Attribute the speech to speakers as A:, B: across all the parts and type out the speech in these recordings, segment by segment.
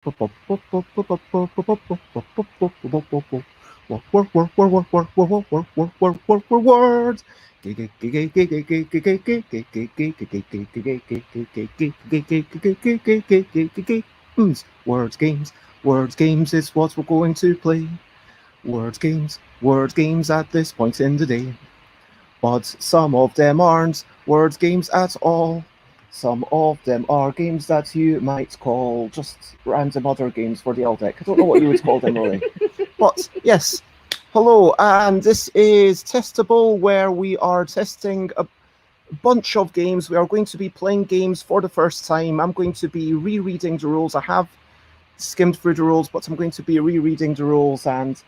A: Words. Words games. Words games is what we're going to play. Words games at this point in the day. But some of them aren't word games at all. Some of them are games that you might call just random other games for the L deck. I don't know what you would call them really. But yes, hello, and this is Testable, where we are testing a bunch of games. We are going to be playing games for the first time. I'm going to be rereading the rules. I have skimmed through the rules, but I'm going to be rereading the rules, and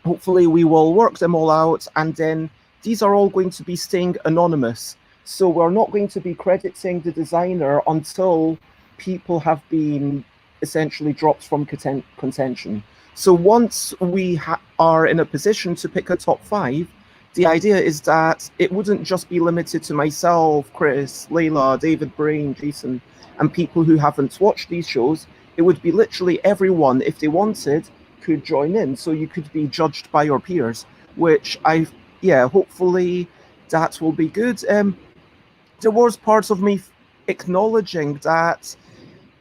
A: hopefully we will work them all out, and then these are all going to be staying anonymous. So we're not going to be crediting the designer until people have been essentially dropped from contention. So once we are in a position to pick a top 5, the idea is that it wouldn't just be limited to myself, Krys, Leila, David Brain, Jason, and people who haven't watched these shows. It would be literally everyone, if they wanted, could join in, so you could be judged by your peers, which hopefully that will be good. There was parts of me acknowledging that,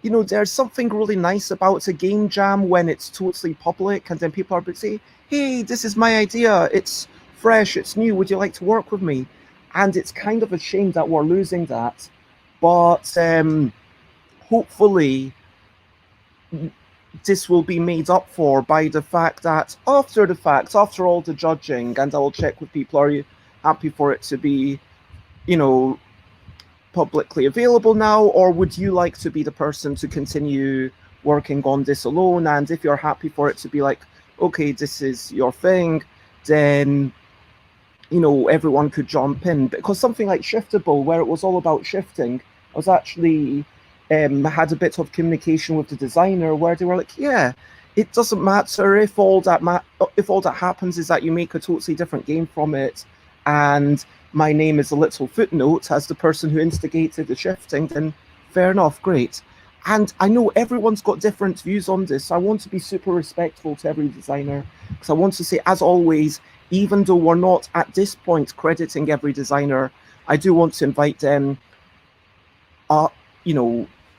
A: there's something really nice about a game jam when it's totally public, and then people are saying, hey, this is my idea, it's fresh, it's new, would you like to work with me? And it's kind of a shame that we're losing that, but hopefully this will be made up for by the fact that after all the judging, and I'll check with people, are you happy for it to be, publicly available now, or would you like to be the person to continue working on this alone? And if you're happy for it to be like, okay, this is your thing, then everyone could jump in. Because something like Shiftable, where it was all about shifting, I was actually had a bit of communication with the designer where they were like, yeah, it doesn't matter if all that happens is that you make a totally different game from it, and my name is a little footnote as the person who instigated the shifting, then fair enough, great. And I know everyone's got different views on this, so I want to be super respectful to every designer, because I want to say, as always, even though we're not at this point crediting every designer, I do want to invite them,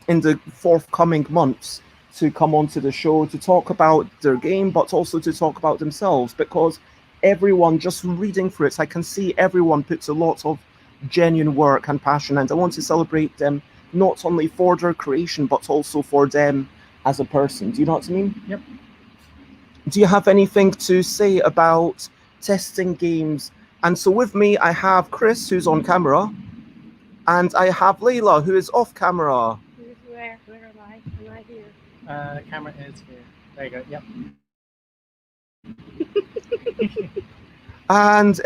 A: in the forthcoming months, to come onto the show to talk about their game, but also to talk about themselves, because everyone, just reading through it, I can see everyone puts a lot of genuine work and passion, and I want to celebrate them not only for their creation, but also for them as a person. Do you know what I mean?
B: Yep.
A: Do you have anything to say about testing games? And so with me, I have Krys, who's on camera, and I have Leila, who is off camera.
C: Where am I? Am I here?
B: The camera is here. There you go. Yep.
A: And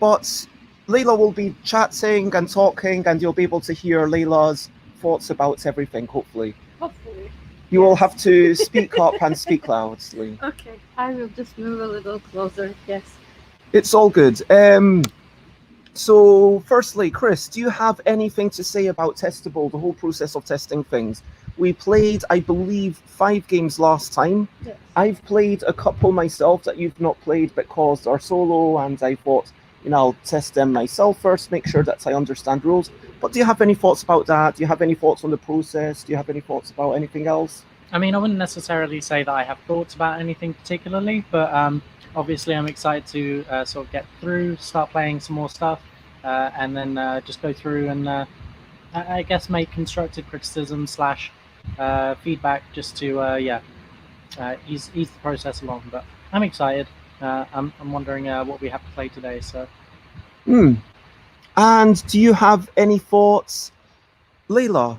A: but Leila will be chatting and talking, and you'll be able to hear Leila's thoughts about everything, hopefully.
C: Hopefully.
A: You will have to speak up and speak loudly.
C: Okay, I will just move a little closer, yes.
A: It's all good. So firstly, Krys, do you have anything to say about Testable, the whole process of testing things? We played, I believe, 5 games last time.
C: Yes.
A: I've played a couple myself that you've not played because they're solo, and I thought, I'll test them myself first, make sure that I understand rules. But do you have any thoughts about that? Do you have any thoughts on the process? Do you have any thoughts about anything else?
B: I mean, I wouldn't necessarily say that I have thoughts about anything particularly, but obviously I'm excited to sort of get through, start playing some more stuff, and then just go through and I guess make constructive criticism / feedback, just to ease the process along. But I'm excited. I'm wondering what we have to play today. So.
A: And do you have any thoughts, Leila?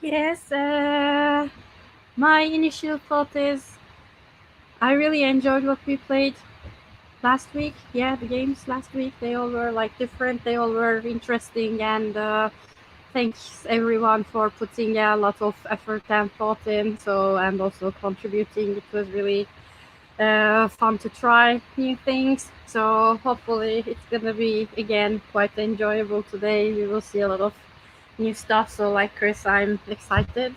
C: Yes, my initial thought is I really enjoyed what we played last week. Yeah, the games last week, they all were like different, they all were interesting, and thanks everyone for putting a lot of effort and thought in, and also contributing. It was really fun to try new things, so hopefully it's gonna be again quite enjoyable today. We will see a lot of new stuff. So like Krys, I'm excited,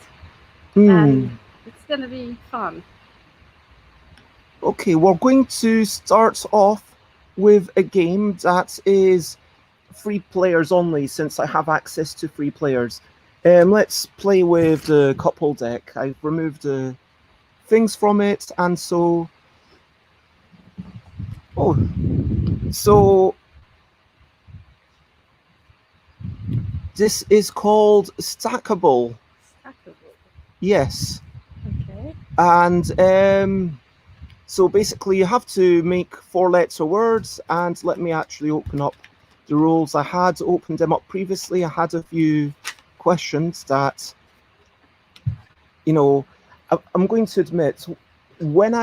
A: Hmm.
C: and it's gonna be fun.
A: Okay, we're going to start off with a game that is free players only, since I have access to free players. Let's play with the couple deck. I've removed the things from it, and so... Oh, so this is called Stackable.
C: Stackable.
A: Yes.
C: Okay.
A: And so basically you have to make 4-letter words, and let me actually open up the rules. I had opened them up previously. I had a few questions that, I'm going to admit, when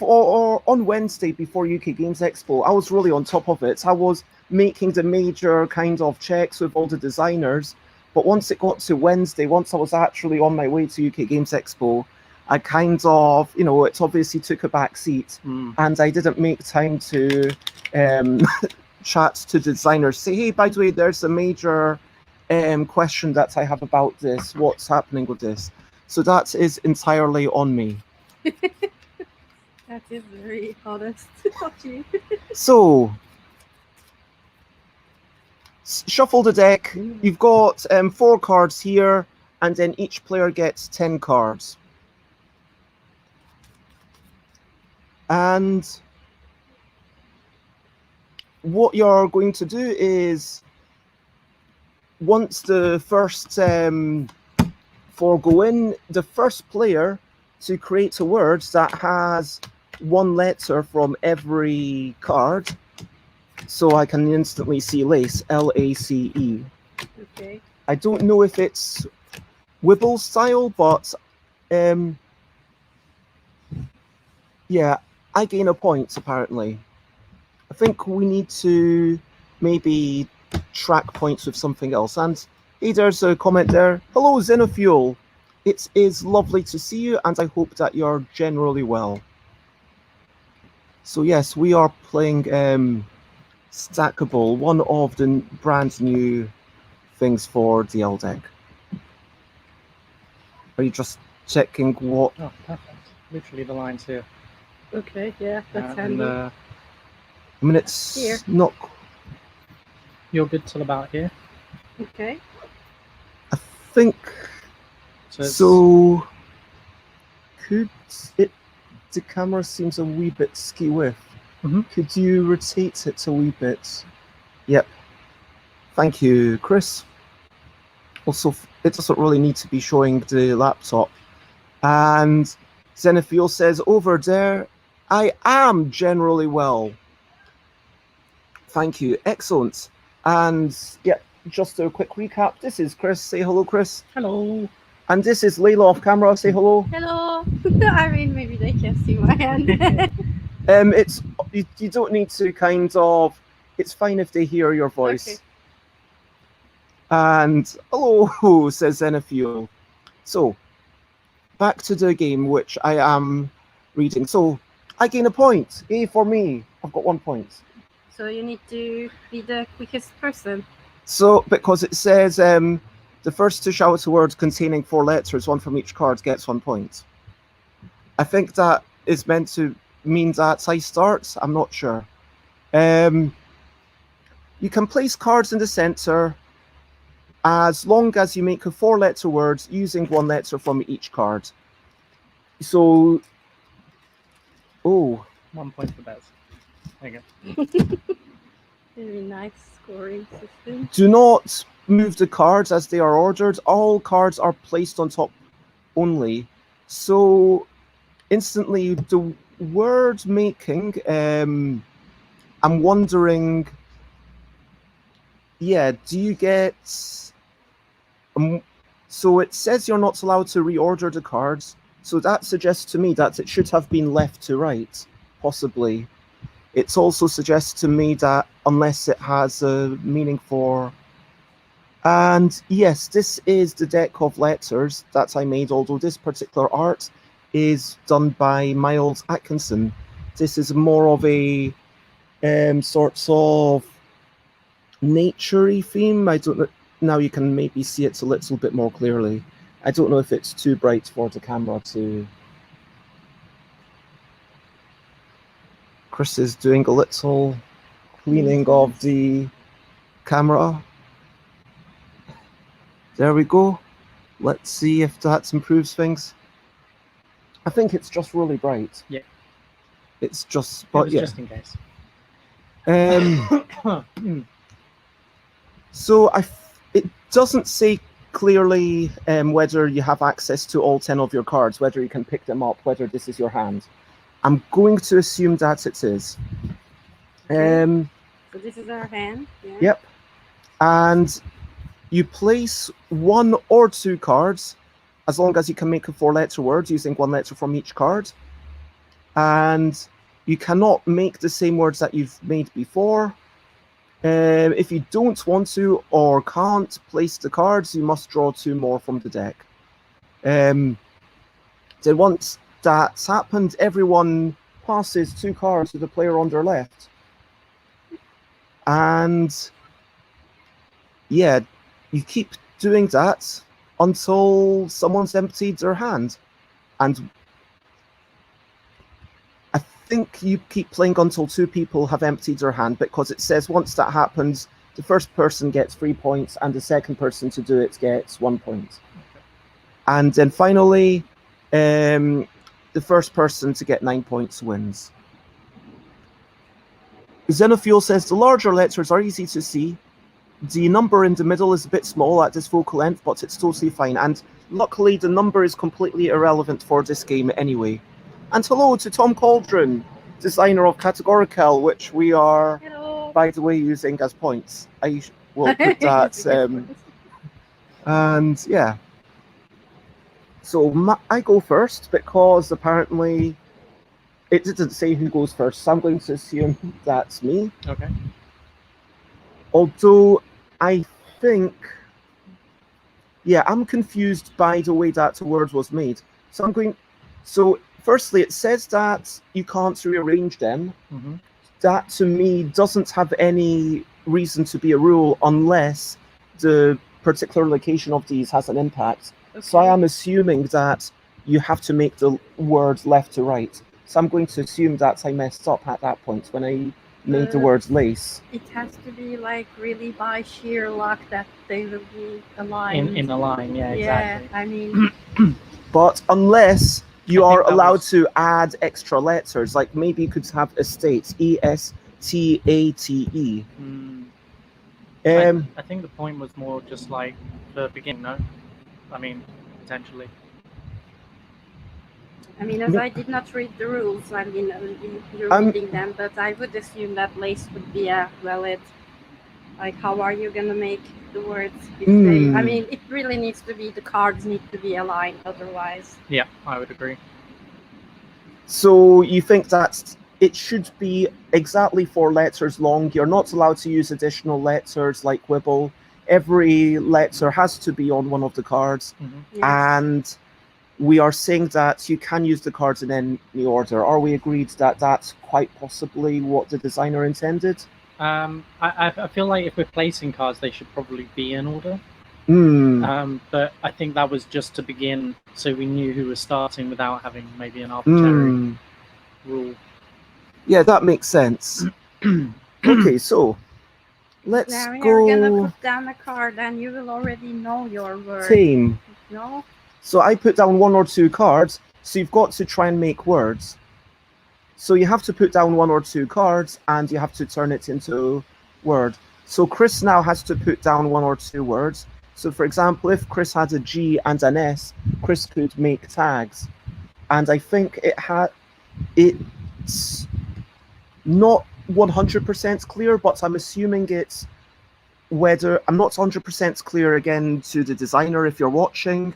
A: on Wednesday before UK Games Expo, I was really on top of it. I was making the major kind of checks with all the designers, but once it got to Wednesday, once I was actually on my way to UK Games Expo, I kind of, it obviously took a back seat, and I didn't make time to chat to the designers, say, hey, by the way, there's a major question that I have about this. What's happening with this? So that is entirely on me.
C: That is very honest of you.
A: So, shuffle the deck. You've got 4 cards here, and then each player gets 10 cards. And what you're going to do is, once the first 4 go in, the first player to create a word that has 1 letter from every card. So I can instantly see lace, L-A-C-E.
C: Okay.
A: I don't know if it's Wibble style, but yeah, I gain a point apparently. I think we need to maybe track points with something else. And hey, there's a comment there. Hello, Xenofuel. It is lovely to see you, and I hope that you're generally well. So yes, we are playing Stackable, one of the brand new things for the ELL deck. Are you just checking what?
B: Oh, perfect. Literally the lines here.
C: Okay, yeah, that's
B: And
C: handy.
A: I mean, it's
C: Here.
A: not...
B: you're good till about here.
C: Okay.
A: I think... So... Could it... The camera seems a wee bit skew-if. Could you rotate it a wee bit? Yep. Thank you, Krys. Also, it doesn't really need to be showing the laptop. And Xenofuel says, over there, I am generally well. Thank you. Excellent. And yeah, just a quick recap. This is Krys. Say hello, Krys.
B: Hello.
A: And this is Leila off camera. Say hello.
C: Hello. I mean, maybe they can see my hand.
A: It's you don't need to kind of... It's fine if they hear your voice.
C: Okay.
A: And hello, says Xenofuel. So, back to the game, which I am reading. So, I gain a point. A for me. I've got 1 point.
C: So you need to be the quickest person.
A: So, because it says the first to shout a word containing 4 letters, 1 from each card, gets 1 point. I think that is meant to mean that I start. I'm not sure. You can place cards in the center as long as you make a 4-letter word using 1 letter from each card. So,
B: 1 point for Bez. There you go.
C: Very nice scoring system.
A: Do not move the cards as they are ordered. All cards are placed on top only. So, instantly, the word making, I'm wondering, yeah, do you get... so it says you're not allowed to reorder the cards, so that suggests to me that it should have been left to right, possibly. It also suggests to me that unless it has a meaning for... And yes, this is the deck of letters that I made, although this particular art is done by Miles Atkinson. This is more of a sort of nature-y theme. I don't know. now you can maybe see it a little bit more clearly. I don't know if it's too bright for the camera to... Krys is doing a little cleaning of the camera. There we go. Let's see if that improves things. I think it's just really bright.
B: Yeah.
A: It's just, but yeah.
B: Just in case.
A: So it doesn't say clearly whether you have access to all 10 of your cards, whether you can pick them up, whether this is your hand. I'm going to assume that it is.
C: So this is our hand. Yeah.
A: Yep. And you place 1 or 2 cards, as long as you can make a 4-letter word using 1 letter from each card. And you cannot make the same words that you've made before. If you don't want to or can't place the cards, you must draw 2 more from the deck. Then once that's happened, everyone passes 2 cards to the player on their left. And yeah, you keep doing that until someone's emptied their hand. And I think you keep playing until 2 people have emptied their hand, because it says once that happens, the first person gets 3 points and the second person to do it gets 1 point.
B: Okay.
A: And then finally, the first person to get 9 points wins. Xenofuel says the larger letters are easy to see. The number in the middle is a bit small at this focal length, but it's totally fine. And luckily, the number is completely irrelevant for this game anyway. And hello to Tom Cauldron, designer of Categorical, which we are, by the way, using as points. I will put that. And yeah. So I go first, because apparently it didn't say who goes first, so I'm going to assume that's me.
B: Okay.
A: Although I think, yeah, I'm confused by the way that the word was made. So firstly, it says that you can't rearrange them.
B: Mm-hmm.
A: That to me doesn't have any reason to be a rule unless the particular location of these has an impact. Okay. So I am assuming that you have to make the word left to right. So I'm going to assume that I messed up at that point when I made the word lace.
C: It has to be like really by sheer luck that they will be aligned.
B: In a line, yeah, exactly.
C: Yeah, I mean...
A: But unless you are allowed to add extra letters, like maybe you could have estate, E-S-T-A-T-E.
B: I think the point was more just like the beginning, no? I mean, potentially.
C: I mean, as I did not read the rules, I mean, you're reading them, but I would assume that lace would be a valid, like, how are you going to make the words? If I mean, it really needs to be, the cards need to be aligned, otherwise.
B: Yeah, I would agree.
A: So you think that it should be exactly 4 letters long. You're not allowed to use additional letters like Wibble. Every letter has to be on one of the cards.
B: Mm-hmm.
C: Yes.
A: And we are saying that you can use the cards in any order. Are we agreed that that's quite possibly what the designer intended?
B: I feel like if we're placing cards, they should probably be in order. But I think that was just to begin, so we knew who was starting without having maybe an arbitrary rule.
A: Yeah, that makes sense. Okay, so let's
C: now
A: go.
C: You're gonna put down a card, and you will already know your word.
A: Same.
C: No.
A: So I put down 1 or 2 cards. So you've got to try and make words. So you have to put down 1 or 2 cards, and you have to turn it into a word. So Krys now has to put down 1 or 2 words. So for example, if Krys had a G and an S, Krys could make tags. And I think it's not 100% clear, but I'm assuming it's whether... I'm not 100% clear again to the designer if you're watching.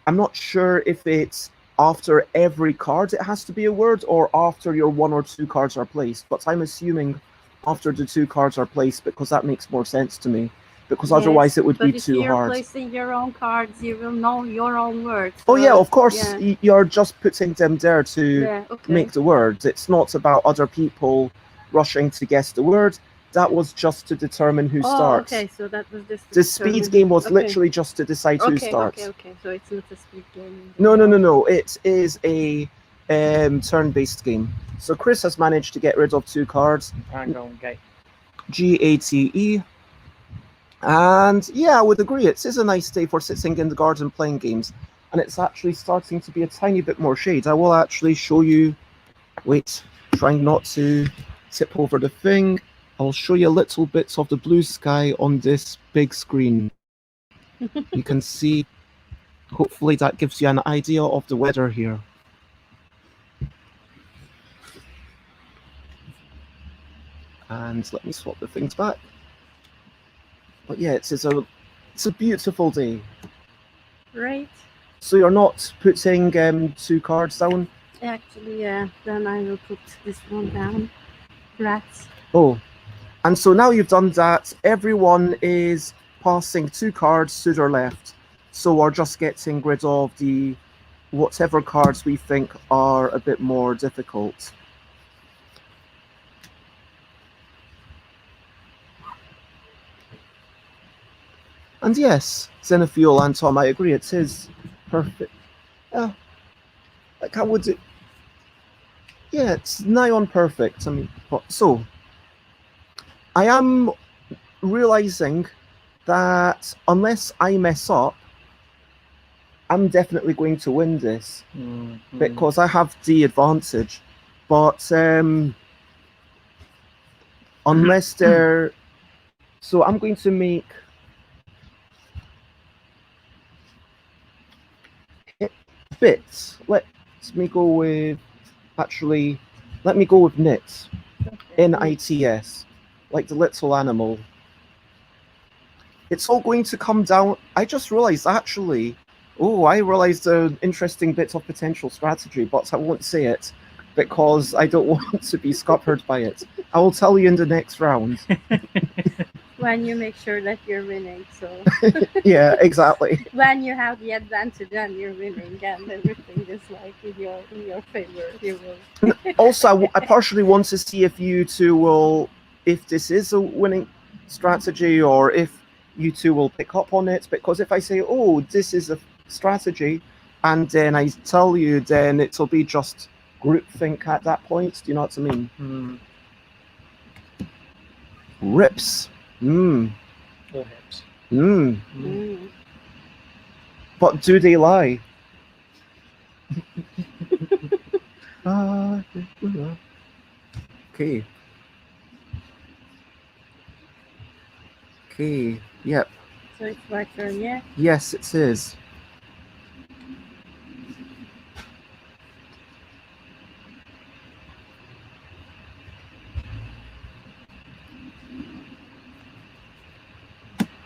A: I'm not sure if it's after every card it has to be a word, or after your 1 or 2 cards are placed. But I'm assuming after the 2 cards are placed, because that makes more sense to me. Because otherwise it would be too hard.
C: But if you're placing your own cards, you will know your own words.
A: So, oh yeah, of course. Yeah. You're just putting them there to make the words. It's not about other people rushing to guess the word. That was just to determine who
C: Oh,
A: starts.
C: okay. So that was just to
A: The speed
C: determine
A: game was
C: okay.
A: literally just to decide who
C: Okay,
A: starts.
C: okay. So it's not a speed game.
A: No. It is a turn-based game. So Krys has managed to get rid of 2 cards,
B: Tango and Gate.
A: GATE. And yeah, I would agree. It is a nice day for sitting in the garden playing games. And it's actually starting to be a tiny bit more shade. I will actually show you. Wait, trying not to tip over the thing. I'll show you little bits of the blue sky on this big screen. You can see. Hopefully that gives you an idea of the weather here. And let me swap the things back. But yeah, it's a beautiful day.
C: Right.
A: So you're not putting 2 cards down?
C: Actually, yeah. Then I will put this one down. Rats.
A: Oh, and so now you've done that, everyone is passing 2 cards to their left. So we're just getting rid of the whatever cards we think are a bit more difficult. And yes, Xenofuel and Tom, I agree, it is perfect. Yeah, like how would it? Yeah, it's nigh on perfect. I mean, so I am realizing that unless I mess up, I'm definitely going to win this because I have the advantage. But unless they're, so I'm going to make bits. Let me go with, actually, let me go with knits. NITS, like the little animal. It's all going to come down. I just realized actually, I realized an interesting bit of potential strategy, but I won't say it because I don't want to be scuppered by it. I will tell you in the next round.
C: When you make sure that you're winning, so
A: Yeah, exactly.
C: when you have the advantage and you're winning and everything is like in your favor, you will.
A: Also, I partially want to see if you two will, if this is a winning strategy or if you two will pick up on it, because if I say, oh, this is a strategy, and then I tell you, then it'll be just groupthink at that point. Do you know what I mean? Rips.
B: Or hips.
A: But do they lie? Okay. Okay. Yep.
C: So it's my turn, yeah?
A: Yes, it is.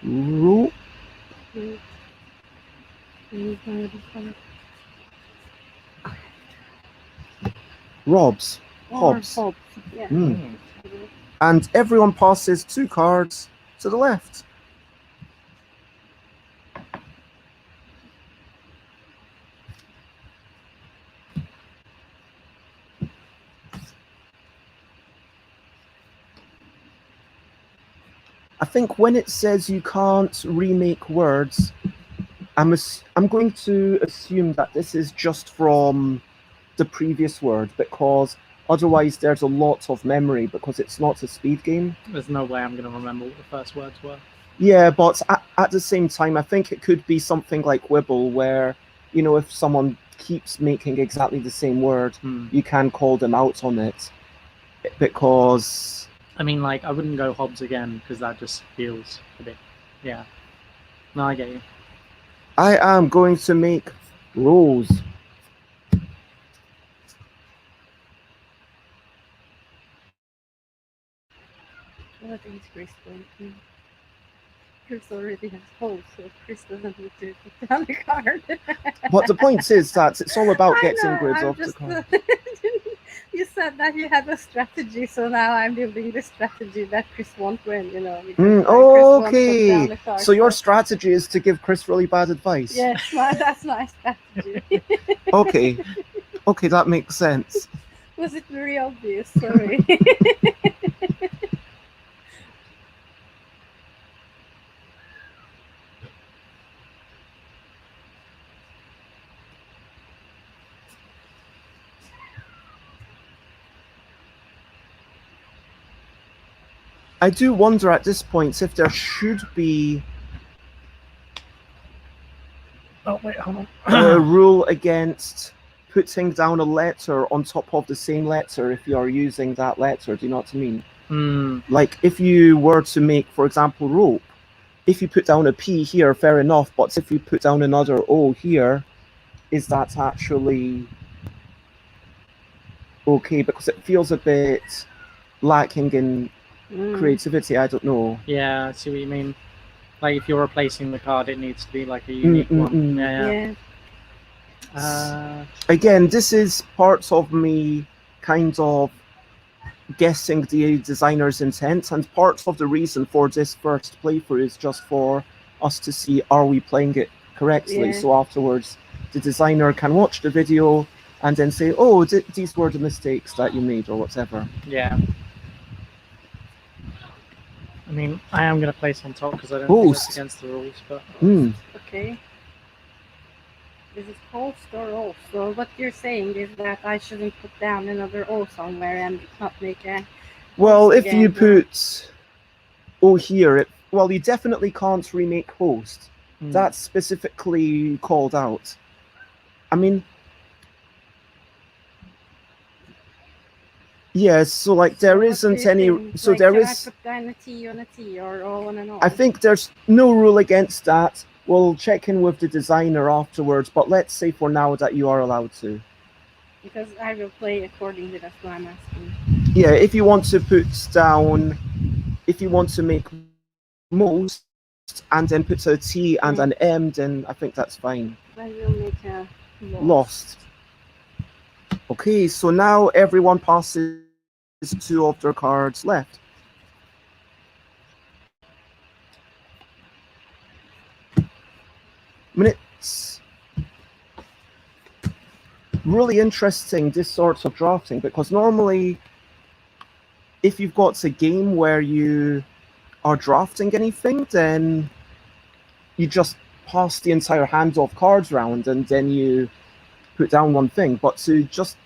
A: Rope. Robs. Hobbs.
C: Yeah.
A: And everyone passes 2 cards to the left. I think when it says you can't remake words, I'm going to assume that this is just from the previous word, because otherwise there's a lot of memory because it's not a speed game.
B: There's no way I'm going to remember what the first words were.
A: Yeah, but at the same time, I think it could be something like Wibble, where, you know, if someone keeps making exactly the same word, you can call them out on it. Because...
B: I mean, like, I wouldn't go Hobbs again, because that just feels a bit... Yeah. No, I get you.
A: I am going to make Rose.
C: What is Krys going to? Krys already has holes, so Krys doesn't need to put down the card.
A: But the point is that it's all about getting rid of the card.
C: You said that you had a strategy, so now I'm building the strategy that Krys won't win, you know.
A: Okay, so your strategy is to give Krys really bad advice.
C: Yes, that's my strategy.
A: Okay, that makes sense.
C: Was it very obvious? Sorry.
A: I do wonder at this point if there should be
B: Oh wait, hold
A: a
B: on.
A: rule against putting down a letter on top of the same letter if you are using that letter. Do you know what I mean? Like if you were to make, for example, rope, if you put down a P here, fair enough, but if you put down another O here, is that actually okay? Because it feels a bit lacking in creativity. I don't know.
B: Yeah, I see what you mean. Like if you're replacing the card, it needs to be like a unique one. Yeah.
A: Again, this is parts of me kind of guessing the designer's intent, and part of the reason for this first playthrough is just for us to see, are we playing it correctly?
C: Yeah.
A: So afterwards, the designer can watch the video and then say, oh, these were the mistakes that you made or whatever.
B: Yeah. I mean, I am going to place on top because I don't think that's against the rules, but...
C: Okay. This is host or O. So what you're saying is that I shouldn't put down another O somewhere and not make a...
A: Well, if you put O here, well, you definitely can't remake host. That's specifically called out. I mean... Yes, so like there isn't any... So
C: like,
A: there is...
C: Can I put down a T on a T or O on an O?
A: I think there's no rule against that. We'll check in with the designer afterwards, but let's say for now that you are allowed to.
C: Because I will play accordingly, that's what I'm asking.
A: Yeah, if you want to put down... If you want to make most and then put a T and an M, then I think that's fine.
C: I will make a
A: lost. Okay, so now everyone passes 2 of their cards left. I mean, it's really interesting, this sort of drafting, because normally if you've got a game where you are drafting anything, then you just pass the entire hand of cards round and then you put down one thing. But to just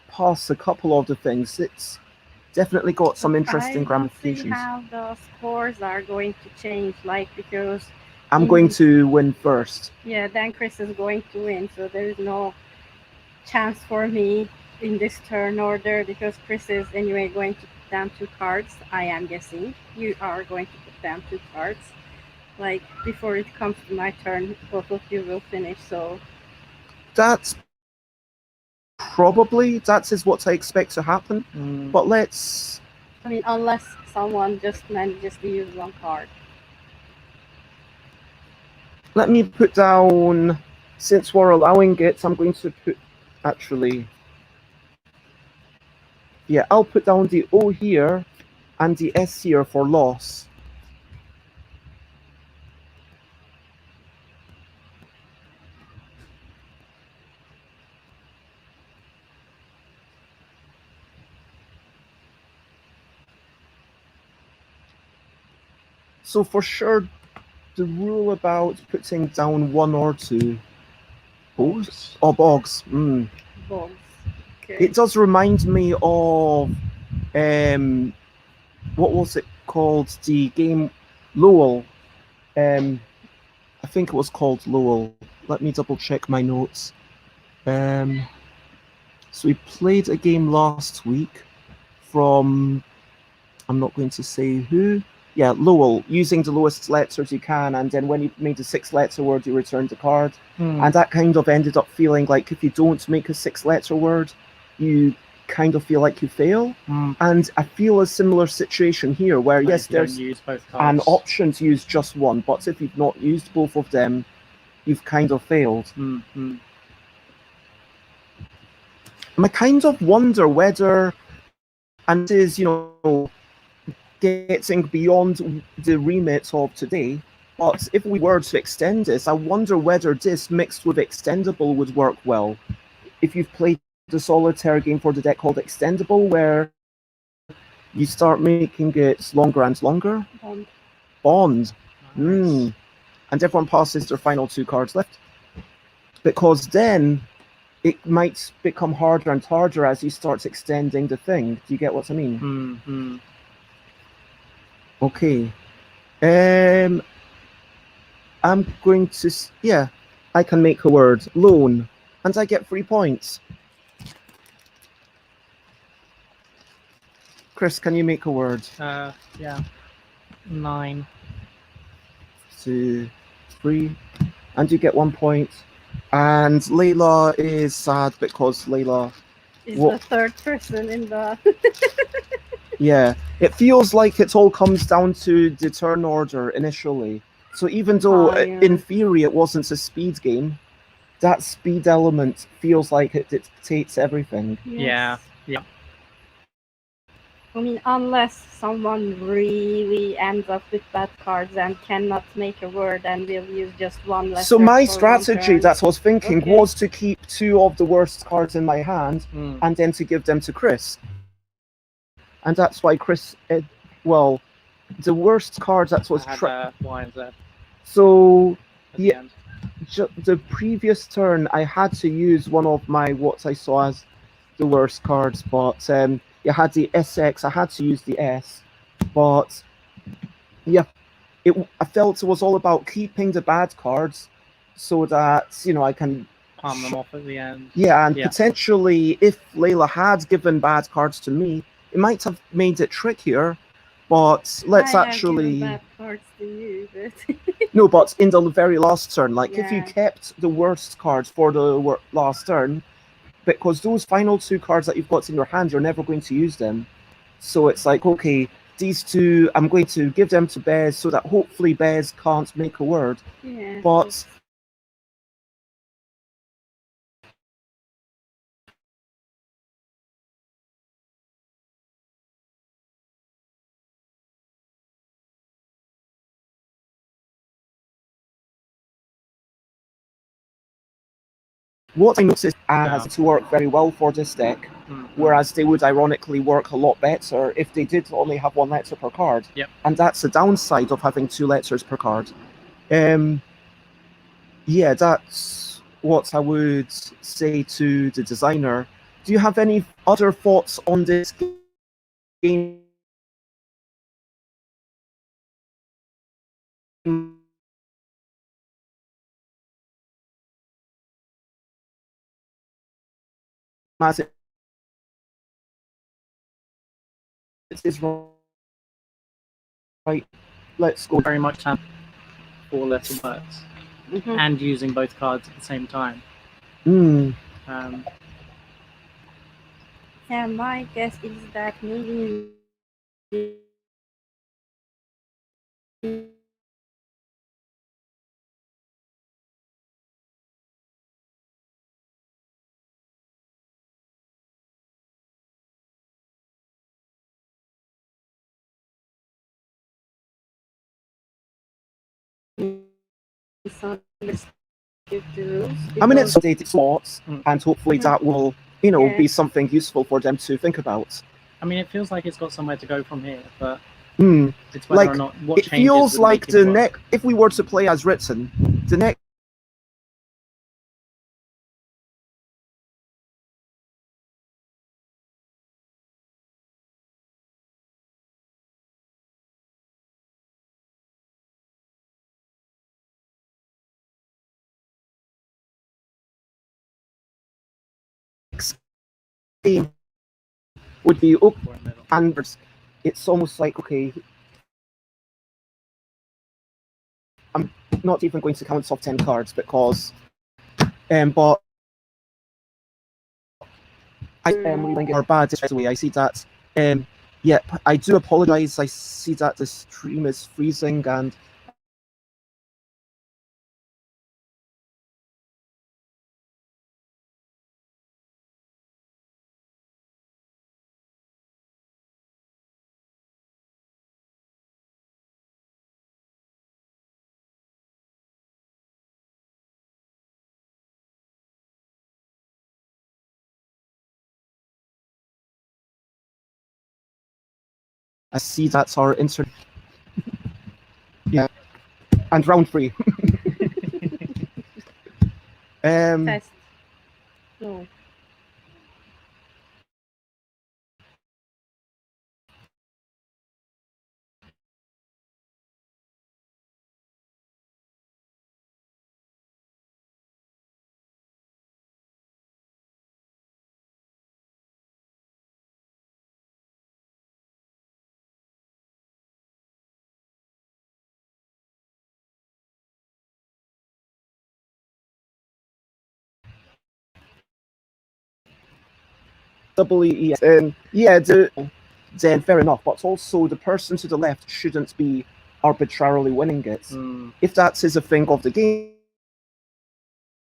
A: pass a couple of the things, it's definitely got some interesting ramifications.
C: I don't see how the scores are going to change, like, because
A: I'm going to win first.
C: Yeah, then Krys is going to win, so there is no chance for me in this turn order because Krys is anyway going to put down 2 cards, I am guessing. You are going to put down 2 cards. Like, before it comes to my turn, both of you will finish, so...
A: That's probably, that is what I expect to happen, but let's...
C: I mean, unless someone just manages to use 1 card.
A: Let me put down, since we're allowing it, I'm going to put, actually, yeah, I'll put down the O here and the S here for loss. So for sure, the rule about putting down 1 or 2 bogs or bogs.
C: Bogs. Okay.
A: It does remind me of what was it called? The game Lowell. I think it was called Lowell. Let me double check my notes. So we played a game last week from, I'm not going to say who. Yeah, Lowell, using the lowest letters you can, and then when you made a 6-letter word, you returned the card. And that kind of ended up feeling like if you don't make a 6-letter word, you kind of feel like you fail. And I feel a similar situation here, where yes, there's an option to use just 1, but if you've not used both of them, you've kind of failed. I kind of wonder whether, and this is, getting beyond the remit of today, but if we were to extend this, I wonder whether this mixed with Extendable would work well. If you've played the solitaire game for the deck called Extendable, where you start making it longer and longer. Bond. Nice. And everyone passes their final 2 cards left. Because then it might become harder and harder as you start extending the thing. Do you get what I mean? Okay. I'm going to. Yeah, I can make a word. Loan. And I get 3 points. Krys, can you make a word?
B: Yeah. 9.
A: 2, 3. And you get 1 point. And Leila is sad because Leila.
C: Is
A: What?
C: the third person in the.
A: Yeah, it feels like it all comes down to the turn order initially. So even though
C: Yeah.
A: in theory it wasn't a speed game, that speed element feels like it dictates everything.
B: Yeah. Yeah.
C: I mean, unless someone really ends up with bad cards and cannot make a word and will use just one letter.
A: So my
C: for
A: strategy
C: 1 turn.
A: that I was thinking
C: Okay.
A: was to keep 2 of the worst cards in my hand and then to give them to Krys. And that's why Krys, well, the worst cards that was
B: I had Y and Z
A: so
B: at the
A: yeah,
B: end.
A: the previous turn I had to use one of my what I saw as the worst cards, but you had the SX. I had to use the S, but yeah, I felt it was all about keeping the bad cards so that I can
B: Palm them off at the end.
A: Yeah, and potentially if Leila had given bad cards to me, it might have made it trickier. But let's
C: I
A: actually.
C: have given bad cards to you, but.
A: No, but in the very last turn, like if you
C: Yeah.
A: kept the worst cards for the last turn, because those final 2 cards that you've got in your hand, you're never going to use them. So it's like, okay, these 2, I'm going to give them to Bez so that hopefully Bez can't make a word.
C: Yeah.
A: But what I noticed has to work very well for this deck, whereas they would ironically work a lot better if they did only have 1 letter per card.
B: Yep.
A: And that's the downside of having 2 letters per card. Yeah, that's what I would say to the designer. Do you have any other thoughts on this game? As it is right, let's go.
B: Very much have 4 letter words and using both cards at the same time.
C: Yeah, my guess is that maybe misunderstood the rules.
A: I mean, it's updated slots, and hopefully that will, be something useful for them to think about.
B: I mean, it feels like it's got somewhere to go from here, but it's whether
A: Like,
B: or not what
A: it
B: changes
A: feels
B: would
A: like
B: make it
A: the
B: work.
A: next. If we were to play as written, the next game would be okay, and it's almost like okay. I'm not even going to count top 10 cards because, but I am reading are bad straight away. I see that. Yep, I do apologize. I see that the stream is freezing and. I see that's our internet. Yeah, and round 3.
C: Test. No.
A: Yeah, then fair enough. But also, the person to the left shouldn't be arbitrarily winning it.
B: Mm.
A: If that is a thing of the game, then you should be able to win it.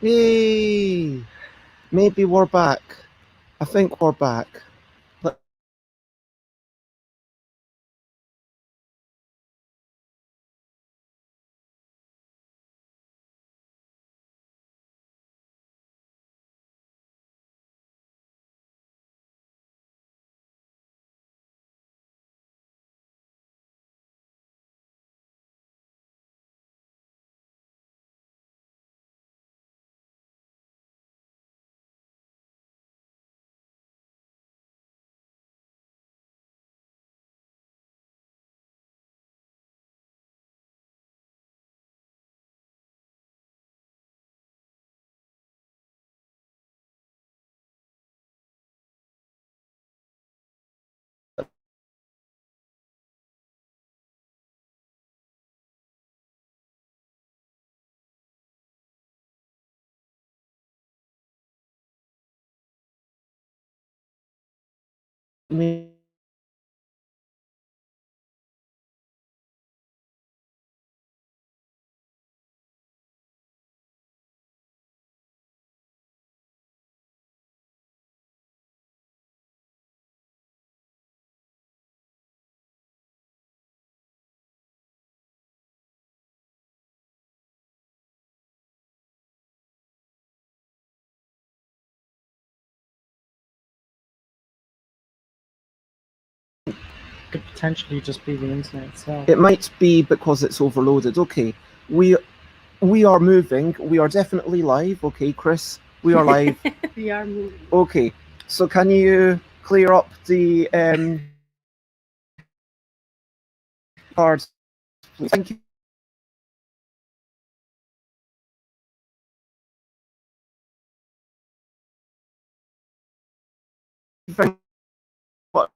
A: Yay! Maybe we're back. I think we're back. Let me
B: Could potentially just be the internet itself.
A: It might be because it's overloaded. Okay, we are moving. We are definitely live. Okay, Krys, we are live.
C: We are moving.
A: Okay, so can you clear up the cards, please? Thank you very much.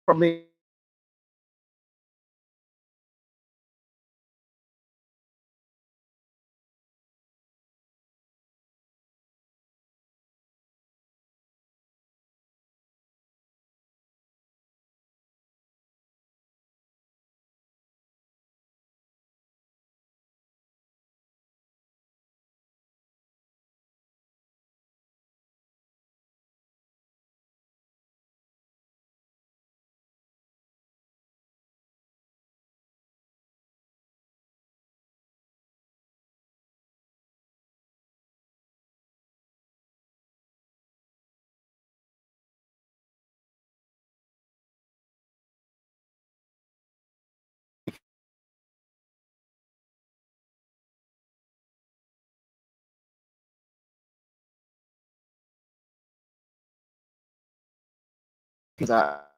A: For me. That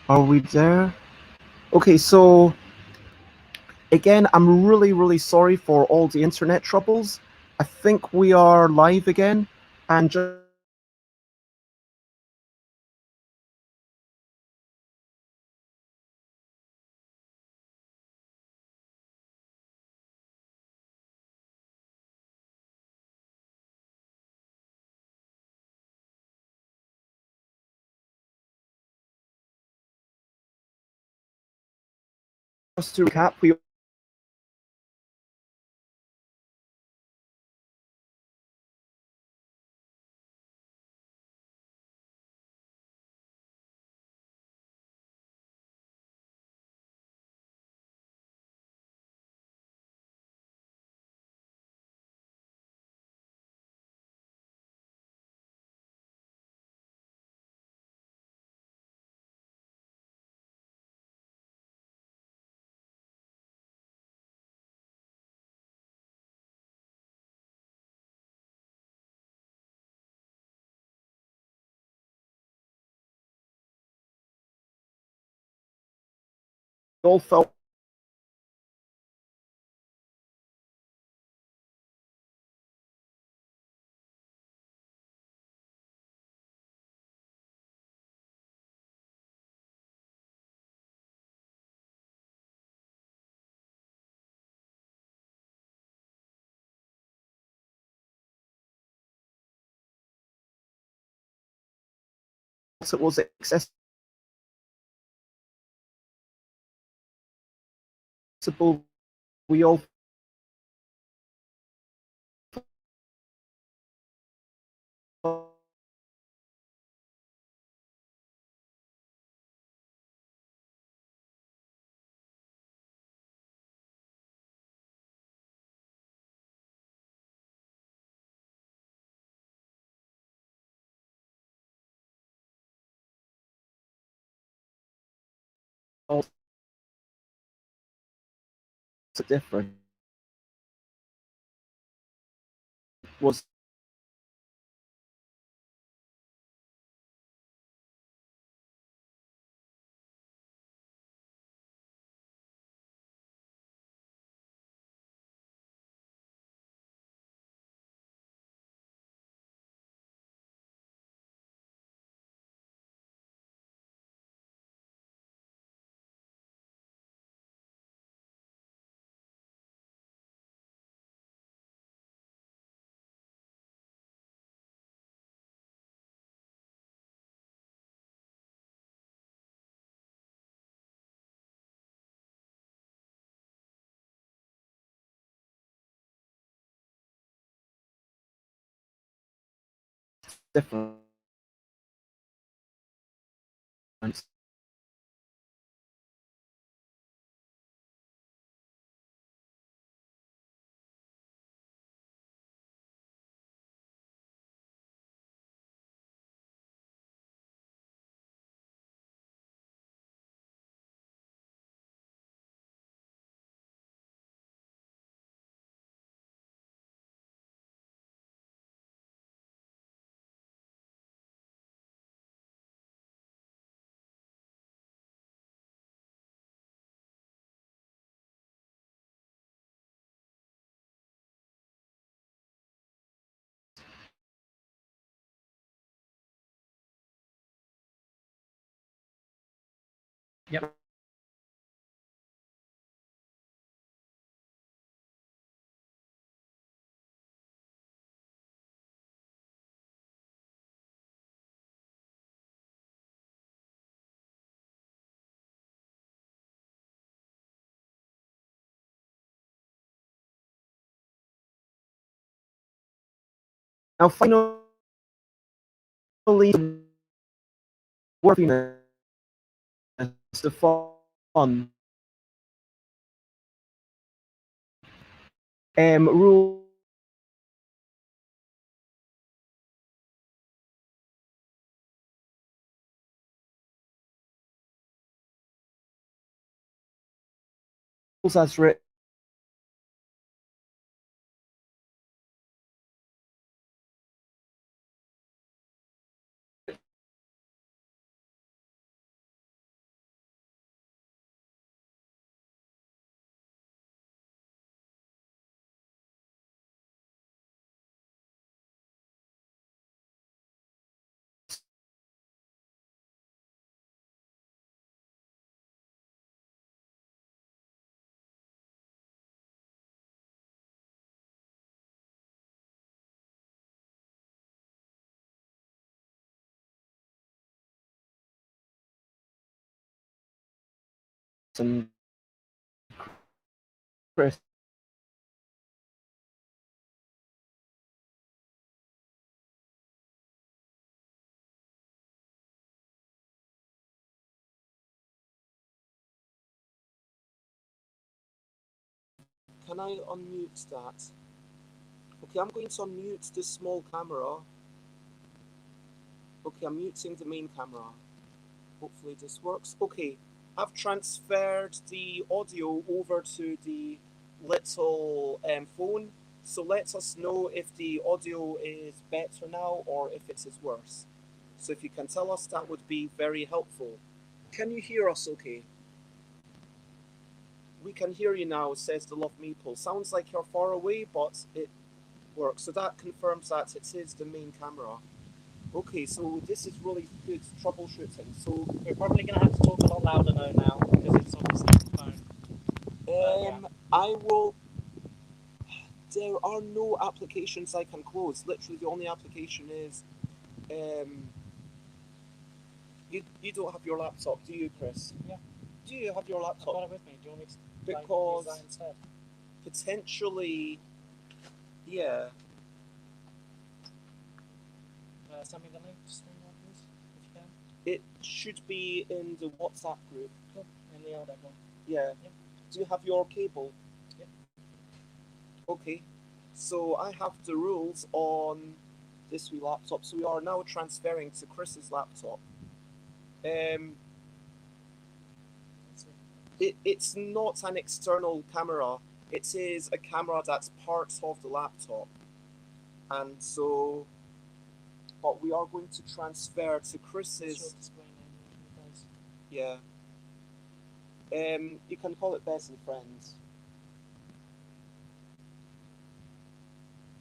A: Are we there? Okay, so again, I'm really, really sorry for all the internet troubles. I think we are live again, and just to recap, we all felt it was accessible. We all felt different. Was different.
B: Yep.
A: Now, finally, worthiness, the fun, rules as written. Krys. Can I unmute that? Okay, I'm going to unmute the small camera. Okay, I'm muting the main camera. Hopefully this works. Okay, I've transferred the audio over to the little phone. So let us know if the audio is better now or if it is worse. So if you can tell us, that would be very helpful. Can you hear us okay? We can hear you now, says the Love Maple. Sounds like you're far away, but it works. So that confirms that it is the main camera. Okay, so this is really good troubleshooting. So
B: We're probably going to have to talk a lot louder now because it's obviously the phone. Yeah.
A: I will. There are no applications I can close. Literally, the only application is. You don't have your laptop, do you, Krys?
B: Yeah.
A: Do you have your
B: I've got
A: laptop?
B: it with me. Do you want me to
A: Because
B: use that instead?
A: potentially, yeah.
B: Send me the link to stream one, please, if you can.
A: It should be in the WhatsApp group.
B: Cool. In the other one.
A: Yeah.
B: Yep.
A: Do you have your cable?
B: Yep.
A: Okay. So I have the rules on this wee laptop. So we are now transferring to Krys's laptop. It's not an external camera. It is a camera that's part of the laptop. And so, but we are going to transfer to Krys's. Yeah. You can call it Best and Friends.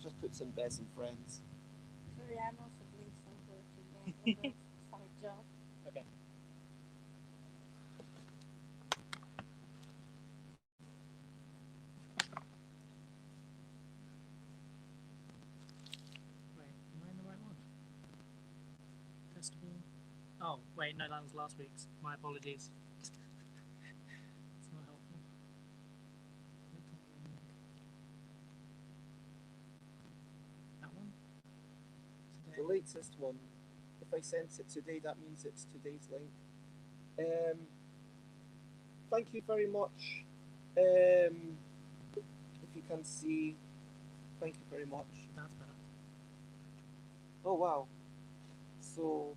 A: Just put some Best and Friends.
C: Sorry, I'm also doing some work in side job.
B: Okay. Wait, am I in the right one? Testable. Oh, wait, no, that was last week's. My apologies. It's not helpful. That one?
A: The latest one. If I sent it today, that means it's today's link. Thank you very much. If you can see, thank you very much.
B: That's better.
A: Oh wow. So,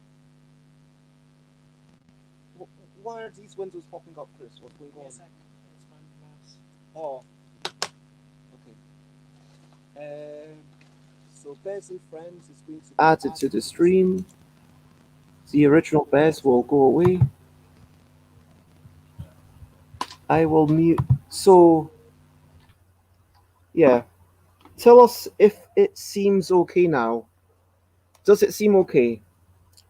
A: why are these windows popping up, Krys? What's going on?
B: Yes, it's my mouse.
A: Oh. Okay. So Bez and Friends is going to be added to the stream. The original Bez will go away. I will mute. So, yeah. Tell us if it seems okay now. Does it seem okay?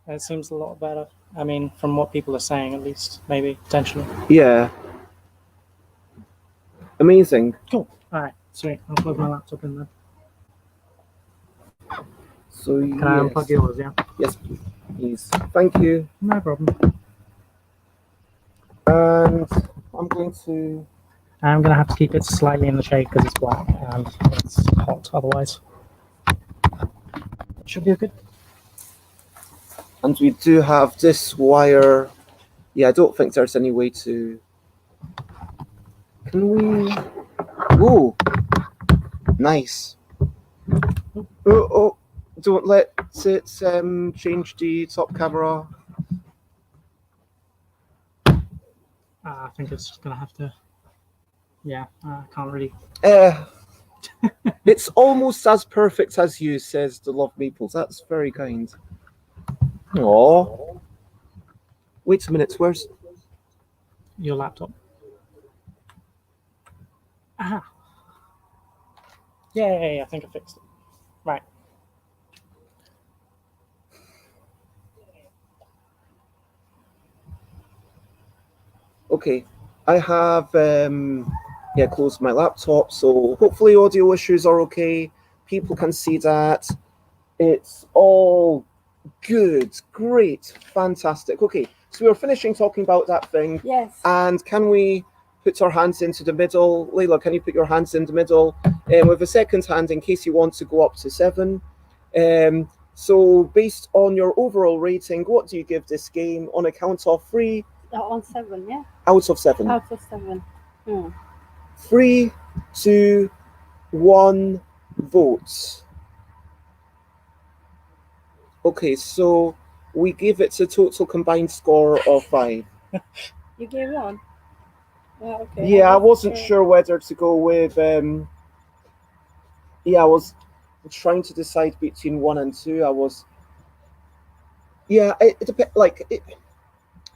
B: It seems a lot better. I mean, from what people are saying, at least, maybe, potentially.
A: Yeah. Amazing.
B: Cool. All right. Sweet. I'll plug my laptop in then.
A: So,
B: Can I unplug yours, yeah?
A: Yes, please. Thank you.
B: No problem.
A: And I'm going to
B: have to keep it slightly in the shade because it's black and it's hot otherwise. Should be good.
A: And we do have this wire. Yeah, I don't think there's any way to. Can we? Oh, nice. Oh, don't let it change the top camera.
B: I think it's just gonna have to. Yeah, I can't really.
A: It's almost as perfect as you, says the Love Maples. That's very kind. Aww. Wait a minute, where's
B: your laptop? Ah. Yay, I think I fixed it. Right.
A: Okay. I have closed my laptop, so hopefully audio issues are okay. People can see that. It's all good, great, fantastic. Okay, So we were finishing talking about that thing.
C: Yes.
A: And can we put our hands into the middle? Leila, can you put your hands in the middle? With a second hand in case you want to go up to 7. So based on your overall rating, what do you give this game on a count of 3?
C: On 7, yeah.
A: Out of 7.
C: Out of 7.
A: 3, 2, 1, votes. Okay, so we give it a total combined score of 5.
C: You gave 1? Okay.
A: Yeah, I wasn't sure whether to go with. Yeah, I was trying to decide between 1 and 2. I was. Yeah, it depends. Like,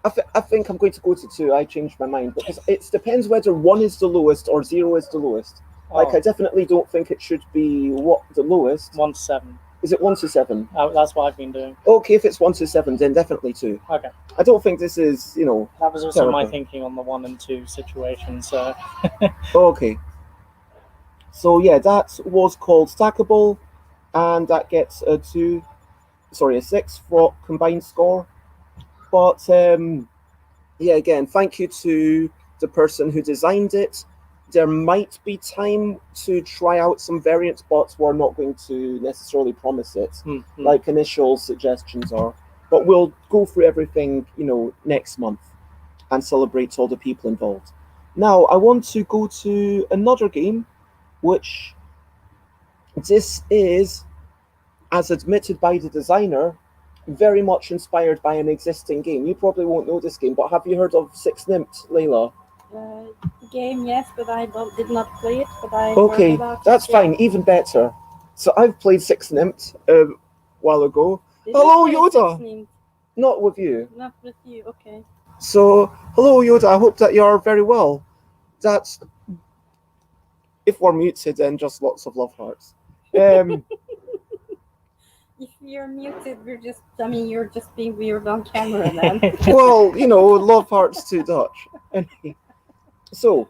A: I think I'm going to go to 2. I changed my mind because it depends whether 1 is the lowest or 0 is the lowest. Like, I definitely don't think it should be the lowest.
B: 1 to 7.
A: Is it 1 to 7?
B: Oh, that's what I've been doing.
A: Okay, if it's 1 to 7, then definitely 2.
B: Okay.
A: I don't think this is,
B: That was also
A: terrible.
B: my thinking on the 1 and 2 situation. So.
A: Okay. So yeah, that was called Stackable, and that gets a 6 for combined score. But yeah, again, thank you to the person who designed it. There might be time to try out some variants, but we're not going to necessarily promise it, like initial suggestions are. But we'll go through everything, next month and celebrate all the people involved. Now, I want to go to another game, which this is, as admitted by the designer, very much inspired by an existing game. You probably won't know this game, but have you heard of Six Nimmt, Leila?
C: Game, yes, but I did not play it. But I
A: Okay,
C: heard about
A: that's
C: it,
A: fine, even better. So I've played Six Nimmt a while ago.
C: Did
A: Hello,
C: you play
A: Yoda!
C: Six Nimmt?
A: Not with you.
C: Not with you, okay.
A: So, hello, Yoda, I hope that you're very well. That's... If we're muted, then just lots of love hearts.
C: If you're muted, you're just being weird on camera then.
A: Well, love hearts to Dutch. Anyway, so,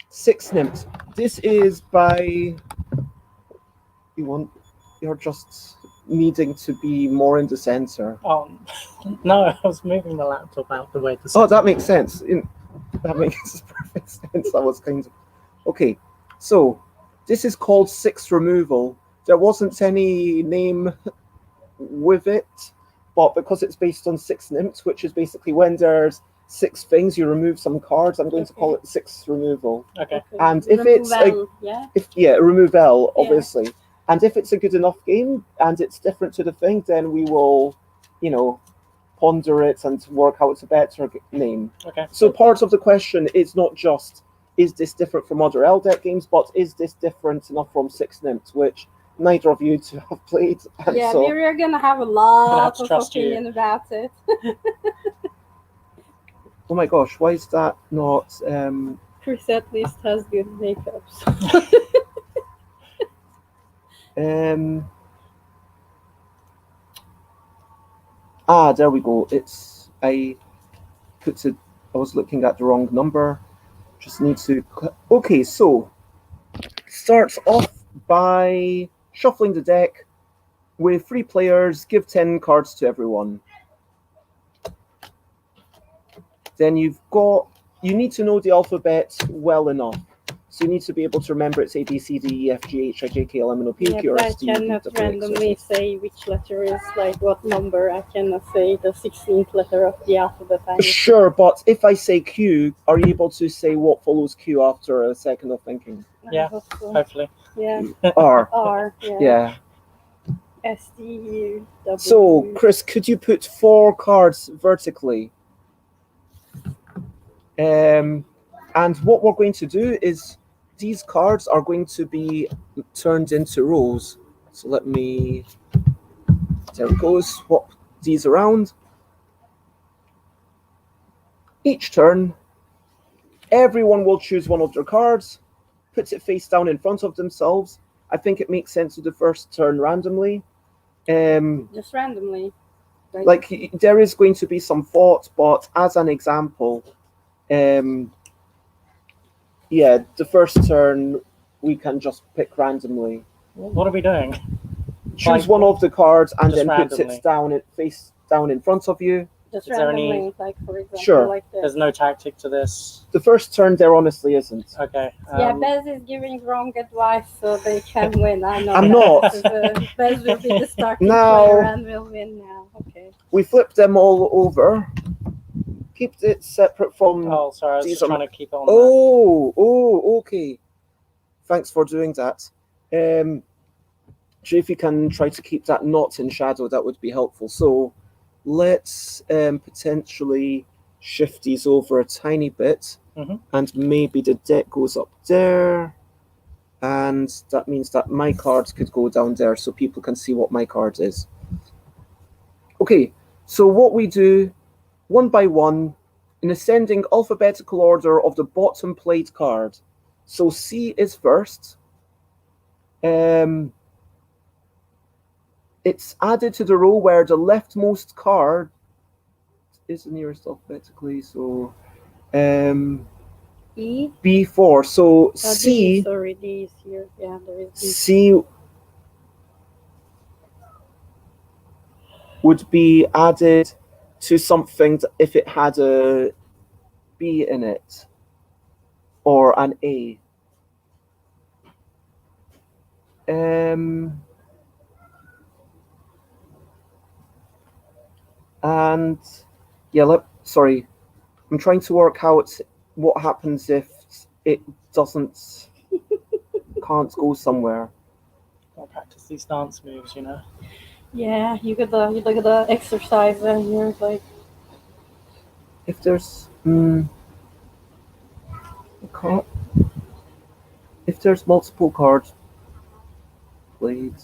A: Six Nimmt. This is by... You're just needing to be more in the center.
B: Oh, no, I was moving the laptop out the way to...
A: Oh, that makes sense. That makes perfect sense. I was kind of... Okay, so, this is called Six Removal. There wasn't any name with it, but because it's based on Six Nimmt, which is basically when there's 6 things, you remove some cards. I'm going to call it Six Removal.
B: Okay.
A: And if it's Removal, obviously. Yeah. And if it's a good enough game and it's different to the thing, then we will, ponder it and work out a better name.
B: Okay.
A: So part of the question is not just, is this different from other LDEC games, but is this different enough from Six Nimmt, which neither of you two have played.
C: Yeah,
A: so,
C: we're going to have a lot of opinion about it.
A: Oh my gosh, why is that not...
C: Krys at least has good makeups.
A: There we go. I was looking at the wrong number. Just need to... Okay, so starts off by shuffling the deck with 3 players, give 10 cards to everyone. Then you need to know the alphabet well enough. So you need to be able to remember it's A, B, C, D, E, F, G, H, I, J, K, L, M, N, O, P, Q, R, S, T, U, V, W, X, Y, Z.
C: I cannot randomly say which letter is what number. I cannot say the 16th letter of the alphabet.
A: Sure, but if I say Q, are you able to say what follows Q after a second of thinking?
B: Yeah, hopefully.
C: Yeah.
A: R.
C: R,
A: yeah.
C: S, T, U, W.
A: So, Krys, could you put 4 cards vertically? And what we're going to do is these cards are going to be turned into rows. So there we go, swap these around. Each turn, everyone will choose one of their cards, puts it face down in front of themselves. I think it makes sense to the first turn randomly.
C: Just randomly.
A: Right? Like, there is going to be some thought, but as an example, the first turn we can just pick randomly.
B: What are we doing?
A: Choose one of the cards and then
B: randomly.
A: puts it face down in front of you.
C: Just
B: Is there
C: randomly,
B: any-
C: like for example,
A: Sure.
C: like this.
B: There's no tactic to this.
A: The first turn there honestly isn't.
B: Okay.
C: Yeah, Bez is giving wrong advice so they can win. I know.
A: I'm
C: that.
A: not.
C: This is Bez will be the starting
A: Now-
C: player and will win now. Okay.
A: We flip them all over. Keep it separate from.
B: Oh, sorry. I was
A: These
B: just
A: are
B: trying to keep it on.
A: Okay. Thanks for doing that. If you can try to keep that not in shadow, that would be helpful. So let's potentially shift these over a tiny bit, and maybe the deck goes up there, and that means that my cards could go down there so people can see what my card is. Okay, so what we do, one by one, in ascending alphabetical order of the bottom played card. So C is first. It's added to the row where the leftmost card is the nearest alphabetically. So
C: E.
A: B4. So C.
C: D, sorry, D is here. Yeah, there is D.
A: C would be added to something if it had a B in it or an A. And yeah, sorry, I'm trying to work out what happens if it can't go somewhere.
B: I'll practice these dance moves, you know.
C: Yeah, you gotta exercise and you're like.
A: If there's if there's multiple cards played,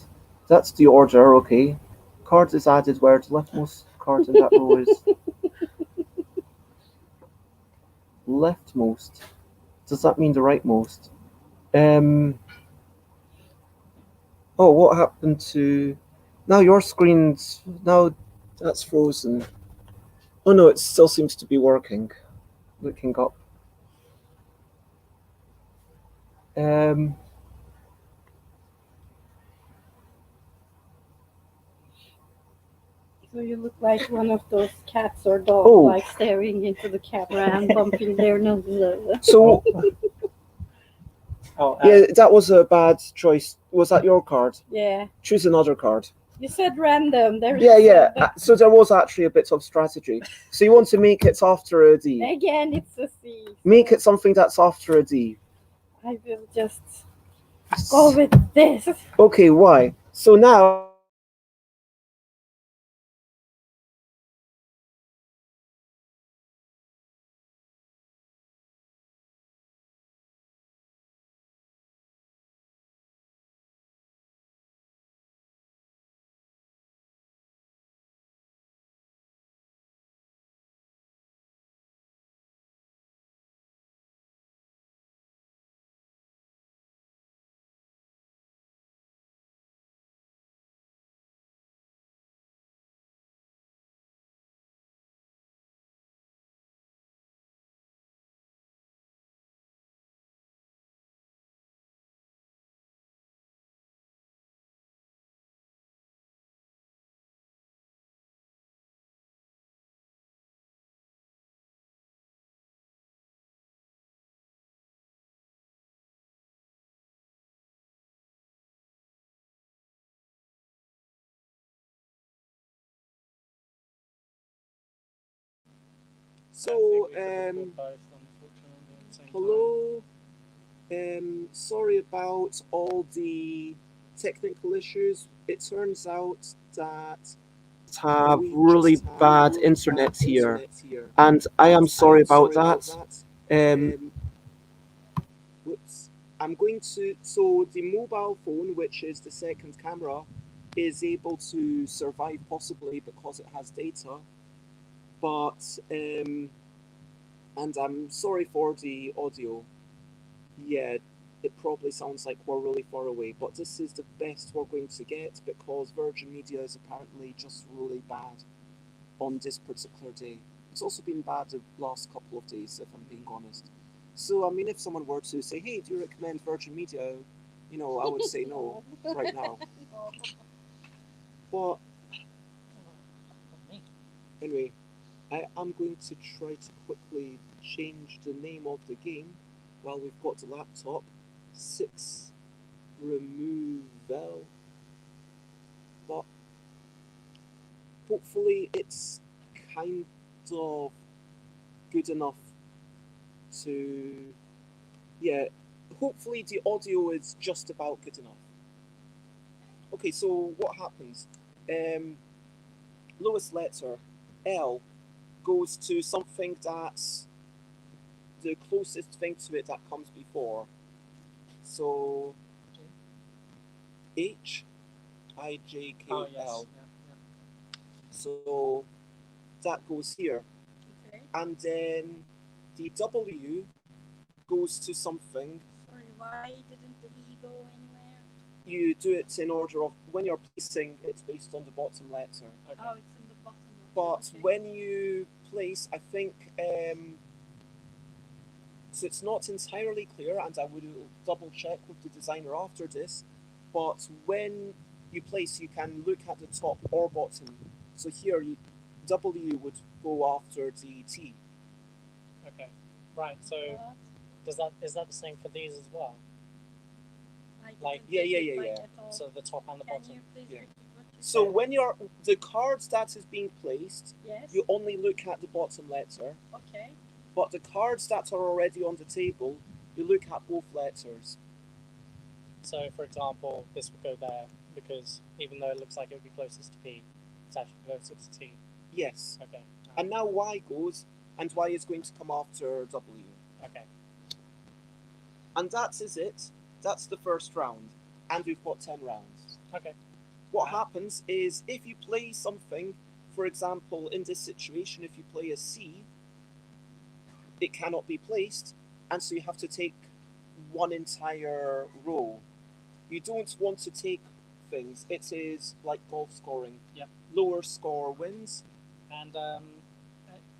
A: that's the order. Okay, cards is added where the leftmost card in that row is leftmost. Does that mean the rightmost? Oh, what happened to? Now your screen's now that's frozen. Oh no, it still seems to be working. Looking up.
C: So you look like one of those cats or dogs,
A: Oh.
C: like staring into the camera and bumping their noses.
A: So
B: Oh,
A: yeah, that was a bad choice. Was that your card?
C: Yeah.
A: Choose another card.
C: You said random. There is
A: Yeah. So there was actually a bit of strategy. So you want to make it after a D.
C: Again, it's a C.
A: Make it something that's after a D.
C: I will just go with this.
A: Okay, why? So now So, hello. Sorry about all the technical issues. It turns out that have really bad internet here, and I am sorry about that. Whoops. I'm going to. So the mobile phone, which is the second camera, is able to survive possibly because it has data, but and I'm sorry for the audio. Yeah, it probably sounds like we're really far away, but this is the best we're going to get because Virgin Media is apparently just really bad on this particular day. It's also been bad the last couple of days, if I'm being honest. So, I mean, if someone were to say, hey, do you recommend Virgin Media? You know, I would say no right now. But, anyway, I am going to try to quickly change the name of the game while we've got the laptop. 6 removal. But hopefully it's kind of good enough to. Yeah, hopefully the audio is just about good enough. Okay, so what happens? Lowest letter, L, goes to something that's the closest thing to it that comes before. So H, I, J, K,
B: Oh yes.
A: L.
B: Yeah.
A: So that goes here.
C: Okay.
A: And then the W goes to something.
C: Sorry, why didn't the V go anywhere?
A: You do it in order of when you're placing, it's based on the bottom letter.
B: Okay.
C: Oh, it's in the bottom.
A: But
C: Okay.
A: when you place, I think, so it's not entirely clear, and I will double check with the designer after this. But when you place, you can look at the top or bottom. So here, W would go after the T.
B: Okay. Right. So
C: But
B: is that the same for these as well?
C: I didn't
B: Like-
C: get
A: Yeah,
C: it
A: yeah,
C: right
A: yeah.
C: at all.
B: So the top and the
C: Can
B: bottom.
C: you please
A: Yeah.
C: repeat what you
A: So
C: said?
A: when you're the cards that is being placed,
C: Yes.
A: you only look at the bottom letter.
C: Okay.
A: But the cards that are already on the table, you look at both letters.
B: So for example, this would go there because even though it looks like it would be closest to P, it's actually closest to T.
A: Yes.
B: Okay.
A: And now Y goes, and Y is going to come after W.
B: Okay.
A: And that is it. That's the first round. And we've got 10 rounds.
B: Okay.
A: What happens is if you play something, for example, in this situation, if you play a C, it cannot be placed, and so you have to take one entire row. You don't want to take things. It is like golf scoring.
B: Yep.
A: Lower score wins.
B: And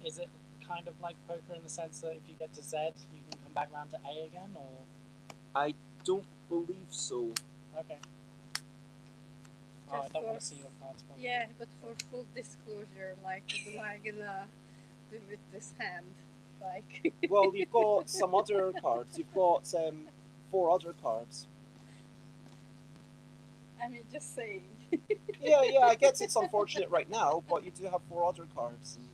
B: is it kind of like poker in the sense that if you get to Z, you can come back round to A again, or?
A: I don't believe so.
B: Okay. Oh, I
C: Just
B: don't want
C: for-
B: to see your cards. Probably.
C: Yeah, but for full disclosure, like, what am I gonna do with this hand? Like,
A: Well, you've got some other cards. You've got 4 other cards.
C: I mean, just saying.
A: Yeah, I guess it's unfortunate right now, but you do have 4 other cards. And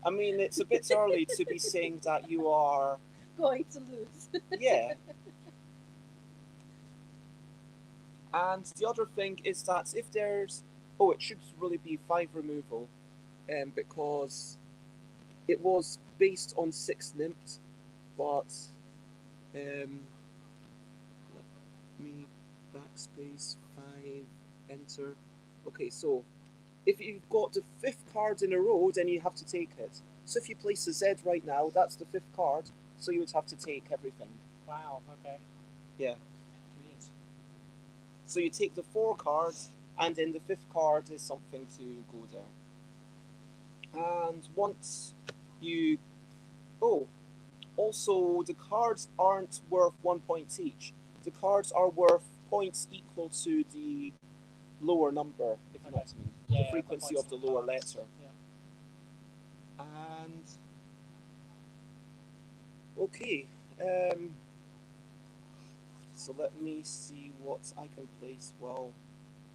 A: I mean, it's a bit early to be saying that you are.
C: Going to lose.
A: Yeah. And the other thing is that if there's. Oh, it should really be 5 removal, because it was based on 6 nymphs, but. Let me backspace 5, enter. Okay, so if you've got the 5th card in a row, then you have to take it. So if you place a Z right now, that's the 5th card, so you would have to take everything.
B: Wow. Okay.
A: Yeah.
B: Neat.
A: So you take the 4 cards, and then the 5th card is something to go there. And once you. Oh, also the cards aren't worth 1 point each. The cards are worth points equal to the lower number, if you know what I mean.
B: Yeah,
A: The frequency
B: points
A: of the
B: and
A: lower
B: cards.
A: letter.
B: Yeah.
A: And okay, so let me see what I can place. Well,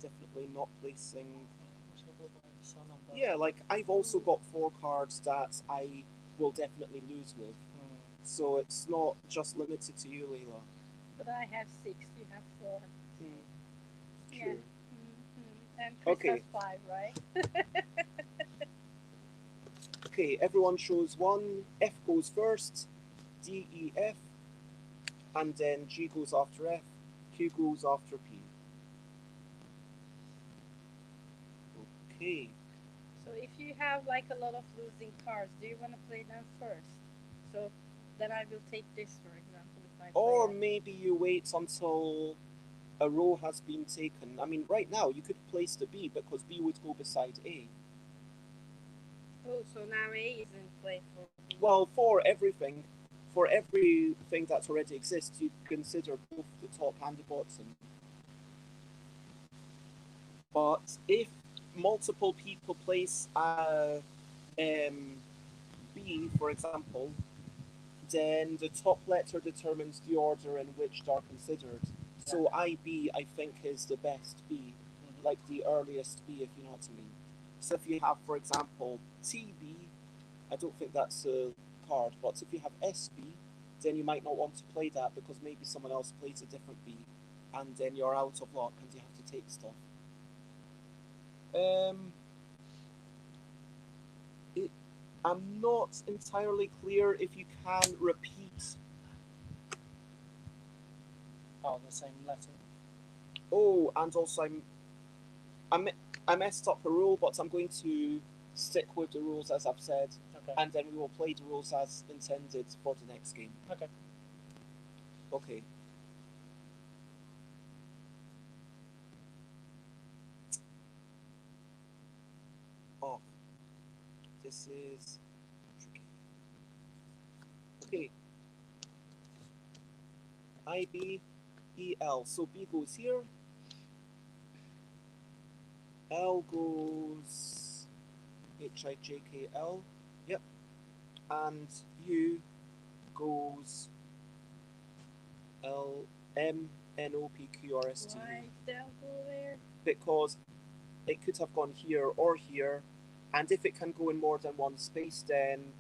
A: definitely not placing. Yeah, like I've also got 4 cards that I will definitely lose with. So it's not just limited to you, Leila.
C: But I have 6, you have 4.
A: True.
C: Yeah. Mm-hmm. And Krys
A: Okay.
C: has 5, right?
A: Okay, everyone shows 1. F goes first, D, E, F, and then G goes after F, Q goes after P. Okay.
C: So if you have like a lot of losing cards, do you want to play them first? So then I will take this, for example, if I play
A: Or
C: it.
A: maybe you wait until a row has been taken. I mean, right now you could place the B because B would go beside A.
C: Oh, so now A is in play for B.
A: Well, for everything that already exists, you consider both the top and the bottom. But if multiple people place B, for example, then the top letter determines the order in which they are considered. So IB, I think, is the best B, like the earliest B, if you know what I mean. So if you have, for example, TB, I don't think that's a card, but if you have SB, then you might not want to play that because maybe someone else plays a different B, and then you're out of luck and you have to take stuff. I'm not entirely clear if you can repeat.
B: Oh, the same letter.
A: Oh, and also I messed up a rule, but I'm going to stick with the rules as I've said,
B: Okay.
A: and then we will play the rules as intended for the next game.
B: Okay.
A: Okay. Oh, this is tricky. Okay. IB, EL. So B goes here. L goes HIJKL. Yep. And U goes LMNOPQRST.
C: Why did L go there?
A: Because it could have gone here or here, and if it can go in more than one space, then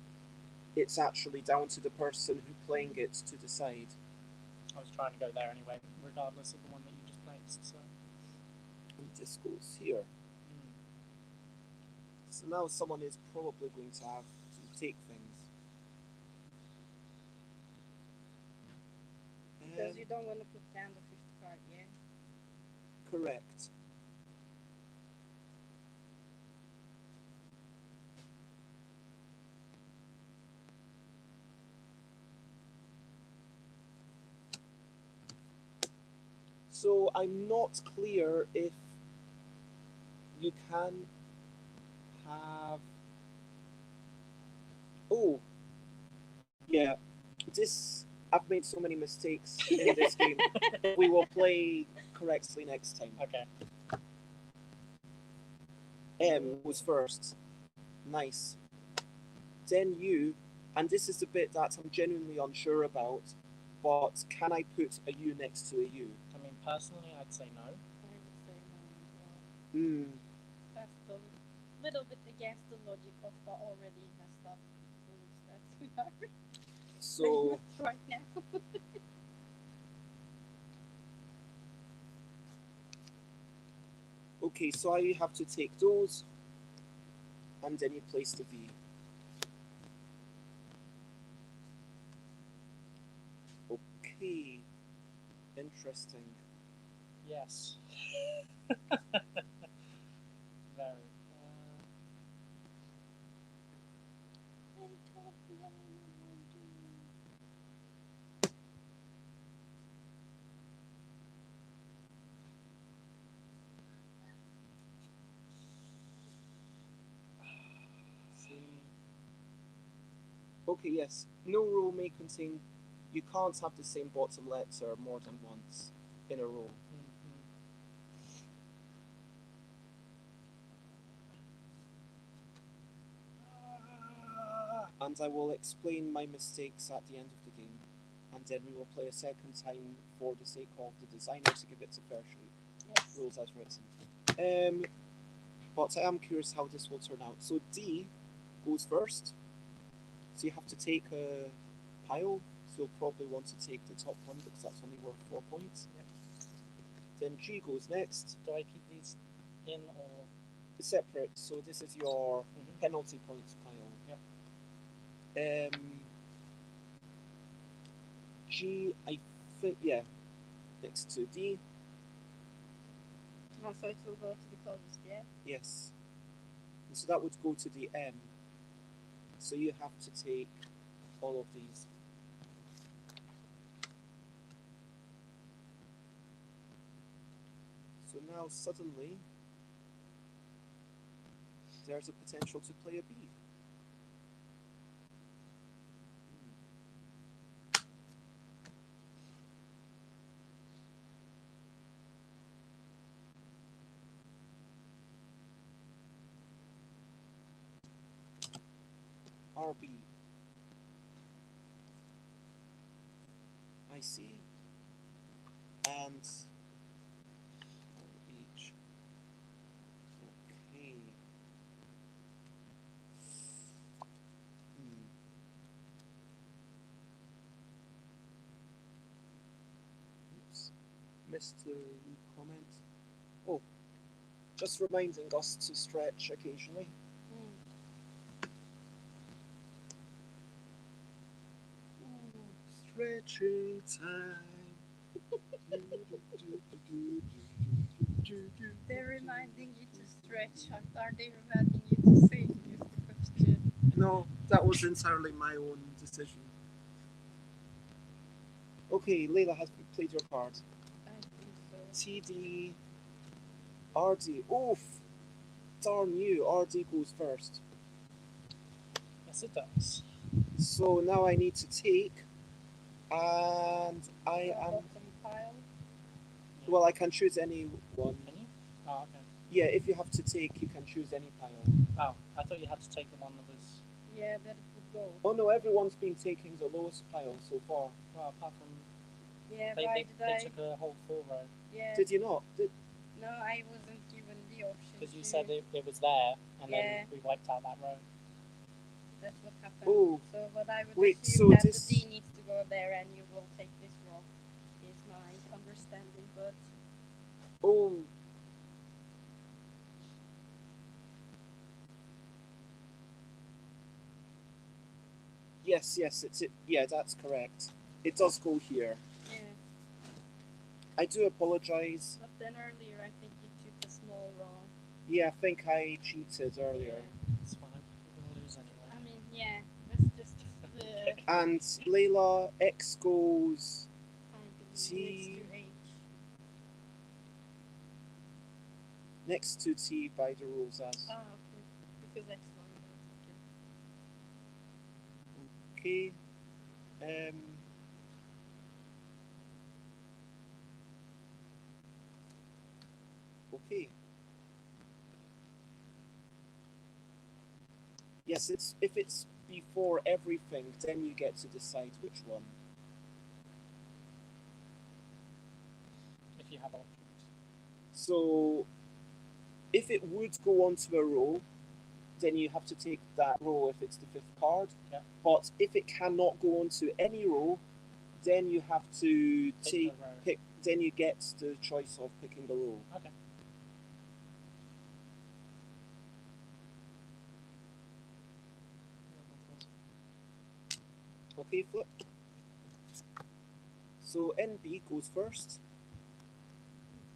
A: it's actually down to the person who playing it to decide.
B: I was trying to go there anyway, regardless of the one that you just placed. So.
A: And this goes here. So now someone is probably going to have to take things.
C: Because you don't want to put down the 55, yeah?
A: Correct. So I'm not clear if you can have. Oh, yeah. I've made so many mistakes in this game. We will play correctly next time.
B: Okay.
A: M was first. Nice. Then U, and this is the bit that I'm genuinely unsure about, but can I put a U next to a U?
B: I mean, personally, I'd say no.
C: I would say no as well. That's the little bit against the logic of the already messed up rules that we are
A: So
C: right now.
A: okay, so I have to take those, and then you place the V. Okay, interesting.
B: Yes. Very.
A: Okay, yes. No row may contain. You can't have the same bottom letter more than once in a row. And I will explain my mistakes at the end of the game, and then we will play a second time for the sake of the designer to give it a fair shake.
C: Yes.
A: Rules as written. But I am curious how this will turn out. So D goes first. So you have to take a pile. So you'll probably want to take the top one because that's only worth 4 points.
B: Yep.
A: Then G goes next.
B: Do I keep these in or
A: Separate. So this is your penalty points pile.
B: Yep.
A: G, I think, yeah, next to D.
C: Oh, so it will go to the closest, yeah?
A: Yes. And so that would go to the M. So you have to take all of these. So now suddenly there's a potential to play a B. RB. I see. And RH. Okay. Hmm. Oops. Missed the comment. Oh, just reminding us to stretch occasionally. Stretching time.
C: They're reminding you to stretch. Are they reminding you to sing? Is the question.
A: No, that was entirely my own decision. Okay, Leila has played your card.
C: I think so.
A: TD, RD. Oof! Darn you, RD goes first.
B: Yes, it does.
A: So now I need to take, and I am.
C: Bottom pile.
A: Well, I can choose any one.
B: Can you? Oh, okay.
A: Yeah, if you have to take, you can choose any pile.
B: Oh, I thought you had to take the one that was.
C: Yeah, that would go.
A: Oh no, everyone's been taking the lowest pile so far.
B: Well, apart from
C: Yeah,
B: they,
C: why
B: they,
C: did
B: they
C: I?
B: took a whole 4 row
C: Yeah.
A: Did you not?
C: No, I wasn't given the option.
B: because you
C: to-
B: said it was there, and
C: Yeah.
B: then we wiped out that row.
C: That's what happened.
A: Oh,
C: So what I would
A: wait,
C: assume
A: so
C: that
A: this-
C: the D needs to go there and you will take this rock is my understanding, but
A: Oh. Yes, it's it. Yeah, that's correct. It does go here.
C: yeah.
A: I do apologize.
C: But then earlier I think you took a small rock.
A: Yeah, I think I cheated earlier.
B: It's fine. We're gonna lose anyway.
C: I mean, yeah, that's just
A: And Leila, X goes.
C: I
A: T-
C: believe next to H.
A: Next to T by the rules as.
C: Ah, okay. Because X one.
A: Okay. Okay. Yes, it's if it's before everything, then you get to decide which one.
B: If you have options.
A: So, if it would go onto a row, then you have to take that row if it's the fifth card.
B: Yeah.
A: But if it cannot go onto any row, then you have to
B: Pick the row.
A: pick. Then you get the choice of picking the row.
B: Okay.
A: Okay, flip. So NB goes first.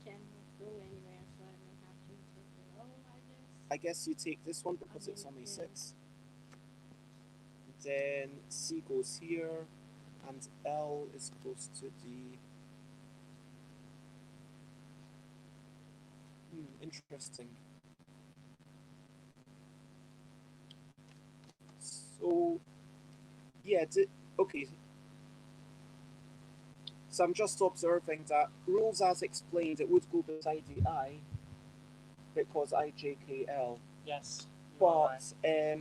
C: Cannot go anywhere, so I will have to take the roll, I guess.
A: I guess you take this one because it's only 6. Then C goes here, and L is close to D. Interesting. So, yeah, okay. So I'm just observing that rules as explained, it would go beside the I because IJKL.
B: Yes. You are
A: But
B: right.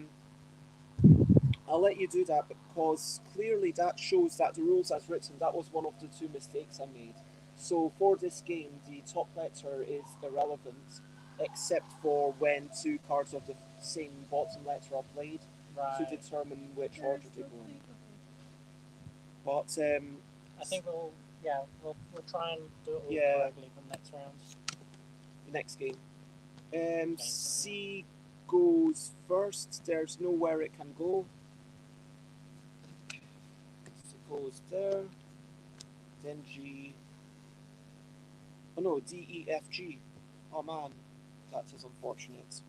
A: I'll let you do that because clearly that shows that the rules as written, that was one of the 2 mistakes I made. So for this game, the top letter is irrelevant except for when 2 cards of the same bottom letter are played to determine which order to go in. But
B: I think we'll try and do it all
A: Yeah.
B: correctly for the next round.
A: next game. C goes first. There's nowhere it can go. So it goes there. Then G. Oh no, D, E, F, G. Oh man, that is unfortunate.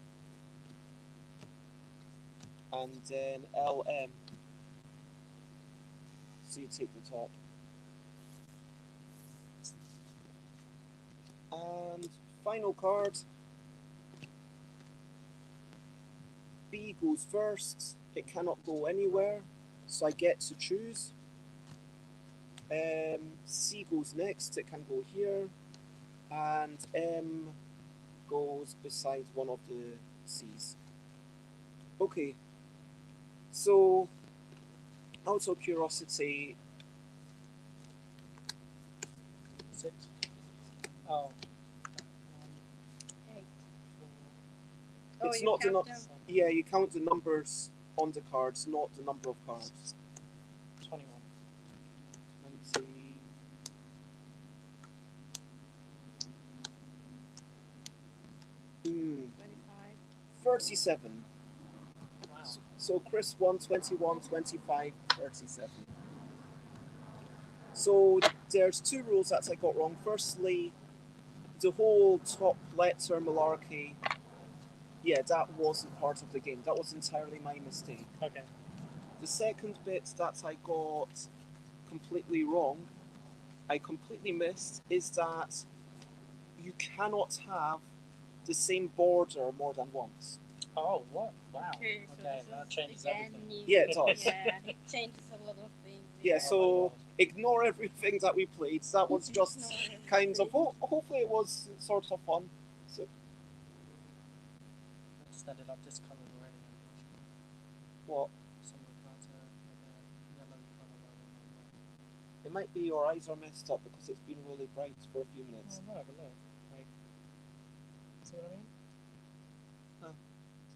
A: And then L, M. So you take the top. And final card. B goes first. It cannot go anywhere, so I get to choose. C goes next. It can go here, and M goes beside one of the C's. Okay. So, out of curiosity,
B: 6. Oh.
C: Eight.
A: it's
C: you
A: not the
C: count
A: nu-
C: them.
A: yeah, you count the numbers on the cards, not the number of cards.
B: 21.
A: 20, hmm,
C: 25.
A: 37.
B: Wow.
A: So Krys won 21, 25, 37. So there's two rules that I got wrong. Firstly, the whole top letter malarkey, yeah, that wasn't part of the game. That was entirely my mistake.
B: Okay.
A: The second bit that I got completely wrong, I completely missed, is that you cannot have the same border more than once.
B: Oh, what? Wow.
C: Okay, so
B: Okay,
C: this
B: that
C: is
B: changes
C: again
B: everything.
C: new.
A: Yeah, it does.
C: Yeah, it changes a lot of things.
A: Yeah,
B: Oh
A: so
B: my
A: ignore everything that we played. That was just
C: Ignore
A: kind of.
C: everything.
A: Hopefully, it was sort of fun. So,
B: Just ended up discolored already.
A: what?
B: Some of the cards are like a yellow colour.
A: It might be your eyes are messed up because it's been really bright for a few minutes.
B: Oh, no, but look. Like, see what I mean?
A: Huh.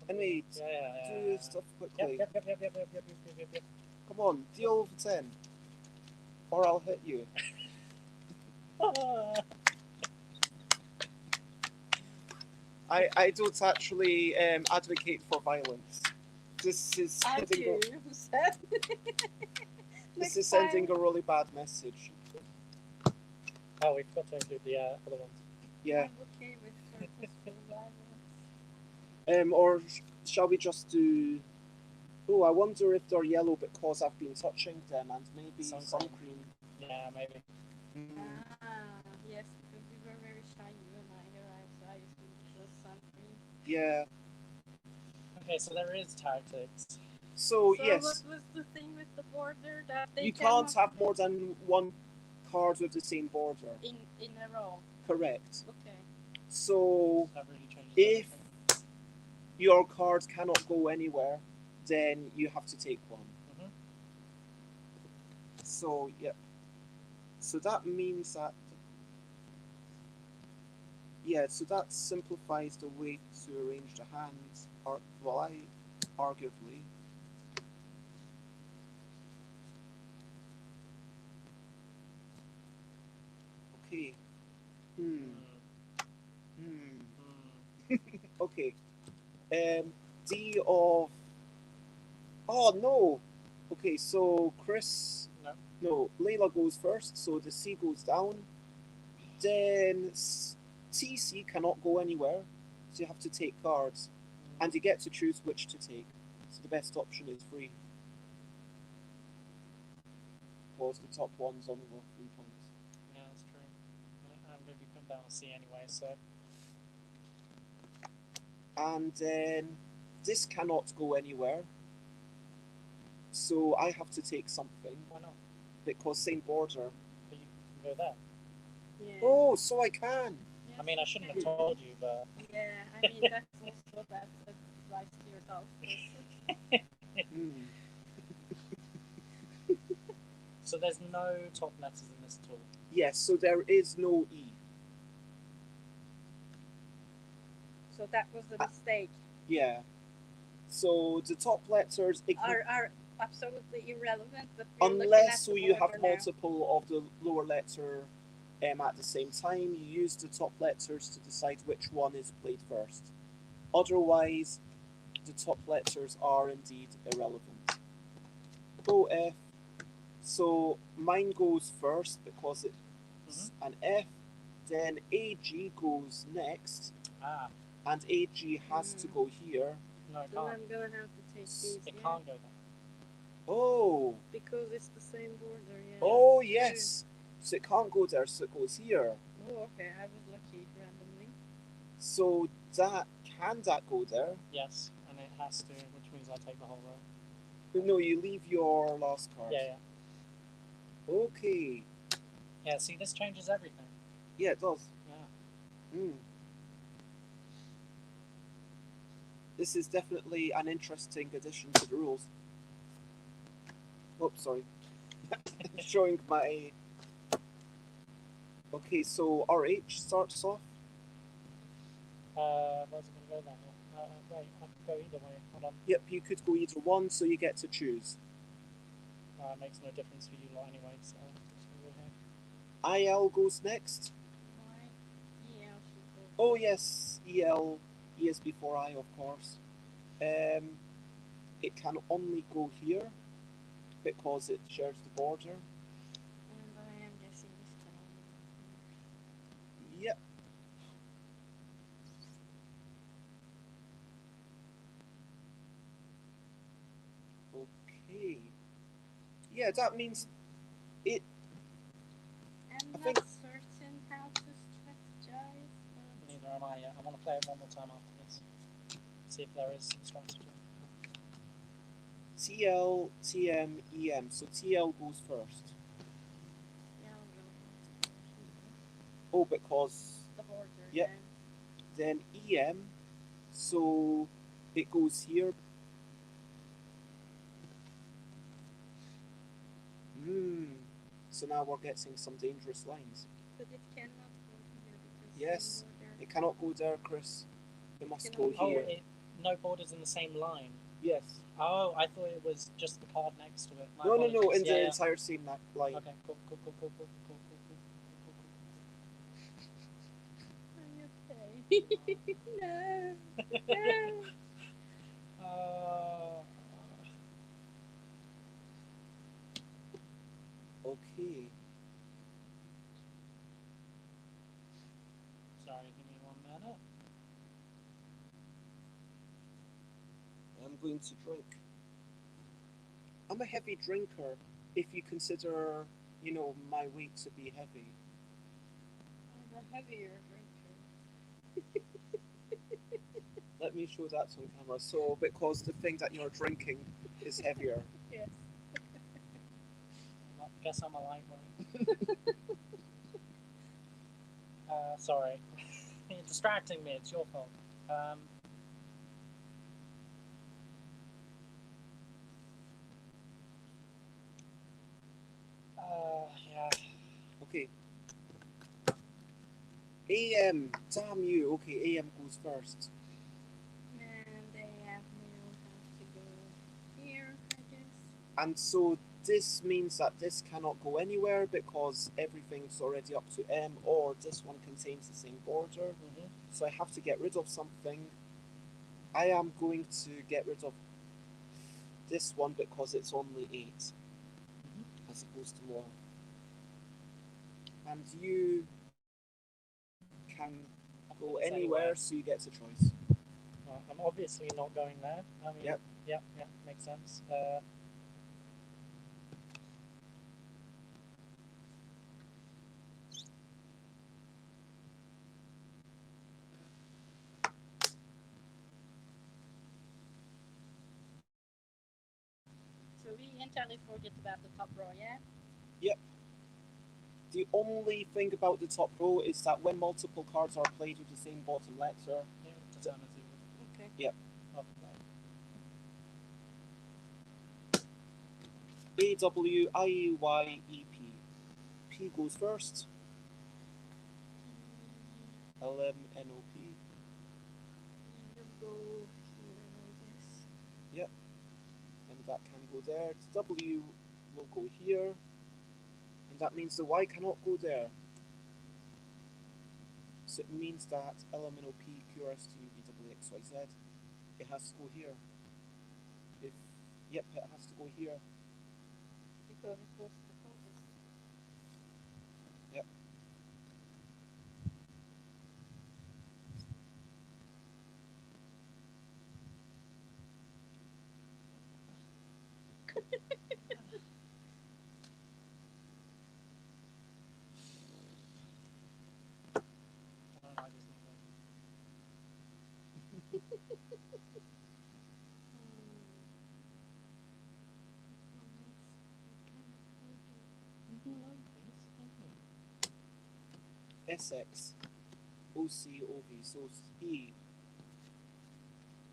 B: Something
A: Anyway,
B: like- yeah.
A: do stuff quickly.
B: Yep.
A: Come on, deal over 10. Or I'll hit you. I don't actually advocate for violence. This is
C: I
A: sending
C: do.
A: this is sending a really bad message.
B: Oh, we've got to include the other ones.
A: Yeah.
C: I'm okay with purposeful violence.
A: Or shall we just do? Oh, I wonder if they're yellow because I've been touching them and maybe
B: Sun
A: sun
B: cream.
A: cream.
B: Yeah, maybe.
C: Yes, because we were very shy, you and I, your eyes. I used to use sun cream.
A: Yeah.
B: Okay, so there is tactics.
A: So
C: So
A: yes,
C: what was the thing with the border that they
A: you
C: cannot
A: can't have more than one card with the same border.
C: in a row?
A: Correct.
C: Okay.
A: So
B: That really changes
A: if
B: everything.
A: your card cannot go anywhere, then you have to take one.
B: Mhm.
A: So yeah. So that means that so that simplifies the way to arrange the hands. Arguably. Okay.
B: Hmm.
A: Okay. D of. Oh no. Okay, so Krys. No, Leila goes first, so the C goes down. Then TC cannot go anywhere, so you have to take cards, and you get to choose which to take. So the best option is free. Because the top one's only worth 3 points.
B: Yeah, that's true. I'm going to be putting down a C anyway, so.
A: And then this cannot go anywhere, so I have to take something
B: Why not?
A: because same border.
B: But you can go there.
C: Yeah.
A: Oh, so I can.
B: I mean, I shouldn't have told you, but.
C: Yeah, I mean that's also that applies to your dog.
A: Hmm.
B: So there's no top letters in this at all.
A: Yes, so there is no E.
C: So that was the mistake.
A: Yeah. So the top letters
C: Are absolutely irrelevant, but we're looking at
A: unless
C: the
A: you have
C: border now.
A: multiple of the lower letter at the same time, you use the top letters to decide which one is played first. Otherwise, the top letters are indeed irrelevant. OF. So mine goes first because it's an F. Then AG goes next,
B: Ah,
A: and AG has to go here.
B: no, it
C: So
B: can't.
C: I'm gonna have to take these.
B: It
C: Yeah,
B: can't go there.
A: Oh,
C: because it's the same border. Yeah.
A: oh yes. So it can't go there, so it goes here.
C: Oh, okay. I was lucky randomly.
A: So can that go there?
B: Yes, and it has to, which means I take the whole row.
A: No, you leave your last card.
B: Yeah.
A: Okay.
B: Yeah, see, this changes everything.
A: Yeah, it does.
B: Yeah.
A: Mm. This is definitely an interesting addition to the rules. Oops, sorry. Showing my. Okay, so RH starts off.
B: Where's it going to go now? Wait, I could go either way. Hold on.
A: Yep, you could go either one, so you get to choose.
B: It makes no difference for you lot anyway, so I'm just going to go here.
A: IL goes next.
C: Why? Yeah, should go.
A: Oh yes, EL. E is before I, of course. It can only go here because it shares the border.
C: And I am guessing this can only go
A: Yep. Okay. Yeah, that means it.
C: here. I'm
A: I
C: not
A: think-
C: certain how to strategize, but
B: Neither am I yet. I want to play it one more time after this. See if there is some strategy.
A: TL, TM, EM. So TL goes first.
C: yeah, I'll go here.
A: Oh, because
C: The border.
A: Yep. then EM. So it goes here. So now we're getting some dangerous lines.
C: But it cannot go here because
A: Yes,
C: same border.
A: It cannot go there, Chris. It must
C: Can
A: go
C: only
B: Oh,
A: here.
B: no borders in the same line.
A: Yes.
B: Oh, I thought it was just the card next to it. My
A: No,
B: apologies.
A: in
B: Yeah,
A: the
B: yeah.
A: entire same line.
B: Okay, cool.
C: Are you okay? No. No.
A: Okay.
B: Sorry, give me 1 minute.
A: I'm going to drink. I'm a heavy drinker if you consider, my weight to be heavy.
C: I'm a heavier drinker.
A: Let me show that on camera. So, because the thing that you're drinking is heavier.
C: Yes.
B: I guess I'm a lightweight. Sorry. You're distracting me. It's your fault. Yeah.
A: Okay. AM, damn you. Okay, AM goes first.
C: And they have now have to go here, I guess.
A: And so this means that this cannot go anywhere because everything's already up to M, or this one contains the same border.
B: Mm-hmm.
A: So I have to get rid of something. I am going to get rid of this one because it's only 8 as opposed to more. And you can go anywhere, so you get to choice.
B: I'm obviously not going there. I mean,
A: Yep.
B: Yeah, makes sense.
C: So we entirely forget about the top row, yeah?
A: The only thing about the top row is that when multiple cards are played with the same bottom letter,
B: Yeah, determines the
C: Okay.
A: Yep.
B: of
A: AWIEYEP. P goes first. LMNOP.
C: You go here, I guess.
A: And that can go there. The W will go here. And that means the Y cannot go there. So it means that LMNOP, QRST, VWXYZ, it has to go here. It has to go here.
C: Because it was the focus.
A: Yep.
B: I don't like this number.
A: SX, OC, OV, so E.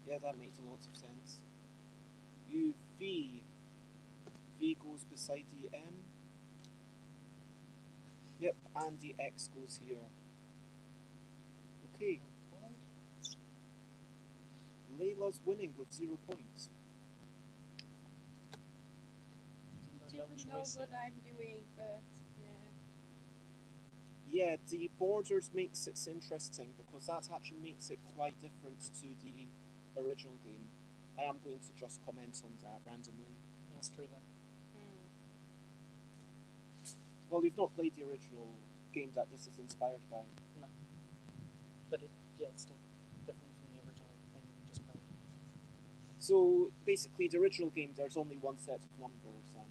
A: Yeah, that makes a lot of sense. UV, V goes beside the M. Yep, and the X goes here. Okay. Leila's winning with 0 points.
C: Do you know what I'm doing, but
A: Yeah, the borders makes it interesting because that actually makes it quite different to the original game. I am going to just comment on that randomly.
B: That's true then.
A: Well, you've not played the original game that this is inspired by.
B: No. But it's still different from the original thing we just played.
A: So basically, the original game, there's only one set of numbers, and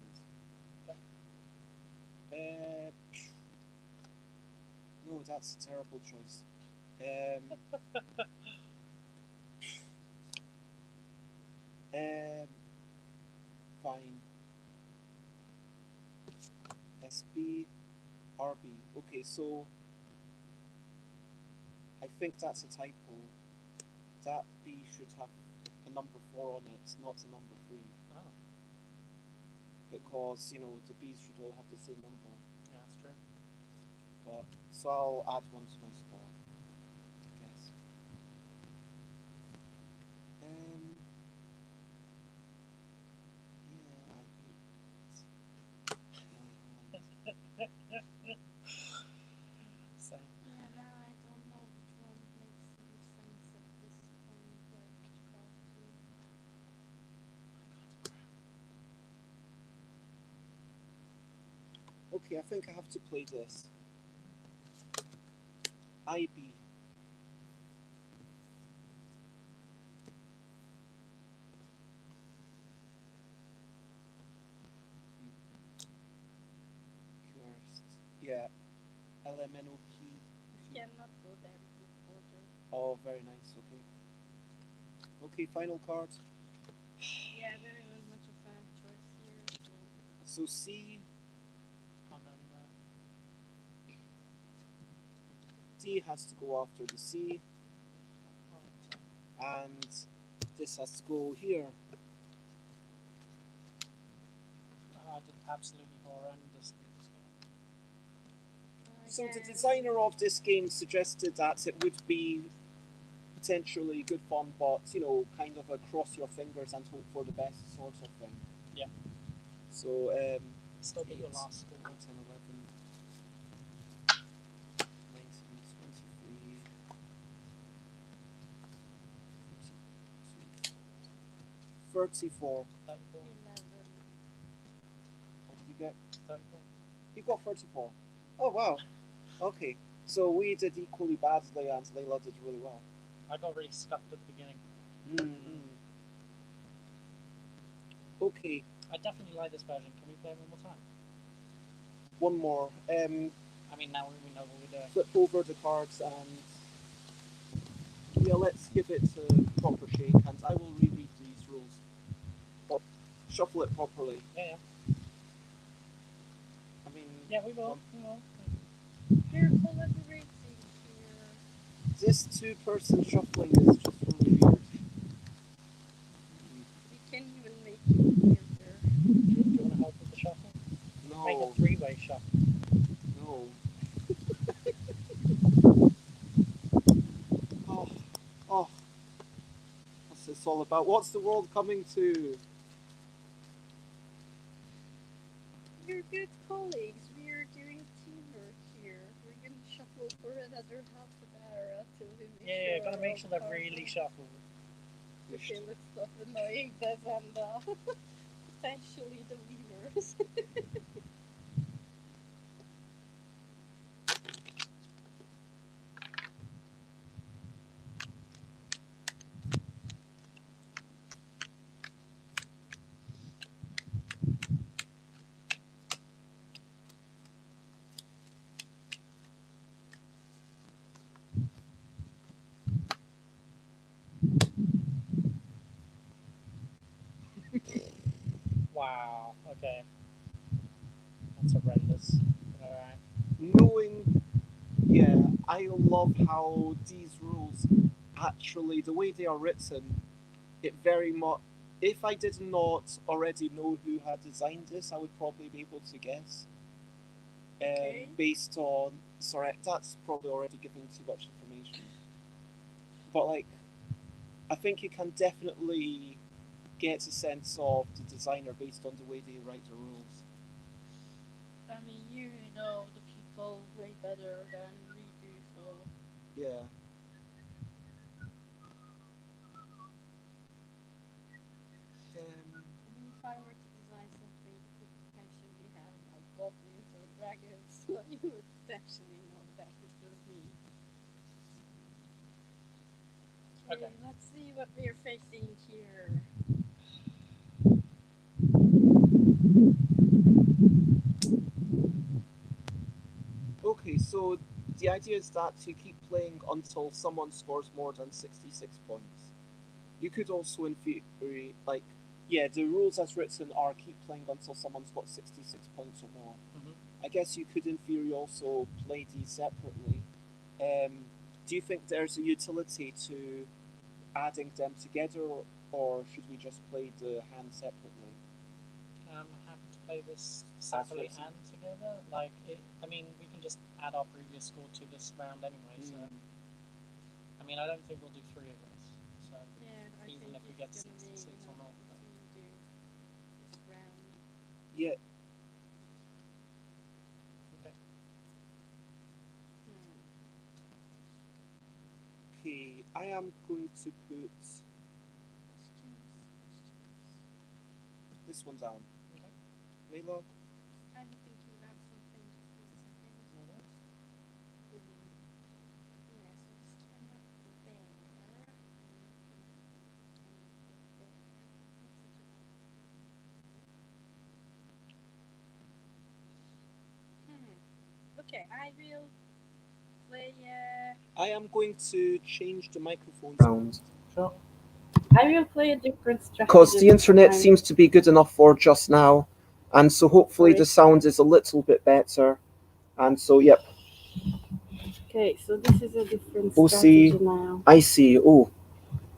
A: no, that's a terrible choice. Fine. SB, RB. Okay, so I think that's a typo. That B should have a number 4 on it, not a number 3.
B: Oh.
A: Because, you know, the B's should all have the same number.
B: Yeah, that's true.
A: But, so I'll add one to my score, I guess.
B: So,
C: now I don't know which one makes more sense at this point, like which card to.
A: Okay, I think I have to play this. IB. Yeah. LMNOP.
C: Cannot go there with border.
A: Oh, very nice. Okay. Okay, final card.
C: Yeah, there isn't much of a choice here.
A: So C.
B: and then
A: D has to go after the C. And this has to go here.
B: I did absolutely horrendous.
A: So the designer of this game suggested that it would be potentially good fun, but, you know, kind of a cross your fingers and hope for the best sort of thing.
B: Yeah.
A: So,
B: Still get your last score.
A: 10, 11, 19, 23, 34.
B: 34.
C: 11.
A: What did you get?
B: 34.
A: You got 34. Oh, wow. Okay. So we did equally badly and Leila did really well.
B: I got really scuffed at the beginning.
A: Mm-hmm. Okay.
B: I definitely like this version. Can we play it one more time?
A: One more.
B: I mean, now we know what we're doing.
A: Flip over the cards and yeah, let's give it a proper shake and I will reread these rules. But shuffle it properly.
B: Yeah.
A: I mean,
B: Yeah, we will.
C: We're collaborating here.
A: this two-person shuffling is just really weird.
C: We can even make it weirder.
B: Do you want to help with the shuffle? Make a
A: No,
B: three-way shuffle.
A: no. Oh, what's this all about? What's the world coming to?
C: We're good colleagues. We're doing teamwork here. We're going to shuffle for another half an hour until we make
B: Yeah,
C: sure
B: gotta make sure
C: all
B: they're really
C: cards
B: shuffled.
C: are- Okay, let's stop annoying them and potentially the winners.
B: Wow. Okay. That's horrendous. Alright.
A: Knowing, yeah, I love how these rules actually, the way they are written, it if I did not already know who had designed this, I would probably be able to guess.
C: Okay.
A: Based on, sorry, that's probably already giving too much information. But like, I think you can definitely get a sense of the designer based on the way they write the rules.
C: I mean, you know the people way better than we do, so
A: Yeah.
C: I mean, if I were to design something, it could potentially have like goblins or dragons, so you would potentially know better than me. Okay,
B: Okay.
C: let's see what we're facing here.
A: Okay, so the idea is that you keep playing until someone scores more than 66 points. You could also, in theory, like, yeah, the rules as written are keep playing until someone's got 66 points or more.
B: Mhm.
A: I guess you could, in theory, also play these separately. Do you think there's a utility to adding them together, or should we just play the hand separately?
B: Happy to play this separately
A: written.
B: and together. Like, I mean, we can just add our previous score to this round anyway. So, I mean, I don't think we'll do 3 of this. So,
C: Yeah, I
B: even
C: think
B: if we
C: it's
B: get
C: gonna be
B: 66 or
C: enough
B: not.
C: if we do this round.
A: Yeah.
B: Okay.
C: Hmm.
A: Okay, I am going to put
C: Questions.
A: this one down.
B: Okay.
A: Leila?
C: I'm thinking about something. Just 1 second.
B: No worries.
C: Yeah, so this cannot go there. Okay, I will play.
A: I am going to change the microphones around.
B: Sure.
C: I will play a different strategy.
A: Because the internet
C: this time.
A: seems to be good enough for just now, and so hopefully
C: Sorry.
A: the sound is a little bit better. And so, yep.
C: Okay, so this is a different
A: Oh,
C: strategy
A: see,
C: now.
A: I see. Oh,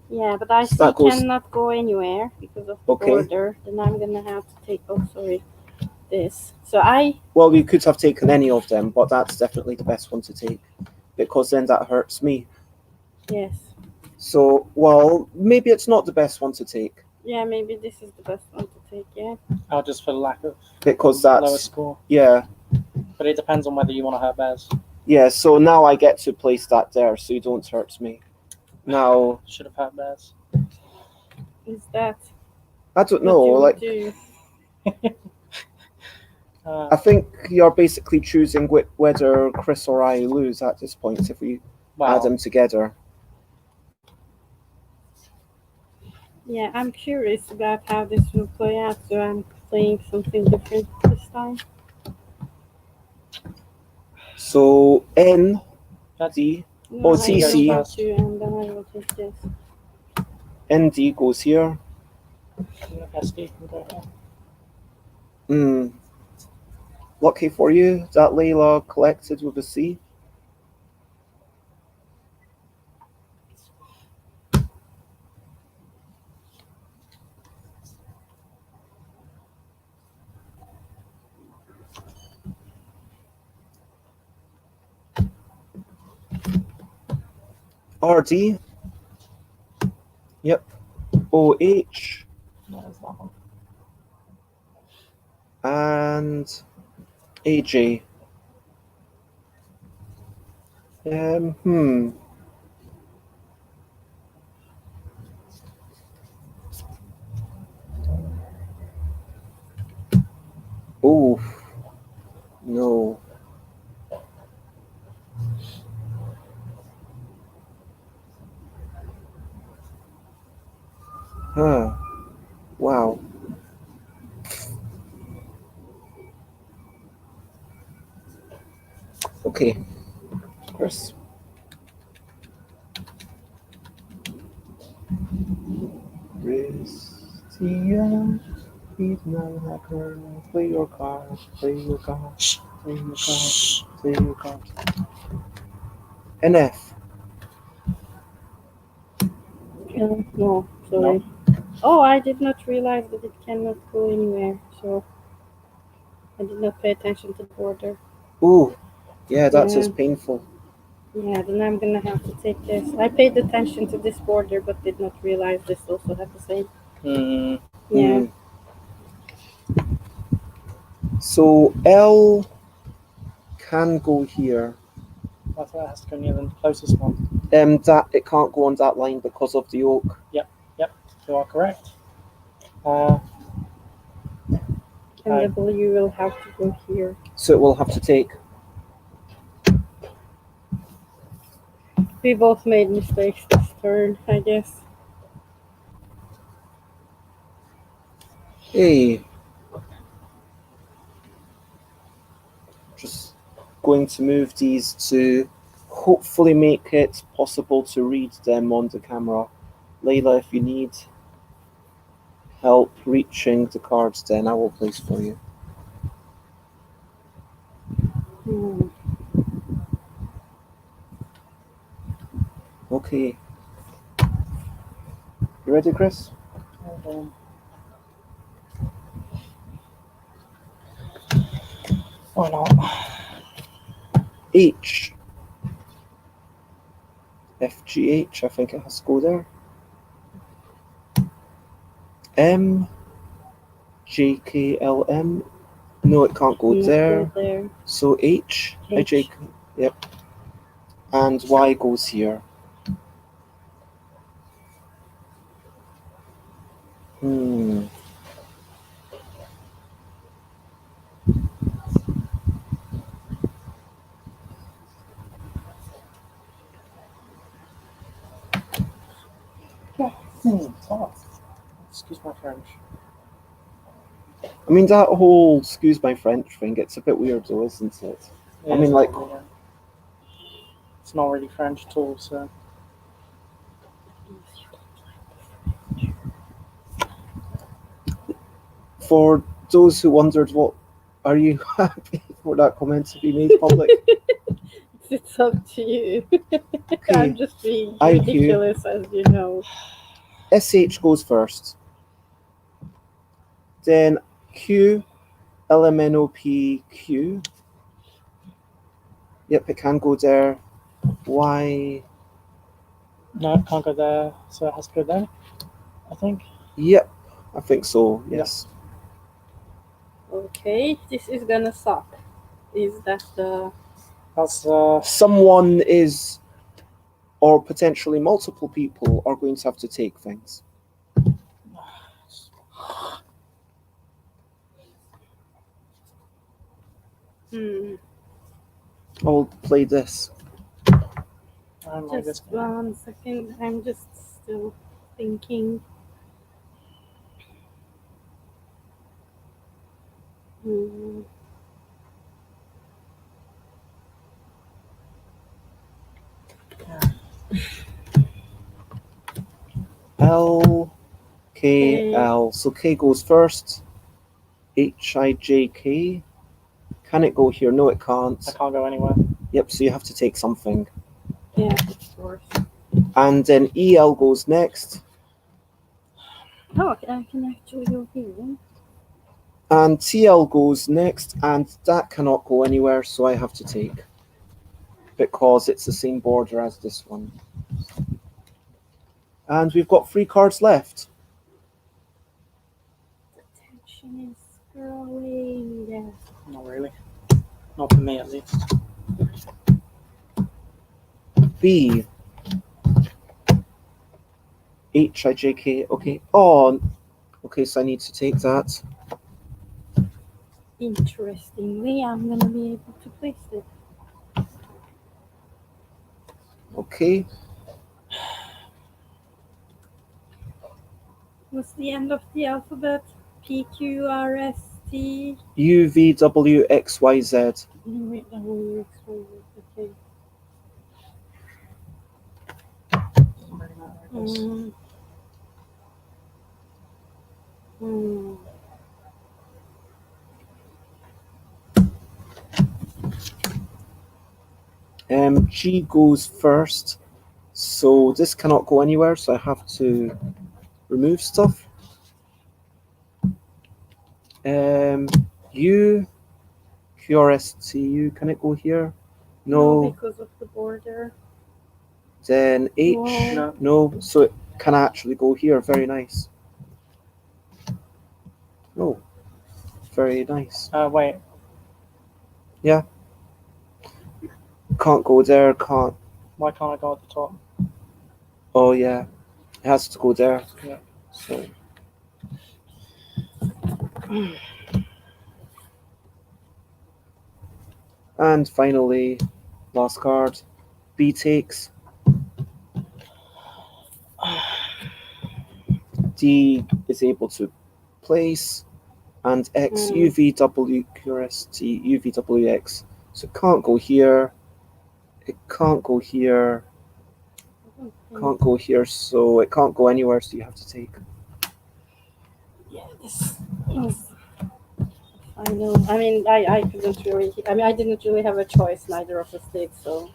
C: Yeah, but I
A: So
C: see
A: that goes-
C: cannot go anywhere because of the
A: Okay.
C: border. Then I'm gonna have to take. Oh, sorry. This. So I.
A: well, we could have taken any of them, but that's definitely the best one to take, because then that hurts me.
C: Yes.
A: So, well, maybe it's not the best one to take,
C: Yeah, maybe this is the best one to take. Yeah.
B: I'll just for lack of
A: because
B: lower
A: that's,
B: score.
A: yeah.
B: But it depends on whether you want to hurt Bears.
A: Yeah, so now I get to place that there, so you don't hurt me. Now,
B: Should have hurt Bears.
C: Is that
A: I don't
C: what
A: know,
C: you would
A: like,
C: do?
A: I think you're basically choosing whether Krys or I lose at this point if we add them together.
C: Yeah, I'm curious about how this will play out, so I'm playing something different this time.
A: So, N,
B: That's
A: D,
C: No,
A: Oh,
C: I
A: see,
C: will
A: see.
C: have to, and then I will take this.
A: ND goes here.
B: SD can go here.
A: Lucky for you, that Leila collected with a C. RD. Yep. OH.
B: There's that one.
A: And AJ. Oh, no. Huh. Wow. Okay. Krys. Christian, he's not a hacker. Play your card. Play your card. Play your card. Play your card. NF.
C: No, sorry.
B: No.
C: Oh, I did not realize that it cannot go anywhere, so I did not pay attention to the border.
A: Ooh, yeah, that's
C: Yeah.
A: as painful.
C: Yeah, then I'm gonna have to take this. I paid attention to this border, but did not realize this also had the same. Yeah.
A: Hmm. So L can go here.
B: I thought it has to go near the closest one.
A: That it can't go on that line because of the oak.
B: Yep, you are correct.
C: And W will have to go here.
A: So it will have to take.
C: We both made mistakes this turn, I guess.
A: Hey. Just going to move these to hopefully make it possible to read them on the camera. Leila, if you need help reaching the cards, then I will place for you. Okay. You ready, Krys?
B: Hold on. Why not?
A: H. FGH, I think it has to go there. M. JKLM. No, it can't go there. So H.
C: H.
A: Yep. And Y goes here.
B: Excuse my French.
A: I mean, that whole excuse my French thing, it's a bit weird though, isn't it? I mean, like,
B: it's not really French at all, so.
A: For those who wondered, what are you happy for that comment to be made public?
C: It's up to you.
A: Okay.
C: I'm just being ridiculous, as you know.
A: SH goes first. Then Q, LMNOP, Yep, it can go there. Y.
B: No, it can't go there, so it has to go there, I think.
A: Yep, I think so, yes.
C: Okay, this is gonna suck. Is that the...
B: That's,
A: someone is, or potentially multiple people, are going to have to take things. I'll play this.
C: Just 1 second, I'm just still thinking.
A: L, K, L. So K goes first. H, I, J, K. Can it go here? No, it can't.
B: I can't go anywhere.
A: Yep, so you have to take something.
C: Yeah, of course.
A: And then EL goes next.
C: Oh, I can actually go here.
A: And TL goes next, and that cannot go anywhere, so I have to take. Because it's the same border as this one. And we've got 3 cards left.
C: The tension is growing. Yeah.
B: Not really. Not for me, at least.
A: B. H, I, J, K. Okay. Oh, okay, so I need to take that.
C: Interestingly, I'm going to be able to place it.
A: Okay.
C: What's the end of the alphabet? P, Q, R, S, T.
A: U, V, W, X, Y, Z.
C: Wait, W, X, Y, Z. Okay.
A: G goes first, so this cannot go anywhere, so I have to remove stuff. U, QRSTU, can it go here? No.
C: because of the border.
A: Then H,
C: No.
A: no. So it can actually go here. Very nice. Oh, very nice.
B: Wait.
A: Can't go there. Can't.
B: Why can't I go at the top?
A: Oh yeah, it has to go there.
B: Yeah.
A: So. And finally, last card, B takes. D is able to place, and X UVW QRST UVWX. So it can't go here. It can't go here. Can't go here. So it can't go anywhere. So you have to take.
C: Yeah, this is. I know. I mean, I couldn't really. I mean, I didn't really have a choice. Neither of us did. So.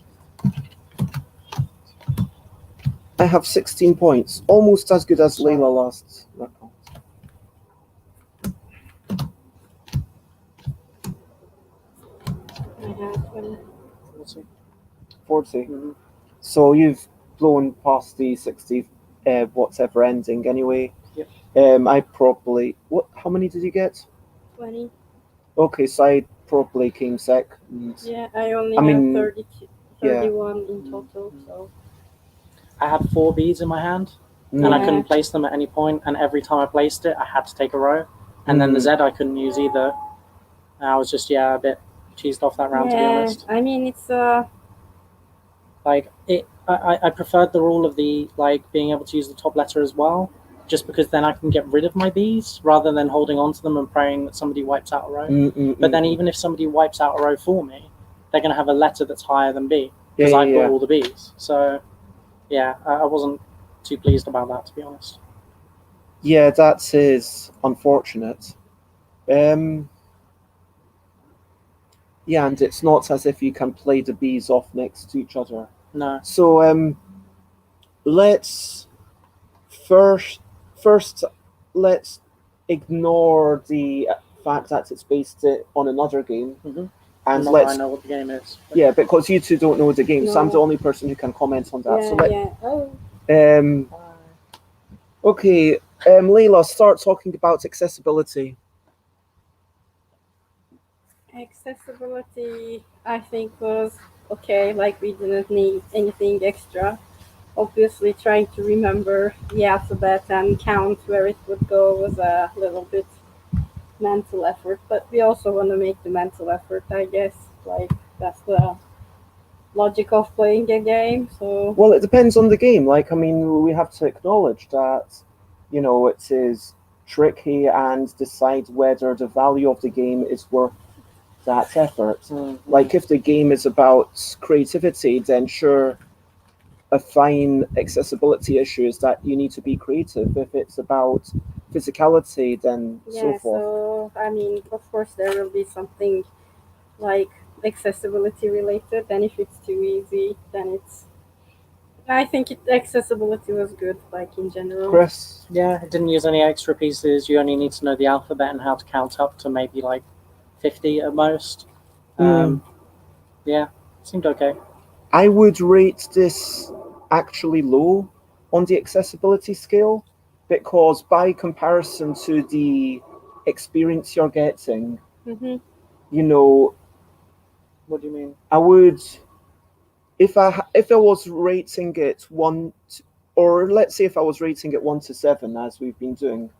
A: I have 16 points, almost as good as Leila last.
C: I have
A: 40.
B: Mm-hmm.
A: So you've blown past the 60 whatever ending anyway.
B: Yep.
A: I probably... How many did you get?
C: 20.
A: Okay, so I probably came second.
C: Yeah, I only
A: I
C: have
A: mean,
C: 31 in total. So.
B: I had 4 beads in my hand, and I couldn't place them at any point. And every time I placed it, I had to take a row. And then the Z I couldn't use either. And I was just a bit cheesed off that round, to be honest.
C: I mean, it's
B: like it. I preferred the rule of the being able to use the top letter as well, just because then I can get rid of my B's rather than holding on to them and praying that somebody wipes out a row. But then even if somebody wipes out a row for me, they're going to have a letter that's higher than B because I've got all the B's. So yeah, I wasn't too pleased about that, to be honest.
A: Yeah, that is unfortunate. Yeah, and it's not as if you can play the B's off next to each other.
B: No.
A: So let's first let's ignore the fact that it's based on another game, and
B: Not
A: let's
B: that I know what the game is.
A: Yeah, because you two don't know the game, so I'm
C: No.
A: the only person who can comment on that.
C: Oh.
A: Okay, Leila, start talking about accessibility.
C: Accessibility, I think, was okay. Like, we didn't need anything extra. Obviously, trying to remember the alphabet and count where it would go was a little bit mental effort. But we also want to make the mental effort, I guess. Like, that's the logic of playing a game. So.
A: Well, it depends on the game. Like, I mean, we have to acknowledge that, you know, it is tricky and decide whether the value of the game is worth that effort. Like, if the game is about creativity, then sure, a fine accessibility issue is that you need to be creative. If it's about physicality, then so forth.
C: So, I mean, of course, there will be something like accessibility related, and if it's too easy, then it's. I think accessibility was good, like, in general.
A: Krys?
B: Yeah, it didn't use any extra pieces. You only need to know the alphabet and how to count up to maybe 50 at most. Yeah, seemed okay.
A: I would rate this actually low on the accessibility scale, because by comparison to the experience you're getting, you know.
B: What do you mean?
A: I would, if I was rating it 1, or let's say if I was rating it 1 to 7, as we've been doing,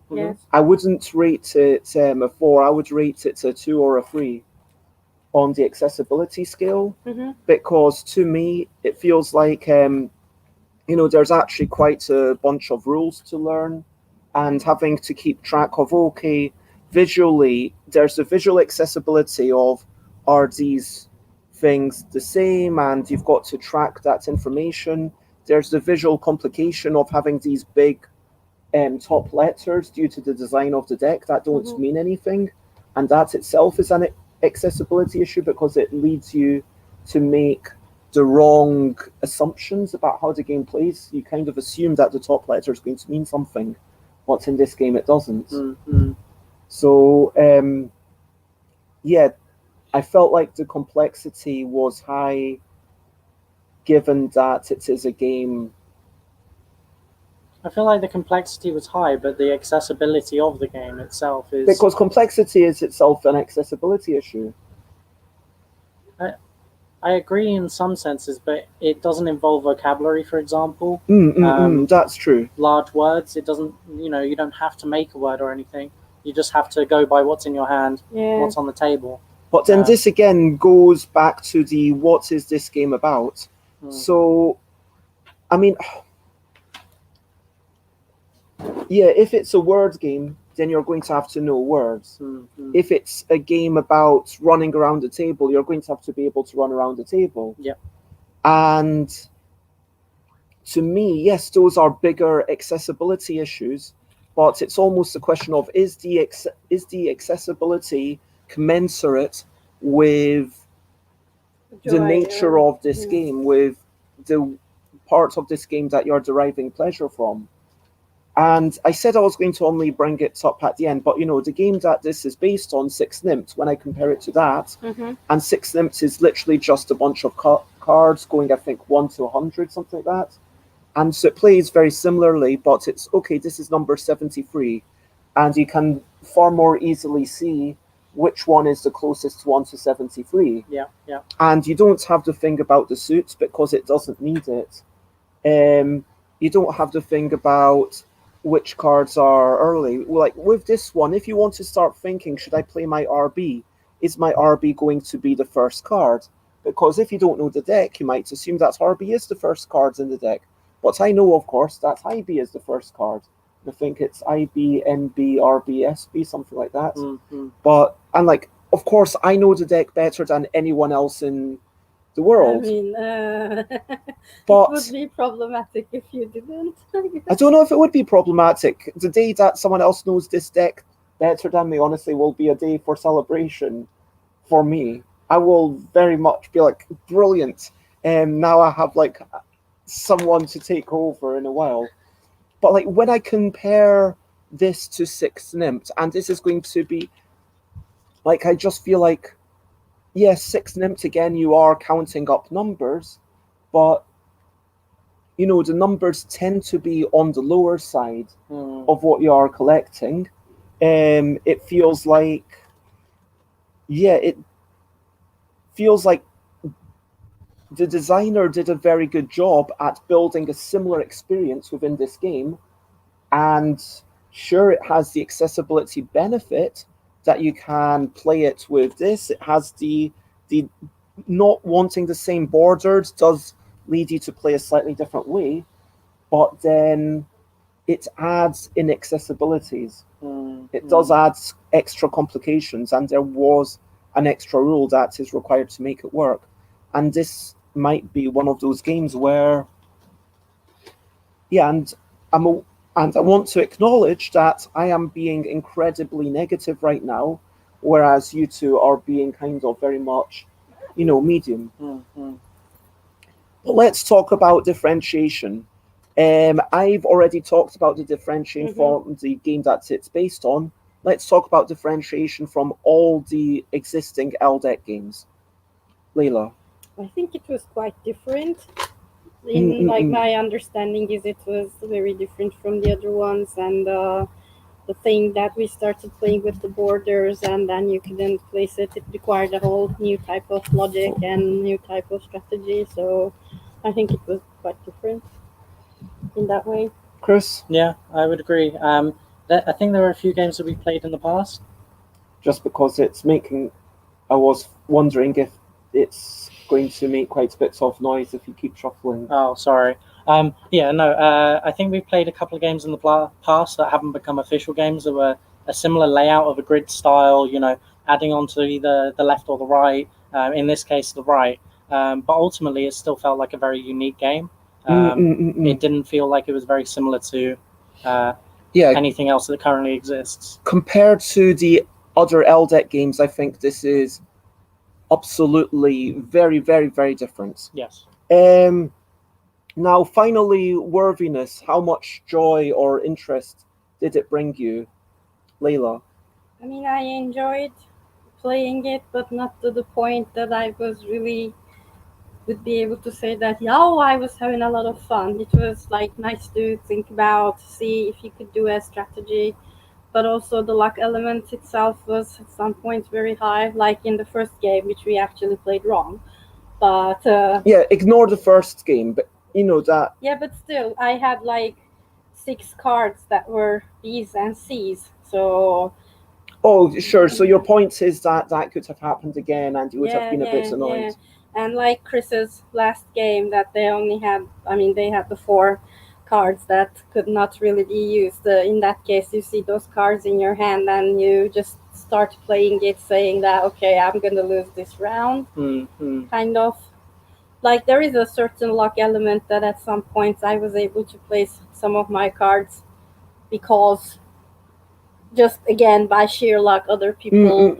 A: I wouldn't rate it a 4. I would rate it a 2 or a 3 on the accessibility scale, because to me it feels like there's actually quite a bunch of rules to learn, and having to keep track of, okay, visually there's the visual accessibility of, are these things the same, and you've got to track that information. There's the visual complication of having these big top letters due to the design of the deck that don't mean anything, and that itself is an accessibility issue, because it leads you to make the wrong assumptions about how the game plays. You kind of assume that the top letter is going to mean something, but in this game it doesn't. So yeah, I felt like the complexity was high, given that it is a game.
B: I feel like the complexity was high, but the accessibility of the game itself is.
A: Because complexity is itself an accessibility issue.
B: I agree in some senses, but it doesn't involve vocabulary, for example.
A: That's true.
B: Large words. It doesn't. You don't have to make a word or anything. You just have to go by what's in your hand, what's on the table.
A: But then this again goes back to the what is this game about? So, I mean, yeah, if it's a word game, then you're going to have to know words. If it's a game about running around the table, you're going to have to be able to run around the table.
B: Yeah.
A: And to me, yes, those are bigger accessibility issues, but it's almost a question of is the accessibility commensurate with the nature of this game, with the parts of this game that you're deriving pleasure from. And I said I was going to only bring it up at the end, but the game that this is based on, Six Nymphs, when I compare it to that, and Six Nymphs is literally just a bunch of cards going, I think, 1 to 100, something like that. And so it plays very similarly, but it's okay, this is number 73, and you can far more easily see which one is the closest one to 73.
B: Yeah.
A: And you don't have to think about the suits because it doesn't need it. You don't have to think about which cards are early. Like with this one, if you want to start thinking, should I play my RB? Is my RB going to be the first card? Because if you don't know the deck, you might assume that RB is the first cards in the deck. But I know, of course, that IB is the first card. I think it's IB, NB, RB, SB, something like that. But, and like, of course, I know the deck better than anyone else in the world.
C: I mean,
A: but
C: it would be problematic if you didn't.
A: I don't know if it would be problematic. The day that someone else knows this deck better than me, honestly, will be a day for celebration for me. I will very much be like, brilliant. And now I have like someone to take over in a while. But like when I compare this to Six Nymphs, and this is going to be like, I just feel like, yes, Six Nymphs again, you are counting up numbers, but the numbers tend to be on the lower side of what you are collecting. It feels like, it feels like the designer did a very good job at building a similar experience within this game. And sure, it has the accessibility benefit that you can play it with this. It has the not wanting the same borders does lead you to play a slightly different way, but then it adds inaccessibilities. It does add extra complications, and there was an extra rule that is required to make it work. And this might be one of those games where, and I want to acknowledge that I am being incredibly negative right now, whereas you two are being kind of very much, medium. But let's talk about differentiation. I've already talked about the differentiation from the game that it's based on. Let's talk about differentiation from all the existing ELL deck games. Leila.
C: I think it was quite different. My understanding is it was very different from the other ones, and the thing that we started playing with the borders and then you couldn't place it required a whole new type of logic and new type of strategy. So I think it was quite different in that way.
A: Krys?
B: Yeah, I would agree. I think there were a few games that we played in the past.
A: Just because it's making, I was wondering if it's going to make quite a bit of noise if you keep shuffling.
B: Oh, sorry. I think we've played a couple of games in the past that haven't become official games that were a similar layout of a grid style, adding on to either the left or the right, in this case, the right. But ultimately, it still felt like a very unique game. It didn't feel like it was very similar to anything else that currently exists.
A: Compared to the other ELL deck games, I think this is absolutely very, very, very different.
B: Yes.
A: Now, finally, worthiness. How much joy or interest did it bring you, Leila?
C: I mean, I enjoyed playing it, but not to the point that I was really would be able to say that, oh, I was having a lot of fun. It was like nice to think about, see if you could do a strategy, but also the luck element itself was at some point very high, like in the first game, which we actually played wrong. But
A: Yeah, ignore the first game, but you know that.
C: yeah, but still, I had like 6 cards that were B's and C's. So
A: Oh, sure. So your point is that that could have happened again, and you would have
C: yeah,
A: been a bit
C: yeah,
A: annoyed.
C: yeah. And like Chris's last game, that they only had, I mean, they had the 4 cards that could not really be used. In that case, you see those cards in your hand, and you just start playing it, saying that, okay, I'm gonna lose this round, kind of. Like there is a certain luck element that at some points I was able to place some of my cards because just again by sheer luck other people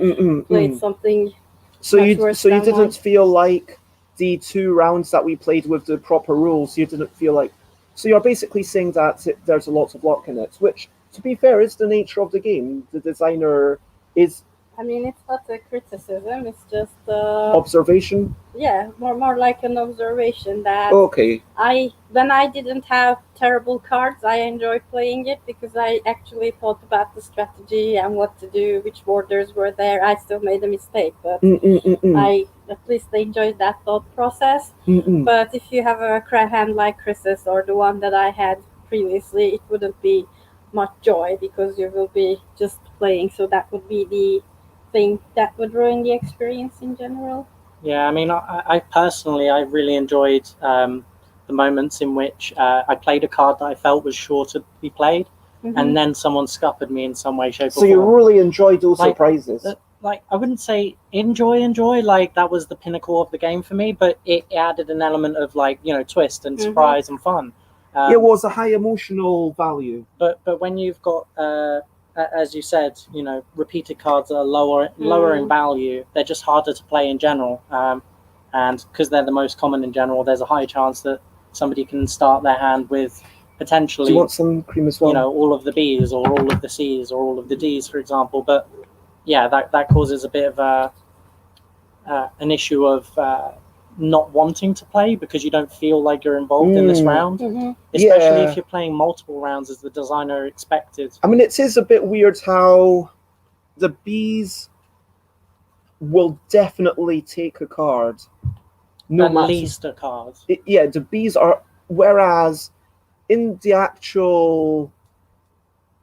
C: played something
A: So
C: much
A: you
C: worse
A: you
C: than
A: didn't
C: mine.
A: feel like the 2 rounds that we played with the proper rules. You didn't feel like. So you're basically saying that there's a lot of luck in it, which, to be fair, is the nature of the game. The designer is
C: I mean, it's not a criticism. It's just
A: observation.
C: yeah, more like an observation that
A: Okay.
C: when I didn't have terrible cards, I enjoyed playing it because I actually thought about the strategy and what to do, which borders were there. I still made a mistake, but I at least enjoyed that thought process. But if you have a hand like Chris's or the one that I had previously, it wouldn't be much joy because you will be just playing. So that would be the thing that would ruin the experience in general.
B: Yeah, I mean, I personally, I really enjoyed the moments in which I played a card that I felt was sure to be played, and then someone scuppered me in some way, shape, or
A: So you
B: form.
A: really enjoyed those
B: Like,
A: surprises.
B: Like, I wouldn't say enjoy, like that was the pinnacle of the game for me, but it added an element of like, you know, twist and surprise and fun.
A: It was a high emotional value.
B: But when you've got as you said, you know, repeated cards that are lower in value, they're just harder to play in general. And because they're the most common in general, there's a high chance that somebody can start their hand with potentially,
A: Do you want some cream as well?
B: you know, all of the B's or all of the C's or all of the D's, for example. But yeah, that causes a bit of an issue of not wanting to play because you don't feel like you're involved in this round, especially if you're playing multiple rounds as the designer expected.
A: I mean, it is a bit weird how the B's will definitely take a card. No
B: At least a card.
A: Yeah, the B's are, whereas in the actual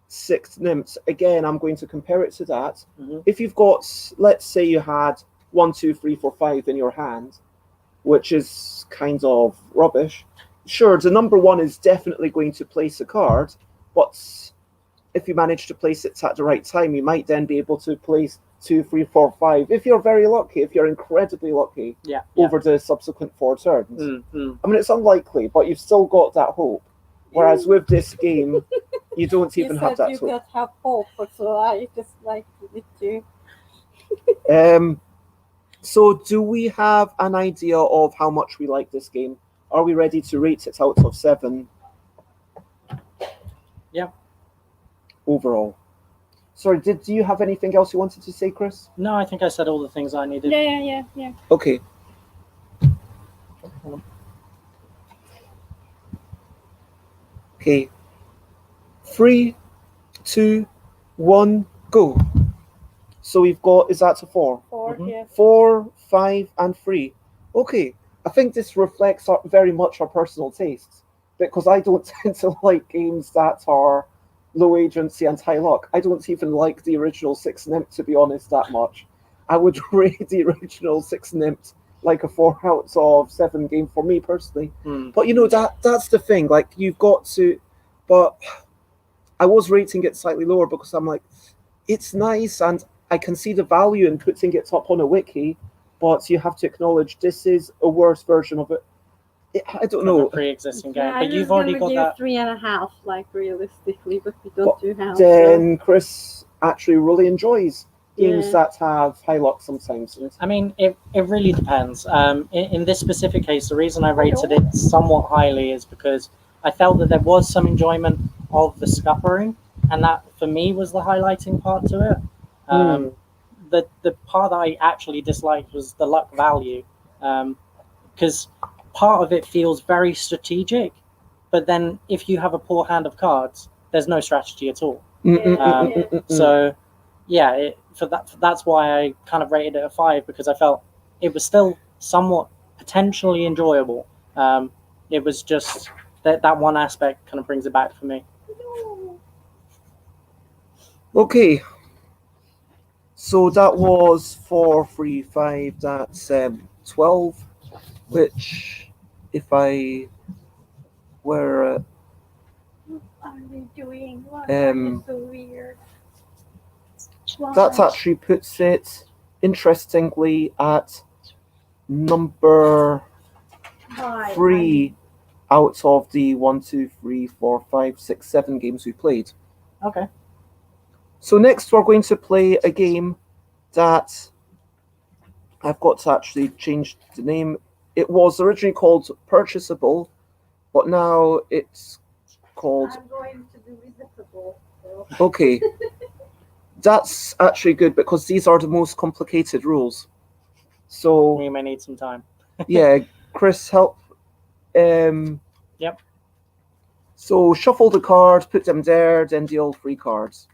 A: sixth nymphs, again, I'm going to compare it to that. If you've got, let's say you had 1, 2, 3, 4, 5 in your hand, which is kind of rubbish. Sure, the number 1 is definitely going to place a card, but if you manage to place it at the right time, you might then be able to place 2, 3, 4, 5. If you're very lucky, if you're incredibly lucky, over the subsequent 4 turns. I mean, it's unlikely, but you've still got that hope. Whereas with this game, you don't even have that hope.
C: You don't have hope, so I just like it too.
A: So do we have an idea of how much we like this game? Are we ready to rate it out of 7?
B: Yeah.
A: Overall. Sorry, do you have anything else you wanted to say, Krys?
B: No, I think I said all the things I needed.
C: Yeah.
A: Okay. Okay. 3, 2, 1, go. So we've got, is that a 4?
C: 4, yeah.
A: 4, 5, and 3. Okay. I think this reflects very much our personal tastes, because I don't tend to like games that are low agency and high luck. I don't even like the original 6 Nymph, to be honest, that much. I would rate the original 6 Nymph like a 4 out of 7 game for me personally. But you know, that's the thing. Like, you've got to. But I was rating it slightly lower because I'm like, it's nice and I can see the value in putting it up on a wiki, but you have to acknowledge this is a worse version of it. I don't know.
B: A pre-existing game,
C: Yeah,
B: but you've already got that.
C: 3.5, like realistically, but we don't do half.
A: Then Krys actually really enjoys games that have high luck sometimes.
B: I mean, it really depends. In this specific case, the reason I rated it somewhat highly is because I felt that there was some enjoyment of the scuppering, and that for me was the highlighting part to it. The part that I actually disliked was the luck value, because part of it feels very strategic, but then if you have a poor hand of cards, there's no strategy at all. So yeah, that's why I kind of rated it a 5, because I felt it was still somewhat potentially enjoyable. It was just that one aspect kind of brings it back for me.
A: Okay, so that was 4, 3, 5. That's 12. Which, if I were
C: What are they doing? Why are they so weird?
A: that actually puts it interestingly at number 3 out of the 1, 2, 3, 4, 5, 6, 7 games we played.
B: Okay.
A: So next we're going to play a game that I've got to actually change the name. It was originally called Purchasable, but now it's called...
C: I'm going to do Visitable. So.
A: Okay. That's actually good because these are the most complicated rules. So
B: we may need some time.
A: Yeah, Krys, help.
B: Yep.
A: So shuffle the cards, put them there, then deal 3 cards.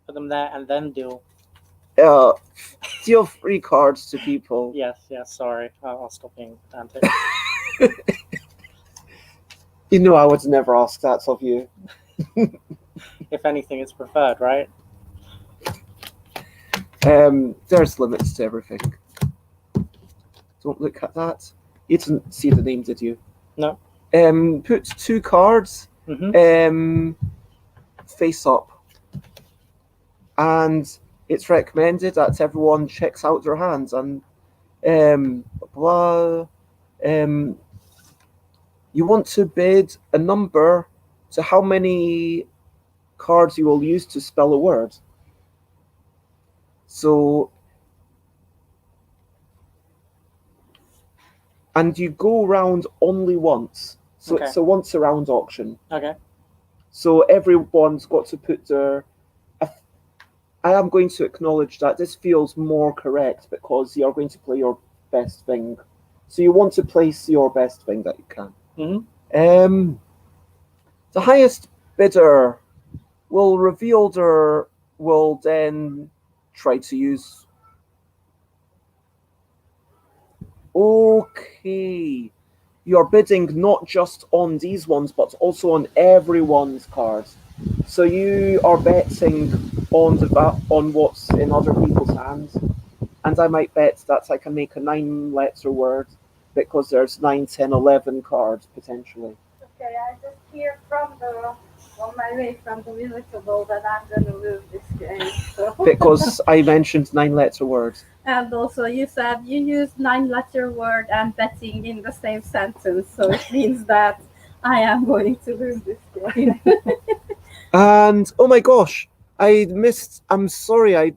B: Put them there and then deal.
A: Deal 3 cards to people.
B: Yes, sorry. I'll stop being pedantic.
A: You know I would never ask that of you.
B: If anything, it's preferred, right?
A: There's limits to everything. Don't look at that. You didn't see the name, did you?
B: No.
A: Put 2 cards face up. And it's recommended that everyone checks out their hands and you want to bid a number to how many cards you will use to spell a word. So, and you go round only once. So It's a once around auction.
B: Okay.
A: So everyone's got to put their... I am going to acknowledge that this feels more correct because you're going to play your best thing. So you want to place your best thing that you can. The highest bidder will then try to use... Okay. You're bidding not just on these ones, but also on everyone's cards. So you are betting on what's in other people's hands. And I might bet that I can make a 9-letter word because there's 9, 10, 11 cards potentially.
C: Okay, I just hear on my way from the Visitable that I'm going to lose this game. So.
A: Because I mentioned 9-letter words.
C: And also you said you used 9-letter word and betting in the same sentence. So it means that I am going to lose this game.
A: And, oh my gosh, I'm sorry,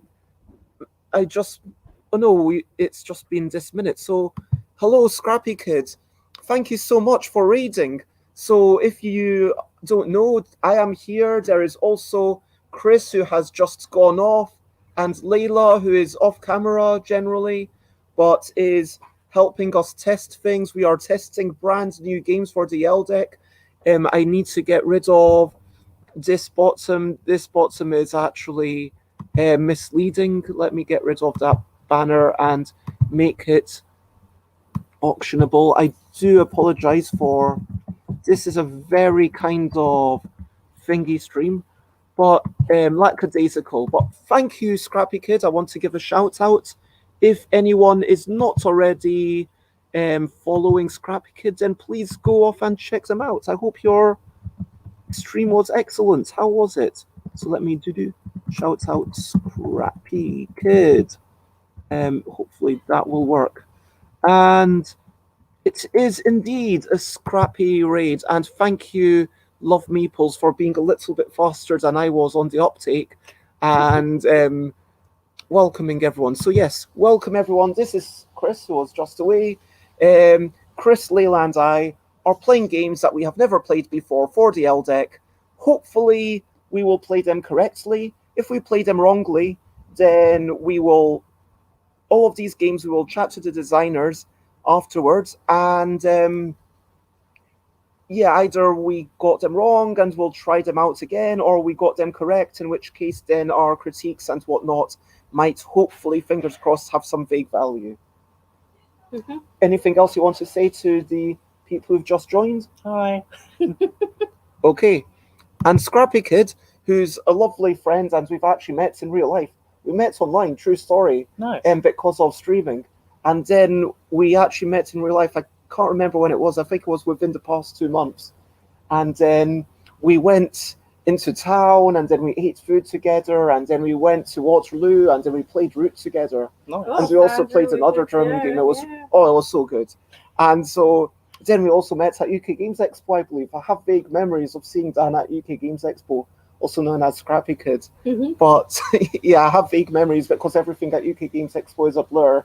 A: it's just been this minute. So, hello, Scrappy Kid. Thank you so much for reading. So, if you don't know, I am here. There is also Krys, who has just gone off, and Leila, who is off camera generally, but is helping us test things. We are testing brand new games for the ELL deck. I need to get rid of this bottom. This bottom is actually misleading. Let me get rid of that banner and make it auctionable. I do apologize for this. Is a very kind of thingy stream, but lackadaisical. But thank you, Scrappy Kid. I want to give a shout out. If anyone is not already following Scrappy Kid, then please go off and check them out. I hope your stream was excellent. How was it? So let me do shout out Scrappy Kid. Hopefully that will work. And it is indeed a scrappy raid. And thank you, Love Meeples, for being a little bit faster than I was on the uptake and welcoming everyone. So yes, welcome everyone. This is Krys, who was just away. Krys, Leila, and I are playing games that we have never played before for the ELL deck. Hopefully, we will play them correctly. If we play them wrongly, then we will, all of these games, we will chat to the designers afterwards, and yeah, either we got them wrong and we'll try them out again, or we got them correct, in which case then our critiques and whatnot might hopefully, fingers crossed, have some vague value.
C: Mhm.
A: Anything else you want to say to the people who've just joined?
B: Hi.
A: Okay. And Scrappy Kid, who's a lovely friend and we've actually met in real life. We met online, true story,
B: Nice.
A: because of streaming. And then we actually met in real life. I can't remember when it was. I think it was within the past 2 months. And then we went into town, and then we ate food together, and then we went to Waterloo, and then we played Root together.
B: Nice.
A: And we also
C: sounds
A: played
C: really
A: another
C: good.
A: German
C: Yeah,
A: game. It was
C: yeah.
A: it was so good. And so then we also met at UK Games Expo, I believe. I have vague memories of seeing Dan at UK Games Expo, also known as Scrappy Kid.
C: Mhm.
A: But yeah, I have vague memories because everything at UK Games Expo is a blur.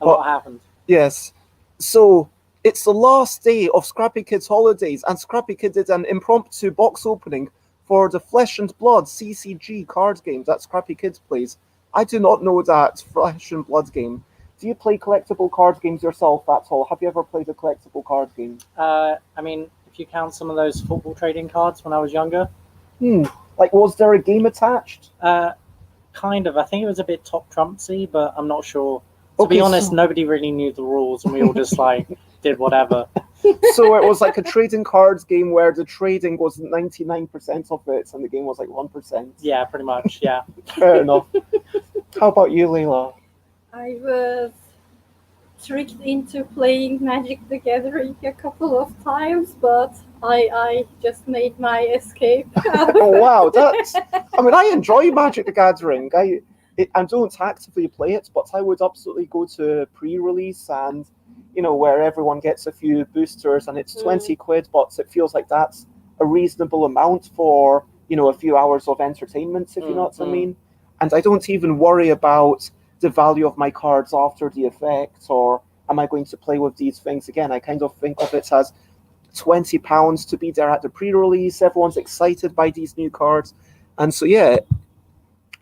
B: A lot happened.
A: Yes. So it's the last day of Scrappy Kid's holidays, and Scrappy Kid did an impromptu box opening for the Flesh and Blood CCG card game that Scrappy Kid plays. I do not know that Flesh and Blood game. Do you play collectible card games yourself at all? Have you ever played a collectible card game?
B: I mean, if you count some of those football trading cards when I was younger,
A: Like, was there a game attached?
B: kind of. I think it was a bit top trumpsy, but I'm not sure. To be
A: Okay,
B: honest,
A: so-
B: nobody really knew the rules, and we all just like did whatever.
A: So it was like a trading cards game where the trading was 99% of it, and the game was like 1%.
B: Yeah, pretty much. Yeah.
A: Fair enough. How about you, Leila?
C: I was tricked into playing Magic the Gathering a couple of times, but I just made my escape.
A: Oh wow, that's. I mean, I enjoy Magic the Gathering. I don't actively play it, but I would absolutely go to pre-release and, where everyone gets a few boosters and it's 20 quid, but it feels like that's a reasonable amount for a few hours of entertainment, if you know what I mean. And I don't even worry about the value of my cards after the effect, or am I going to play with these things again? I kind of think of it as £20 to be there at the pre-release. Everyone's excited by these new cards, and so yeah,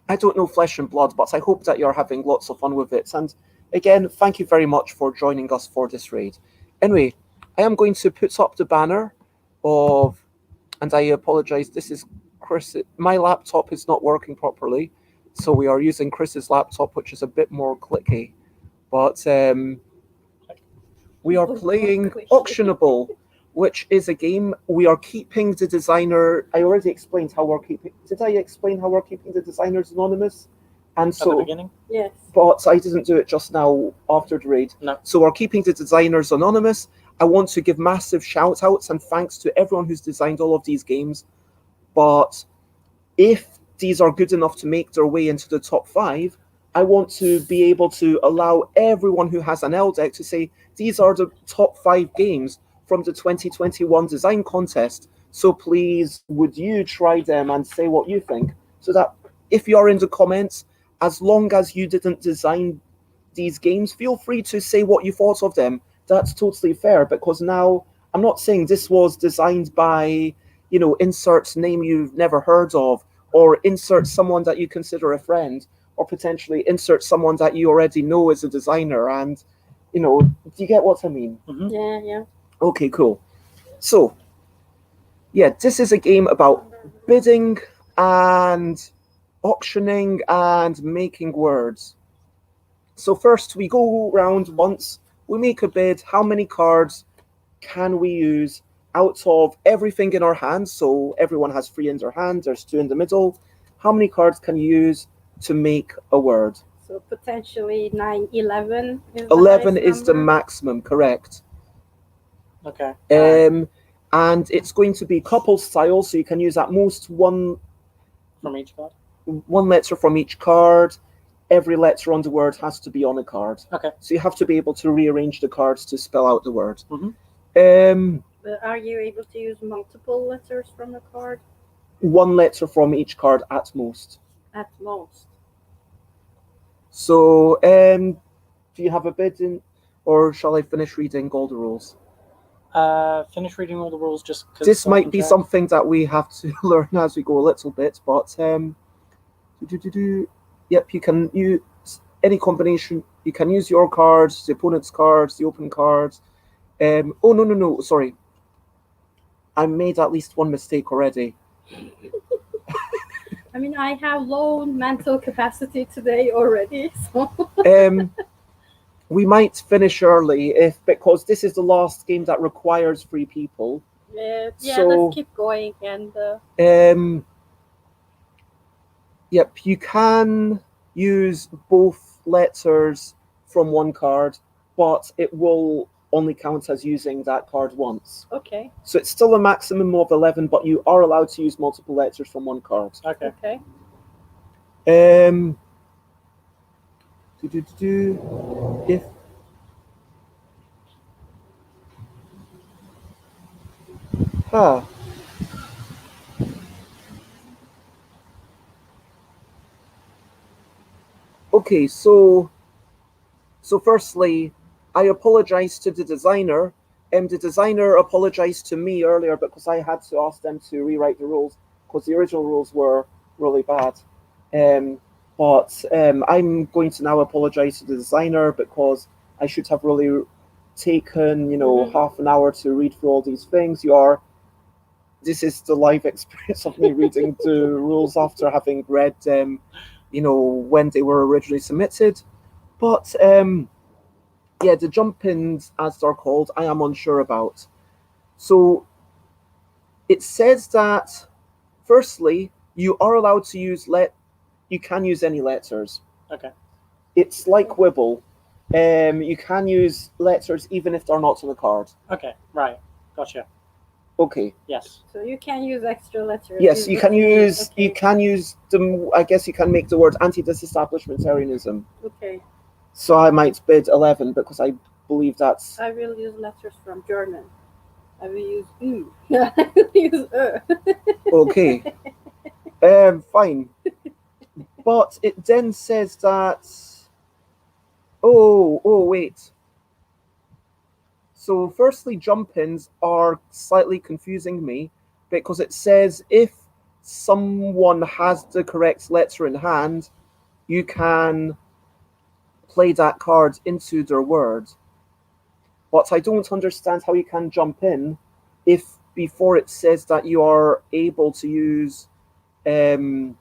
A: I don't know Flesh and Blood, but I hope that you're having lots of fun with it. And again, thank you very much for joining us for this raid. Anyway, I am going to put up the banner of, and I apologize, this is Chris. My laptop is not working properly, so we are using Chris's laptop, which is a bit more clicky. But we are playing Auctionable, which is a game we are keeping the designer. I already explained how we're keeping. Did I explain how we're keeping the designers anonymous? And
B: At the
A: so,
B: beginning.
C: Yes.
A: but I didn't do it just now after the raid.
B: No.
A: So we're keeping the designers anonymous. I want to give massive shout outs and thanks to everyone who's designed all of these games. But if these are good enough to make their way into the top 5, I want to be able to allow everyone who has an ELL deck to say, these are the top 5 games from the 2021 design contest. So please, would you try them and say what you think? So that if you're in the comments, as long as you didn't design these games, feel free to say what you thought of them. That's totally fair, because now I'm not saying this was designed by, insert name you've never heard of, or insert someone that you consider a friend, or potentially insert someone that you already know as a designer. And, do you get what I mean?
C: Yeah, yeah.
A: Okay, cool. So, yeah, this is a game about bidding and auctioning and making words. So first we go around once, we make a bid, how many cards can we use out of everything in our hands? So everyone has 3 in their hand, there's 2 in the middle. How many cards can you use to make a word?
C: So potentially 9, 11 is
A: 11
C: the
A: is the
C: number.
A: maximum, correct.
B: Okay.
A: And it's going to be couple style, so you can use at most one
B: From each card.
A: letter from each card. Every letter on the word has to be on a card.
B: Okay.
A: So you have to be able to rearrange the cards to spell out the word.
C: But are you able to use multiple letters from a card?
A: One letter from each card at most.
C: At most.
A: So, do you have a bid in, or shall I finish reading all the rules?
B: Finish reading all the rules just because
A: This might be something that we have to learn as we go a little bit, but Yep, you can use any combination. You can use your cards, the opponent's cards, the open cards. Oh no! Sorry, I made at least one mistake already.
C: I mean, I have low mental capacity today already, so.
A: We might finish early if because this is the last game that requires 3 people.
C: Yeah,
A: So
C: let's keep going and.
A: Yep, you can use both letters from one card, but it will only count as using that card once.
C: Okay.
A: So it's still a maximum of 11, but you are allowed to use multiple letters from one card.
B: Okay.
C: Okay.
A: If huh. Okay, so firstly, I apologize to the designer. The designer apologized to me earlier because I had to ask them to rewrite the rules because the original rules were really bad. But I'm going to now apologize to the designer because I should have really taken, half an hour to read through all these things. This is the live experience of me reading the rules after having read them, when they were originally submitted. But yeah, the jump ins, as they're called, I am unsure about. So it says that, firstly, you are allowed to use you can use any letters.
B: Okay.
A: It's like Wibble. You can use letters even if they're not on the card.
B: Okay. Right. Gotcha.
A: Okay.
B: Yes.
C: So you can use extra letters.
A: Yes, you can use.
C: Okay.
A: You can use them. I guess you can make the word anti-disestablishmentarianism.
C: Okay.
A: So I might bid 11 because I believe that's.
C: I will use letters from German. I will use U. I will use
A: Okay. Fine. But it then says that. Oh, wait. So, firstly, jump ins are slightly confusing me because it says if someone has the correct letter in hand, you can play that card into their word. But I don't understand how you can jump in if before it says that you are able to use the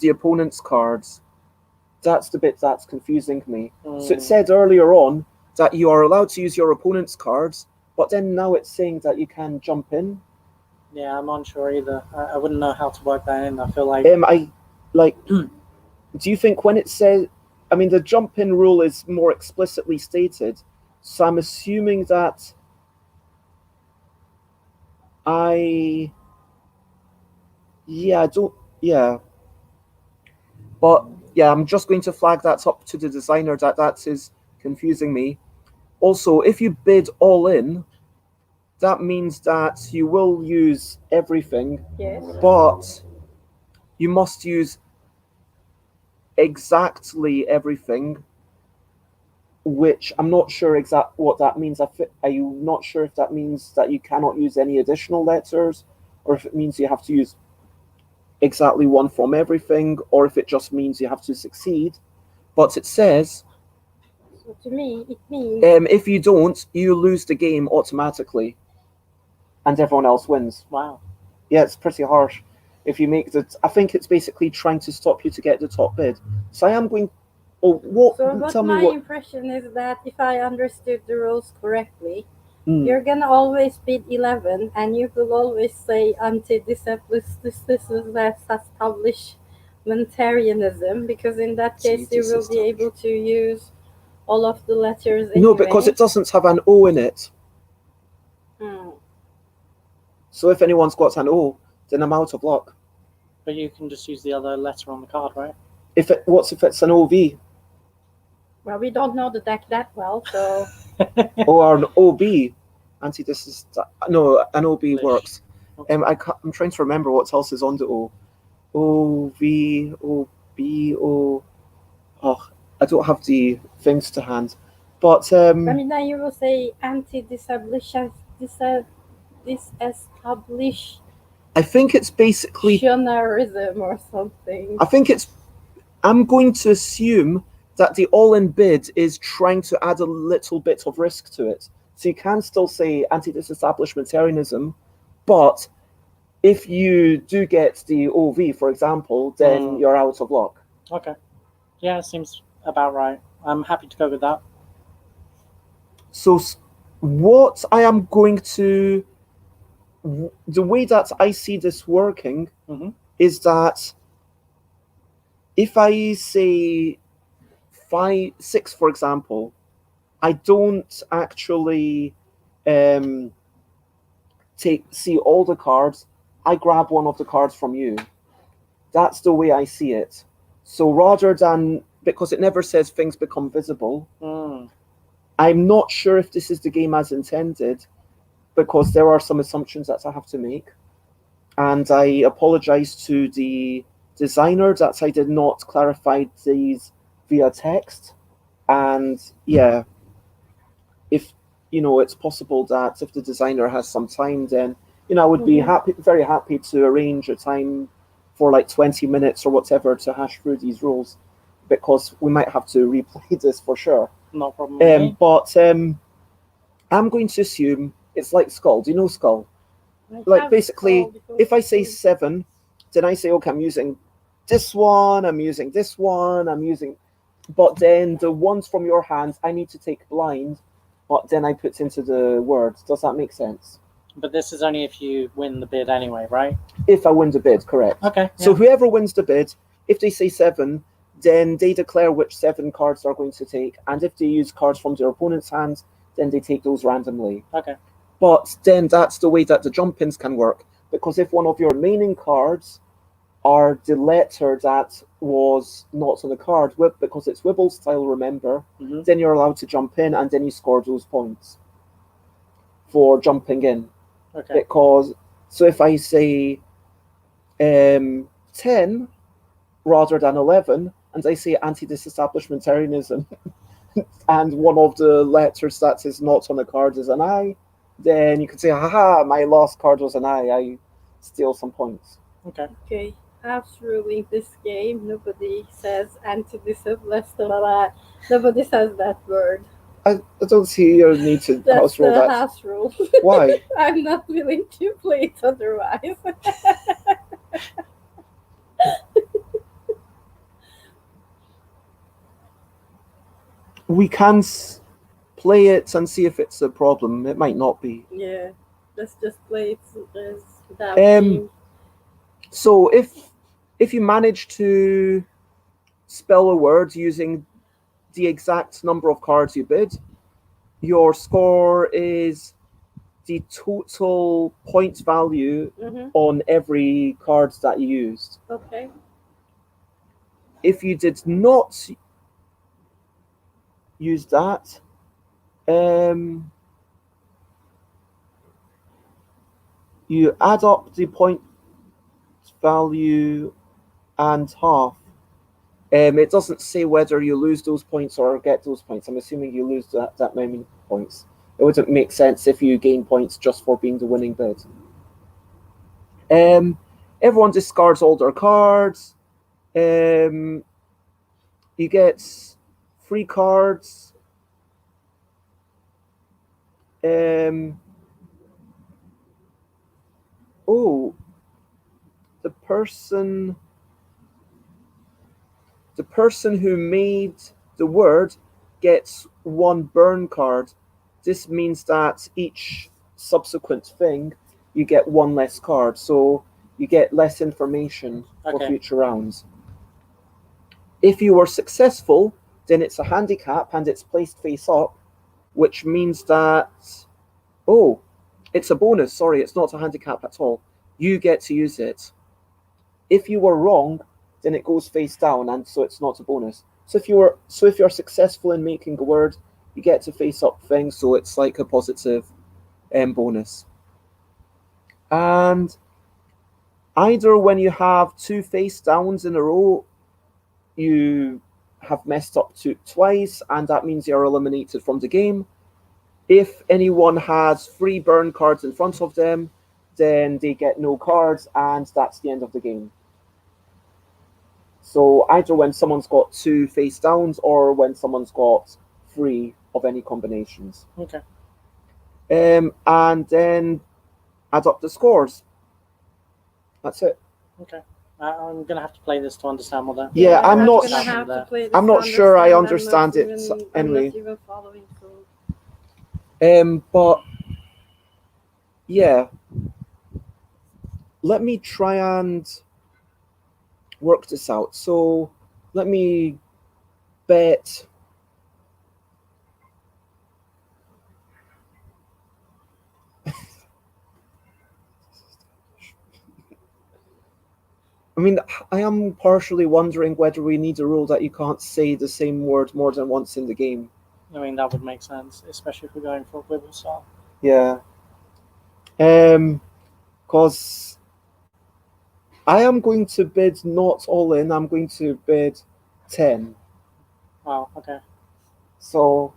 A: opponent's cards. That's the bit that's confusing me. So it said earlier on that you are allowed to use your opponent's cards, but then now it's saying that you can jump in.
B: Yeah, I'm unsure either. I wouldn't know how to work that in. I feel like.
A: Do you think when it says, I mean, the jump in rule is more explicitly stated, so I'm assuming that but yeah, I'm just going to flag that up to the designer that is confusing me. Also, if you bid all in, that means that you will use everything.
C: Yes.
A: But you must use exactly everything, which I'm not sure what that means. I'm not sure if that means that you cannot use any additional letters, or if it means you have to use exactly one from everything, or if it just means you have to succeed. But it says.
C: So to me, it means.
A: If you don't, you lose the game automatically, and everyone else wins.
B: Wow.
A: Yeah, it's pretty harsh. If you make I think it's basically trying to stop you to get the top bid. So I am going. Oh, what?
C: So,
A: tell me
C: my
A: what.
C: impression is that if I understood the rules correctly,
A: Mm.
C: you're gonna always bid 11, and you will always say anti-disestablishmentarianism, because in that case you will be able to use all of the letters anyway.
A: No, because it doesn't have an O in it. So if anyone's got an O, then I'm out of luck.
B: But you can just use the other letter on the card, right?
A: If it's an OV?
C: Well, we don't know the deck that well, so.
A: Or an OB. No, an OB works. I'm trying to remember what else is on the O. OV, OB, O. Oh, I don't have the things to hand. But
C: I mean, then you will say anti-disestablish.
A: I think it's basically
C: Shonnarism or something.
A: I think it's I'm going to assume that the all-in bid is trying to add a little bit of risk to it. So you can still say anti-disestablishmentarianism, but if you do get the OV, for example, then you're out of luck.
B: Okay. Yeah, seems about right. I'm happy to go with that.
A: So what I am going to, the way that I see this working is that if I say 6, for example, I don't actually see all the cards. I grab one of the cards from you. That's the way I see it. So rather than, because it never says things become visible, I'm not sure if this is the game as intended, because there are some assumptions that I have to make. And I apologize to the designer that I did not clarify these via text. And yeah, if it's possible that if the designer has some time, then I would be very happy to arrange a time for like 20 minutes or whatever to hash through these rules, because we might have to replay this for sure.
B: No problem.
A: But I'm going to assume it's like Skull. Do you know Skull? Like basically, if I say 7, then I say, okay, I'm using this one, I'm using this one, but then the ones from your hands I need to take blind, but then I put into the words. Does that make sense?
B: But this is only if you win the bid anyway, right?
A: If I win the bid, correct.
B: Okay.
A: So whoever wins the bid, if they say 7, then they declare which 7 cards they're going to take, and if they use cards from their opponent's hands, then they take those randomly.
B: Okay.
A: But then that's the way that the jump ins can work, because if one of your remaining cards are the letter that was not on the card, because it's Wibble style, remember, then you're allowed to jump in, and then you score those points for jumping in.
B: Okay.
A: Because, so if I say 10 rather than 11, and I say anti-disestablishmentarianism, and one of the letters that is not on the card is an I, then you can say, haha, my last card was an I steal some points.
C: Okay. House ruling this game, nobody says anti-disestablishment. Nobody says that word.
A: I don't see your need to
C: That's
A: house rule
C: the
A: that.
C: house rule.
A: Why?
C: I'm not willing to play it otherwise.
A: We can play it and see if it's a problem. It might not be.
C: Yeah, let's just play it without being...
A: So if you manage to spell a word using the exact number of cards you bid, your score is the total point value on every card that you used.
C: Okay.
A: If you did not use that, you add up the point value and half. It doesn't say whether you lose those points or get those points. I'm assuming you lose that many points. It wouldn't make sense if you gain points just for being the winning bid. Everyone discards all their cards. You get 3 cards. The person who made the word gets 1 burn card. This means that each subsequent thing you get 1 less card, so you get less information for future rounds. If you were successful, then it's a handicap and it's placed face up, which means that it's a bonus. Sorry, it's not a handicap at all. You get to use it. If you were wrong, then it goes face down, and so it's not a bonus. So if you're successful in making a word, you get to face up things, so it's like a positive bonus. And either when you have 2 face downs in a row, you have messed up twice, and that means you're eliminated from the game. If anyone has 3 burn cards in front of them, then they get no cards, and that's the end of the game. So either when someone's got 2 face downs or when someone's got 3 of any combinations.
B: Okay.
A: And then add up the scores. That's it.
B: Okay. I'm gonna have to play this to understand what that.
A: Yeah, I'm not
C: gonna have to play this
A: I'm
C: to
A: not sure I
C: understand.
A: understand it anyway.
C: I'm not even following. So.
A: But yeah, let me try and work this out. So let me bet. I mean, I am partially wondering whether we need a rule that you can't say the same word more than once in the game.
B: I mean, that would make sense, especially if we're going for a wibble style.
A: Yeah. Because I am going to bid not all in. I'm going to bid 10.
B: Wow. Okay.
A: So,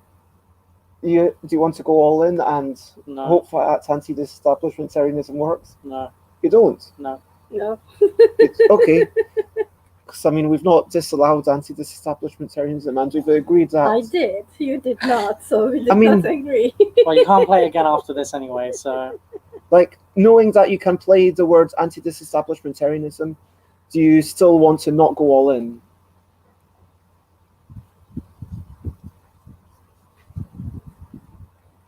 A: do you want to go all in and
B: No.
A: hope that anti-disestablishmentarianism works?
B: No.
A: You don't?
B: No.
C: No.
A: Okay. Because I mean, we've not disallowed anti-disestablishmentarianism, and we've agreed that.
C: I did. You did not. So we did
A: I mean-
C: not agree.
B: Well, you can't play again after this anyway. So
A: Like, knowing that you can play the word anti-disestablishmentarianism, do you still want to not go all in?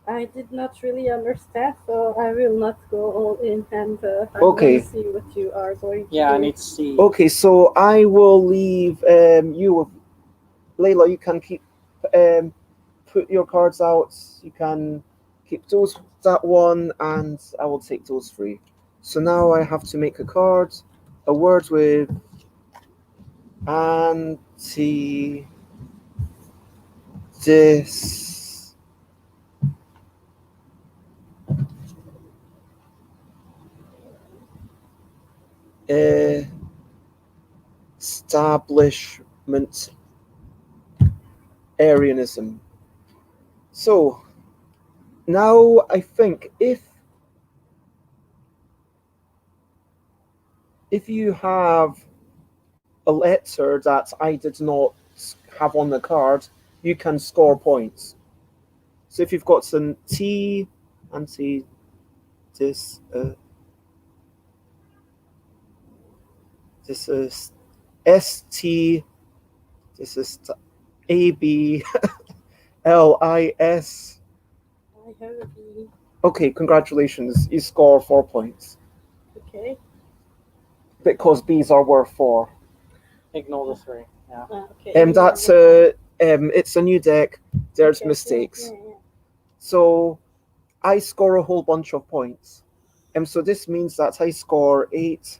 C: I did not really understand, so I will not go all in, and I'm
A: Okay.
C: going to see what you are going to
B: yeah,
C: do.
B: I need to see.
A: Okay, so I will leave you with Leila. You can keep put your cards out. You can keep that one, and I will take those 3. So now I have to make a card, a word with anti dis establishmentarianism. So now I think if you have a letter that I did not have on the card, you can score points. So if you've got some T, anti this this is ST, this is ABLIS.
C: I have a B.
A: Okay, congratulations. You score 4 points.
C: Okay.
A: Because Bs are worth 4.
B: Ignore the 3. Yeah.
C: Okay.
A: That's it's a new deck. There's
C: Okay,
A: mistakes.
C: yeah.
A: So I score a whole bunch of points. So this means that I score 8,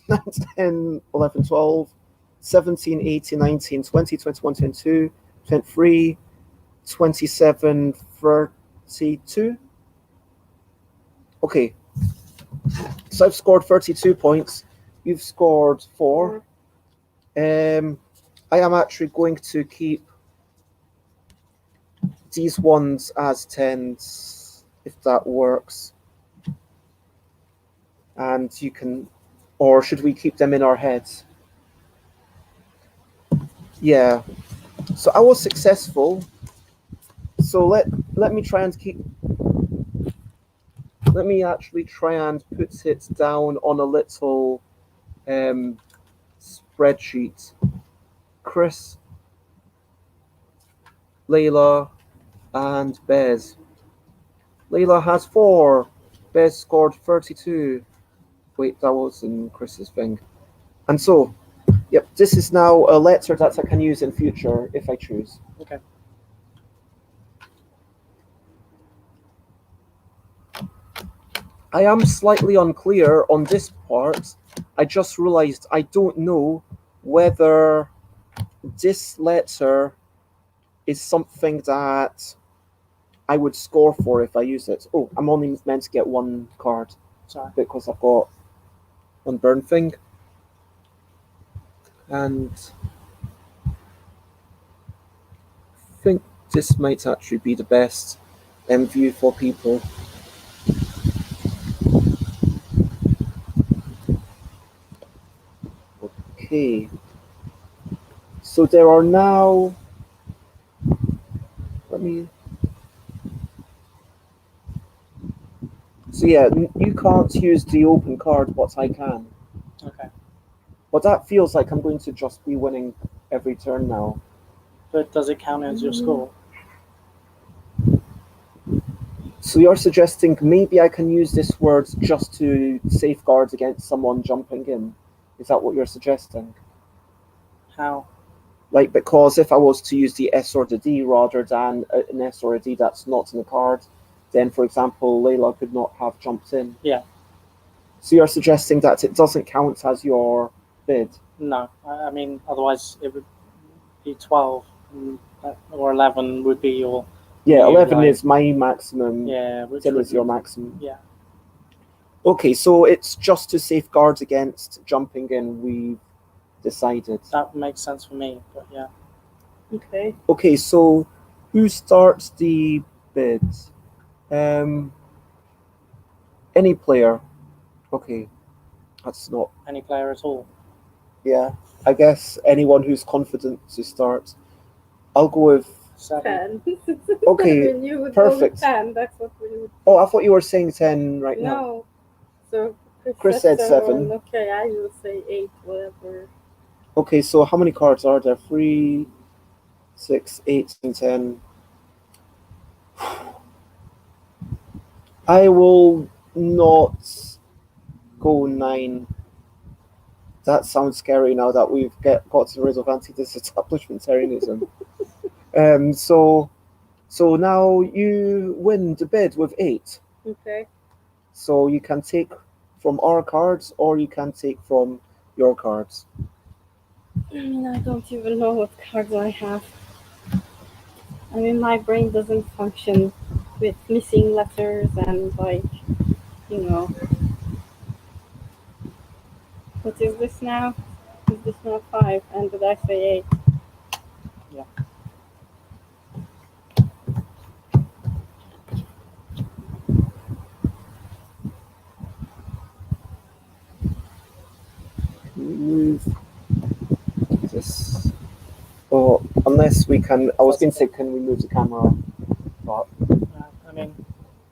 A: 9, 10, 11, 12, 17, 18, 19, 20, 21, 22, 23, 27, 32. Okay. So I've scored 32 points. You've scored 4. I am actually going to keep these ones as 10s, if that works. And you can, or should we keep them in our heads? Yeah. So I was successful. So let me try and keep. Let me actually try and put it down on a little spreadsheet. Krys, Leila, and Bez. Leila has 4. Bez scored 32. Wait, that was in Krys's thing. And so, yep, this is now a letter that I can use in future if I choose.
B: Okay.
A: I am slightly unclear on this part. I just realized I don't know whether this letter is something that I would score for if I use it. Oh, I'm only meant to get 1 card.
B: Sorry.
A: Because I've got 1 burn thing. And I think this might actually be the best view for people. Okay. So there are now. Let me. So yeah, you can't use the open card, but I can.
B: Okay.
A: But that feels like I'm going to just be winning every turn now.
B: But does it count as your score?
A: So you're suggesting maybe I can use this word just to safeguard against someone jumping in? Is that what you're suggesting?
B: How?
A: Like, because if I was to use the S or the D rather than an S or a D that's not in the card, then, for example, Leila could not have jumped in.
B: Yeah.
A: So you're suggesting that it doesn't count as your bid?
B: No. I mean, otherwise it would be 12, or 11 would be your.
A: Yeah,
B: you,
A: 11
B: like-
A: is my maximum,
B: Yeah, which
A: 10
B: would
A: is your
B: be-
A: maximum.
B: Yeah.
A: Okay, so it's just to safeguard against jumping in, we've decided.
B: That makes sense for me, but yeah.
C: Okay.
A: Okay, so who starts the bid? Any player. Okay, that's not.
B: Any player at all.
A: Yeah, I guess anyone who's confident to start. I'll go with.
B: 7.
C: 10.
A: Okay,
C: I mean, you would
A: perfect.
C: go with 10. That's what we would.
A: Oh, I thought you were saying 10 right now.
C: No. So
A: Chris said 7.
C: Okay, I will say 8, whatever.
A: Okay, so how many cards are there? 3, 6, 8, and 10. I will not go 9. That sounds scary now that we've gotten rid of anti-disestablishmentarianism. So now you win the bid with 8.
C: Okay.
A: So you can take from our cards or you can take from your cards.
C: I mean, I don't even know what cards I have. I mean, my brain doesn't function with missing letters and, like, you know. What is this now? Is this now 5? And did I say 8?
B: Yeah.
A: Can we move this? Oh, unless we can. I was going to say, can we move the camera? But
B: I mean,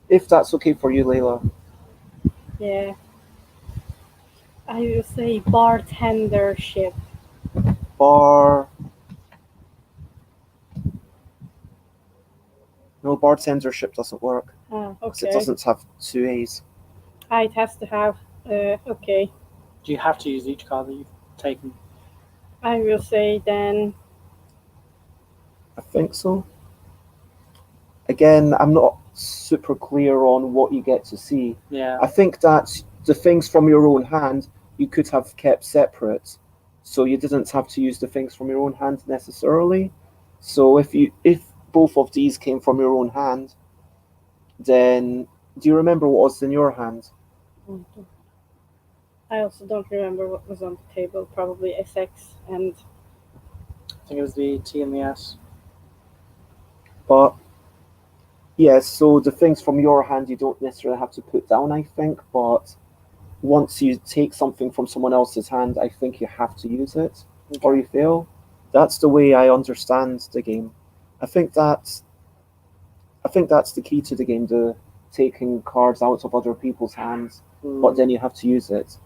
A: if that's okay for you, Leila.
C: Yeah. I will say bartendership.
A: Bar. No, bartendership doesn't work.
C: Ah,
A: Because
C: okay.
A: it doesn't have 2 A's.
C: It has to have. Okay.
B: do you have to use each card that you've taken?
C: I will say then.
A: I think so. Again, I'm not super clear on what you get to see.
B: Yeah.
A: I think that the things from your own hand you could have kept separate, so you didn't have to use the things from your own hand necessarily. So if both of these came from your own hand, then do you remember what was in your hand?
C: I also don't remember what was on the table. Probably SX and.
B: I think it was the T and the S.
A: But yes, so the things from your hand you don't necessarily have to put down, I think, but once you take something from someone else's hand, I think you have to use it or you fail. That's the way I understand the game. I think that's the key to the game, the taking cards out of other people's hands, but then you have to use it.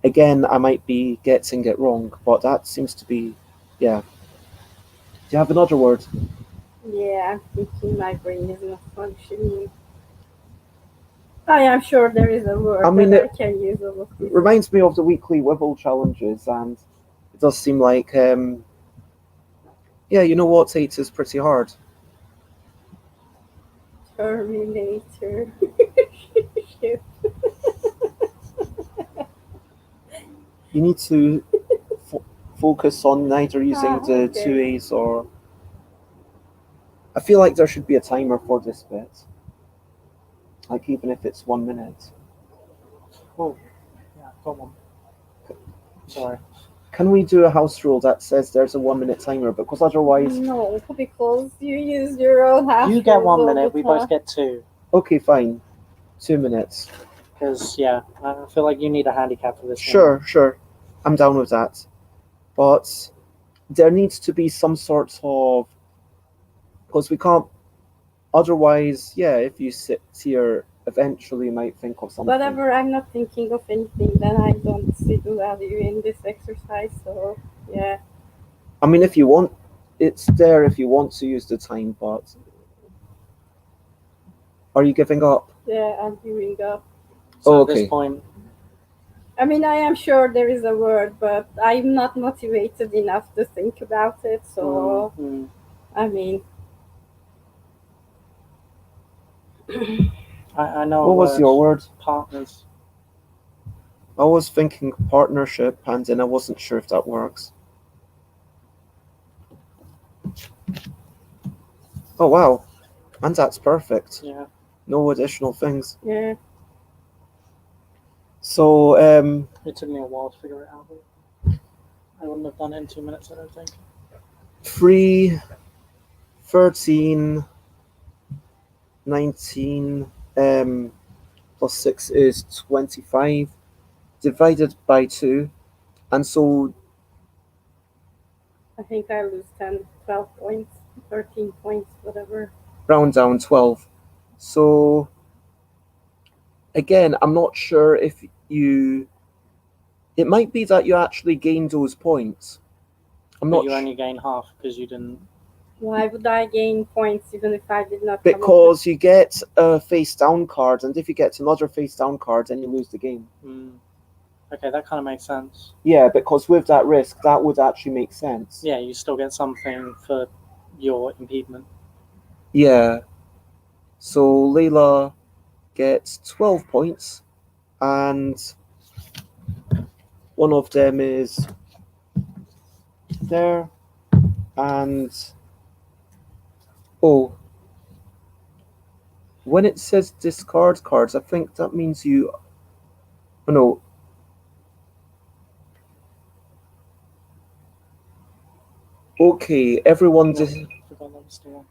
A: Again, I might be getting it wrong, but that seems to be, yeah. Do you have another word?
C: Yeah, I'm thinking my brain is not functioning. I am sure there is a word
A: I mean,
C: that I can use. All of
A: It
C: this.
A: reminds me of the weekly Wibble challenges, and it does seem like, yeah, you know what, 8 is pretty hard.
C: Terminator. Shit.
A: You need to focus on neither using the
C: okay.
A: 2 A's or. I feel like there should be a timer for this bit. Like, even if it's 1 minute.
B: Oh, yeah, got one. Sorry.
A: Can we do a house rule that says there's a 1 minute timer? Because otherwise.
C: No, because you use your own half.
B: You get 1
C: rules all
B: minute,
C: the
B: we both
C: time.
B: get 2.
A: Okay, fine. 2 minutes.
B: Because, yeah, I feel like you need a handicap for this one.
A: Sure. I'm down with that. But there needs to be some sort of, because we can't. Otherwise, yeah, if you sit here, eventually you might think of something.
C: Whatever, I'm not thinking of anything, then I don't see the value in this exercise. So yeah.
A: I mean, if you want, it's there if you want to use the time, but are you giving up?
C: Yeah, I'm giving up.
B: So
A: Oh,
B: at this
A: okay.
B: point,
C: I mean, I am sure there is a word, but I'm not motivated enough to think about it. So, I mean,
B: I know
A: What was your word?
B: partners.
A: I was thinking partnership, and then I wasn't sure if that works. Oh wow, and that's perfect.
B: Yeah.
A: No additional things.
C: yeah.
A: So
B: It took me a while to figure it out. But I wouldn't have done it in 2 minutes, I don't think.
A: 3, 13, 19, plus 6 is 25, divided by 2, and so
C: I think I lose 10, 12 points, 13 points, whatever.
A: round down 12. So again, I'm not sure if you. It might be that you actually gain those points. I'm
B: But
A: not
B: you
A: sure.
B: only gain half because you didn't.
C: Why would I gain points even if I did not?
A: Because you get a face down card, and if you get another face down card, then you lose the game.
B: Okay, that kind of makes sense.
A: Yeah, because with that risk, that would actually make sense.
B: Yeah, you still get something for your impediment.
A: Yeah. So Leila gets 12 points, and one of them is there, and oh, when it says discard cards, I think that means you. Oh no. Okay, everyone
B: No,
A: just.
B: I forgot that was the one.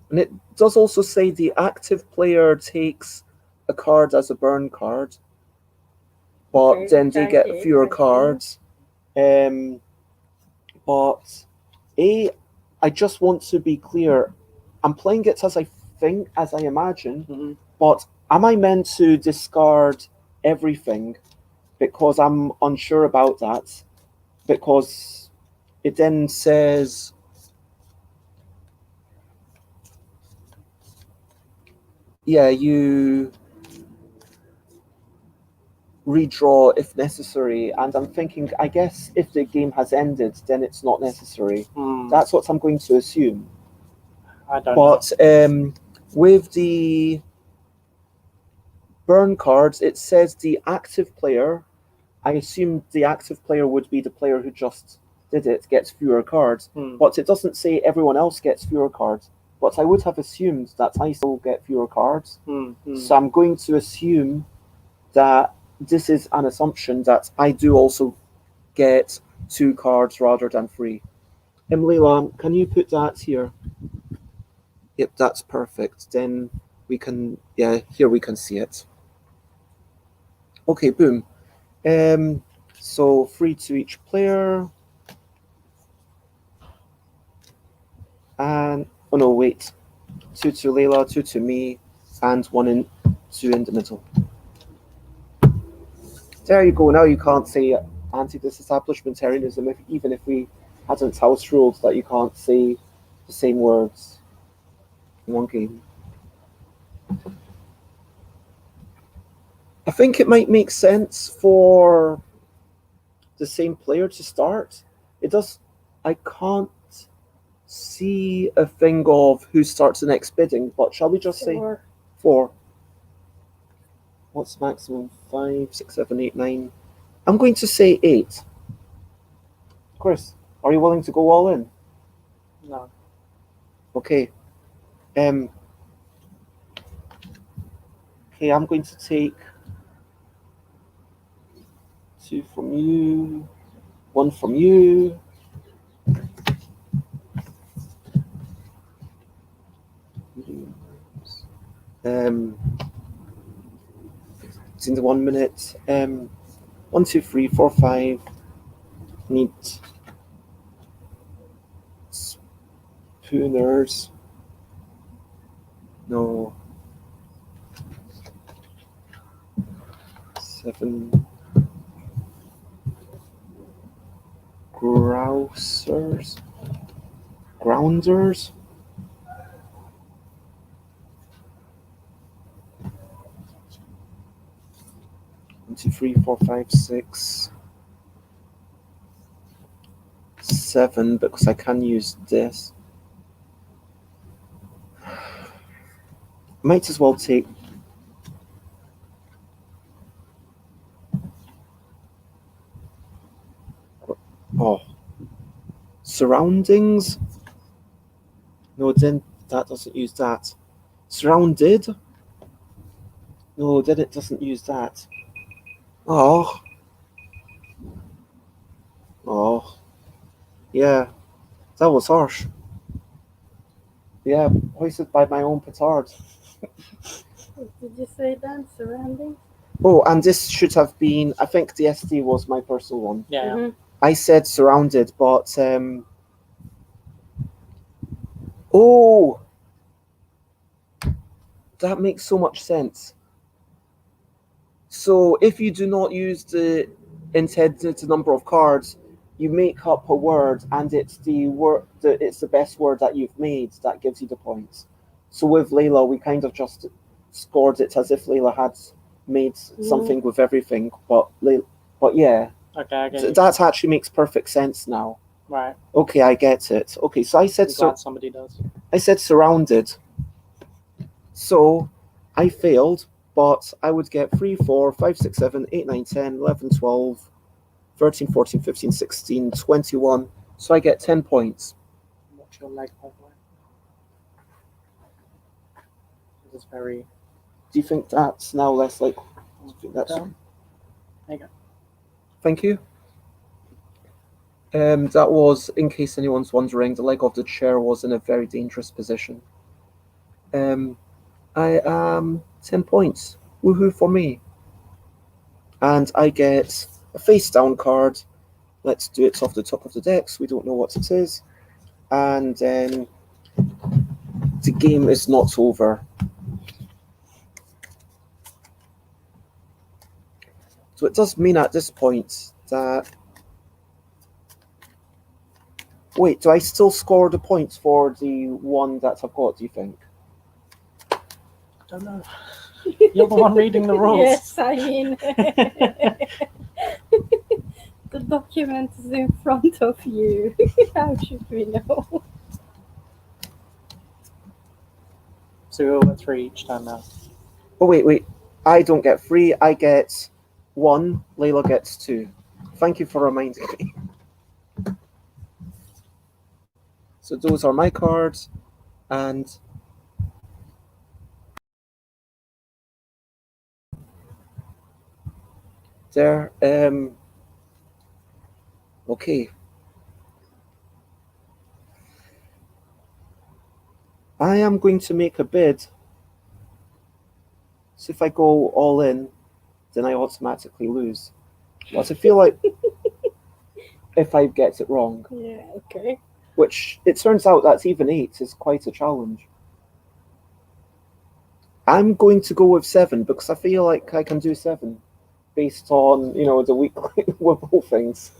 A: And it does also say the active player takes a card as a burn card, but
C: Okay,
A: then
C: which
A: they
C: I
A: get
C: did,
A: fewer
C: I think.
A: cards. But I just want to be clear. I'm playing it as I imagine, but am I meant to discard everything? Because I'm unsure about that. Because it then says, yeah, you redraw if necessary, and I'm thinking, I guess if the game has ended, then it's not necessary. That's what I'm going to assume.
B: I don't know.
A: But with the burn cards, it says the active player. I assume the active player would be the player who just did it, gets fewer cards. But it doesn't say everyone else gets fewer cards. But I would have assumed that I still get fewer cards. So I'm going to assume that this is an assumption that I do also get 2 cards rather than 3. Leila, can you put that here? Yep, that's perfect. Then we can, yeah, here we can see it. Okay, boom. So 3 to each player. And, oh no, wait. 2 to Leila, 2 to me, and 2 in the middle. There you go. Now you can't say anti-disestablishmentarianism even if we hadn't house ruled that you can't say the same words in one game. I think it might make sense for the same player to start. It does. I can't see a thing of who starts the next bidding, but shall we just say 4? What's maximum? 5, 6, 7, 8, 9. I'm going to say 8. Krys, are you willing to go all in?
B: No.
A: Okay. Okay, I'm going to take 2 from you, 1 from you. It's in the 1 minute. 1, 2, 3, 4, 5. Need spooners. No. 7. Grousers. Grounders. 1, 2, 3, 4, 5, 6. 7, because I can use this. Might as well take. Oh. Surroundings? No, then that doesn't use that. Surrounded? No, then it doesn't use that. Oh. Oh. Yeah. That was harsh. Yeah, hoisted by my own petard.
C: Did you say that? Surroundings?
A: Oh, and this should have been, I think the SD was my personal one.
B: Yeah.
C: Mhm.
A: I said surrounded, but oh, that makes so much sense. So if you do not use the intended number of cards, you make up a word, and it's the word it's the best word that you've made that gives you the points. So with Leila, we kind of just scored it as if Leila had made something with everything, but yeah,
B: Okay, I get you.
A: that actually makes perfect sense now.
B: Right.
A: Okay, I get it. Okay, so I said
B: I'm glad somebody does.
A: I said surrounded. So I failed, but I would get 3, 4, 5, 6, 7, 8, 9, 10, 11, 12, 13, 14, 15, 16, 21. So I get 10 points.
B: Watch your leg, by the way. This is very.
A: Do you think that's now less like? That's.
B: There you go.
A: Thank you. That was, in case anyone's wondering, the leg of the chair was in a very dangerous position. I am 10 points. Woohoo for me. And I get a face down card. Let's do it off the top of the deck so we don't know what it is. And then the game is not over. So it does mean at this point that. Wait, do I still score the points for the one that I've got, do you think?
B: Don't know. You're the one reading the rules.
C: Yes, I mean, the document is in front of you. How should we know?
B: So we all get 3 each time now.
A: Oh, wait. I don't get 3. I get 1. Leila gets 2. Thank you for reminding me. So those are my cards. And there. Okay. I am going to make a bid. So if I go all in, then I automatically lose. But I feel like if I get it wrong,
C: Yeah, okay.
A: which it turns out that even 8 is quite a challenge. I'm going to go with 7 because I feel like I can do 7 based on, the weekly Wibble things.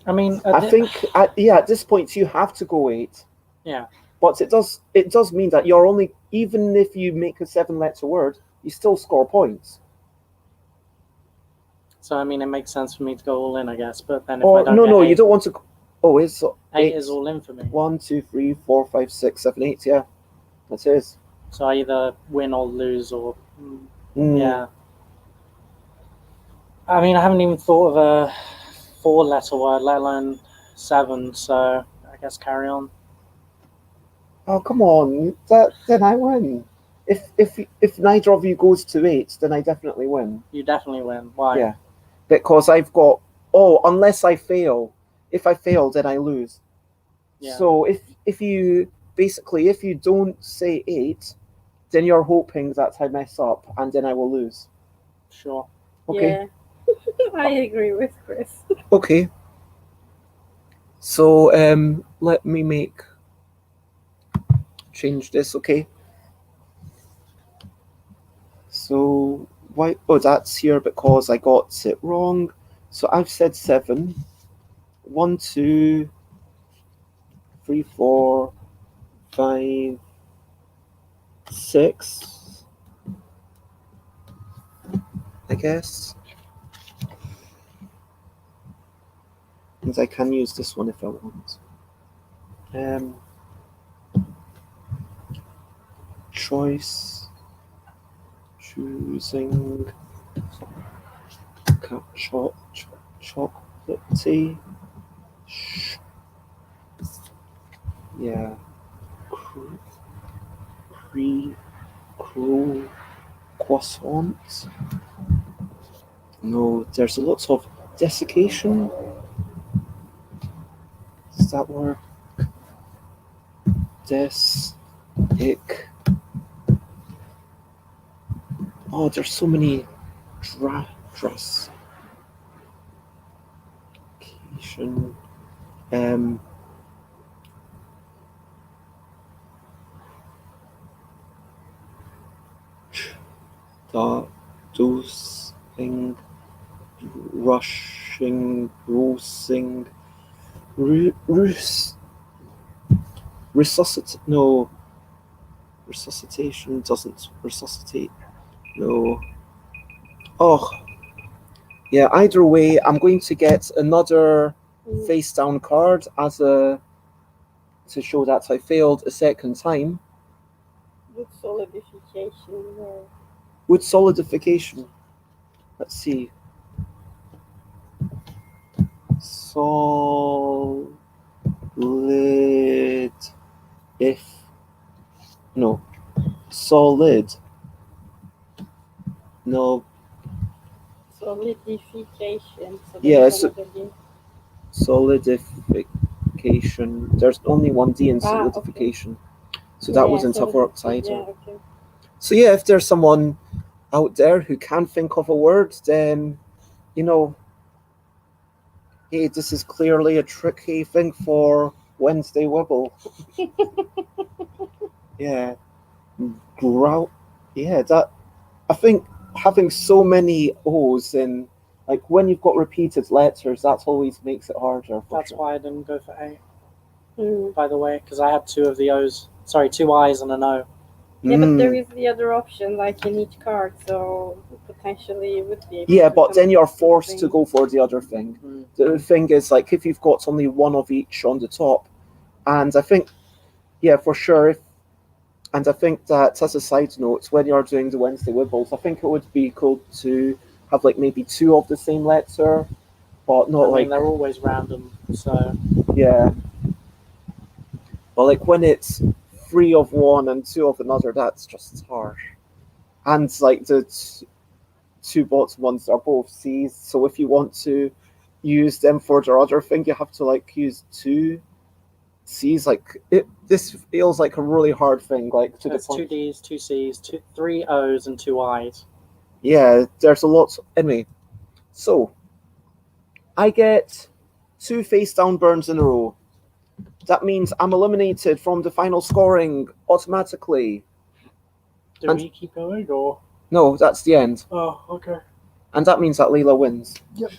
B: I mean,
A: I think at this point you have to go 8.
B: Yeah.
A: But it does mean that you're only, even if you make a 7-letter word, you still score points.
B: So I mean, it makes sense for me to go all in, I guess. But then if
A: Or
B: I don't
A: no,
B: get
A: you don't want to. Oh, it's
B: 8 is all in for me.
A: 1, 2, 3, 4, 5, 6, 7, 8. Yeah, that is.
B: So I either win or lose, or yeah. I mean, I haven't even thought of a 4-letter word, let alone 7. So I guess carry on.
A: Oh, come on! Then I win. If neither of you goes to 8, then I definitely win.
B: You definitely win. Why?
A: Yeah, because I've got. Oh, unless I fail. If I fail, then I lose.
B: Yeah.
A: So if you don't say 8, then you're hoping that I mess up and then I will lose.
B: Sure.
A: Okay.
C: Yeah. I agree with Krys.
A: Okay. So let me change this. Okay. So why? Oh, that's here because I got it wrong. So I've said 7. 1, 2, 3, 4, 5, 6. I guess. And I can use this one if I want. Choice. Choosing. Chocolatey. Yeah. Croissant. No, there's a lot of desiccation. Does that work? Oh, there's so many dressification. Dosing, rushing, roasting, resuscitation doesn't resuscitate. No. Oh, yeah. Either way, I'm going to get another face down card as to show that I failed a second time.
C: With solidification. Yeah.
A: With solidification. Let's see. Solid. No. Solid. No.
C: Solidification. So
A: Yeah, solidification. There's only one D in solidification. Okay. So that wasn't a worked either.
C: Yeah, okay.
A: So yeah, if there's someone out there who can think of a word, then, hey, this is clearly a tricky thing for Wednesday Wibble. Yeah. Yeah, that, I think having so many O's in, like, when you've got repeated letters, that always makes it harder.
B: That's why I didn't go for A. By the way, because I had 2 of the O's. Sorry, 2 I's and an O.
C: Yeah, but there is the other option, like in each card, so potentially it would be.
A: Yeah, but then you're forced to go for the other thing. The thing is, like, if you've got only one of each on the top, and I think, yeah, for sure, and I think that, as a side note, when you're doing the Wednesday Wibbles, I think it would be cool to have, like, maybe 2 of the same letter, but not
B: I mean, they're always random, so.
A: Yeah. But, like, when it's 3 of one and 2 of another, that's just harsh. And, like, the 2 bottom ones are both C's, so if you want to use them for their other thing, you have to, like, use 2 C's. Like, this feels like a really hard thing, like, to
B: There's 2 D's, 2 C's, 3 O's, and 2 I's.
A: Yeah, there's a lot. Anyway, so I get 2 face down burns in a row. That means I'm eliminated from the final scoring automatically.
B: Do we keep going, or?
A: No, that's the end.
B: Oh, okay.
A: And that means that Leila wins.
B: Yep.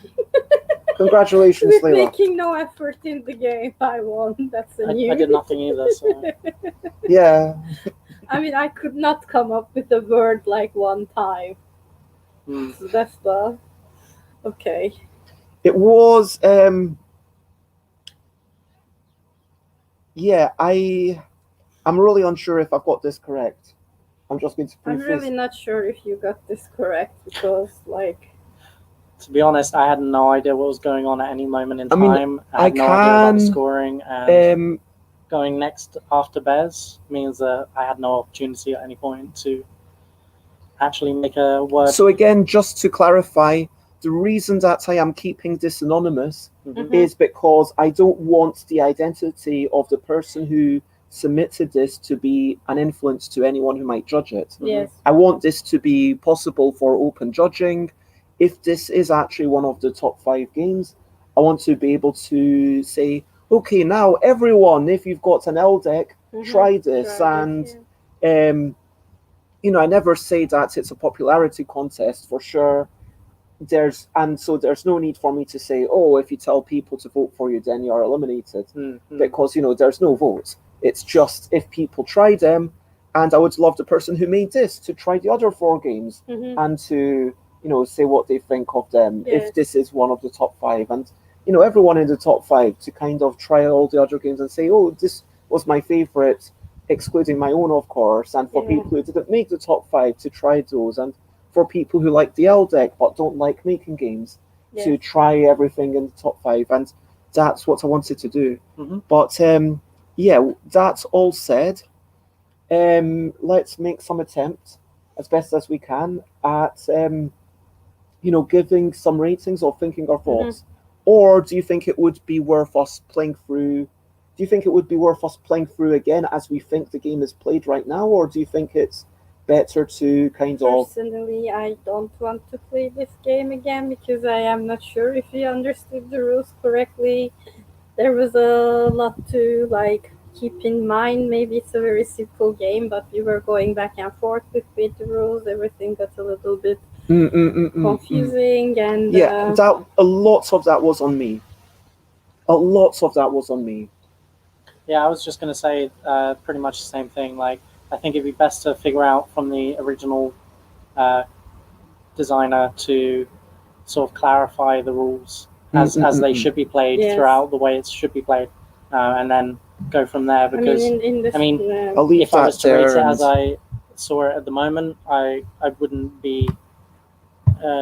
A: Congratulations,
C: With
A: Leila.
C: making no effort in the game, I won. That's a new.
B: I did nothing either, so.
A: Yeah.
C: I mean, I could not come up with a word like one time. So that's the. Okay.
A: It was. Yeah, I'm really unsure if I've got this correct. I'm just going to
C: I'm really not sure if you got this correct because, like.
B: To be honest, I had no idea what was going on at any moment in time.
A: I mean,
B: I had no idea about the scoring, and going next after Bez means that I had no opportunity at any point to actually make a word.
A: So again, just to clarify, the reason that I am keeping this anonymous is because I don't want the identity of the person who submitted this to be an influence to anyone who might judge it.
C: Yes.
A: I want this to be possible for open judging. If this is actually one of the top 5 games, I want to be able to say, okay, now everyone, if you've got an ELL deck, try this. And I never say that it's a popularity contest for sure. So there's no need for me to say, oh, if you tell people to vote for you, then you are eliminated, because there's no vote. It's just if people try them, and I would love the person who made this to try the other 4 games and to say what they think of them.
C: Yes.
A: If this is one of the top 5, and everyone in the top 5 to kind of try all the other games and say, oh, this was my favorite, excluding my own, of course, and for people who didn't make the top 5 to try those, and for people who like the ELL deck but don't like making games to try everything in the top 5, and that's what I wanted to do. But that's all said. Let's make some attempt as best as we can at giving some ratings or thinking our thoughts. Or do you think it would be worth us playing through? Do you think it would be worth us playing through again as we think the game is played right now, or do you think it's better to kind of...
C: Personally, I don't want to play this game again because I am not sure if we understood the rules correctly. There was a lot to keep in mind. Maybe it's a very simple game, but we were going back and forth with the rules. Everything got a little bit confusing, and
A: a lot of that was on me.
B: Yeah, I was just going to say pretty much the same thing. I think it'd be best to figure out from the original designer to sort of clarify the rules as they should be played throughout the way it should be played, and then go from there. Because
A: I'll leave
B: if I was to
A: that
B: rate it
A: there
B: as I saw it at the moment, I wouldn't be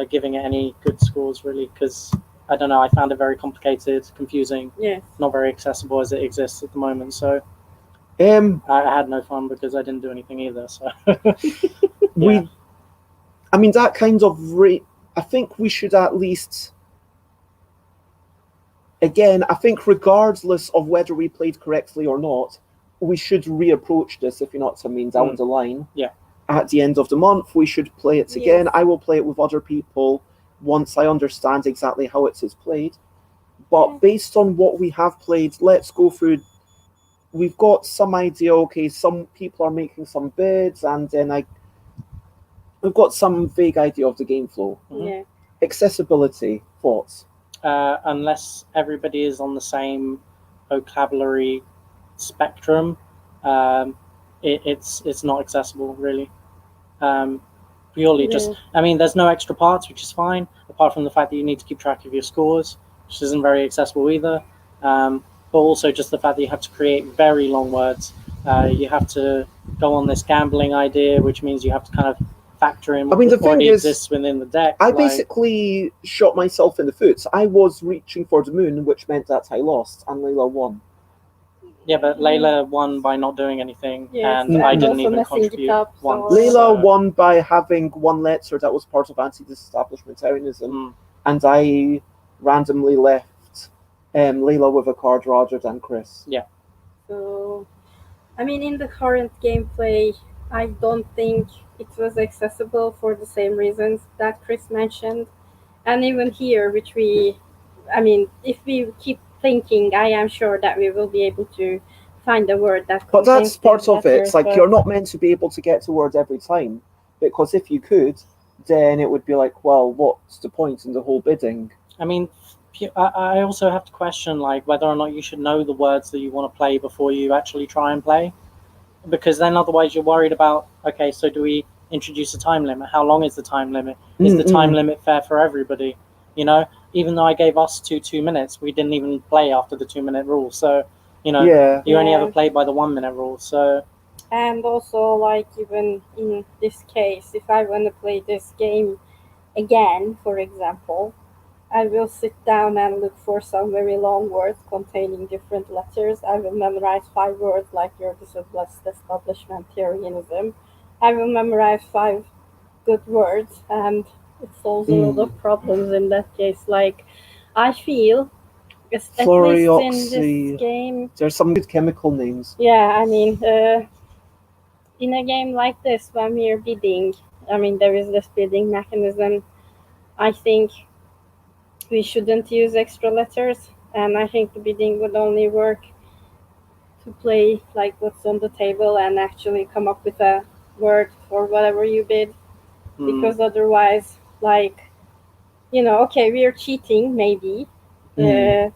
B: giving it any good scores really, because I don't know, I found it very complicated, confusing, not very accessible as it exists at the moment. So I had no fun because I didn't do anything either. So
A: that kind of rate. I think we should at least. Again, I think regardless of whether we played correctly or not, we should reapproach this, if you know what I mean, down the line.
B: Yeah.
A: At the end of the month, we should play it again. I will play it with other people once I understand exactly how it is played. But based on what we have played, let's go through. We've got some idea, okay, some people are making some bids, and then we've got some vague idea of the game flow. Accessibility, thoughts?
B: Unless everybody is on the same vocabulary spectrum, it's not accessible really. Purely just, there's no extra parts, which is fine, apart from the fact that you need to keep track of your scores, which isn't very accessible either. But also just the fact that you have to create very long words. You have to go on this gambling idea, which means you have to kind of factor in what already exists within the deck.
A: I basically shot myself in the foot. I was reaching for the moon, which meant that I lost, and Leila won.
B: Yeah, but Leila won by not doing anything, and I didn't even contribute once.
A: Leila won by having one letter that was part of anti-disestablishmentarianism, and I randomly left Leila with a card rather than Krys.
B: Yeah.
C: So, in the current gameplay, I don't think it was accessible for the same reasons that Krys mentioned. And even here, if we keep thinking, I am sure that we will be able to find a word that.
A: But that's part of it. It's you're not meant to be able to get to words every time, because if you could, then it would be well, what's the point in the whole bidding?
B: I also have to question whether or not you should know the words that you want to play before you actually try and play, because then otherwise you're worried about, okay, so do we introduce a time limit? How long is the time limit? Is the time limit fair for everybody? Even though I gave us 2 minutes, we didn't even play after the 2-minute rule. So, you only ever played by the 1 minute rule. So,
C: and also even in this case, if I want to play this game again, for example, I will sit down and look for some very long words containing different letters. I will memorize 5 words like your disestablishmentarianism. I will memorize 5 good words, and it solves a lot of problems in that case. I feel At least in this
A: Florioxy.
C: game,
A: There's some good chemical names.
C: yeah, I mean, in a game like this, when we are bidding, I mean, there is this bidding mechanism. I think we shouldn't use extra letters, and I think the bidding would only work to play like what's on the table and actually come up with a word for whatever you bid, because otherwise, like, okay, we are cheating maybe. So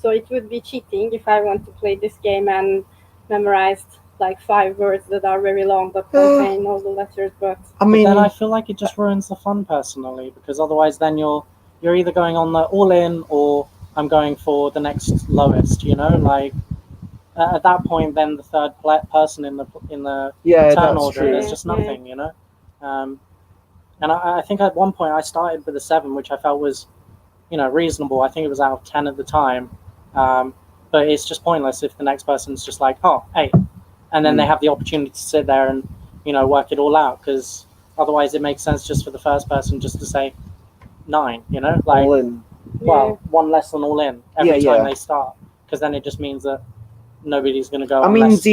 C: it would be cheating if I want to play this game and memorized like 5 words that are very long but contain all the letters. But
A: I mean,
B: then I feel like it just ruins the fun personally, because otherwise then you're either going on the all in or I'm going for the next lowest. Like at that point, then the third person in the
A: yeah,
B: turn
A: that's
B: order
A: true.
B: is just nothing. And I think at one point I started with a 7, which I felt was reasonable. I think it was out of 10 at the time. But it's just pointless if the next person's just like, oh, 8, and then they have the opportunity to sit there and work it all out, because otherwise it makes sense just for the first person just to say 9. Like,
A: all in.
B: well, one less than all in every
A: Yeah,
B: time they start, because then it just means that nobody's going to go.
A: I mean,
B: unless...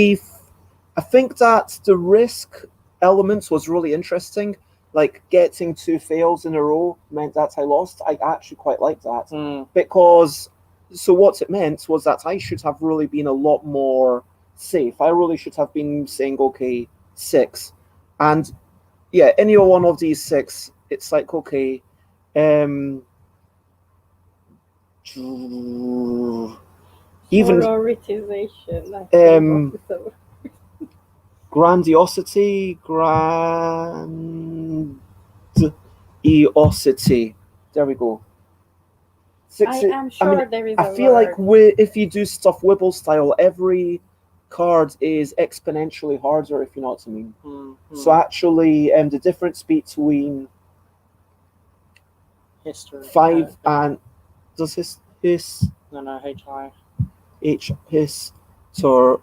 A: I think that the risk elements was really interesting. Like getting 2 fails in a row meant that I lost. I actually quite liked that because so what it meant was that I should have really been a lot more safe. I really should have been saying, okay, 6, and yeah, any one of these 6, it's like, okay, even
C: prioritization.
A: grandiosity, grandiosity. There we go. 6.
C: I am sure there is.
A: I feel like if you do stuff Wibble style, every card is exponentially harder, if you know what I mean. So actually, the difference between
B: history
A: 5 and does his
B: no
A: his so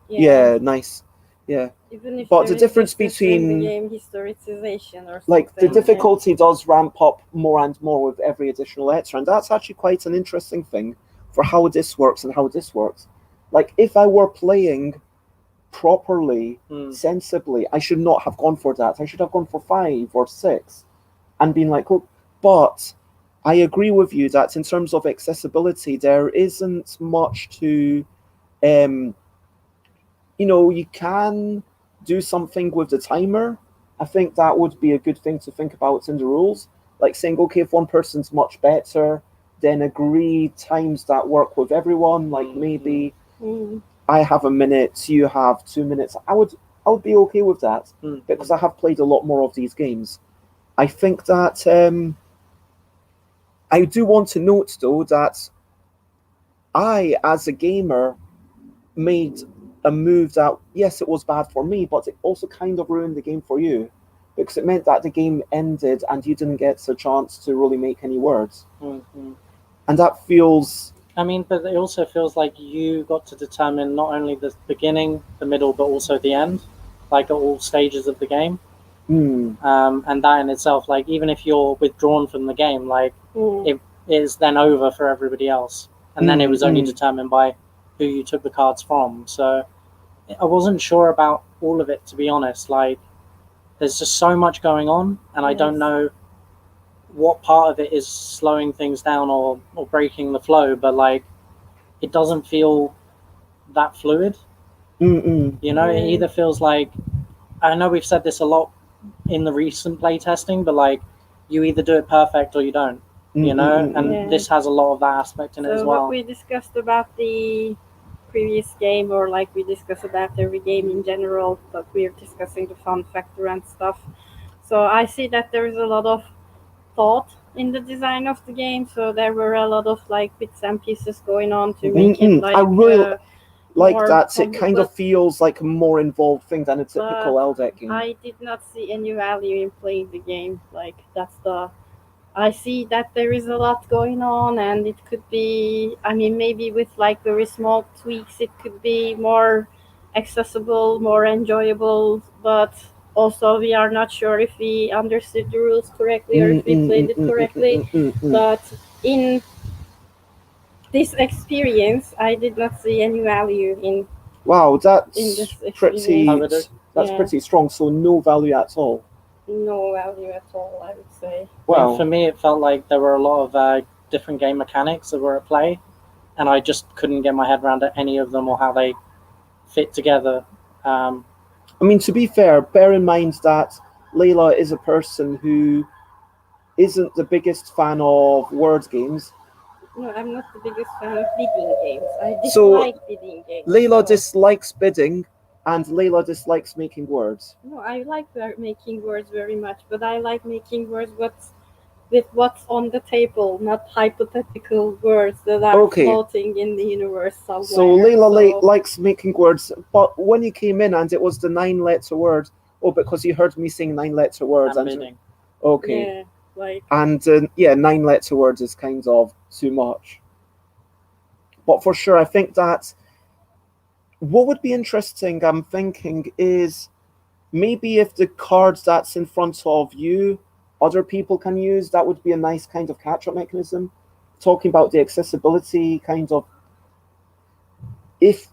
A: yeah, nice. Yeah,
C: even if
A: but the difference between
C: the game historicization or
A: like the
C: something,
A: difficulty does ramp up more and more with every additional letter, and that's actually quite an interesting thing for how this works and how this works. Like if I were playing properly, sensibly, I should not have gone for that. I should have gone for 5 or 6 and been like, oh, but I agree with you that in terms of accessibility, there isn't much to you can do something with the timer. I think that would be a good thing to think about in the rules. Like saying, okay, if one person's much better, then agree times that work with everyone. Like maybe I have a minute, you have 2 minutes. I would be okay with that because I have played a lot more of these games. I think that I do want to note though that I, as a gamer, made a move that, yes, it was bad for me, but it also kind of ruined the game for you because it meant that the game ended and you didn't get a chance to really make any words. And that feels...
B: I mean, but it also feels like you got to determine not only the beginning, the middle, but also the end, like at all stages of the game. And that in itself, like even if you're withdrawn from the game, like it is then over for everybody else. And then it was only determined by who you took the cards from. So I wasn't sure about all of it, to be honest. Like there's just so much going on, and I don't know what part of it is slowing things down or breaking the flow, but like it doesn't feel that fluid. It either feels like, I know we've said this a lot in the recent playtesting, but like you either do it perfect or you don't. And this has a lot of that aspect in it as well.
C: What we discussed about the previous game, or like we discuss about every game in general, but we're discussing the fun factor and stuff. So I see that there is a lot of thought in the design of the game. So there were a lot of like bits and pieces going on to make it like.
A: I really like that. It kind of feels like a more involved thing than a typical ELL deck game.
C: I did not see any value in playing the game. Like I see that there is a lot going on, and it could be, I mean, maybe with like very small tweaks, it could be more accessible, more enjoyable, but also we are not sure if we understood the rules correctly or if we played it correctly. But this experience, I did not see any value in
A: Wow,
C: in
A: that's
C: this
A: pretty.
B: I would-
C: experience.
A: That's
C: Yeah.
A: pretty strong. So no value at all.
C: No value at all, I would say.
A: Wow.
B: For me, it felt like there were a lot of different game mechanics that were at play, and I just couldn't get my head around any of them or how they fit together.
A: I mean, to be fair, bear in mind that Leila is a person who isn't the biggest fan of word games.
C: No, I'm not the biggest fan of bidding games. I
A: So,
C: dislike bidding games.
A: Leila
C: so-
A: dislikes bidding, and Leila dislikes making words.
C: No, I like making words very much, but I like making words with what's on the table, not hypothetical words that are
A: Okay.
C: floating in the universe somewhere.
A: So Leila likes making words, but when you came in and it was the 9-letter word, because you heard me saying 9-letter words,
B: And bidding.
A: okay,
C: Yeah, like
A: and 9-letter words is kind of too much. But for sure, I think that what would be interesting, I'm thinking, is maybe if the cards that's in front of you, other people can use, that would be a nice kind of catch-up mechanism. Talking about the accessibility, kind of, if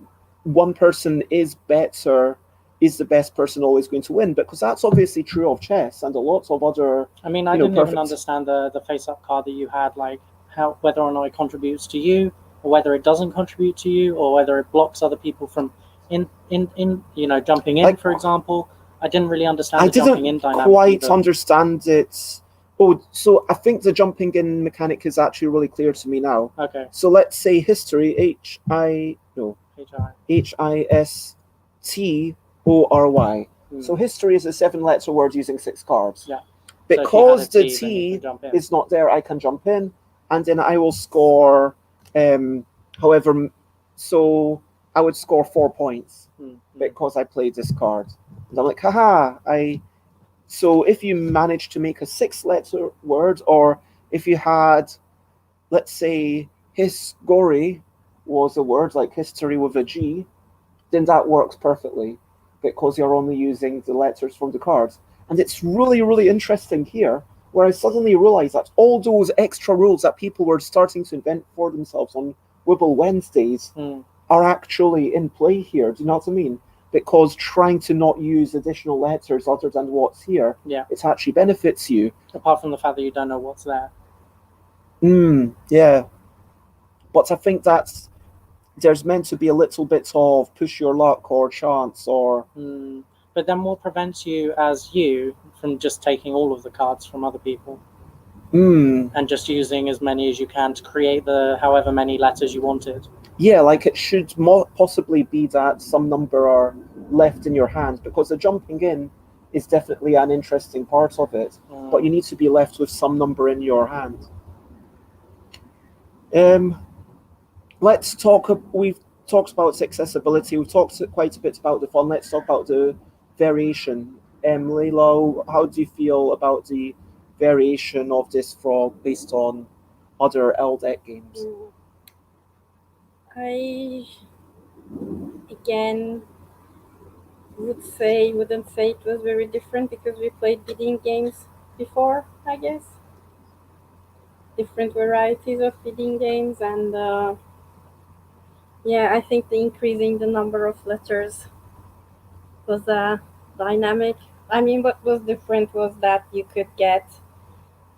A: one person is better, is the best person always going to win? Because that's obviously true of chess and a lot of other.
B: I mean, I
A: You know,
B: didn't even
A: perfect.
B: understand the face-up card that you had, like how whether or not it contributes to you, or whether it doesn't contribute to you, or whether it blocks other people from in jumping in,
A: Like-
B: for example. I didn't really understand
A: I
B: the jumping in
A: didn't
B: dynamic
A: quite
B: either.
A: understand it. Oh, so I think the jumping in mechanic is actually really clear to me now.
B: Okay,
A: So let's say history,
B: HI.
A: HISTORY.
B: Hmm.
A: So history is a 7-letter word using 6 cards.
B: Yeah. So if you had
A: Because
B: a
A: the
B: T, then you
A: T
B: can jump in.
A: is not there, I can jump in, and then I will score. However, so I would score 4 points because I played this card. And I'm like, haha! So if you manage to make a 6-letter word, or if you had, let's say, hisgory was a word like history with a G, then that works perfectly because you're only using the letters from the cards. And it's really, really interesting here where I suddenly realized that all those extra rules that people were starting to invent for themselves on Wibble Wednesdays are actually in play here. Do you know what I mean? Because trying to not use additional letters other than what's here, it actually benefits you.
B: Apart from the fact that you don't know what's there.
A: Yeah. But I think that's there's meant to be a little bit of push your luck or chance or.
B: But then what prevents you as you from just taking all of the cards from other people and just using as many as you can to create the however many letters you wanted?
A: Yeah, like it should possibly be that some number are left in your hand, because the jumping in is definitely an interesting part of it, but you need to be left with some number in your hand. Let's talk. We've talked about accessibility. We've talked quite a bit about the fun. Let's talk about the variation. Leila, how do you feel about the variation of this frog based on other ELL deck games?
C: I again wouldn't say it was very different because we played bidding games before, I guess. Different varieties of bidding games, and I think the increasing the number of letters was dynamic. I mean, what was different was that you could get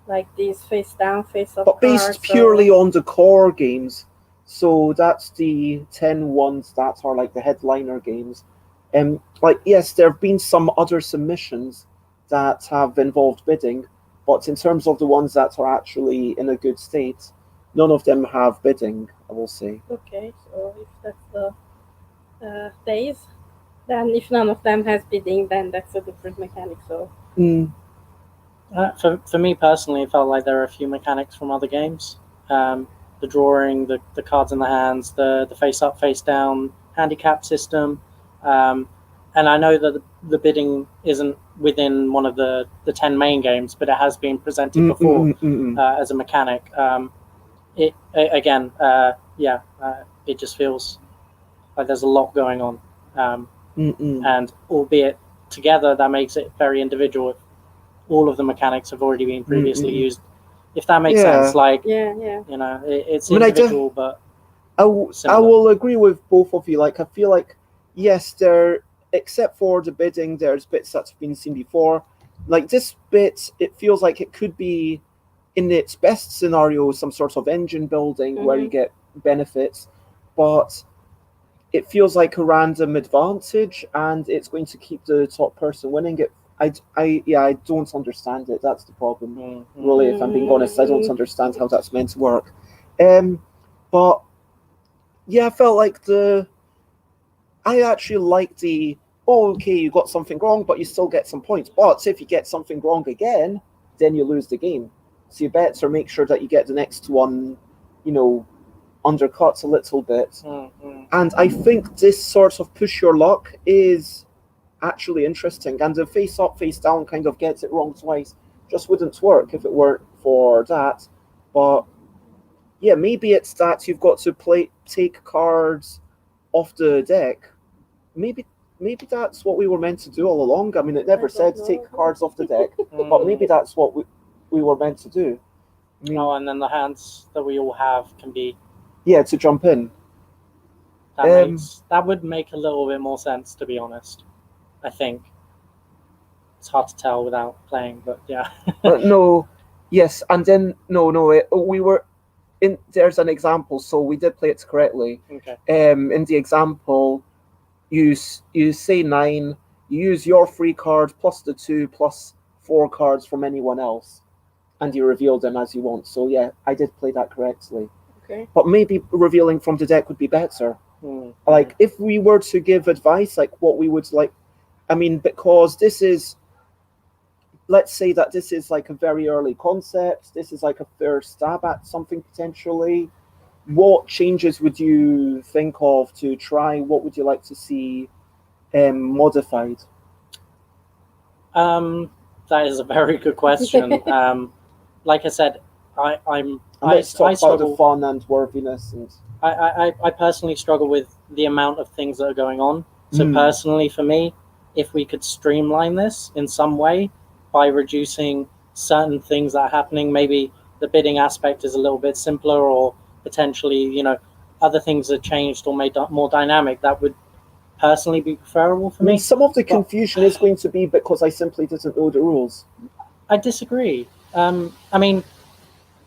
C: like these face down, face up
A: but based
C: cards,
A: purely on the core games. So that's the 10 ones that are like the headliner games. Like, yes, there have been some other submissions that have involved bidding, but in terms of the ones that are actually in a good state, none of them have bidding, I will say.
C: Okay, so if that's the days, then if none of them has bidding, then that's a different mechanic. So
B: for me personally, it felt like there are a few mechanics from other games. The drawing, the cards in the hands, the face up, face down handicap system. And I know that the bidding isn't within one of the 10 main games, but it has been presented before as a mechanic. It just feels like there's a lot going on. And albeit together, that makes it very individual. All of the mechanics have already been previously used. If that makes sense, like
C: yeah,
B: it's individual, but
A: I
B: similar.
A: will agree with both of you. Like, I feel like, yes, except for the bidding, there's bits that have been seen before. Like, this bit, it feels like it could be, in its best scenario, some sort of engine building where you get benefits, but it feels like a random advantage, and it's going to keep the top person winning it. I don't understand it. That's the problem. Really, if I'm being honest, I don't understand how that's meant to work. But yeah, I felt like I actually like okay, you got something wrong, but you still get some points. But if you get something wrong again, then you lose the game. So you better make sure that you get the next one, undercuts a little bit. And I think this sort of push your luck is actually interesting. And the face up, face down kind of gets it wrong twice. Just wouldn't work if it weren't for that. But yeah, maybe it's that you've got to take cards off the deck. Maybe that's what we were meant to do all along. I mean, it never said take cards off the deck, but maybe that's what we were meant to do.
B: And then the hands that we all have can be...
A: Yeah, to jump in.
B: That would make a little bit more sense, to be honest. I think. It's hard to tell without playing, but yeah.
A: No, yes, and then, we were... There's an example, so we did play it correctly.
B: Okay.
A: In the example, you say 9, you use your 3 cards plus the 2 plus 4 cards from anyone else, and you reveal them as you want. So yeah, I did play that correctly.
C: Okay.
A: But maybe revealing from the deck would be better. Like, if we were to give advice, like what we would like, I mean, because this is, let's say that this is like a very early concept, this is like a first stab at something potentially. What changes would you think of to try? What would you like to see modified?
B: That is a very good question. Like I said,
A: let's talk about the fun and worthiness. And
B: I personally struggle with the amount of things that are going on. So personally, for me, if we could streamline this in some way by reducing certain things that are happening, maybe the bidding aspect is a little bit simpler, or potentially, other things are changed or made more dynamic, that would personally be preferable for me.
A: Some of the confusion is going to be because I simply didn't know the rules.
B: I disagree. I mean,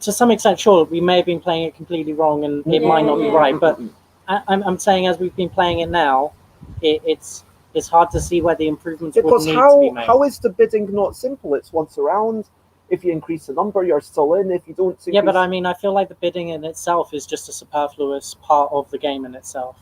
B: to some extent, sure, we may have been playing it completely wrong, and it might not be right. But I'm saying, as we've been playing it now, it's hard to see where the improvements would need to be made.
A: How is the bidding not simple? It's once a round. If you increase the number, you're still in. If you don't increase...
B: Yeah, but I mean, I feel like the bidding in itself is just a superfluous part of the game in itself.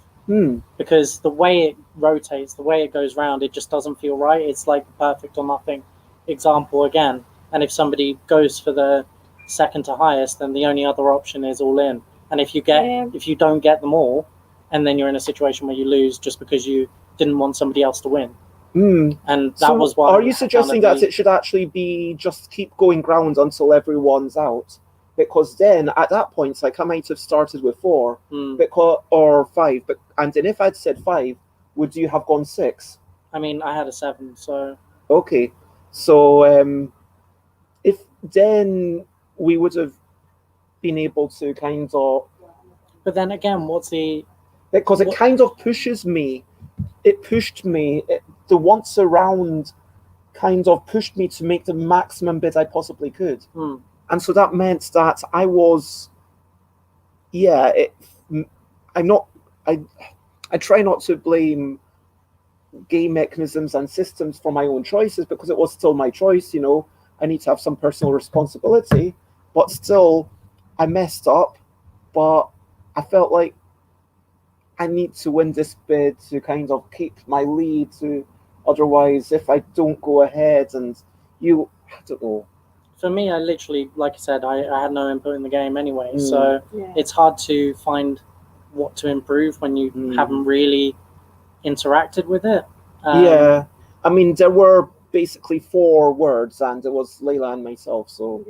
B: Because the way it rotates, the way it goes round, it just doesn't feel right. It's like the perfect or nothing example again. And if somebody goes for the second to highest, then the only other option is all in. And if you don't get them all, and then you're in a situation where you lose just because you didn't want somebody else to win. And that was why...
A: Are you suggesting that it should actually be just keep going ground until everyone's out? Because then, at that point, like, I might have started with 4 or 5. And then if I'd said 5, would you have gone 6?
B: I mean, I had a 7, so...
A: Okay. So, if then we would have been able to kind of...
B: But then again, what's the...
A: Because it kind of pushes me. It pushed me. The once around kind of pushed me to make the maximum bid I possibly could. And so that meant that I was... Yeah, I try not to blame game mechanisms and systems for my own choices, because it was still my choice, I need to have some personal responsibility, but still, I messed up, but I felt like I need to win this bid to kind of keep my lead, otherwise, if I don't go ahead and I don't know.
B: For me, I literally, like I said, I had no input in the game anyway, so it's hard to find what to improve when you haven't really interacted with it.
A: Yeah, I mean, there were basically 4 words, and it was Leila and myself. So,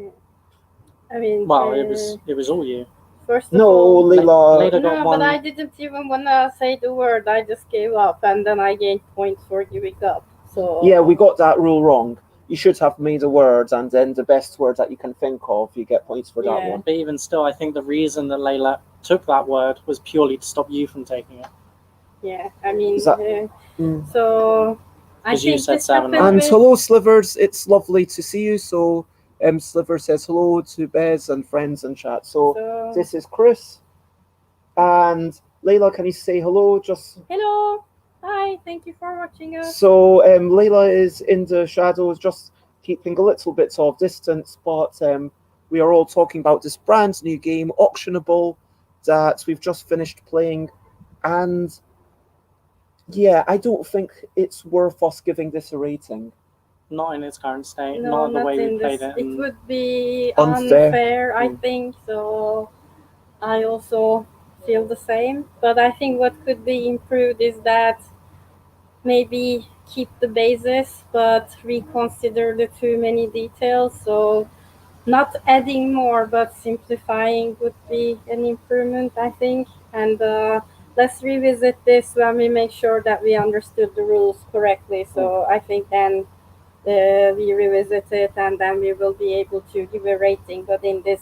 C: I mean,
B: well, it was all you.
C: First of all,
A: Leila.
C: No, but I didn't even wanna say the word. I just gave up, and then I gained points for giving up. So
A: yeah, we got that rule wrong. You should have made a word, and then the best word that you can think of, you get points for that one.
B: But even still, I think the reason that Leila took that word was purely to stop you from taking it.
C: Yeah, I mean,
A: Is that-
C: so I
B: 'Cause you
C: think
B: said
C: this
B: 7,
C: happened
B: right?
A: And
C: with
A: hello, Slivers. It's lovely to see you. So, Sliver says hello to Bez and friends in chat. So,
C: so
A: this is Krys. And Leila, can you say hello? Just
C: hello, hi, thank you for watching us.
A: so, Leila is in the shadows, just keeping a little bit of distance. But we are all talking about this brand new game, Auctionable, that we've just finished playing. And yeah, I don't think it's worth us giving this a rating.
B: Not in its current state,
C: No,
B: not the way we
C: in
B: played
C: this.
B: it.
C: It would be
A: Unfair.
C: unfair, I
A: Mm.
C: think. So I also feel the same. But I think what could be improved is that maybe keep the basis, but reconsider the too many details. So not adding more, but simplifying would be an improvement, I think. And let's revisit this when we make sure that we understood the rules correctly. So I think then we revisit it and then we will be able to give a rating. But in this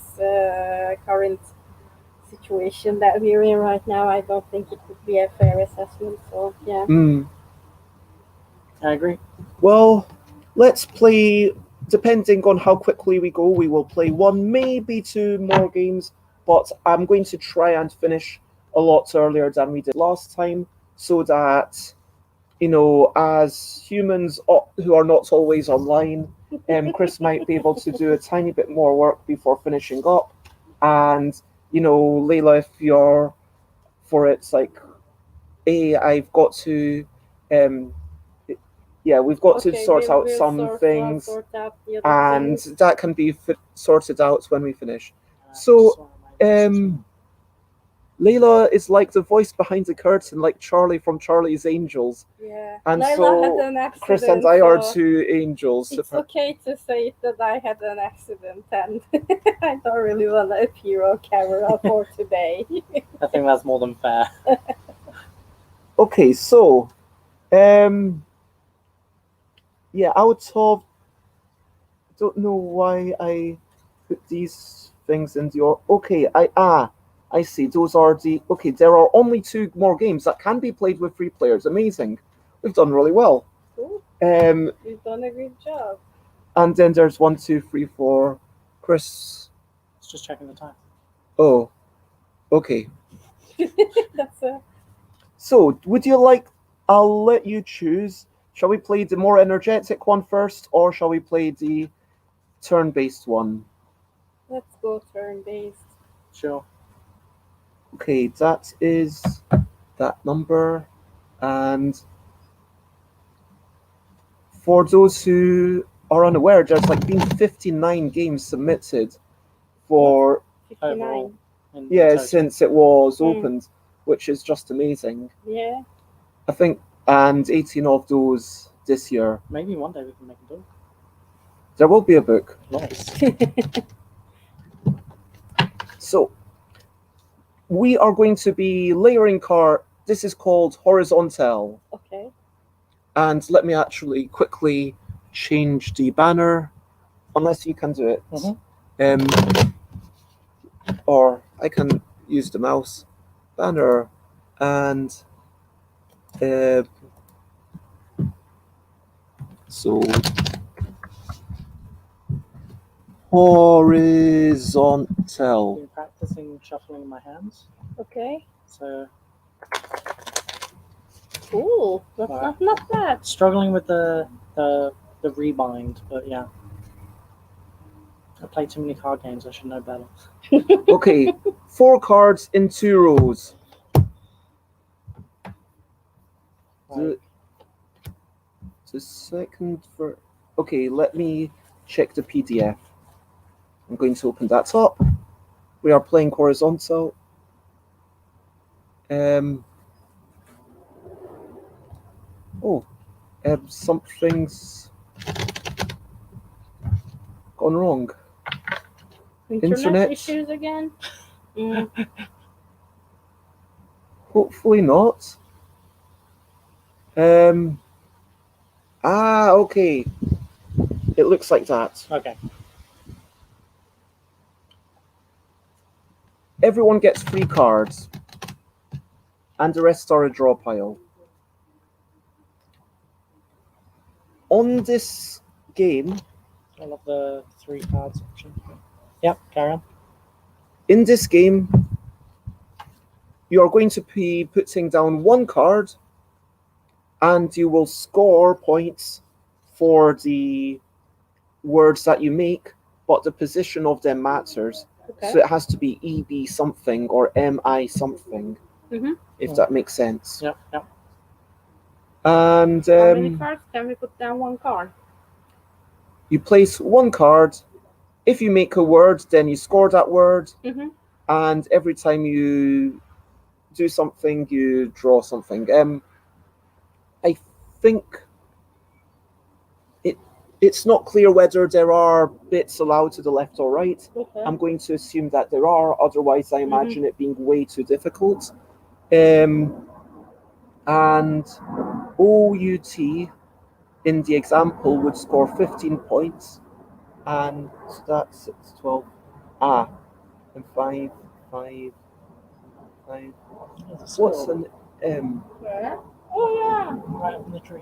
C: current situation that we're in right now, I don't think it would be a fair assessment. So yeah.
B: I agree.
A: Well, let's play. Depending on how quickly we go, we will play one, maybe two more games. But I'm going to try and finish a lot earlier than we did last time, so that as humans who are not always online, Krys might be able to do a tiny bit more work before finishing up. And Leila, if you're for it, it's like, I've got to, we've got to sort out some things,
C: sort out the other
A: and
C: things.
A: that can be sorted out when we finish.
B: I
A: So,
B: just saw my pieces.
A: Leila is like the voice behind the curtain, like Charlie from Charlie's Angels.
C: Yeah.
A: And
C: Leila
A: so
C: had an accident.
A: Krys and I are
C: so
A: two angels.
C: It's okay to say that I had an accident and I don't really want to appear on camera for today.
B: I think that's more than fair.
A: Okay, so, out of, I don't know why I put these things into your. Okay, I see. Those are the. Okay, there are only 2 more games that can be played with 3 players. Amazing. We've done really well.
C: Cool. You've done a good job.
A: And then there's 1, 2, 3, 4. Krys.
B: It's just checking the time.
A: Oh, okay.
C: That's a.
A: So, would you like? I'll let you choose. Shall we play the more energetic one first, or shall we play the turn-based one?
C: Let's go turn-based.
B: Sure.
A: Okay, that is that number. And for those who are unaware, there's been 59 games submitted for
C: 59.
B: Overall. In total.
A: since it was opened, which is just amazing.
C: Yeah.
A: I think, and 18 of those this year.
B: Maybe one day we can make a book.
A: There will be a book.
B: Nice.
A: So we are going to be layering card. This is called horizontal.
C: Okay.
A: And let me actually quickly change the banner, unless you can do it. Or I can use the mouse. Banner and so horizontal.
B: I've been practicing shuffling my hands.
C: Okay.
B: So
C: Cool. That's
B: Alright.
C: not bad.
B: struggling with the rebind, but yeah. I play too many card games, I should know better.
A: Okay, 4 cards in 2 rows.
B: Like,
A: The second for. Okay, let me check the PDF. I'm going to open that up. We are playing horizontal. Something's gone wrong. Internet?
C: issues again?
A: Hopefully not. Okay. It looks like that.
B: okay.
A: everyone gets 3 cards, and the rest are a draw pile. On this game,
B: I love the 3 cards option. Yep, carry on.
A: in this game, you are going to be putting down 1 card, and you will score points for the words that you make, but the position of them matters.
C: Okay.
A: So it has to be EB something or MI something, if that makes sense.
B: Yep.
A: And
C: How many cards can we put down? 1 card.
A: you place 1 card. If you make a word, then you score that word. And every time you do something, you draw something. I think it's not clear whether there are bits allowed to the left or right.
C: Okay.
A: I'm going to assume that there are, otherwise I imagine it being way too difficult. And OUT in the example would score 15 points, and so that's 6, 12. And 5. What's an M?
C: Where? Oh yeah.
B: Right up in the tree.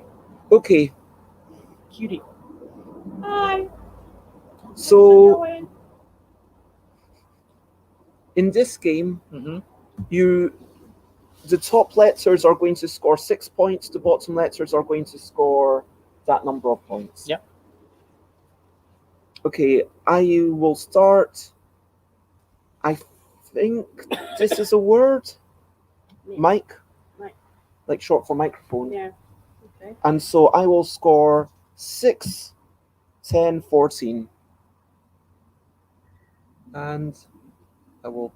A: Okay,
B: Cutie.
C: Hi.
A: so in this game,
B: Mm-hmm.
A: the top letters are going to score 6 points, the bottom letters are going to score that number of points.
B: Yep.
A: Okay, I will start. I think this is a word. Mic.
C: Mic.
A: Like short for microphone.
C: Yeah. Okay.
A: And so I will score 6, 10, 14. And I will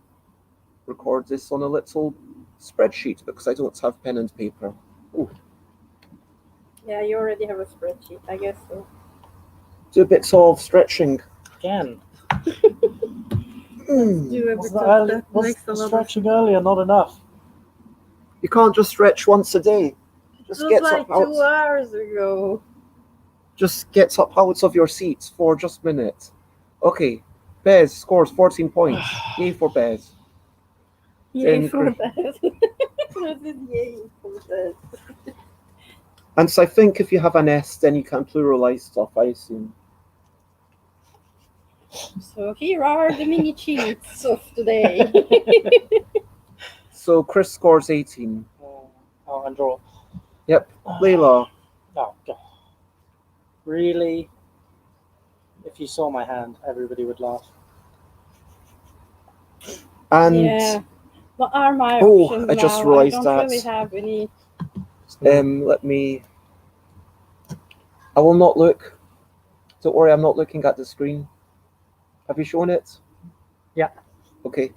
A: record this on a little spreadsheet because I don't have pen and paper. Ooh.
C: Yeah, you already have a spreadsheet, I guess so.
A: Do bits of stretching.
B: Again.
C: Do
B: Was the stretching earlier not enough?
A: You can't just stretch once a day. Just
C: Just
A: get
C: like
A: up out.
C: 2 hours ago.
A: Just get up out of your seat for just a minute. Okay, Bez scores 14 points. Yay for Bez.
C: Yay
A: Then
C: for that. What is yay for that?
A: And so I think if you have an S, then you can pluralize stuff, I assume.
C: So here are the mini cheats of today.
A: So Krys scores 18.
B: Oh, and draw.
A: Yep. Leila.
B: Oh, God. Really? If you saw my hand, everybody would laugh.
A: And
C: Yeah. What are my
A: Oh,
C: options
A: I just
C: now?
A: realised
C: I don't
A: that.
C: really have any.
A: let me. I will not look. Don't worry, I'm not looking at the screen. Have you shown it?
B: Yeah.
A: Okay.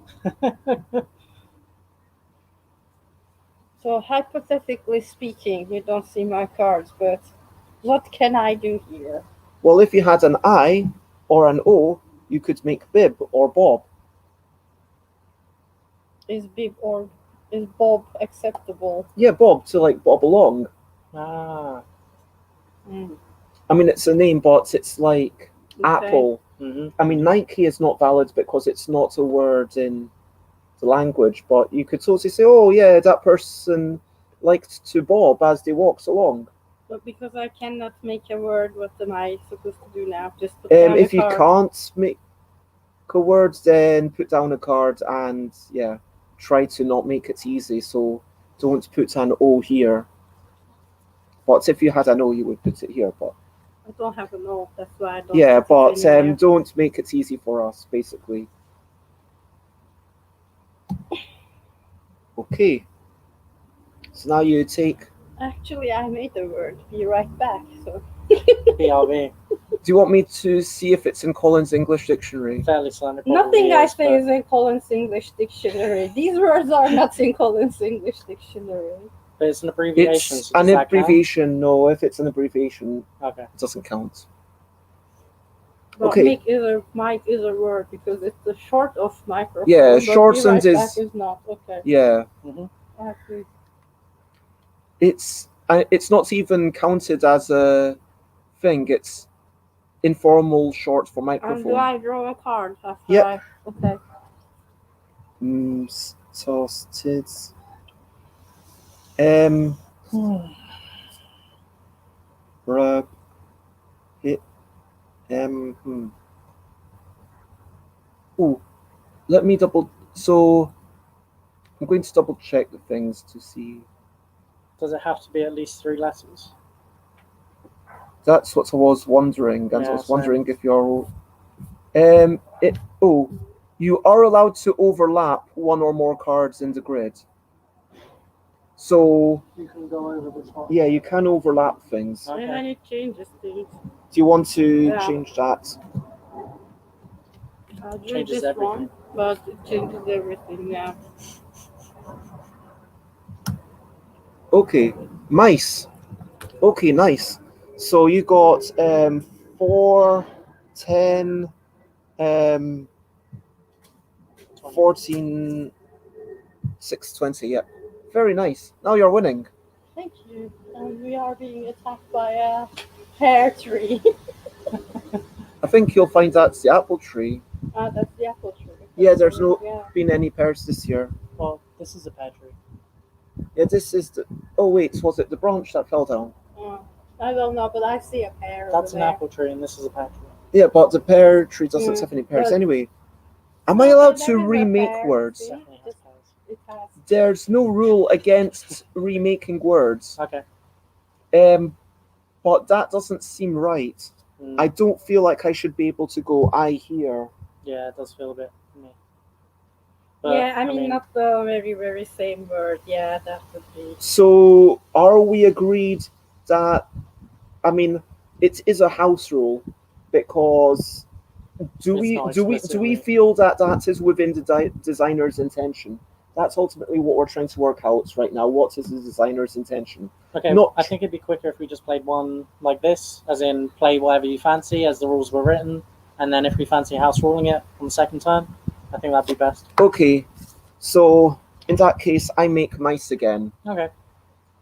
C: So hypothetically speaking, you don't see my cards, but what can I do here?
A: Well, if you had an I or an O, you could make Bib or Bob.
C: Is Bob acceptable?
A: Yeah, Bob, to like bob along.
B: Ah.
A: I mean, it's a name, but it's like
C: Okay.
A: Apple.
B: Mm-hmm.
A: I mean, Nike is not valid because it's not a word in the language, but you could totally say, oh, yeah, that person liked to bob as they walked along.
C: But because I cannot make a word, what am I supposed to do now? Just put down
A: If
C: a
A: you
C: card?
A: can't make a word, then put down a card and, yeah, try to not make it easy. So don't put an O here. But if you had an O, you would put it here. But
C: I don't have a note, that's why I don't.
A: yeah,
C: put it
A: but
C: anywhere.
A: don't make it easy for us, basically. Okay. So now you take.
C: Actually, I made the word. Be right back. So.
B: BRB.
A: Do you want me to see if it's in Collins English Dictionary?
B: Fairly slender.
C: Nothing I say is in Collins English Dictionary. These words are not in Collins English Dictionary.
B: But it's an abbreviation.
A: It's
B: so
A: an
B: does that count?
A: abbreviation. No, if it's an abbreviation,
B: Okay.
A: it doesn't count.
C: But
A: Okay.
C: mic is a word because it's the short of microphone.
A: Yeah,
C: but
A: shortened
C: be right
A: is-
C: back is not. Okay.
A: Yeah,
B: Mm-hmm.
C: I agree.
A: it's not even counted as a thing. It's informal short for
C: And do
A: microphone.
C: I draw a card after
A: Yep.
C: Okay.
A: Toasted. Rub it. Oh, let me double. So I'm going to double check the things to see.
B: Does it have to be at least 3 letters?
A: That's what I was wondering, and I
B: Yeah,
A: was wondering if you're. You are allowed to overlap one or more cards in the grid. So
B: You can go over the top.
A: yeah, you can overlap things.
B: Okay.
C: And then it changes things.
A: Do you want to
C: Yeah.
A: change that?
C: I'll do
B: Changes
C: this
B: everything.
C: one, but it changes everything, yeah.
A: Okay, mice. Okay, nice. So you got 4, 10, 14, 6, 20. Yeah, very nice. Now you're winning.
C: Thank you. And we are being attacked by a pear tree.
A: I think you'll find that's the apple tree.
C: That's the apple tree.
A: Yeah, there's no
C: Yeah.
A: been any pears this year.
B: Well, this is a pear tree.
A: Yeah, this is the. Oh wait, was it the branch that fell down?
C: I don't know, but I see a pear.
B: That's
C: over
B: an
C: there.
B: apple tree, and this is a pear tree.
A: Yeah, but the pear tree doesn't have any pears
C: but-
A: anyway. Am I allowed
C: There
A: to
C: is a
A: remake
C: pear,
A: words?
C: see?
B: Definitely has
C: Just-
B: pears.
C: It has.
A: There's no rule against remaking words.
B: Okay.
A: But that doesn't seem right.
B: Mm.
A: I don't feel like I should be able to go I hear.
B: Yeah, it does feel a bit. Meh.
C: Yeah, I mean, not the very, very same word. Yeah, that would be.
A: So are we agreed that, I mean, it is a house rule because do
B: It's
A: we
B: not
A: do we
B: explicitly.
A: feel that that is within the designer's intention? That's ultimately what we're trying to work out right now. What is the designer's intention?
B: Okay,
A: not-
B: I think it'd be quicker if we just played one like this, as in play whatever you fancy as the rules were written, and then if we fancy house ruling it on the second turn, I think that'd be best.
A: Okay, so in that case, I make mice again,
B: Okay.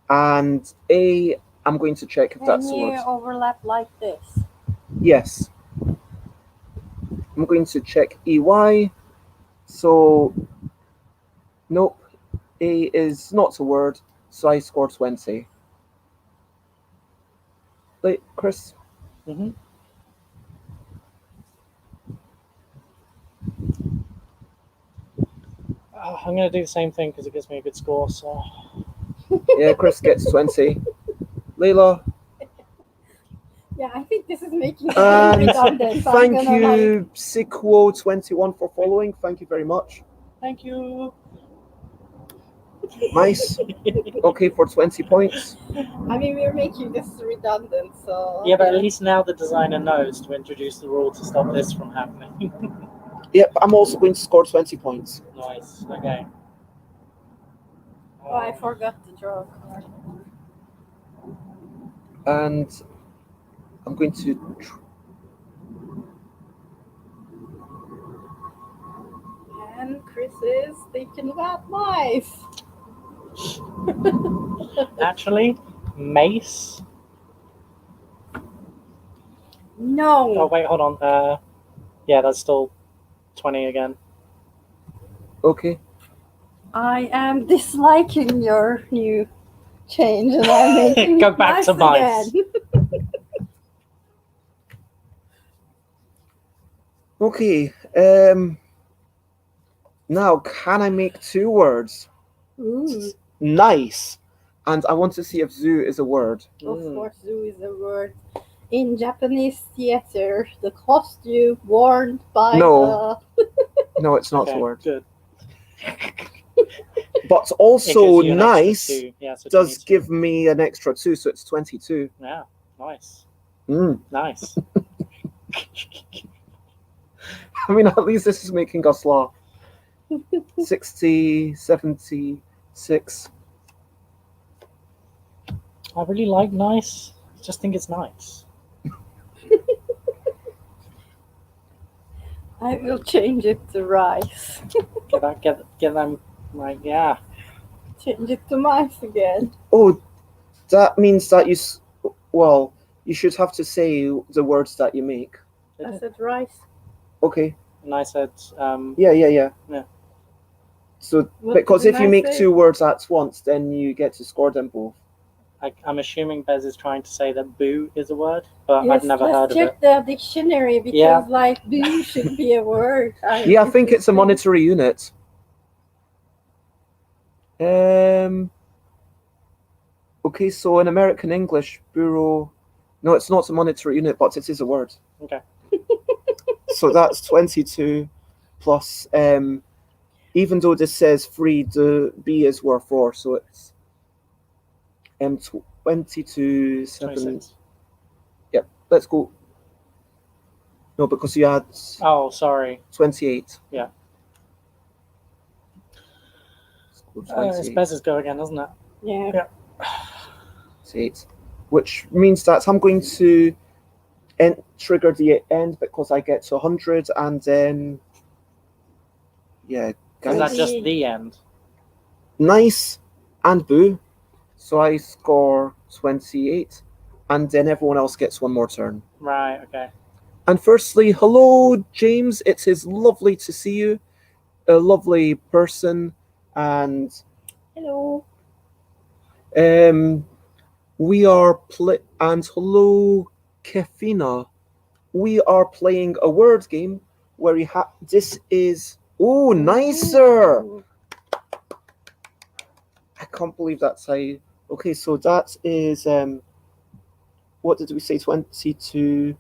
A: and I'm going to check if
C: Can
A: that's the
C: you
A: word.
C: overlap like this?
A: Yes. I'm going to check EY. So, nope. A is not a word, so I score 20. Wait, Krys?
B: Mm-hmm. I'm going to do the same thing because it gives me a good score, so...
A: Yeah, Krys gets 20. Leila?
C: Yeah, I think this is making it
A: And
C: redundant. So
A: thank
C: I'm gonna,
A: you, Sikwo21, for following. Thank you very much.
B: Thank you!
A: Mice, okay, for 20 points.
C: I mean, we're making this redundant, so.
B: Yeah, but at least now the designer knows to introduce the rule to stop this from happening.
A: Yep, I'm also going to score 20 points.
B: Nice, okay.
C: Oh, I forgot to draw a card.
A: And I'm going to.
C: And Chris is thinking about mice.
B: Actually, mace.
C: No.
B: Oh wait, hold on. Yeah, that's still 20 again.
A: Okay.
C: I am disliking your new change, and I'm making
B: Go back to mice.
C: again.
A: Okay. Now, can I make 2 words?
C: Ooh,
A: Nice. And I want to see if zoo is a word.
C: of course, zoo is a word. In Japanese theater, the costume worn by
A: No. No, it's not
B: Okay,
A: a word.
B: good.
A: But
B: It
A: also
B: gives you an extra
A: nice
B: 2. Yeah, so
A: does
B: 22.
A: give me an extra 2, so it's 22.
B: Yeah, nice.
A: Mm.
B: Nice.
A: I mean, at least this is making us laugh. 60, 76.
B: I really like nice. I just think it's nice.
C: I will change it to rice.
B: Get them like, yeah.
C: Change it to mice again.
A: Oh, that means that well, you should have to say the words that you make.
C: I said rice.
A: Okay.
B: And I said,
A: Yeah. So
C: What
A: because
C: did
A: if you
C: I
A: make
C: say?
A: 2 words at once, then you get to score them both.
B: I'm assuming Bez is trying to say that boo is a word, but
C: Yes,
B: I've never
C: let's
B: heard of
C: check
B: it.
C: the dictionary because
B: Yeah.
C: like boo should be a word.
A: Yeah, I think it's a
C: interesting.
A: monetary unit. Okay, so in American English, bureau. No, it's not a monetary unit, but it is a word.
B: Okay.
A: So that's 22 plus. Even though this says 3, the B is worth 4, so it's 22, 7.
B: 26.
A: Yep, let's go. No, because you had
B: Oh, sorry.
A: 28.
B: Yeah.
A: Let's go
B: It's
A: 28.
B: Bez's go again, isn't it?
C: Yeah.
A: 28. Which means that I'm going to trigger the end because I get to 100 and then. Yeah,
B: Is that
A: guys.
B: just the end?
A: Nice and boo. So I score 28 and then everyone else gets one more turn.
B: Right, okay.
A: And firstly, hello, James. It is lovely to see you. A lovely person. And
C: Hello.
A: we are and hello, Kefina. We are playing a word game where you have. This is. Oh, nicer!
C: Ooh.
A: I can't believe that's how. Okay, so that is. What did we say? 22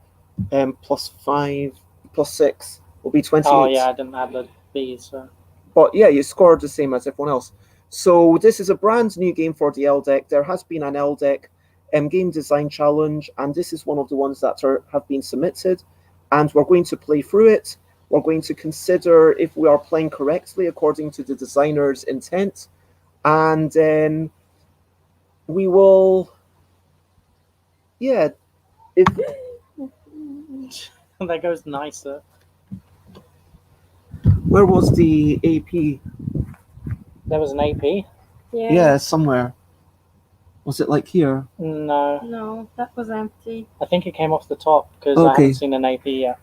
A: plus 5 plus 6 will be 28.
B: Oh, yeah, I didn't add the B's. So.
A: But yeah, you scored the same as everyone else. So this is a brand new game for the L deck. There has been an L deck game design challenge, and this is one of the ones that have been submitted. And we're going to play through it. We're going to consider if we are playing correctly according to the designer's intent. And then we will, yeah, if
B: There goes nicer.
A: where was the AP?
B: There was an AP?
A: Yeah, somewhere. Was it like here?
B: No.
C: No, that was empty.
B: I think it came off the top because I
A: Okay.
B: haven't seen an AP yet.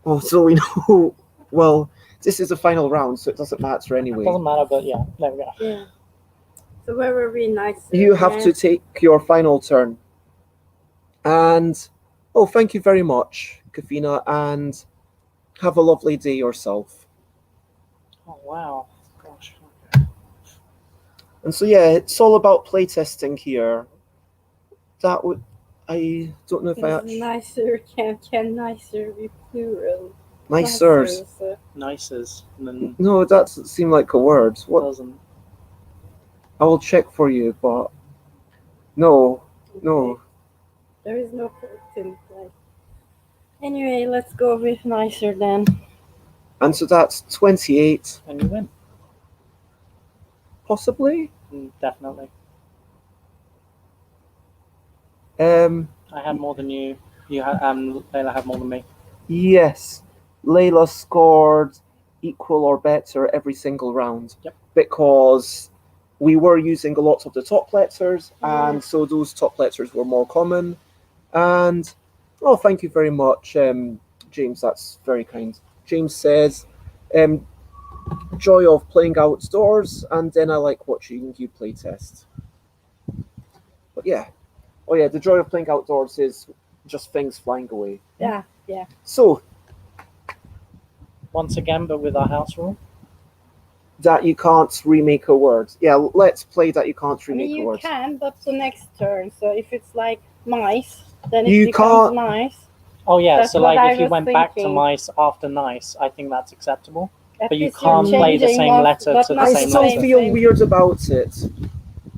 A: Oh, so we know. Well, this is the final round, so it doesn't matter anyway.
B: It doesn't matter, but yeah, there we go.
C: Yeah. So where were we? Nice.
A: You have to take your final turn. And oh, thank you very much, Kafina, and have a lovely day yourself.
B: Oh, wow. Gosh.
A: And so yeah, it's all about playtesting here. That would I don't know if I actually
C: Nicer can nicer be plural.
A: nicers.
B: Nicers. And then
A: No, that doesn't seem like a word. What?
B: doesn't.
A: I will check for you, but no.
C: There is no point. Like. Anyway, let's go with nicer then.
A: And so that's 28,
B: And you win.
A: possibly.
B: Definitely.
A: I
B: had more than you. You had Leila had more than me.
A: Yes, Leila scored equal or better every single round.
B: Yep.
A: Because we were using a lot of the top letters, and so those top letters were more common. And oh, thank you very much, James. That's very kind. James says, "Joy of playing outdoors," and then I like watching you play test. But yeah, oh yeah, the joy of playing outdoors is just things flying away.
C: Yeah.
A: So
B: Once again, but with our house rule.
A: that you can't remake a word. Yeah, let's play that you can't
C: I mean,
A: remake a
C: you
A: word.
C: can, but the next turn. So if it's like mice, then it
A: You
C: becomes
A: can't-
C: nice.
B: Oh yeah,
C: That's
B: so
C: what
B: like
C: I
B: if you
C: was
B: went back to
C: thinking.
B: mice after nice, I think that's acceptable.
C: At
B: But you
C: least you're
B: can't play the
C: changing
B: same
C: what-
B: letter
C: but
B: to the
C: not
A: I
B: same
A: still
B: letter.
A: feel weird about it.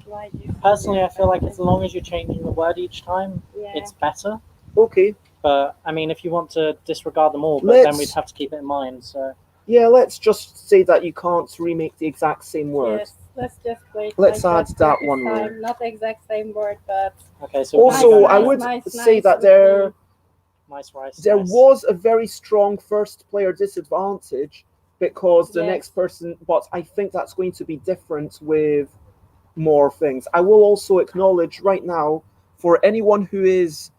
C: Why do you
B: Personally, I feel like
C: that?
B: as long as you're changing the word each time,
C: Yeah.
B: it's better.
A: Okay,
B: But I mean, if you want to disregard them all, but then
A: Let's-
B: we'd have to keep it in mind. So
A: yeah, let's just say that you can't remake the exact same word.
C: Yes, let's just play it
A: Let's
C: like
A: add
C: for
A: that
C: this
A: one
C: time.
A: rule.
C: Not the exact same word, but
B: okay, so
A: Also,
C: Nice,
A: I
C: nice,
A: would
C: nice,
A: say
C: nice
A: that
C: would
A: there
B: mice rice.
A: there
B: nice.
A: was a very strong first player disadvantage because the
C: Yes.
A: next person, but I think that's going to be different with more things. I will also acknowledge right now for anyone who is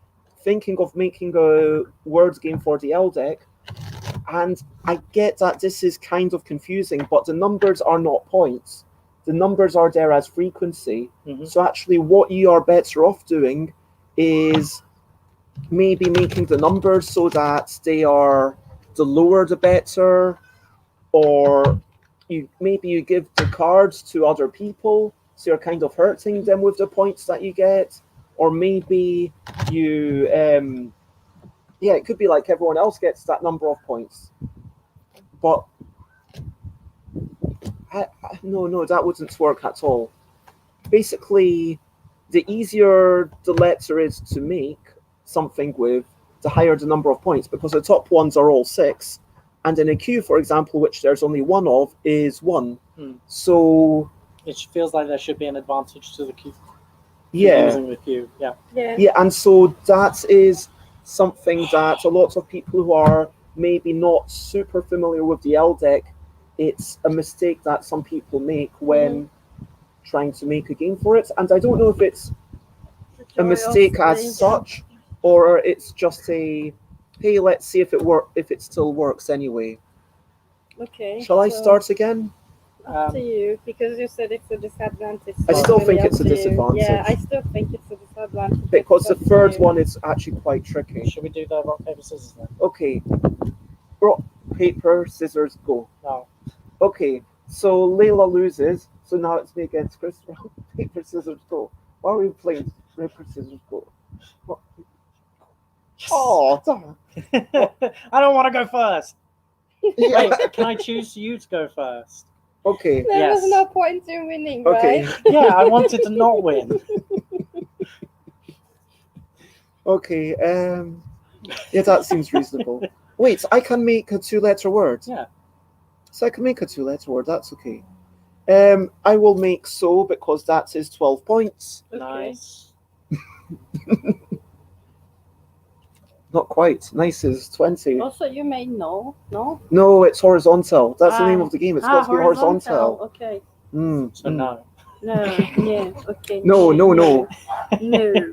A: thinking of making a word game for the L deck, and I get that this is kind of confusing, but the numbers are not points. The numbers are there as frequency.
B: Mhm.
A: So actually, what you are better off doing is maybe making the numbers so that they are the lower the better, or maybe you give the cards to other people, so you're kind of hurting them with the points that you get, or maybe you yeah, it could be like everyone else gets that number of points, but no, that wouldn't work at all. Basically, the easier the letter is to make something with, the higher the number of points, because the top ones are all 6, and in a Q, for example, which there's only one of, is 1. So
B: it feels like there should be an advantage to the Q.
A: yeah,
B: Using the Q,
A: yeah, and so that is something that a lot of people who are maybe not super familiar with the L deck, it's a mistake that some people make when trying to make a game for it, and I don't know if it's a mistake as such, or it's just a hey, let's see if it still works anyway.
C: Okay.
A: Shall I start again?
C: Up to you, because you said it's a disadvantage.
A: I
C: so
A: still
C: really
A: think
C: up
A: it's a
C: to you.
A: disadvantage.
C: Yeah, I still think it's a disadvantage.
A: Because the
C: It's up to
A: third
C: you.
A: one is actually quite tricky.
B: Should we do the rock, paper, scissors then?
A: Okay. Rock, paper, scissors, go.
B: No.
A: Okay, so Leila loses, so now it's me against Krys. Rock, paper, scissors, go. Why are we playing paper, scissors, go? What? Oh, damn.
B: I don't want to go first.
A: Yeah.
B: Wait, can I choose you to go first?
A: Okay.
C: There was
B: Yes.
C: no point in winning,
A: Okay.
C: right?
B: Yeah, I wanted to not win.
A: Okay. Yeah, that seems reasonable. Wait, I can make a 2-letter word.
B: Yeah.
A: So I can make a 2-letter word. That's okay. I will make so, because that is 12 points.
B: Nice.
A: Not quite. Nice is 20.
C: Also, you made no.
A: No, it's horizontal. That's the name of the game. It's got to be horizontal.
C: Okay.
B: So no.
C: No. Yeah. Okay.
A: No.
C: No,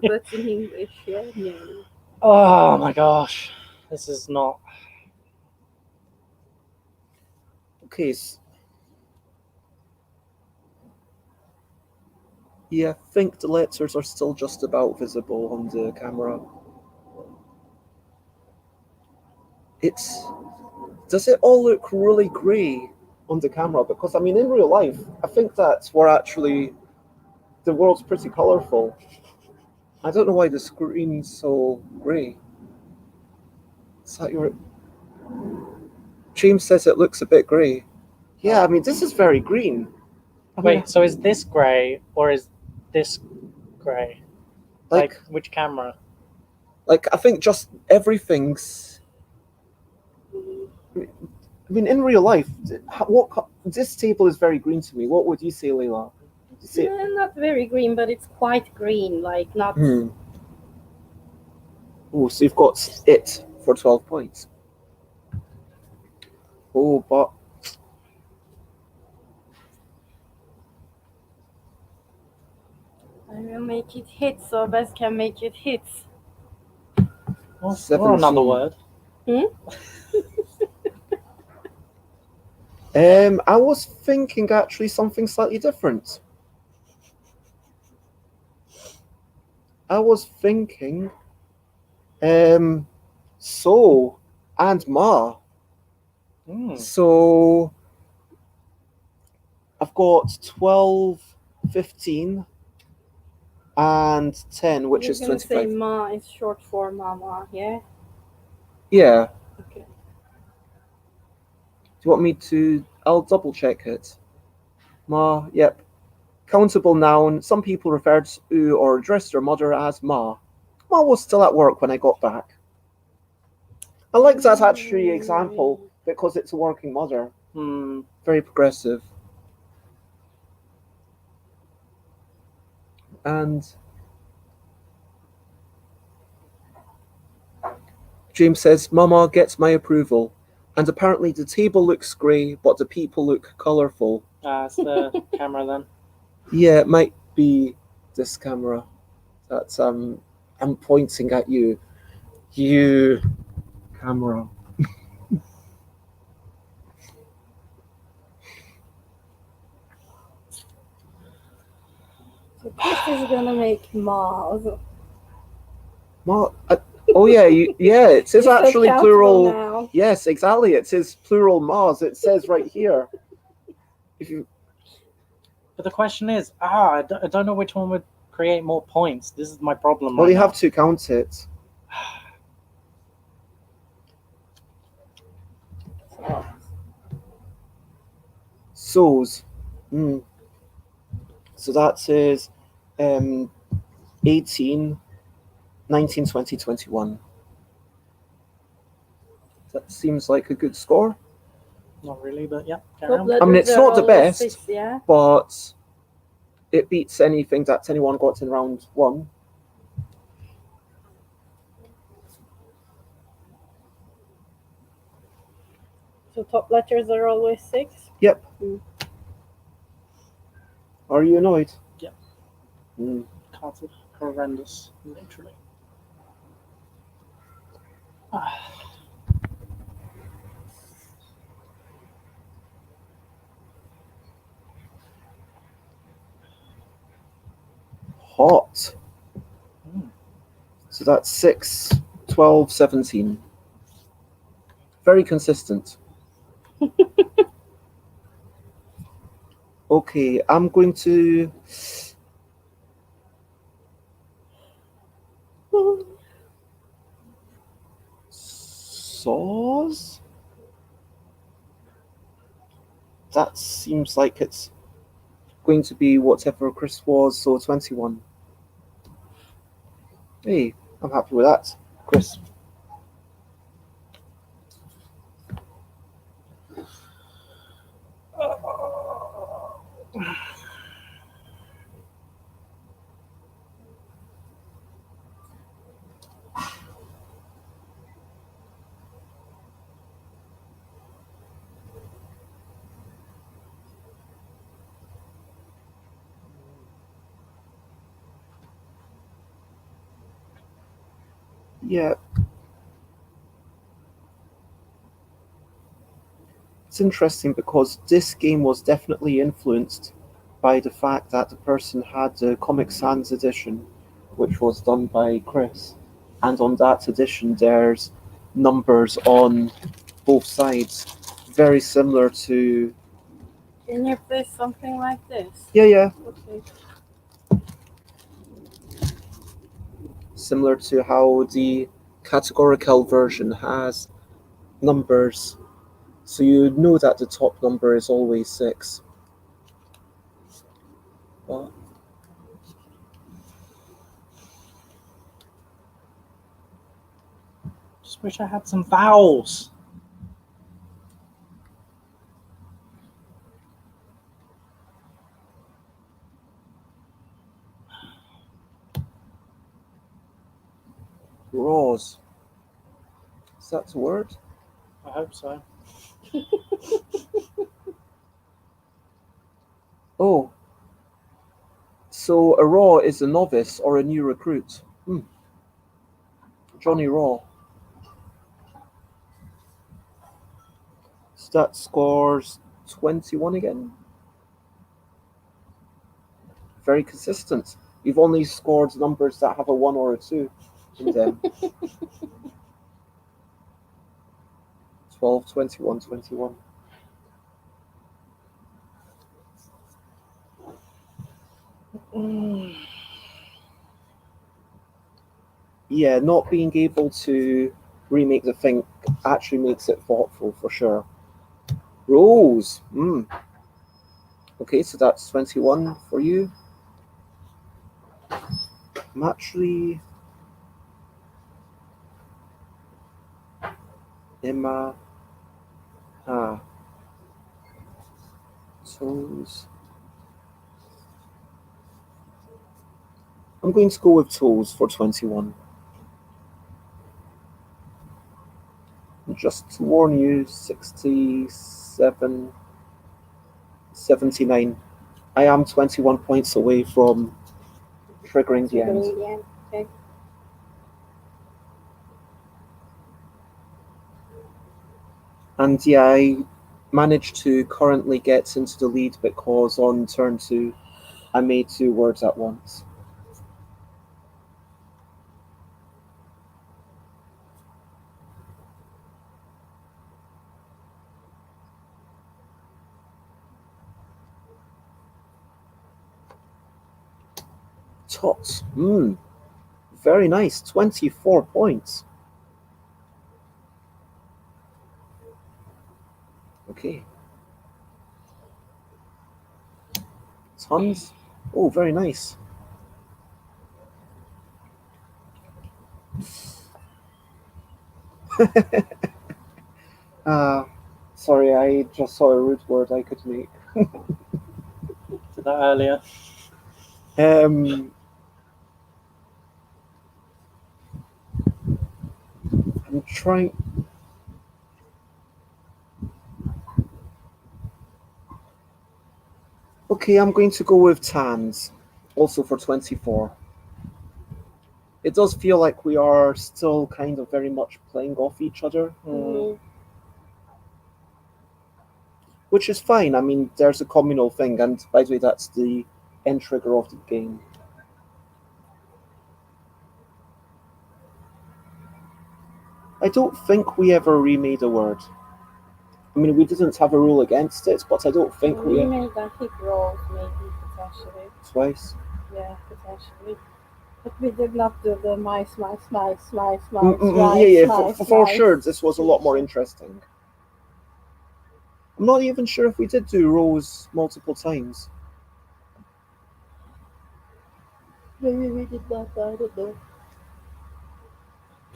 C: but in English, yeah, no.
B: Oh my gosh. This is not.
A: Okay. Yeah, I think the letters are still just about visible on the camera. Does it all look really grey on the camera? Because I mean, in real life, I think that we're actually the world's pretty colourful. I don't know why the screen's so grey. Is that your? James says it looks a bit grey. Yeah, I mean, this is very green.
B: Wait, so is this grey or is this grey?
A: Like
B: which camera?
A: Like, I think just everything's. I mean, in real life, this table is very green to me. What would you say, Leila?
C: Not very green, but it's quite green. Like not.
A: Oh, so you've got it for 12 points. Oh, but
C: I will make it hit, so Bess can make it hit.
B: Or another word.
A: I was thinking actually something slightly different. I was thinking, so and ma. So I've got 12, 15, and 10, which is 25.
C: Say ma is short for mama, yeah?
A: Yeah.
C: Okay.
A: Do you want me to? I'll double check it. Ma, yep. Countable noun. Some people referred to or addressed their mother as ma. Ma was still at work when I got back. I like that actually example because it's a working mother. Very progressive. And James says, Mama gets my approval. And apparently the table looks grey, but the people look colourful.
B: It's the camera then.
A: Yeah, it might be this camera. That's I'm pointing at you. You camera.
C: Krys is gonna make Mars.
A: Oh yeah, yeah. It says
C: It's so
A: actually
C: countable
A: plural.
C: now.
A: Yes, exactly. It says plural Mars. It says right here. If you
B: But the question is, I don't know which one would create more points. This is my problem
A: well,
B: right
A: you
B: now.
A: have to count it. So's. So that says 18, 19, 20, 21. That seems like a good score.
B: Not really, but yeah, carry
C: Top
B: on.
C: letters
A: I mean, it's
C: are
A: not the
C: always
A: best,
C: 6, yeah?
A: but it beats anything that anyone got in round 1.
C: So top letters are always 6?
A: Yep.
C: Mm.
A: Are you annoyed?
B: Yep.
A: Mm.
B: Cards are horrendous, literally.
A: Hot.
B: Mm.
A: So that's 6, 12, 17. Very consistent. Okay, I'm going to... Saws? That seems like it's going to be whatever Krys was, so 21. Hey, I'm happy with that, Krys. Yeah. It's interesting because this game was definitely influenced by the fact that the person had the Comic Sans edition, which was done by Krys. And on that edition, there's numbers on both sides, very similar to...
C: Can you play something like this?
A: Yeah.
C: Okay.
A: Similar to how the categorical version has numbers. So you know that the top number is always 6. But
B: Just wish I had some vowels.
A: Raws. Is that the word?
B: I hope so.
A: Oh. So a raw is a novice or a new recruit. Johnny Raw. So that scores 21 again. Very consistent. You've only scored numbers that have a 1 or a 2 in them. 12, 21, 21. Yeah, not being able to remake the thing actually makes it thoughtful for sure. Rolls. Okay, so that's 21 for you. I'm actually... Emma. Toes. I'm going to go with toes for 21. Just to warn you, 67, 79. I am 21 points away from triggering the end.
C: Okay.
A: And yeah, I managed to currently get into the lead because on turn 2, I made 2 words at once. Tots. Very nice. 24 points. Okay. Tons. Oh, very nice. Sorry, I just saw a root word I could make.
B: Did that earlier.
A: I'm trying. Okay, I'm going to go with tans, also for 24. It does feel like we are still kind of very much playing off each other. Which is fine. I mean, there's a communal thing, and by the way, that's the end trigger of the game. I don't think we ever remade a word. I mean, we didn't have a rule against it, but I don't think
C: we made a hit roll, maybe, potentially.
A: Twice?
C: Yeah, potentially. But we did not do the mice,
A: for sure, this was a lot more interesting. I'm not even sure if we did do rows multiple times.
C: Maybe we did not, I don't know.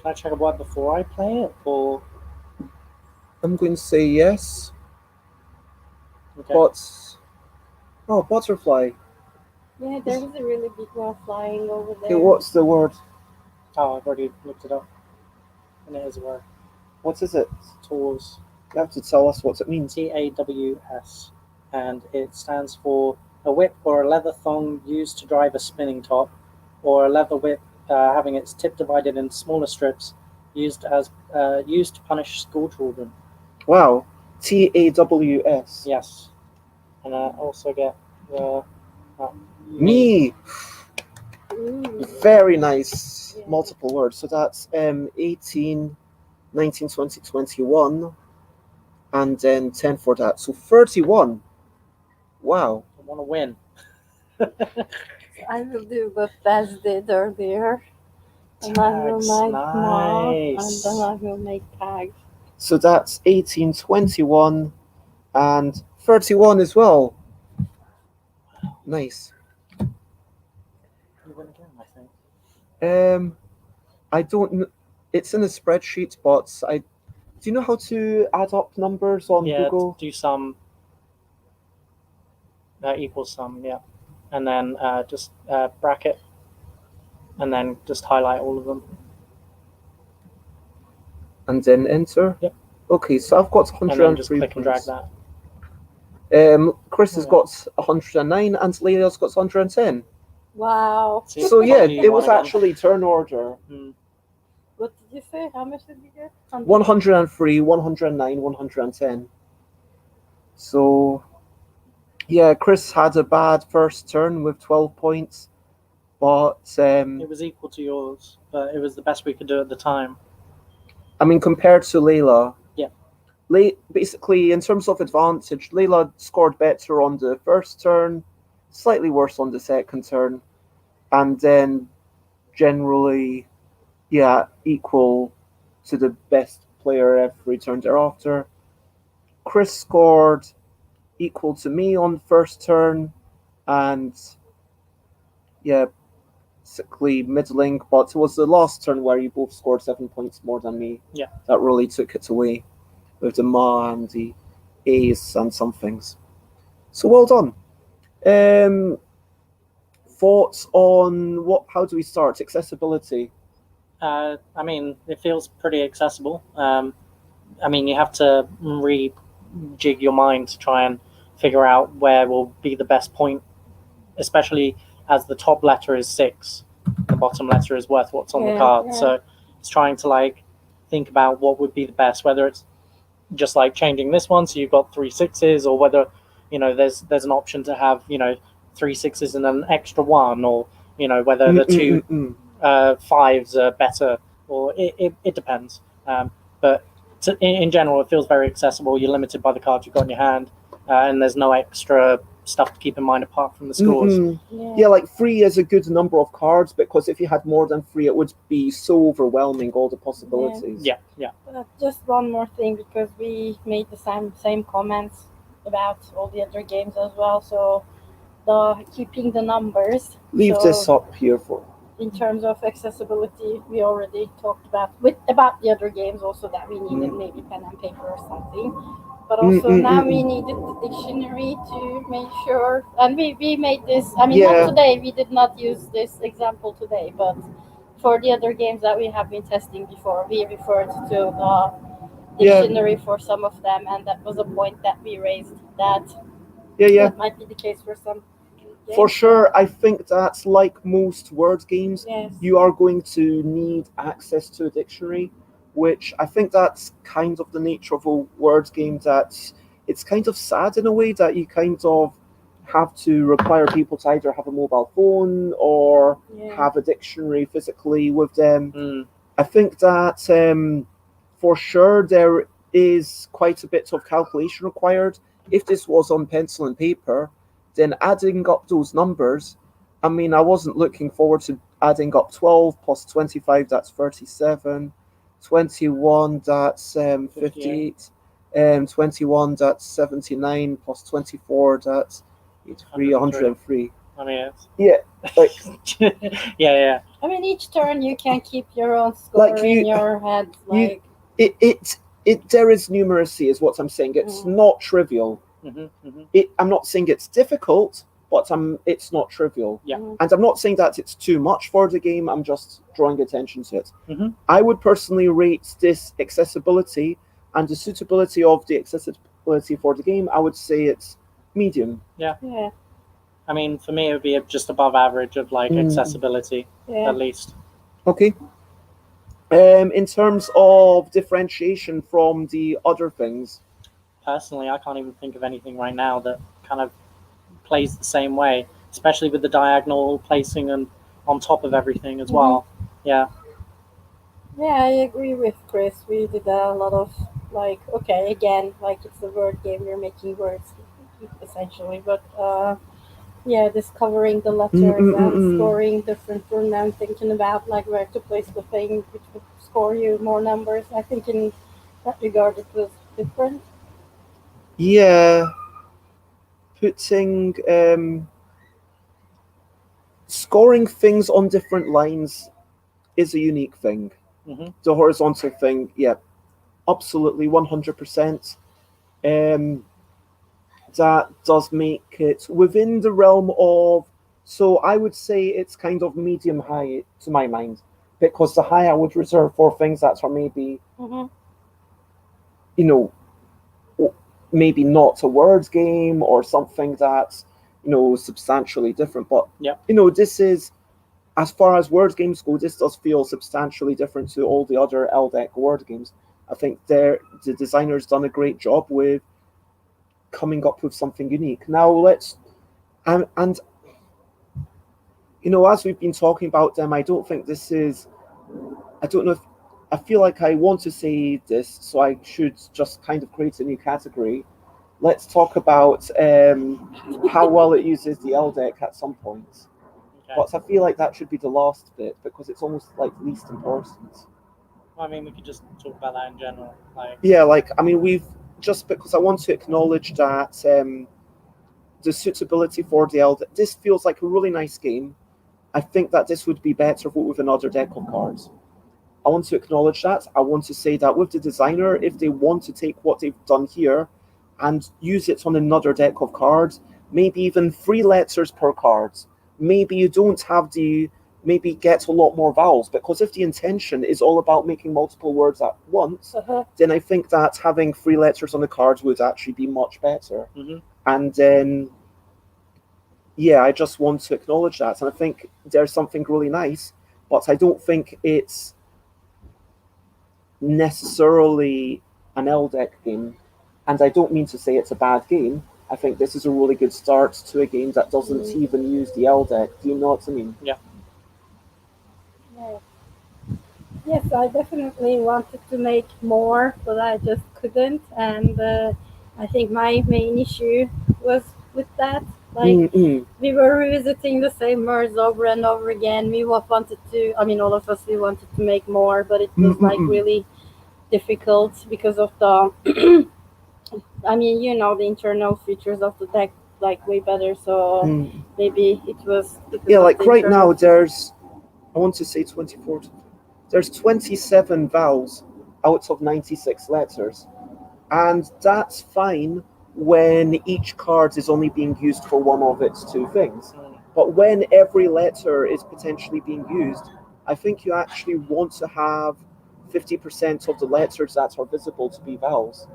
B: Can I check a word before I play it, or?
A: I'm going to say yes.
B: Okay.
A: But butterfly.
C: Yeah, there's a really big one flying over there.
A: Okay, what's the word?
B: Oh, I've already looked it up. And it is a word.
A: What is it?
B: Taws.
A: You have to tell us what it means.
B: TAWS. And it stands for a whip or a leather thong used to drive a spinning top, or a leather whip having its tip divided into smaller strips, used to punish school children.
A: Wow. TAWS.
B: Yes. And I also get
A: Me. Very nice.
C: Yeah.
A: Multiple words. So that's 18, 19, 20, 21, and then 10 for that. So 31. Wow.
B: I want to win.
C: I will do what Baz did earlier. And I will
B: Tags,
C: make more, and
B: nice.
C: then I will make tags.
A: So that's 18, 21, and 31 as well. Nice.
B: You win again, I think.
A: I don't know. It's in a spreadsheet, but do you know how to add up numbers on Google?
B: Do some equals sum, yeah. And then just bracket, and then just highlight all of them.
A: And then enter?
B: Yep.
A: Okay, so I've got 103
B: and then just click and drag that.
A: Krys has got 109 and Leila's got 110.
C: Wow.
A: So yeah, it was actually turn order.
C: What did you say? How much did you get?
A: 103, 109, 110. So yeah, Krys had a bad first turn with 12 points, but
B: it was equal to yours, but it was the best we could do at the time.
A: I mean, compared to Leila,
B: yeah.
A: Basically, in terms of advantage, Leila scored better on the first turn, slightly worse on the second turn, and then generally, yeah, equal to the best player every turn thereafter. Krys scored equal to me on the first turn, and yeah, basically middling, but it was the last turn where you both scored 7 points more than me.
B: Yeah.
A: That really took it away with the Ma and the A's and some things. So well done. Thoughts on how do we start? Accessibility.
B: I mean, it feels pretty accessible. I mean, you have to rejig your mind to try and figure out where will be the best point, especially as the top letter is 6, the bottom letter is worth what's on the card. Yeah. So it's trying to think about what would be the best, whether it's just changing this one so you've got 3 6s, or whether there's an option to have 3 sixes and an extra one, or whether the two fives are better, or it depends. But in general, it feels very accessible. You're limited by the cards you've got in your hand, and there's no extra stuff to keep in mind apart from the scores.
A: Yeah, like 3 is a good number of cards, because if you had more than 3, it would be so overwhelming, all the possibilities.
B: Yeah.
C: Just one more thing, because we made the same comments about all the other games as well. So keeping the numbers.
A: Leave this up here for.
C: In terms of accessibility, we already talked about the other games also, that we needed maybe pen and paper or something. But also now we needed the dictionary to make sure, and we made this. I mean, not today. We did not use this example today, but for the other games that we have been testing before, we referred to the dictionary for some of them, and that was a point that we raised. That might be the case for some games.
A: For sure, I think that's like most word games.
C: Yes.
A: You are going to need access to a dictionary, which I think that's kind of the nature of a word game, that it's kind of sad in a way that you kind of have to require people to either have a mobile phone or have a dictionary physically with them. I think that for sure there is quite a bit of calculation required. If this was on pencil and paper, then adding up those numbers, I mean, I wasn't looking forward to adding up 12 plus 25, that's 37, 21, that's 58, 21, that's 79, plus 24, that's 103.
B: I mean,
A: yeah.
C: I mean, each turn you can keep your own score in your head.
A: There is numeracy, is what I'm saying. It's not trivial. I'm not saying it's difficult, but it's not trivial. And I'm not saying that it's too much for the game. I'm just drawing attention to it. I would personally rate this accessibility and the suitability of the accessibility for the game. I would say it's medium.
B: Yeah. I mean, for me, it would be just above average of accessibility, at least.
A: Okay. In terms of differentiation from the other things,
B: personally, I can't even think of anything right now that kind of plays the same way, especially with the diagonal placing and on top of everything as well. Yeah,
C: I agree with Krys. We did a lot of again, it's a word game. We're making words essentially, but discovering the letters and scoring different. And I'm thinking about where to place the thing, which would score you more numbers. I think in that regard it was different.
A: Yeah, putting scoring things on different lines is a unique thing. The horizontal thing, absolutely 100%. That does make it within the realm of, so I would say it's kind of medium high to my mind, because the high I would reserve for things that are maybe, maybe not a word game or something that's, substantially different. But, this is, as far as word games go, this does feel substantially different to all the other LDEC word games. I think the designer's done a great job with coming up with something unique. Now let's, and as we've been talking about them, I don't think this is, I don't know if, I feel like I want to say this, so I should just kind of create a new category. Let's talk about how well it uses the LDEC at some point. Okay. But I feel like that should be the last bit, because it's almost least important.
B: I mean, we could just talk about that in general.
A: Because I want to acknowledge that the suitability for the LDEC, this feels like a really nice game. I think that this would be better with another deck of cards. I want to acknowledge that. I want to say that with the designer, if they want to take what they've done here and use it on another deck of cards, maybe even 3 letters per card, maybe you don't have maybe get a lot more vowels, because if the intention is all about making multiple words at once, then I think that having 3 letters on the cards would actually be much better. And then, I just want to acknowledge that. And I think there's something really nice, but I don't think it's necessarily an LDEC game. And I don't mean to say it's a bad game. I think this is a really good start to a game that doesn't
C: Mm.
A: even use the ELL deck. Do you know what I mean?
C: Yeah. Yes, I definitely wanted to make more, but I just couldn't. And I think my main issue was with that. Like,
A: Mm-mm.
C: we were revisiting the same words over and over again. We both wanted to, I mean, all of us, we wanted to make more, but it was like
A: Mm-mm.
C: really difficult because of the, I mean, the internal features of the deck like way better. So
A: Mm.
C: maybe it was because
A: Yeah,
C: of
A: like
C: the
A: right
C: internal
A: now,
C: features.
A: I want to say 24. There's 27 vowels out of 96 letters. And that's fine when each card is only being used for one of its two things. But when every letter is potentially being used, I think you actually want to have 50% of the letters that are visible to be vowels.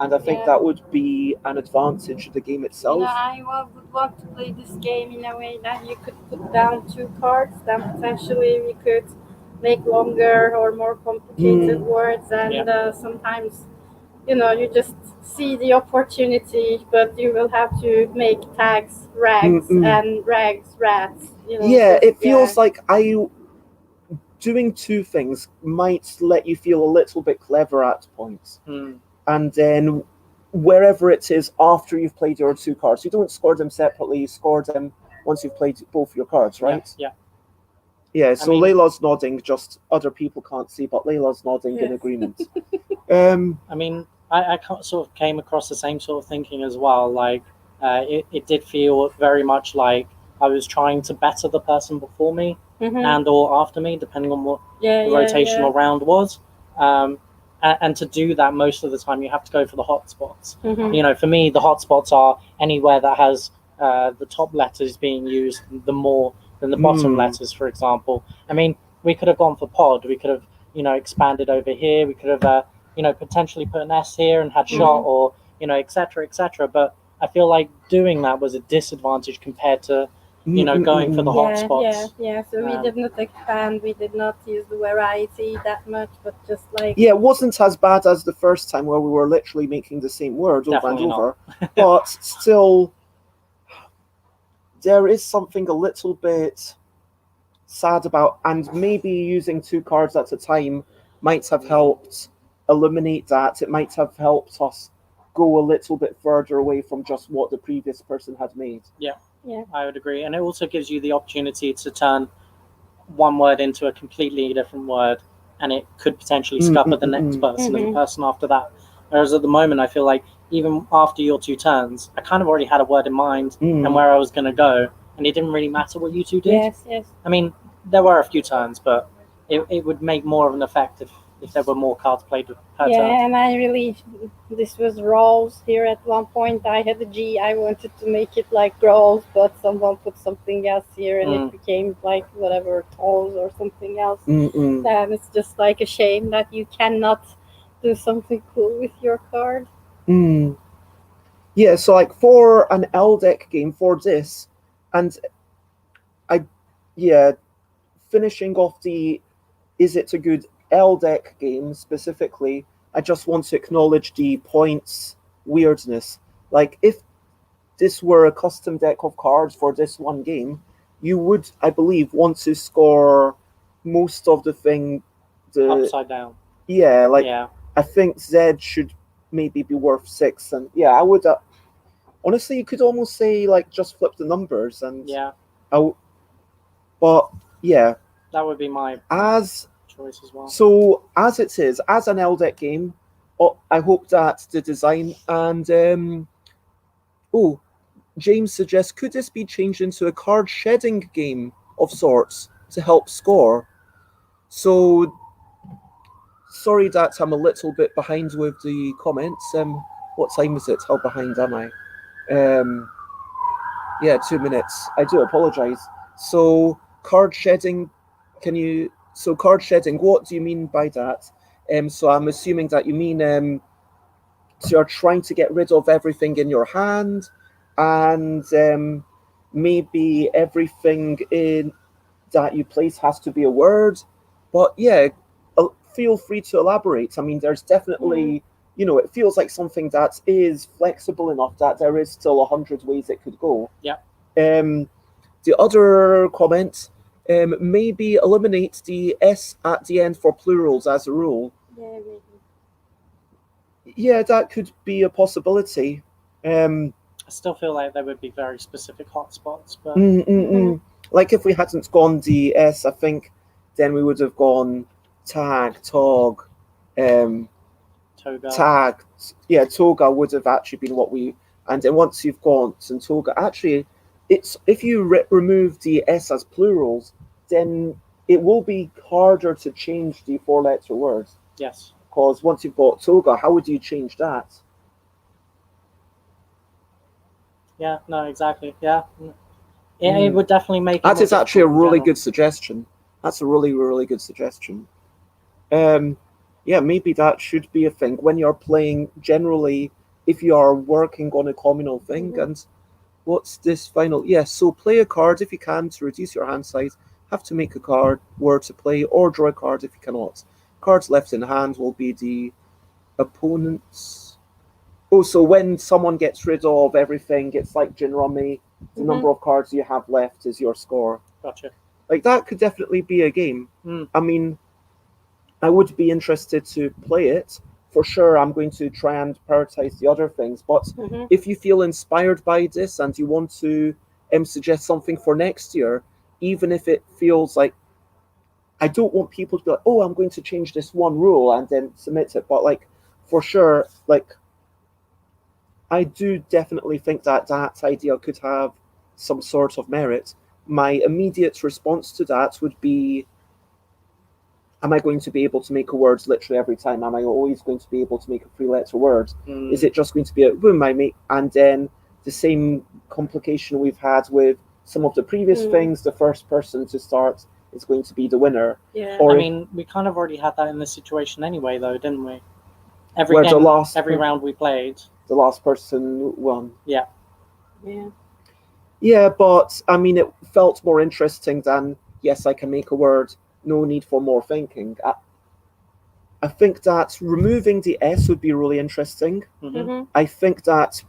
A: And I think
C: Yeah.
A: that would be an advantage to the game itself.
C: I would want to play this game in a way that you could put down two cards, then potentially we could make longer or more complicated words, and sometimes, you just see the opportunity, but you will have to make tags, rags, and rags, rats.
A: Yeah, it feels like doing two things might let you feel a little bit clever at points. And then wherever it is after you've played your two cards, you don't score them separately, you score them once you've played both your cards, right?
B: Yeah.
A: Yeah, so Leila's nodding, just other people can't see, but Leila's nodding in agreement.
B: I mean, I sort of came across the same sort of thinking as well. Like, it did feel very much like I was trying to better the person before me and or after me, depending on what the rotational round was. And to do that, most of the time, you have to go for the hotspots. For me, the hotspots are anywhere that has the top letters being used the more than the bottom letters, for example. I mean, we could have gone for pod. We could have, expanded over here. We could have, potentially put an S here and had shot or, et cetera, et cetera. But I feel like doing that was a disadvantage compared to, going for the hotspots.
C: Yeah. So we did not expand. We did not use the variety that much, but just like
A: it wasn't as bad as the first time where we were literally making the same word over and over. But still, there is something a little bit sad about, and maybe using two cards at a time might have helped eliminate that. It might have helped us go a little bit further away from just what the previous person had made.
B: Yeah, I would agree. And it also gives you the opportunity to turn one word into a completely different word, and it could potentially scupper the next person and the person after that. Whereas at the moment, I feel like even after your two turns, I kind of already had a word in mind and where I was going to go, and it didn't really matter what you two did.
C: Yes.
B: I mean, there were a few turns, but it would make more of an effect if there were more cards played per turn.
C: And this was rolls here at one point. I had a G. I wanted to make it like rolls, but someone put something else here, and it became like whatever tolls or something else. And it's just like a shame that you cannot do something cool with your card.
A: Yeah, so like for an L deck game for this, and finishing off the is it a good L deck game specifically, I just want to acknowledge the points weirdness. Like if this were a custom deck of cards for this one game, you would, I believe, want to score most of the
B: upside down.
A: Yeah, I think Z should maybe be worth 6, and I would. Honestly, you could almost say like just flip the numbers and but yeah,
B: that would be my choice as well.
A: So as it is, as an L deck game, I hope that the design and James suggests, could this be changed into a card shedding game of sorts to help score? So sorry that I'm a little bit behind with the comments. What time is it? How behind am I? 2 minutes. I do apologize. So card shedding, card shedding, what do you mean by that? So I'm assuming that you mean so you're trying to get rid of everything in your hand, and maybe everything in that you place has to be a word. But feel free to elaborate. I mean, there's definitely it feels like something that is flexible enough that there is still 100 ways it could go.
B: Yeah.
A: The other comment, maybe eliminate the S at the end for plurals as a rule.
C: Yeah, maybe.
A: Yeah, that could be a possibility.
B: I still feel like there would be very specific hotspots, but
A: Like if we hadn't gone the S, I think then we would have gone tag, tog,
B: Toga.
A: tag. Yeah, toga would have actually been what we. And then once you've gone and toga, actually, it's if you remove the S as plurals, then it will be harder to change the 4-letter words.
B: Yes.
A: Because once you've got toga, how would you change that?
B: Yeah, no, exactly. Yeah. It would definitely make it
A: That
B: more
A: is actually a
B: difficult in
A: really
B: general.
A: good suggestion. That's a really, really good suggestion. Yeah, maybe that should be a thing when you're playing generally, if you are working on a communal thing. And what's this final? Yes, so play a card if you can to reduce your hand size. Have to make a card word to play or draw a card if you cannot. Cards left in hand will be the opponent's. Oh, so when someone gets rid of everything, it's like Gin Rummy. The number of cards you have left is your score.
B: Gotcha.
A: Like that could definitely be a game. I mean, I would be interested to play it. For sure, I'm going to try and prioritize the other things. But if you feel inspired by this and you want to suggest something for next year, even if it feels like I don't want people to be like, oh, I'm going to change this one rule and then submit it. But like, for sure, like, I do definitely think that idea could have some sort of merit. My immediate response to that would be, am I going to be able to make a word literally every time? Am I always going to be able to make a 3-letter word? Is it just going to be a boom, and then the same complication we've had with some of the previous things, the first person to start is going to be the winner.
C: Yeah.
A: Or
B: I mean, we kind of already had that in this situation anyway, though, didn't we? Every
A: Where
B: game,
A: the last
B: every round we played.
A: the last person won.
B: Yeah.
C: Yeah.
A: Yeah, but I mean, it felt more interesting than, yes, I can make a word, no need for more thinking. I think that removing the S would be really interesting. I think that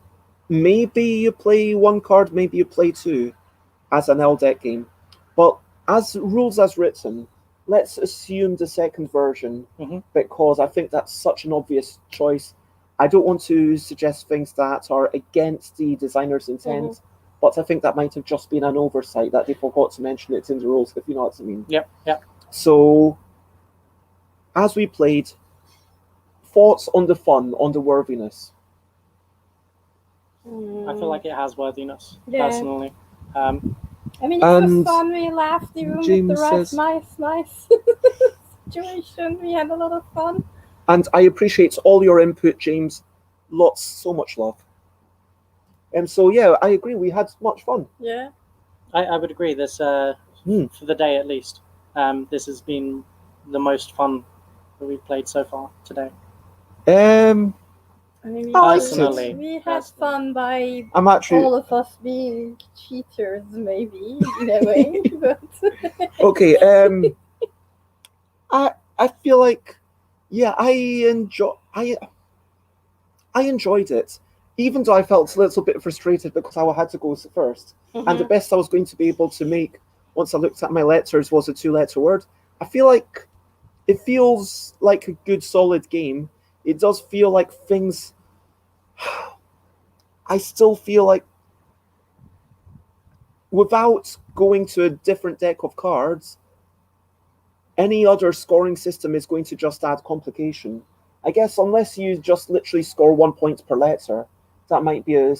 A: maybe you play one card, maybe you play two as an L deck game. But as rules as written, let's assume the second version, because I think that's such an obvious choice. I don't want to suggest things that are against the designer's intent, but I think that might have just been an oversight that they forgot to mention it in the rules, if you know what I mean.
B: Yep.
A: So, as we played, thoughts on the fun, on the worthiness.
B: I feel like it has worthiness,
C: Yeah.
B: personally.
C: I mean, it
A: And
C: was fun. We laughed even with
A: James
C: the right
A: says-
C: nice situation. We had a lot of fun.
A: And I appreciate all your input, James. So much love. And so, yeah, I agree. We had much fun.
C: Yeah.
B: I would agree. This for the day at least. This has been the most fun that we've played so far today.
C: I mean,
B: Personally.
C: we had fun by
A: I'm actually
C: all of us being cheaters, maybe in a way. But
A: okay. I feel like, yeah, I enjoyed it, even though I felt a little bit frustrated because I had to go first, and the best I was going to be able to make once I looked at my letters was a 2-letter word. I feel like it feels like a good solid game. It does feel like things. I still feel like without going to a different deck of cards, any other scoring system is going to just add complication. I guess unless you just literally score 1 point per letter, that might be a.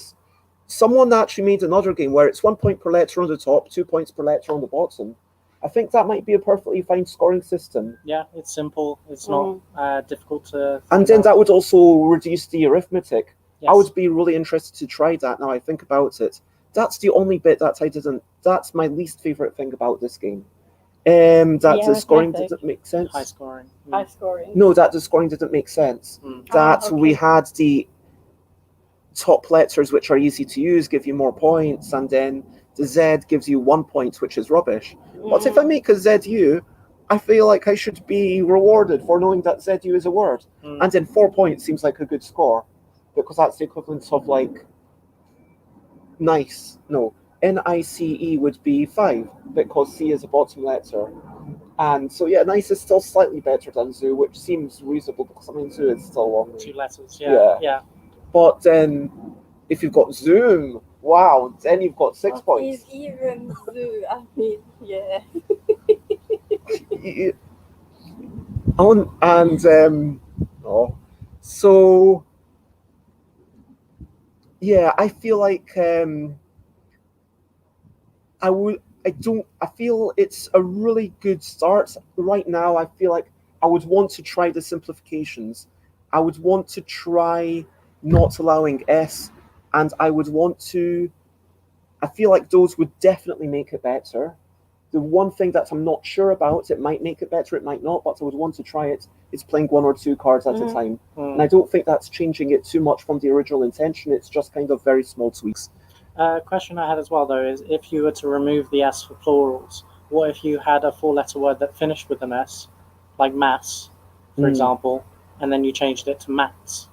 A: Someone actually made another game where it's 1 point per letter on the top, 2 points per letter on the bottom. I think that might be a perfectly fine scoring system.
B: Yeah, it's simple. It's not difficult to.
A: And then that would also reduce the arithmetic.
B: Yes.
A: I would be really interested to try that now I think about it. That's the only bit that I didn't. That's my least favorite thing about this game. That the scoring didn't make sense.
B: High scoring.
C: high scoring.
A: No, that the scoring didn't make sense. That we had the top letters, which are easy to use, give you more points, and then the Z gives you 1 point, which is rubbish. But if I make a ZU, I feel like I should be rewarded for knowing that ZU is a word. And then 4 points seems like a good score, because that's the equivalent of like nice. No, NICE would be 5, because C is a bottom letter. And so yeah, nice is still slightly better than zoo, which seems reasonable because I mean zoo is still long.
B: 2 letters. Yeah.
A: But then if you've got zoom, wow, then you've got 6 points.
C: Even zoo, I mean, yeah.
A: So yeah, I feel like I feel it's a really good start. Right now, I feel like I would want to try the simplifications. I would want to try not allowing S, and I feel like those would definitely make it better. The one thing that I'm not sure about, it might make it better, it might not, but I would want to try it, is playing 1 or 2 cards at a time. And I don't think that's changing it too much from the original intention, it's just kind of very small tweaks.
B: Question I had as well, though, is if you were to remove the S for plurals, what if you had a 4-letter word that finished with an S, like mass, for example, and then you changed it to mats?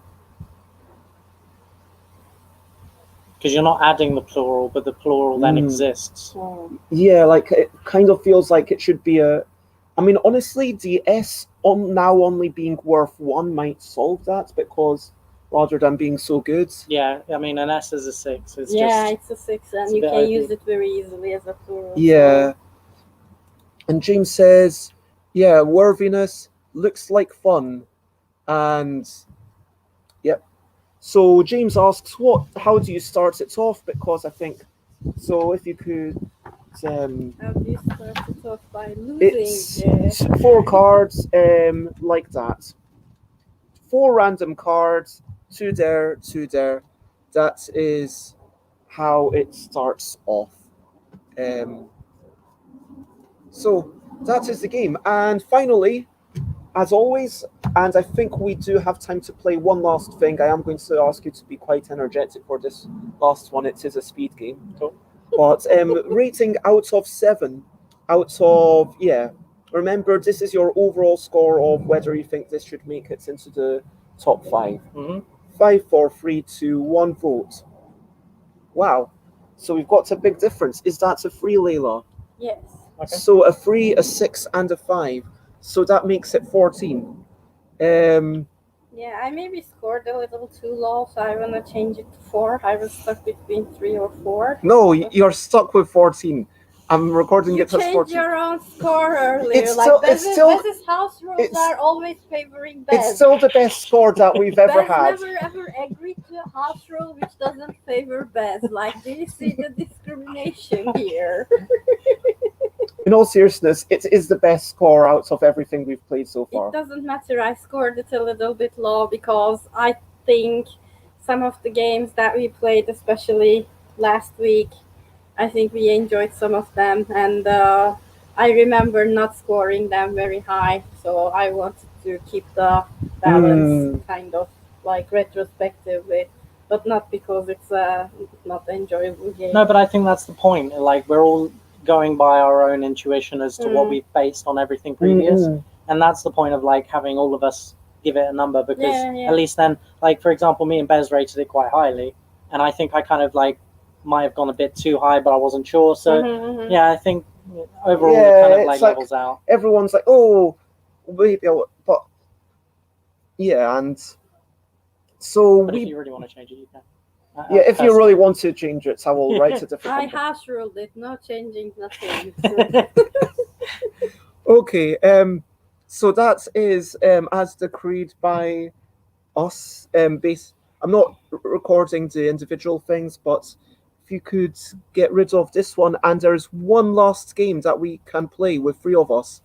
B: Because you're not adding the plural, but the plural then exists.
A: Yeah, like it kind of feels like it should be a... I mean, honestly, the S now only being worth 1 might solve that, because rather than being so good.
B: Yeah, I mean, an S is a 6.
C: It's a 6, and you can use it very easily as a plural.
A: Yeah. So. And James says, yeah, worthiness looks like fun. And, yep. So James asks, how do you start it off? Because I think, so if you could...
C: how do you start it off by losing?
A: It's 4 cards, like that. 4 random cards, 2 there, 2 there. That is how it starts off. So that is the game. And finally, as always, and I think we do have time to play one last thing, I am going to ask you to be quite energetic for this last one. It is a speed game. But rating out of 7, remember, this is your overall score of whether you think this should make it into the top 5. 5, 4, 3, 2, 1 vote. Wow. So we've got a big difference. Is that a 3, Leila?
C: Yes.
B: Okay.
A: So a 3, a 6, and a 5. So that makes it 14.
C: Yeah, I maybe scored a little too low, so I want to change it to 4. I was stuck between 3 or 4.
A: No, you're stuck with 14. I'm recording it as 14.
C: You changed your own score earlier. Bez's house rules are always favoring Bez.
A: It's still the best score that we've ever had.
C: Bez never ever agreed to a house rule which doesn't favor Bez. Like, do you see the discrimination here?
A: In all seriousness, it is the best score out of everything we've played so far.
C: It doesn't matter. I scored it a little bit low because I think some of the games that we played, especially last week, I think we enjoyed some of them, and I remember not scoring them very high, so I wanted to keep the balance kind of like retrospectively, but not because it's a not enjoyable game.
B: No, but I think that's the point. Like, we're all going by our own intuition as to what we've based on everything previous, and that's the point of like having all of us give it a number, because at least then, like, for example, me and Bez rated it quite highly, and I think I kind of like might have gone a bit too high, but I wasn't sure. So yeah, I think overall it kind of like levels out.
A: Everyone's like, oh, maybe, but yeah, and so
B: but if you really want to change it, you can.
A: If you really want to change it, I will write a different
C: number. I house ruled it, no changing, nothing.
A: Okay, so that is as decreed by us. I'm not recording the individual things, but if you could get rid of this one, and there's one last game that we can play with 3 of us,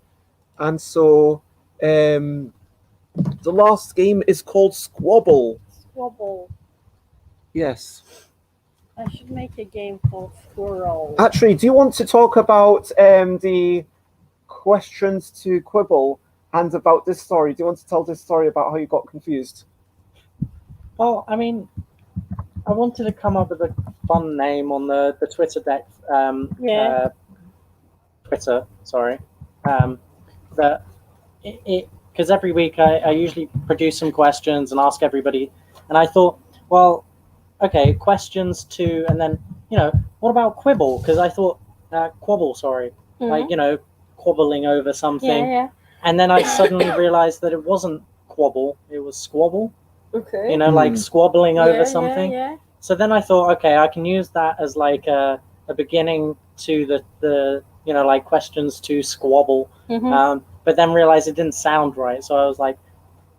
A: and so the last game is called Squabble.
C: Squabble.
A: Yes.
C: I should make a game called Squirrel.
A: Actually, do you want to talk about the questions to Quibble and about this story? Do you want to tell this story about how you got confused?
B: Well, I mean, I wanted to come up with a fun name on the Twitter deck. Twitter, sorry. that because every week I usually produce some questions and ask everybody, and I thought, well, okay, questions to, and then what about quibble? Because I thought quabble, sorry, like quabbling over something,
C: Yeah.
B: and then I suddenly realized that it wasn't quabble, it was squabble.
C: Okay.
B: Like squabbling over something.
C: Yeah.
B: So then I thought, okay, I can use that as like a beginning to the like questions to squabble. But then realized it didn't sound right, so I was like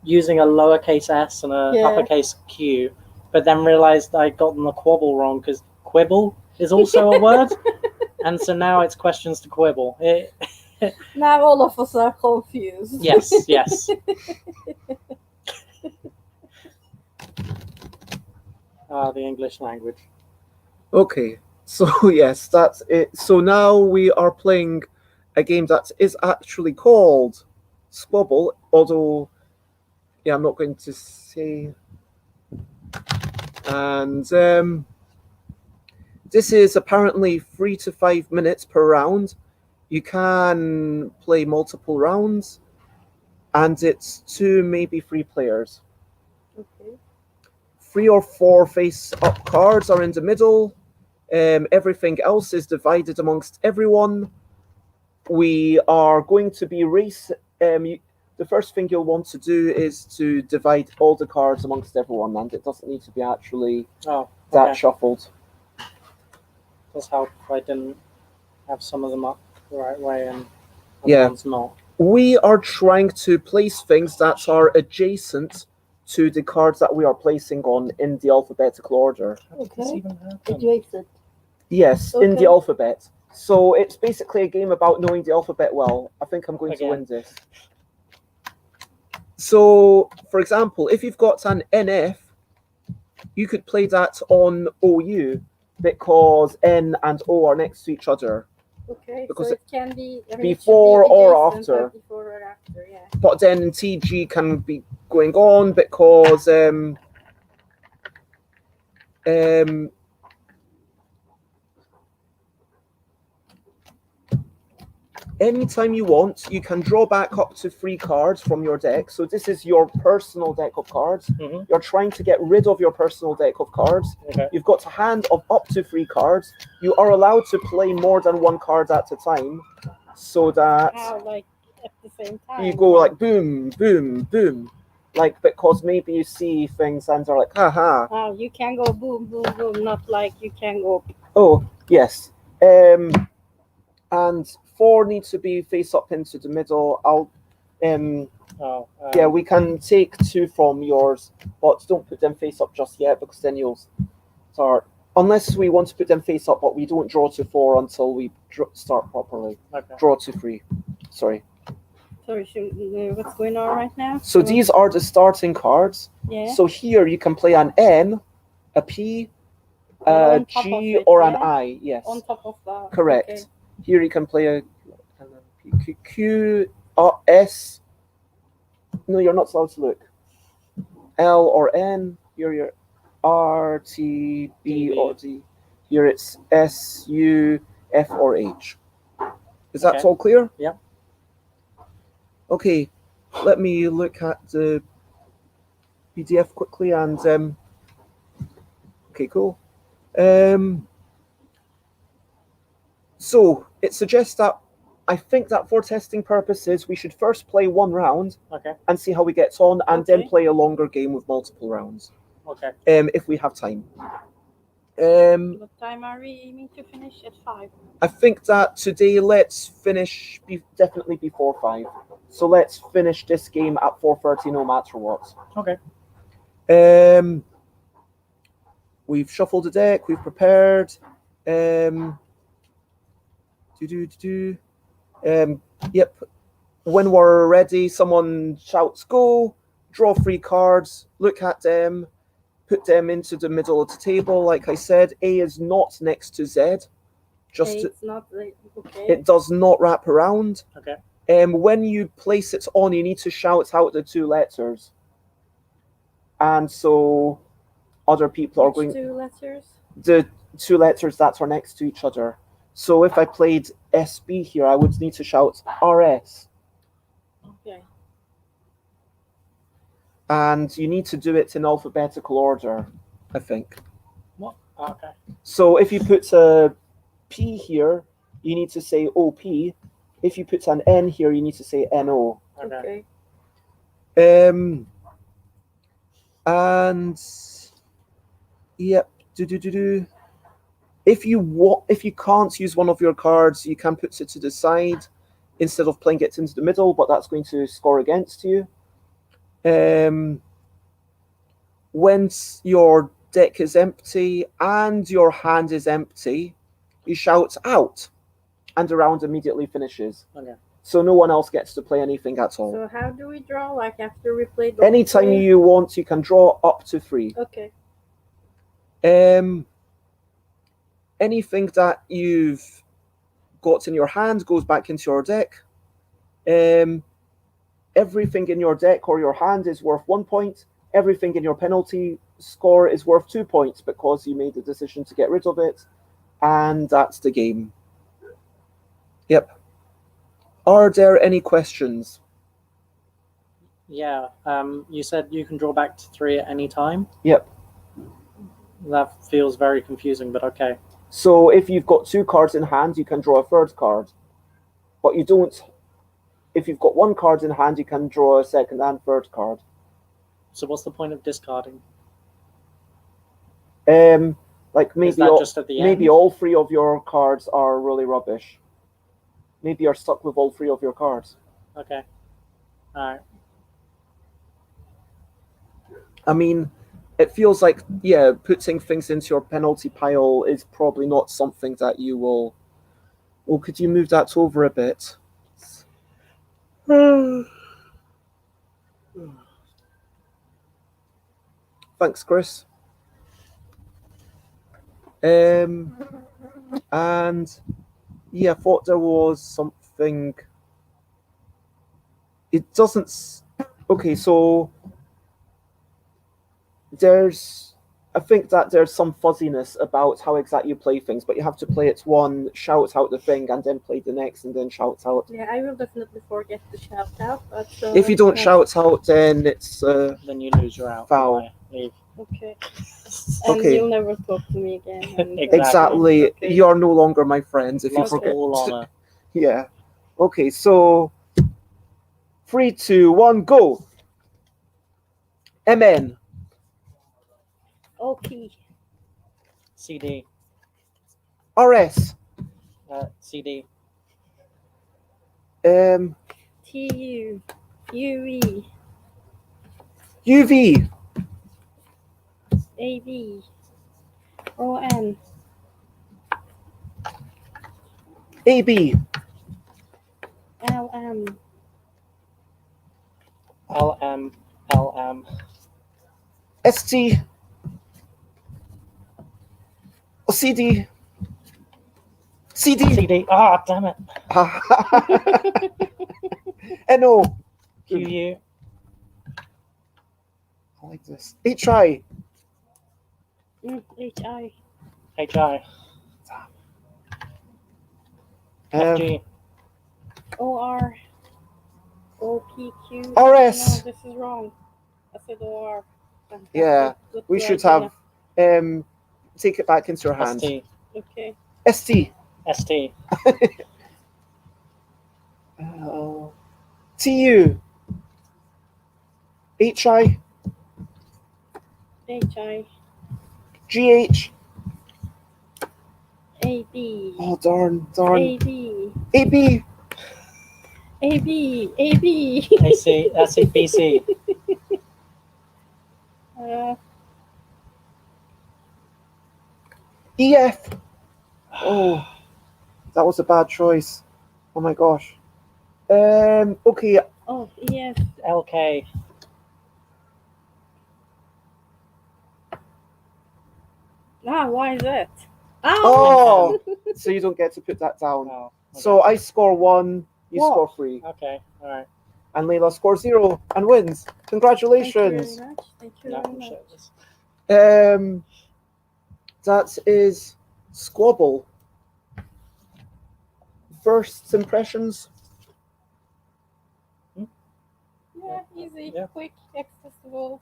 B: using a lowercase s and a uppercase q, but then realized I'd gotten the quabble wrong because quibble is also a word, and so now it's questions to quibble.
C: Now all of us are confused.
B: Yes. The English language.
A: Okay, so yes, that's it. So now we are playing a game that is actually called Squabble, although, yeah, I'm not going to say. And this is apparently 3 to 5 minutes per round. You can play multiple rounds, and it's 2, maybe 3 players.
C: Okay.
A: 3 or 4 face-up cards are in the middle. Everything else is divided amongst everyone. We are going to be the first thing you'll want to do is to divide all the cards amongst everyone, and it doesn't need to be actually shuffled.
B: Does help if I didn't have some of them up the right way and one's not.
A: We are trying to place things that are adjacent to the cards that we are placing on in the alphabetical order.
C: Okay. Adjacent.
A: Yes, in the alphabet. So it's basically a game about knowing the alphabet well. I think I'm going to win this. So, for example, if you've got an NF, you could play that on OU because N and O are next to each other.
C: Okay,
A: because
C: so it can be
A: before or after.
C: Before or after, yeah.
A: But then TG can be going on because anytime you want, you can draw back up to 3 cards from your deck. So this is your personal deck of cards.
B: Mm-hmm.
A: You're trying to get rid of your personal deck of cards.
B: Okay.
A: You've got a hand of up to 3 cards. You are allowed to play more than 1 card at a time, so that
C: like at the same time.
A: you go like boom, boom, boom, like because maybe you see things and are like, haha.
C: Oh, you can go boom, boom, boom, not like you can go.
A: Oh yes, and 4 needs to be face up into the middle. Yeah, we can take 2 from yours, but don't put them face up just yet because then you'll start. Unless we want to put them face up, but we don't draw to 4 until we start properly.
B: Okay.
A: Draw to 3. Sorry.
C: Sorry, what's going on right now?
A: So these are the starting cards.
C: Yeah.
A: So here you can play an N, a P, a G, or an I. Yes.
C: On top of that.
A: Correct.
C: Okay.
A: Here you can play a Q, S. No, you're not allowed to look. L or N. Here you're R, T, B, or D. Here it's S, U, F, or H. Is that all clear?
B: Yep.
A: Okay, let me look at the PDF quickly and okay, cool. So it suggests that I think that for testing purposes, we should first play 1 round and see how we get on, and then play a longer game with multiple rounds.
B: Okay.
A: If we have time.
C: What time are we aiming to finish? At 5.
A: I think that today let's finish definitely before 5. So let's finish this game at 4:30, no matter what.
B: Okay.
A: We've shuffled the deck. We've prepared. Yep. When we're ready, someone shouts "Go!" Draw 3 cards. Look at them. Put them into the middle of the table. Like I said, A is not next to Z.
C: It's not okay.
A: It does not wrap around.
B: Okay.
A: When you place it on, you need to shout out the 2 letters. And so other people are going.
C: Which 2 letters?
A: The 2 letters that are next to each other. So if I played SB here, I would need to shout RS. and you need to do it in alphabetical order, I think.
B: What? Okay.
A: So if you put a P here, you need to say OP. If you put an N here, you need to say NO.
B: Okay.
A: And yep, If you can't use one of your cards, you can put it to the side instead of playing it into the middle, but that's going to score against you. Once your deck is empty and your hand is empty, you shout out, and the round immediately finishes.
B: Okay.
A: So no one else gets to play anything at all.
C: So how do we draw? Like after we play?
A: Anytime you want, you can draw up to 3.
C: Okay.
A: Anything that you've got in your hand goes back into your deck. Everything in your deck or your hand is worth 1 point. Everything in your penalty score is worth 2 points because you made the decision to get rid of it. And that's the game. Yep. Are there any questions?
B: Yeah. You said you can draw back to 3 at any time.
A: Yep.
B: That feels very confusing, but okay.
A: So if you've got 2 cards in hand, you can draw a 3rd card. But you don't. If you've got 1 card in hand, you can draw a 2nd and 3rd card.
B: So what's the point of discarding?
A: Like maybe
B: Is that just at the end?
A: maybe all 3 of your cards are really rubbish. Maybe you're stuck with all 3 of your cards.
B: Okay. All right.
A: I mean, it feels like, yeah, putting things into your penalty pile is probably not something that you will... Well, could you move that over a bit? Thanks, Krys. And yeah, I thought there was something... It doesn't... Okay, so I think that there's some fuzziness about how exactly you play things, but you have to play it one, shout out the thing, and then play the next, and then shout out.
C: Yeah, I will definitely forget to shout out. But
A: If you don't shout out, then it's
B: Then you lose your out.
A: foul.
B: Leave.
C: Okay. And
A: Okay.
C: you'll never talk to me again. And,
A: Exactly.
C: Okay.
A: You're no longer my friends if you
B: Lost
A: forget.
B: all honor.
A: Yeah. Okay, so 3, 2, 1, go. MN.
C: OP.
B: CD.
A: RS.
B: CD.
C: TU. UE.
A: UV.
C: AB. ON.
A: AB.
C: LM.
B: LM.
A: ST. CD. CD.
B: CD. Ah, damn it.
A: NO.
B: QU.
A: I like this. HI.
C: HI.
B: HI. FG.
C: OR. OPQ.
A: RS.
C: No, this is wrong. I said OR.
A: Yeah,
C: That's
A: we
C: the
A: should
C: idea.
A: have take it back into your hand.
B: ST.
C: Okay.
A: ST.
B: ST.
A: TU. HI.
C: HI.
A: GH.
C: AB.
A: Oh, darn.
C: AB.
A: AB.
C: AB. AB.
B: AC. BC.
A: EF. Oh, that was a bad choice. Oh my gosh. Okay.
C: Oh, EF.
B: LK.
C: Why is that?
A: Oh, so you don't get to put that down.
B: Oh, okay.
A: So I score 1, you
B: What?
A: score 3,
B: Okay, all right.
A: and Leila scores 0 and wins. Congratulations.
C: Thank you
B: No,
C: very much.
A: That is Squabble. First impressions.
C: Yeah, Easy,
B: Yeah.
C: quick, accessible.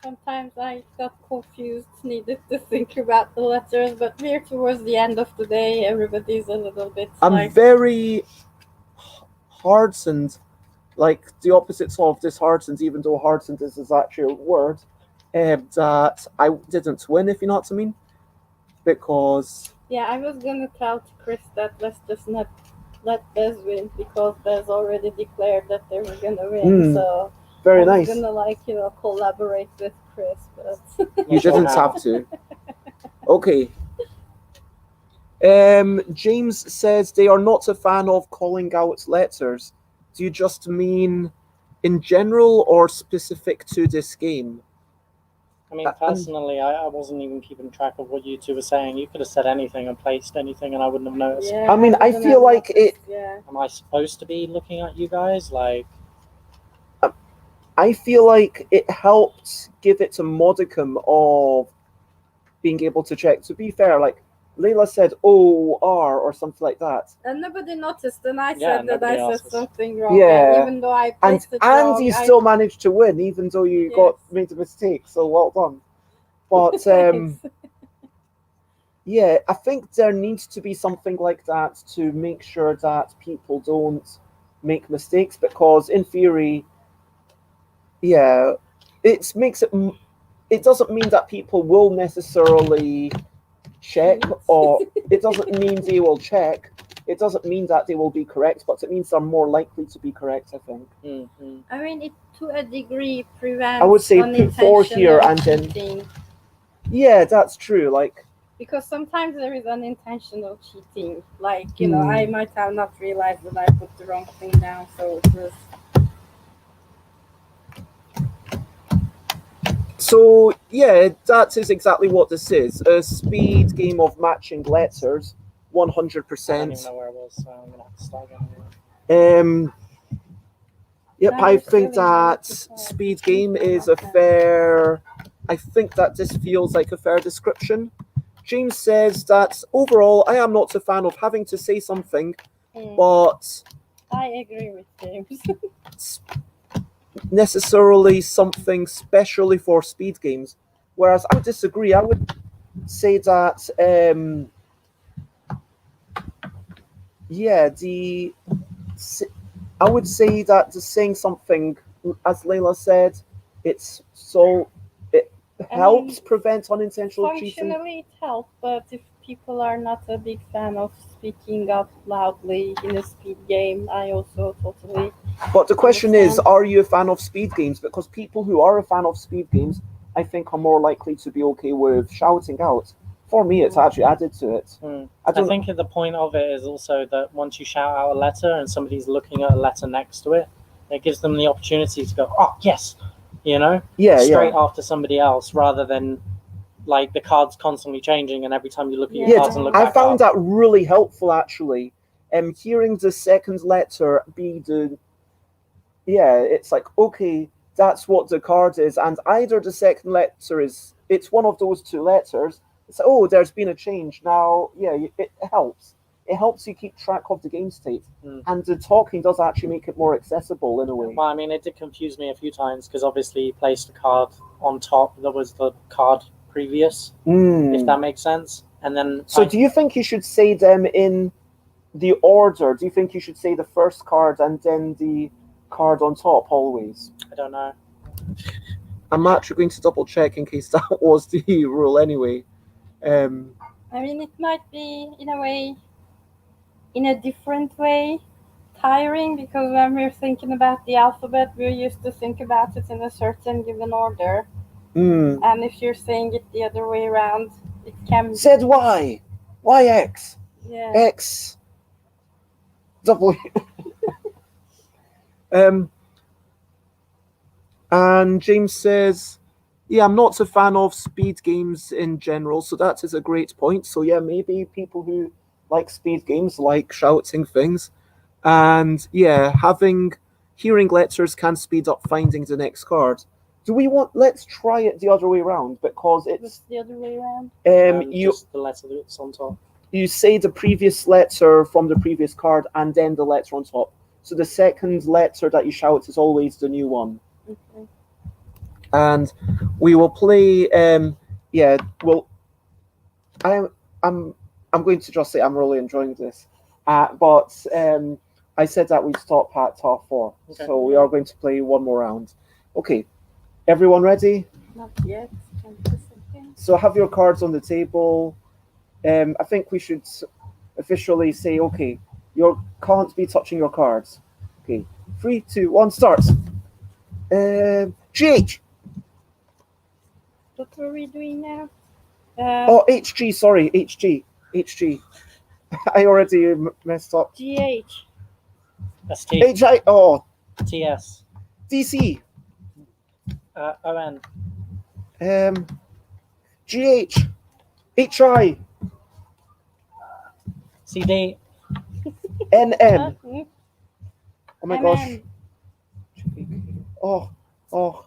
C: Sometimes I got confused, needed to think about the letters, but we're towards the end of the day. Everybody's a little bit
A: I'm
C: like,
A: very heartened, like the opposites of disheartened, even though heartened is his actual word, that I didn't win, if you know what I mean. Because
C: yeah, I was gonna tell to Krys that let's just not let Bez win because Bez already declared that they were gonna win. So
A: very
C: I was
A: nice.
C: gonna collaborate with Krys, but
A: You
B: Not sure
A: didn't
B: how.
A: have to. Okay. James says they are not a fan of calling out letters. Do you just mean in general or specific to this game?
B: I mean, personally, I wasn't even keeping track of what you two were saying. You could have said anything and placed anything, and I wouldn't have noticed.
C: yeah,
A: I mean, I
C: wouldn't
A: feel
C: have
A: like
C: noticed, yeah.
B: Am I supposed to be looking at you guys? Like,
A: I feel like it helped give it a modicum of being able to check. To be fair, like Leila said OR or something like that.
C: And nobody noticed, and I
B: Yeah,
C: said that I
B: nobody
C: said
B: noticed.
C: something wrong.
A: Yeah.
C: And even though I
A: And
C: placed it wrong,
A: you
C: I
A: still managed to win, even though you got
C: Yes.
A: made a mistake. So well done. But
C: Thanks.
A: yeah, I think there needs to be something like that to make sure that people don't make mistakes. Because in theory, yeah, it makes it. It doesn't mean that people will necessarily check,
C: Cheat.
A: or it doesn't mean they will check. It doesn't mean that they will be correct, but it means they're more likely to be correct, I think.
B: mm-hmm.
C: I mean, it to a degree prevents
A: I would say put 4 here
C: unintentional
A: and then.
C: cheating.
A: Yeah, that's true. Like,
C: Because sometimes there is unintentional cheating. Like,
A: Hmm.
C: I might have not realized that I put the wrong thing down, so it was.
A: so yeah, that is exactly what this is. A speed game of matching letters,
B: I don't even
A: 100%.
B: know where I was, so I'm gonna have to start again.
A: Yep,
C: Now
A: I
C: it's
A: think
C: really hard
A: that
C: to tell.
A: speed game is a fair. I think that this feels like a fair description. James says that overall, I am not a fan of having to say something, but
C: I agree with James.
A: necessarily something specially for speed games. Whereas I would disagree. I would say that, yeah, I would say that the saying something, as Leila said, it helps prevent unintentional cheating.
C: Functionally, it helps, but if people are not a big fan of speaking out loudly in a speed game, I also totally.
A: But the question is,
C: understand.
A: are you a fan of speed games? Because people who are a fan of speed games, I think, are more likely to be okay with shouting out. For me, it's actually added to it.
B: I think the point of it is also that once you shout out a letter and somebody's looking at a letter next to it, it gives them the opportunity to go, oh, yes, straight after somebody else, rather than like the cards constantly changing and every time you look at your cards and look
A: I
B: back
A: found
B: up.
A: that really helpful, actually. Hearing the second letter be the. Yeah, it's like, okay, that's what the card is, and either the second letter it's one of those 2 letters. It's oh, there's been a change now. Yeah, it helps. It helps you keep track of the game state, and the talking does actually make it more accessible in a way.
B: Well, I mean, it did confuse me a few times because obviously you placed a card on top that was the card previous, if that makes sense. And then.
A: So, do you think you should say them in the order? Do you think you should say the first card and then the card on top always?
B: I don't know.
A: I'm actually going to double check in case that was the rule anyway.
C: I mean, it might be in a way, in a different way, tiring because when we're thinking about the alphabet, we're used to think about it in a certain given order. And if you're saying it the other way around, it can.
A: ZY, YX,
C: Yeah.
A: X, W. And James says, yeah, I'm not a fan of speed games in general, so that is a great point. So yeah, maybe people who like speed games like shouting things. And yeah, hearing letters can speed up finding the next card. Let's try it the other way around, because
C: What's
A: it's
C: the other way around?
B: Just the letter that's on top.
A: you say the previous letter from the previous card and then the letter on top. So the second letter that you shout is always the new one.
C: Okay.
A: And we will play. Well, I'm I'm going to just say I'm really enjoying this. But I said that we'd stop at half four,
B: Okay.
A: so we are going to play one more round. Okay, everyone ready?
C: Not yet. 20 seconds.
A: So have your cards on the table. I think we should officially say, okay, you can't be touching your cards. Okay, 3, 2, 1, start. GH.
C: What were we doing now?
A: Oh, HG. Sorry, HG. HG. I already messed up.
C: GH.
B: ST.
A: HI. Oh,
B: TS.
A: DC.
B: ON.
A: GH. HI.
B: CD.
A: NM.
C: Mm,
A: Oh my gosh.
C: MM.
A: Oh.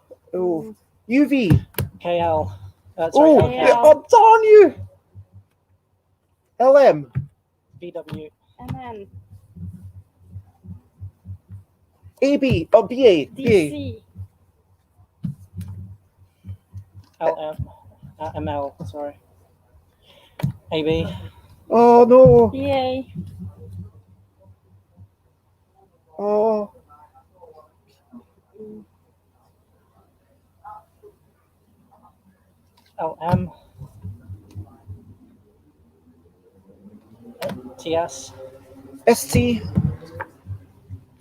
A: UV.
B: KL. Sorry,
A: Oh,
B: LK.
C: KL.
A: oh, darn you. LM.
B: BW.
C: MN.
A: AB. Oh, BA. BA.
C: DC.
B: LM. ML. Sorry. AB.
A: Oh, no.
C: BA.
A: Oh.
B: LM. TS.
A: ST.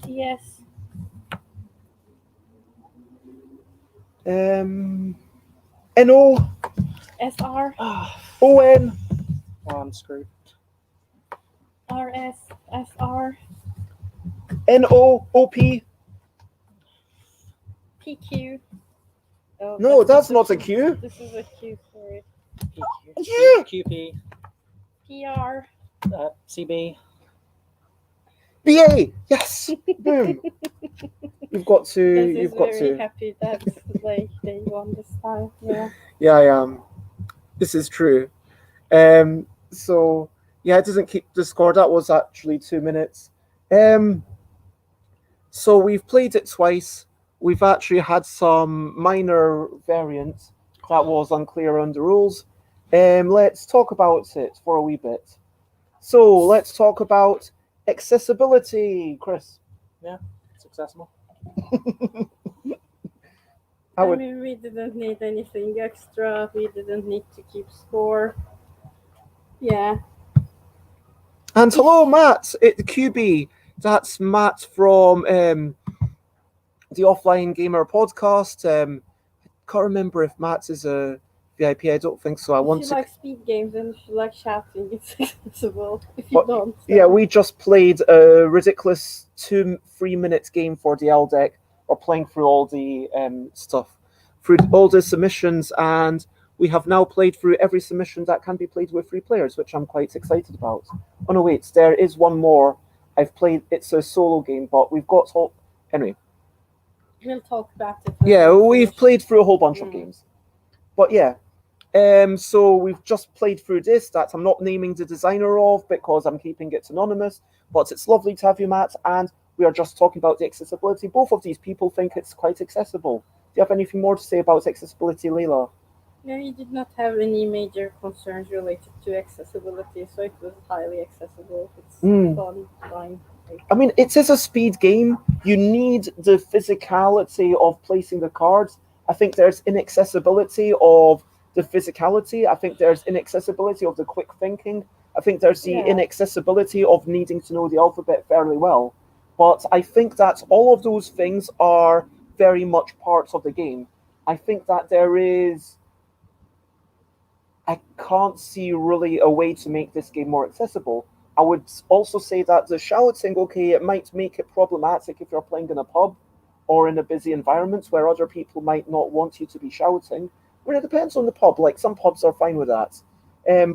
C: TS.
A: NO.
C: SR.
A: ON.
B: Oh, I'm screwed.
C: RS. SR.
A: NO. OP.
C: PQ. Oh,
A: No, that's not a
C: Q.
A: Q.
C: This is a Q, sorry.
A: Yeah.
B: QP.
C: PR.
B: CB.
A: BA. Yes. Boom. You've got to.
C: This is
A: You've got
C: very
A: to.
C: happy that they won this time. Yeah.
A: Yeah, I am. This is true. So yeah, it doesn't keep the score. That was actually 2 minutes. So we've played it twice. We've actually had some minor variants that was unclear on the rules. Let's talk about it for a wee bit. So let's talk about accessibility, Krys.
B: It's accessible.
A: I would.
C: mean, we didn't need anything extra. We didn't need to keep score. Yeah.
A: And hello, Matt. The QB. That's Matt from the Offline Gamer podcast. Can't remember if Matt is a VIP. I don't think so. I want
C: If
A: to.
C: you like speed games and if you like shouting, it's accessible. If you
A: But-
C: don't,
A: Yeah, we just played a ridiculous 2-3 minute game for the L deck. We're playing through all the stuff, through all the submissions, and we have now played through every submission that can be played with 3 players, which I'm quite excited about. Oh no, wait, there is one more. I've played. It's a solo game, but we've got all. Anyway,
C: We'll talk about it.
A: yeah, we've played through a whole bunch of
C: Mm.
A: games, but yeah. So we've just played through this that I'm not naming the designer of because I'm keeping it anonymous, but it's lovely to have you, Matt, and we are just talking about the accessibility. Both of these people think it's quite accessible. Do you have anything more to say about accessibility, Leila?
C: Yeah, we did not have any major concerns related to accessibility, so it was highly accessible. It's fun, fine.
A: I mean, it is a speed game. You need the physicality of placing the cards. I think there's inaccessibility of the physicality. I think there's inaccessibility of the quick thinking. I think there's the
C: Yeah.
A: inaccessibility of needing to know the alphabet fairly well. But I think that all of those things are very much parts of the game. I think that there is... I can't see really a way to make this game more accessible. I would also say that the shouting, okay, it might make it problematic if you're playing in a pub or in a busy environment where other people might not want you to be shouting. Well, it depends on the pub. Like, some pubs are fine with that.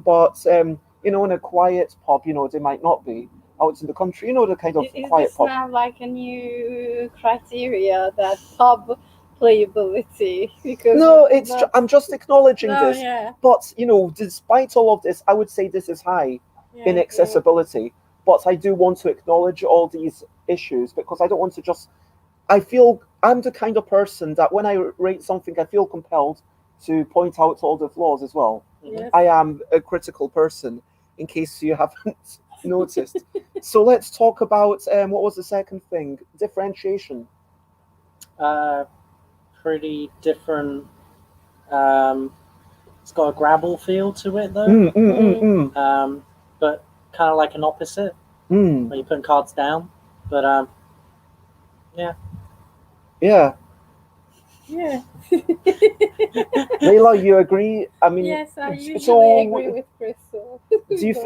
A: But in a quiet pub, they might not be. Out in the country, the kind of
C: Is
A: quiet
C: this
A: pub.
C: now like a new criteria that pub playability? Because
A: No,
C: we did not-
A: I'm just acknowledging
C: No,
A: this.
C: yeah.
A: But, despite all of this, I would say this is high
C: Yeah,
A: in accessibility. but I do want to acknowledge all these issues because I don't want to just. I feel I'm the kind of person that when I rate something, I feel compelled to point out all the flaws as well.
C: Yes.
A: I am a critical person, in case you haven't noticed. So let's talk about what was the second thing? Differentiation.
B: Pretty different. It's got a grabble feel to it though, but kind of like an opposite where you're putting cards down. But yeah.
C: Yeah.
A: Leila, you agree? I mean,
C: Yes, I usually
A: so
C: agree with Krys. So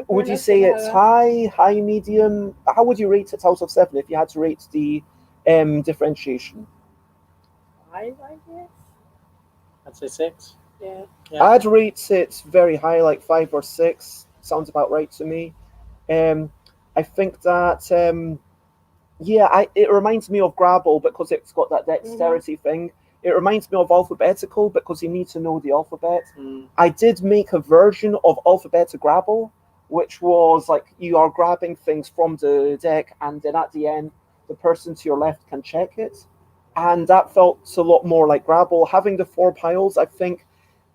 A: would you say it's high, medium? How would you rate it out of 7 if you had to rate the differentiation?
C: 5, I guess.
B: I'd say 6.
C: Yeah.
A: I'd rate it very high, like 5 or 6. Sounds about right to me. I think that it reminds me of Grabble because it's got that dexterity thing. It reminds me of Alphabetical because you need to know the alphabet. I did make a version of Alphabeta Grabble, which was like you are grabbing things from the deck, and then at the end, the person to your left can check it. And that felt a lot more like Grabble. Having the 4 piles, I think,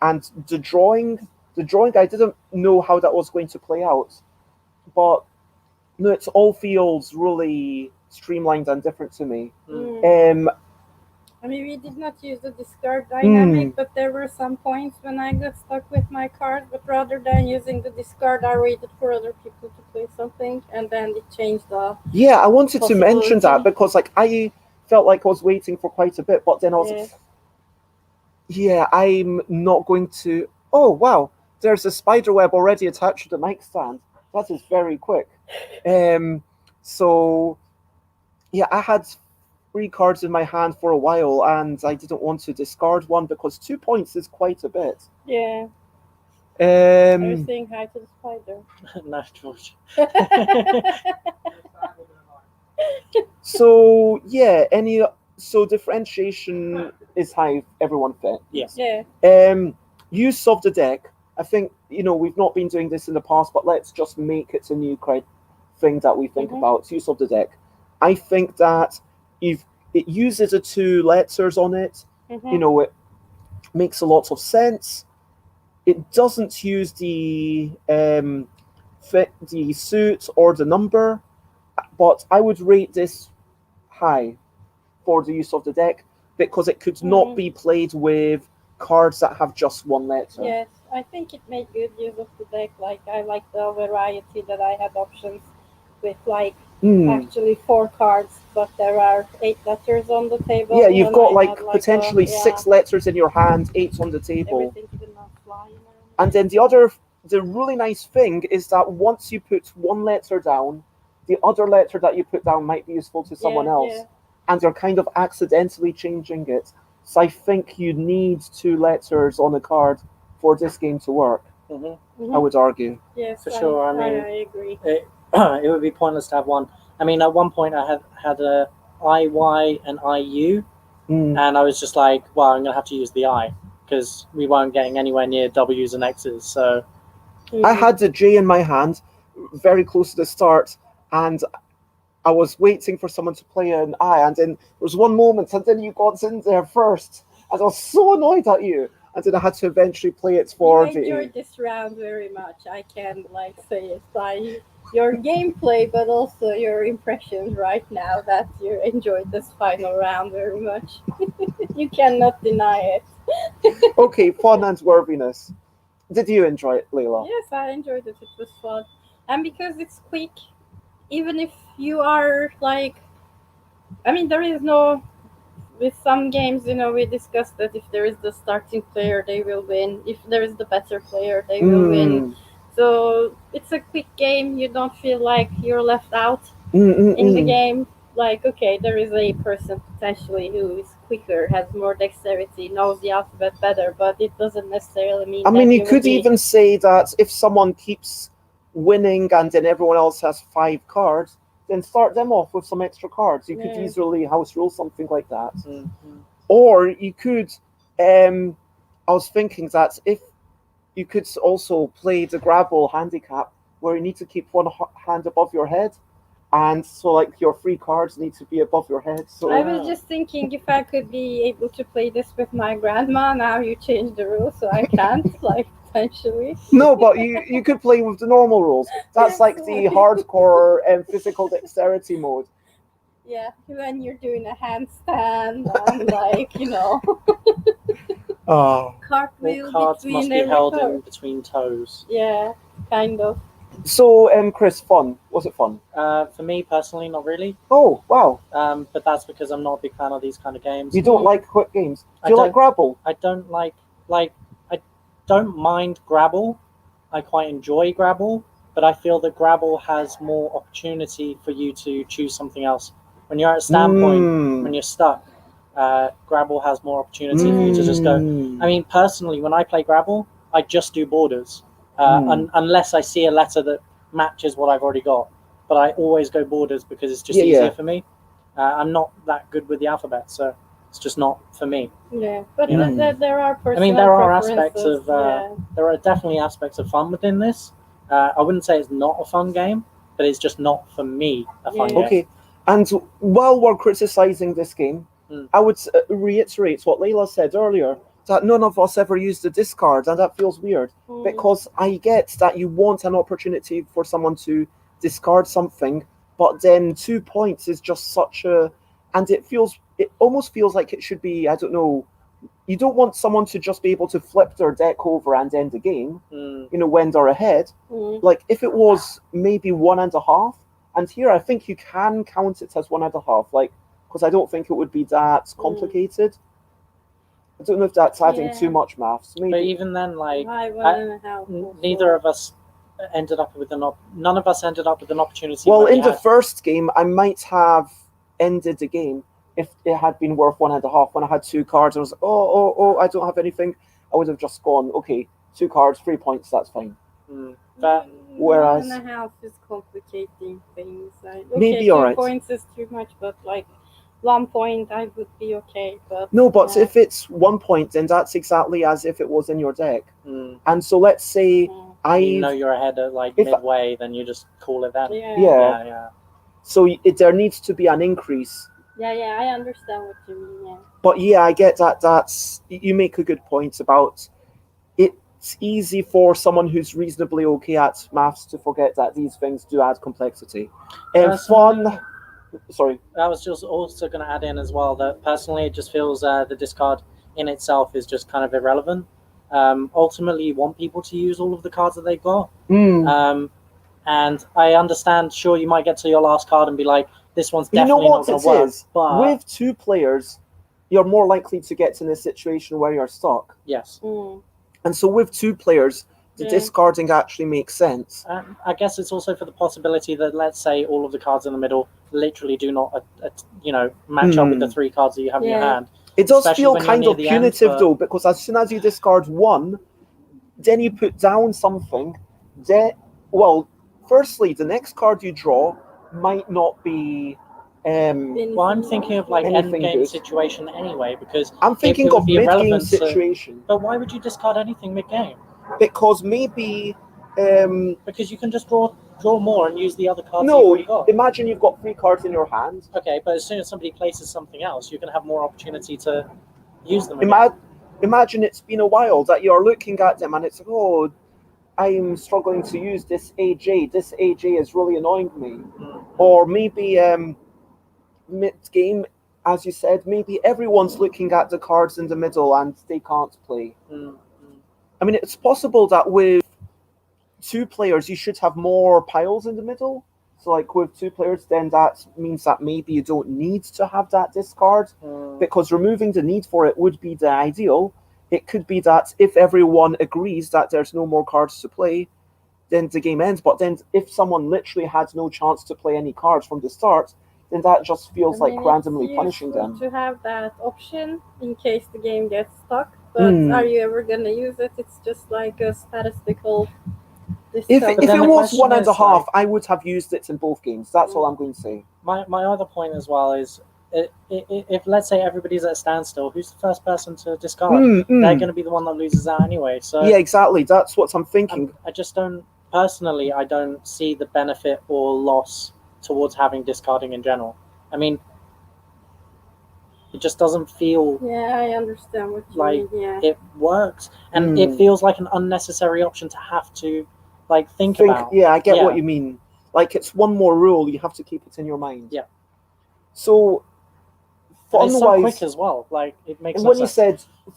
A: and the drawing, I didn't know how that was going to play out. But no, it all feels really streamlined and different to me.
C: I mean, we did not use the discard dynamic, but there were some points when I got stuck with my card. But rather than using the discard, I waited for other people to play something, and then it changed the.
A: Yeah, I wanted to mention that because like I felt like I was waiting for quite a bit, but then I was like, yeah, I'm not going to. Oh wow, there's a spider web already attached to the mic stand. That is very quick. So yeah, I had 3 cards in my hand for a while, and I didn't want to discard one because 2 points is quite a bit.
C: Yeah. I was saying hi to the spider.
B: Nice, George.
A: So yeah, so differentiation is high. Everyone fit.
B: Yes.
C: Yeah.
A: Use of the deck. I think we've not been doing this in the past, but let's just make it a new thing that we think about. Use of the deck. I think that if it uses the 2 letters on it, it makes a lot of sense. It doesn't use the suit or the number, but I would rate this high for the use of the deck because it could not be played with cards that have just 1 letter.
C: Yes, I think it made good use of the deck. Like I like the variety that I had options with like actually 4 cards, but there are 8 letters on the table.
A: Yeah, you've got like potentially 6 letters in your hand, 8 on the table.
C: Everything could not fly.
A: And then the really nice thing is that once you put 1 letter down, the other letter that you put down might be useful to someone else.
C: Yeah.
A: And you're kind of accidentally changing it. So I think you need 2 letters on a card for this game to work. I would argue.
C: Yes,
B: for sure. I mean,
C: I agree.
B: It would be pointless to have one. I mean, at one point I had a IY and IU, and I was just like, well, I'm gonna have to use the I because we weren't getting anywhere near W's and X's. So
A: I had the J in my hand, very close to the start, and I was waiting for someone to play an I, and then there was one moment, and then you got in there first, and I was so annoyed at you, and then I had to eventually play it for
C: I enjoyed this round very much. I can say it by your gameplay, but also your impressions right now that you enjoyed this final round very much. You cannot deny it.
A: Okay, fun and worthiness. Did you enjoy it, Leila?
C: Yes, I enjoyed it. It was fun, and because it's quick. Even if you are like, I mean, there is no, with some games, we discussed that if there is the starting player, they will win. If there is the better player, they will win. So it's a quick game. You don't feel like you're left out in the game. Like, okay, there is a person potentially who is quicker, has more dexterity, knows the alphabet better, but it doesn't necessarily mean.
A: I mean, you could even say that if someone keeps winning and then everyone else has 5 cards, then start them off with some extra cards. You could easily house rule something like that. Or you could, I was thinking that if you could also play the Grabble handicap where you need to keep one hand above your head, and so like your free cards need to be above your head. So
C: I was just thinking if I could be able to play this with my grandma. Now you changed the rules, so I can't, like, potentially.
A: no, but you could play with the normal rules. That's
C: Yes,
A: like the
C: right.
A: hardcore physical dexterity mode.
C: Yeah, when you're doing a handstand and, like,
A: Oh.
B: All
C: cartwheel
B: cards
C: between
B: must be
C: every
B: held
C: card.
B: in between toes.
C: Yeah, kind of.
A: So, Chris, fun. Was it fun?
B: For me personally, not really.
A: Oh, wow.
B: But that's because I'm not a big fan of these kind of games.
A: You don't
C: Mm.
A: like quick games.
B: I
A: Do you like
B: don't-
A: Grapple?
B: I don't like I don't mind Grabble. I quite enjoy Grabble, but I feel that Grabble has more opportunity for you to choose something else. When you're at a standpoint,
A: Mm.
B: when you're stuck, Grabble has more opportunity for you to just go. I mean, personally, when I play Grabble, I just do borders, unless I see a letter that matches what I've already got. But I always go borders because it's just
A: Yeah,
B: easier
A: yeah.
B: for me. I'm not that good with the alphabet, so it's just not for me.
C: Yeah, but
B: You
A: know?
C: there are personal
B: I mean, there are
C: preferences.
B: aspects of there are definitely aspects of fun within this. I wouldn't say it's not a fun game, but it's just not for me a fun
C: Yeah.
B: game.
A: Okay, and while we're criticizing this game,
B: Mm.
A: I would reiterate what Leila said earlier, that none of us ever used the discard, and that feels weird,
C: Mm.
A: because I get that you want an opportunity for someone to discard something, but then 2 points is just such a, and it almost feels like it should be, I don't know, you don't want someone to just be able to flip their deck over and end the game,
B: Mm.
A: when they're ahead.
C: Mm.
A: Like, if it was maybe 1.5, and here I think you can count it as 1.5, like, because I don't think it would be that complicated. I don't know if that's adding
C: Yeah.
A: too much maths.
B: But
A: Maybe.
B: even then, like
C: Why 1.5?
B: neither of us ended up with none of us ended up with an opportunity.
A: Well,
B: where we
A: in the
B: had-
A: first game, I might have ended the game if it had been worth 1.5. When I had 2 cards, I was like, oh, I don't have anything. I would have just gone, okay, 2 cards, 3 points, that's fine.
B: But
A: Whereas-
C: 1.5 is complicating things. Like,
A: Maybe
C: 2
A: alright.
C: points is too much, but like 1 point, I would be okay. But
A: No, but
C: yeah.
A: if it's 1 point, then that's exactly as if it was in your deck.
B: mm,
A: And so let's say I
B: you know you're ahead at like
A: If-
B: midway, then you just call it then.
C: Yeah.
A: Yeah.
B: yeah.
A: so there needs to be an increase.
C: Yeah, I understand what you mean. Yeah.
A: But yeah, I get that. You make a good point about it's easy for someone who's reasonably okay at maths to forget that these things do add complexity. And
B: Personally-
A: fun. Sorry.
B: I was just also going to add in as well that personally it just feels the discard in itself is just kind of irrelevant. Ultimately, you want people to use all of the cards that they've got. And I understand, sure, you might get to your last card and be like, this one's
A: You know
B: definitely
A: what
B: not going
A: it
B: to work.
A: is?
B: But
A: With 2 players, you're more likely to get in a situation where you're stuck.
B: yes,
A: And so with 2 players, the
C: Yeah.
A: discarding actually makes sense.
B: I guess it's also for the possibility that, let's say, all of the cards in the middle literally do not, match up with the 3 cards that you have in your
C: Yeah.
B: hand.
A: It does
B: Especially
A: feel
B: when you're
A: kind
B: near
A: of
B: the end,
A: punitive
B: but-
A: though, because as soon as you discard 1, then you put down something. Firstly, the next card you draw might not be.
B: Well, I'm thinking of like
A: Anything
B: end game
A: good.
B: situation anyway, because
A: I'm thinking
B: it would
A: of
B: be
A: mid-game
B: irrelevant to-
A: situation,
B: But why would you discard anything mid game?
A: because maybe.
B: Because you can just draw more and use the other cards you've
A: No,
B: already got.
A: imagine you've got 3 cards in your hand.
B: Okay, but as soon as somebody places something else, you're going to have more opportunity to use them again.
A: Imagine it's been a while that you're looking at them and it's like, oh, I'm struggling to use this AJ. This AJ is really annoying me. Or maybe mid-game, as you said, maybe everyone's looking at the cards in the middle and they can't play. I mean, it's possible that with 2 players, you should have more piles in the middle. So, like, with 2 players, then that means that maybe you don't need to have that discard, because removing the need for it would be the ideal. It could be that if everyone agrees that there's no more cards to play, then the game ends. But then if someone literally had no chance to play any cards from the start, then that just feels like randomly punishing them.
C: To have that option in case the game gets stuck, but are you ever gonna use it? It's just like a statistical.
A: If
C: discount.
A: it
B: then the
A: was
B: question is,
A: 1.5,
B: like-
A: I would have used it in both games. That's all I'm going to say.
B: My other point as well is, if let's say everybody's at a standstill, who's the first person to discard? They're going to be the one that loses out anyway. So
A: Yeah, exactly. That's what I'm thinking.
B: I just don't personally, I don't see the benefit or loss towards having discarding in general. I mean, it just doesn't feel
C: Yeah, I understand what you
B: like
C: mean. Yeah.
B: it works, and it feels like an unnecessary option to have to think about.
A: Yeah, I get
B: Yeah.
A: what you mean. Like, it's one more rule, you have to keep it in your mind.
B: Yeah.
A: So,
B: And it's so
A: fun-wise,
B: quick as well. Like, it makes
A: and
B: no
A: when you
B: sense.
A: said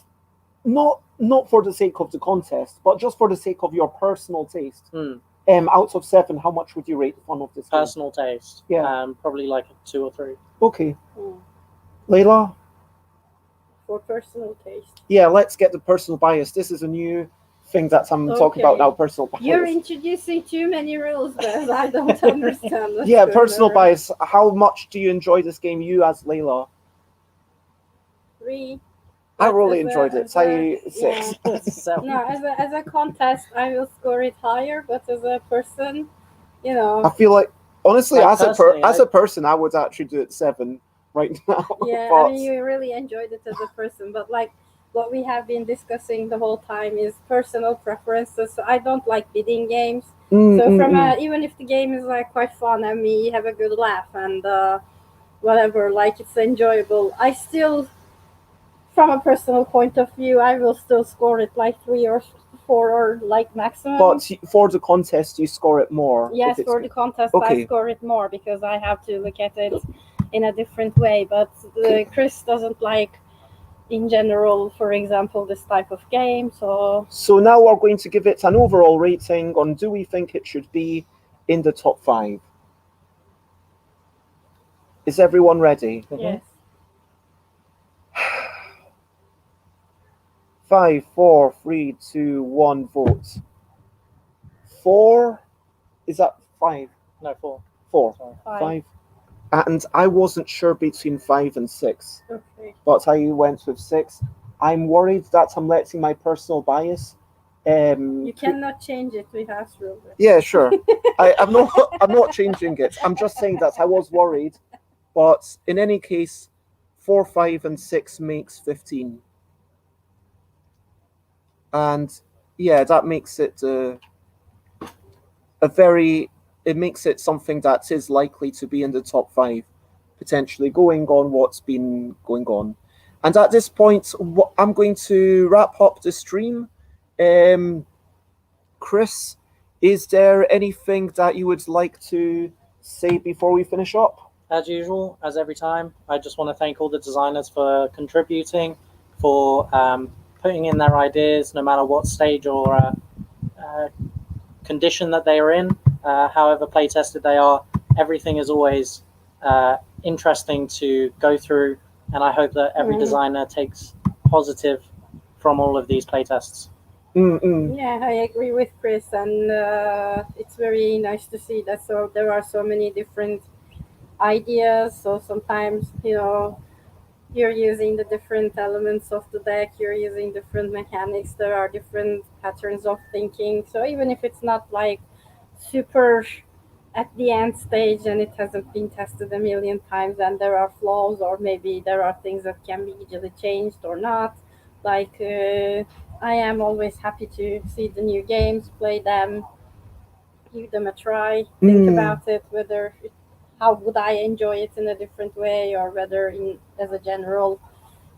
A: not for the sake of the contest, but just for the sake of your personal taste, out of 7, how much would you rate the fun of this game?
B: Personal taste,
A: Yeah.
B: probably like a 2 or 3.
A: Okay. Leila?
C: For personal taste.
A: Yeah, let's get the personal bias. This is a new thing that I'm talking about now, personal bias.
C: You're introducing too many rules, Beth. I don't understand.
A: Yeah, personal bias. How much do you enjoy this game, you as Leila?
C: 3.
A: I really enjoyed it. Say 6.
C: Yeah. No, as a contest, I will score it higher, but as a person, you know.
A: I feel like, honestly,
B: Like,
A: as a person, I would actually do it 7 right now.
C: Yeah,
A: but
C: I mean, you really enjoyed it as a person, but like what we have been discussing the whole time is personal preferences. So I don't like bidding games. Even if the game is like quite fun and we have a good laugh and whatever, like it's enjoyable, I still, from a personal point of view, I will still score it like 3 or 4 or like maximum.
A: But for the contest, you score it more.
C: Yes, for the contest, I score it more because I have to look at it in a different way. But Krys doesn't like, in general, for example, this type of game. So
A: now we're going to give it an overall rating on do we think it should be in the top 5. Is everyone ready?
C: Yes.
A: 5, 4, 3, 2, 1, vote. 4? Is that 5?
B: No, 4.
A: 4.
B: Sorry.
C: 5.
A: And I wasn't sure between 5 and 6.
C: Okay.
A: But I went with 6. I'm worried that I'm letting my personal bias.
C: You cannot change it with house rules.
A: Yeah, sure. I'm not changing it. I'm just saying that I was worried. But in any case, 4, 5, and 6 makes 15. And yeah, that makes it it makes it something that is likely to be in the top 5, potentially going on what's been going on. And at this point, I'm going to wrap up the stream. Krys, is there anything that you would like to say before we finish up?
B: As usual, as every time, I just want to thank all the designers for contributing, for putting in their ideas, no matter what stage or condition that they are in, however play tested they are. Everything is always interesting to go through, and I hope that every designer takes positive from all of these playtests.
C: Yeah, I agree with Krys, and it's very nice to see that there are so many different ideas. So sometimes, you're using the different elements of the deck, you're using different mechanics, there are different patterns of thinking. So even if it's not like super at the end stage and it hasn't been tested a million times and there are flaws, or maybe there are things that can be easily changed or not, like I am always happy to see the new games, play them, give them a try, think about it, how would I enjoy it in a different way, or whether as a general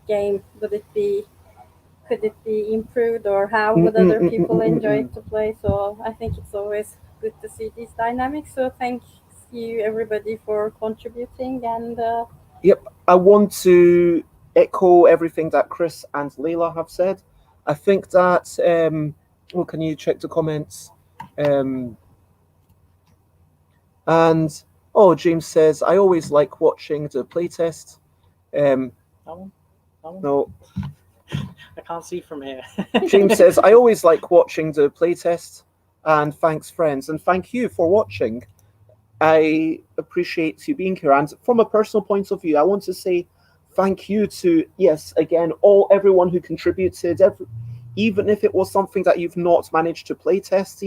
C: game could it be improved, or how would other people enjoy it to play. So I think it's always good to see these dynamics. So thank you everybody for contributing, and
A: Yep, I want to echo everything that Krys and Leila have said. I think that can you check the comments? And James says, I always like watching the playtest.
B: That one?
A: No.
B: I can't see from here.
A: James says, I always like watching the playtest, and thanks friends, and thank you for watching. I appreciate you being here, and from a personal point of view, I want to say thank you to, yes, again, everyone who contributed, even if it was something that you've not managed to playtest,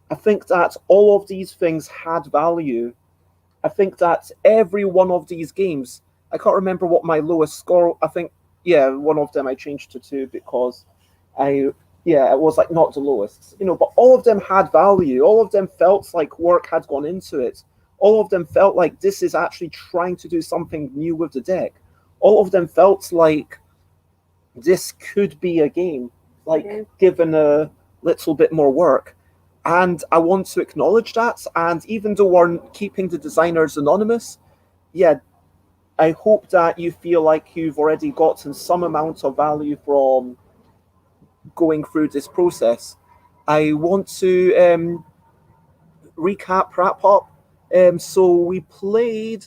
A: I think that all of these things had value. I think that every one of these games, I can't remember what my lowest score, I think, yeah, one of them I changed to 2 because I yeah, it was like not the lowest, but all of them had value. All of them felt like work had gone into it. All of them felt like this is actually trying to do something new with the deck. All of them felt like this could be a game, like given a little bit more work. And I want to acknowledge that. And even though we're keeping the designers anonymous, yeah, I hope that you feel like you've already gotten some amount of value from going through this process. I want to wrap up. So we played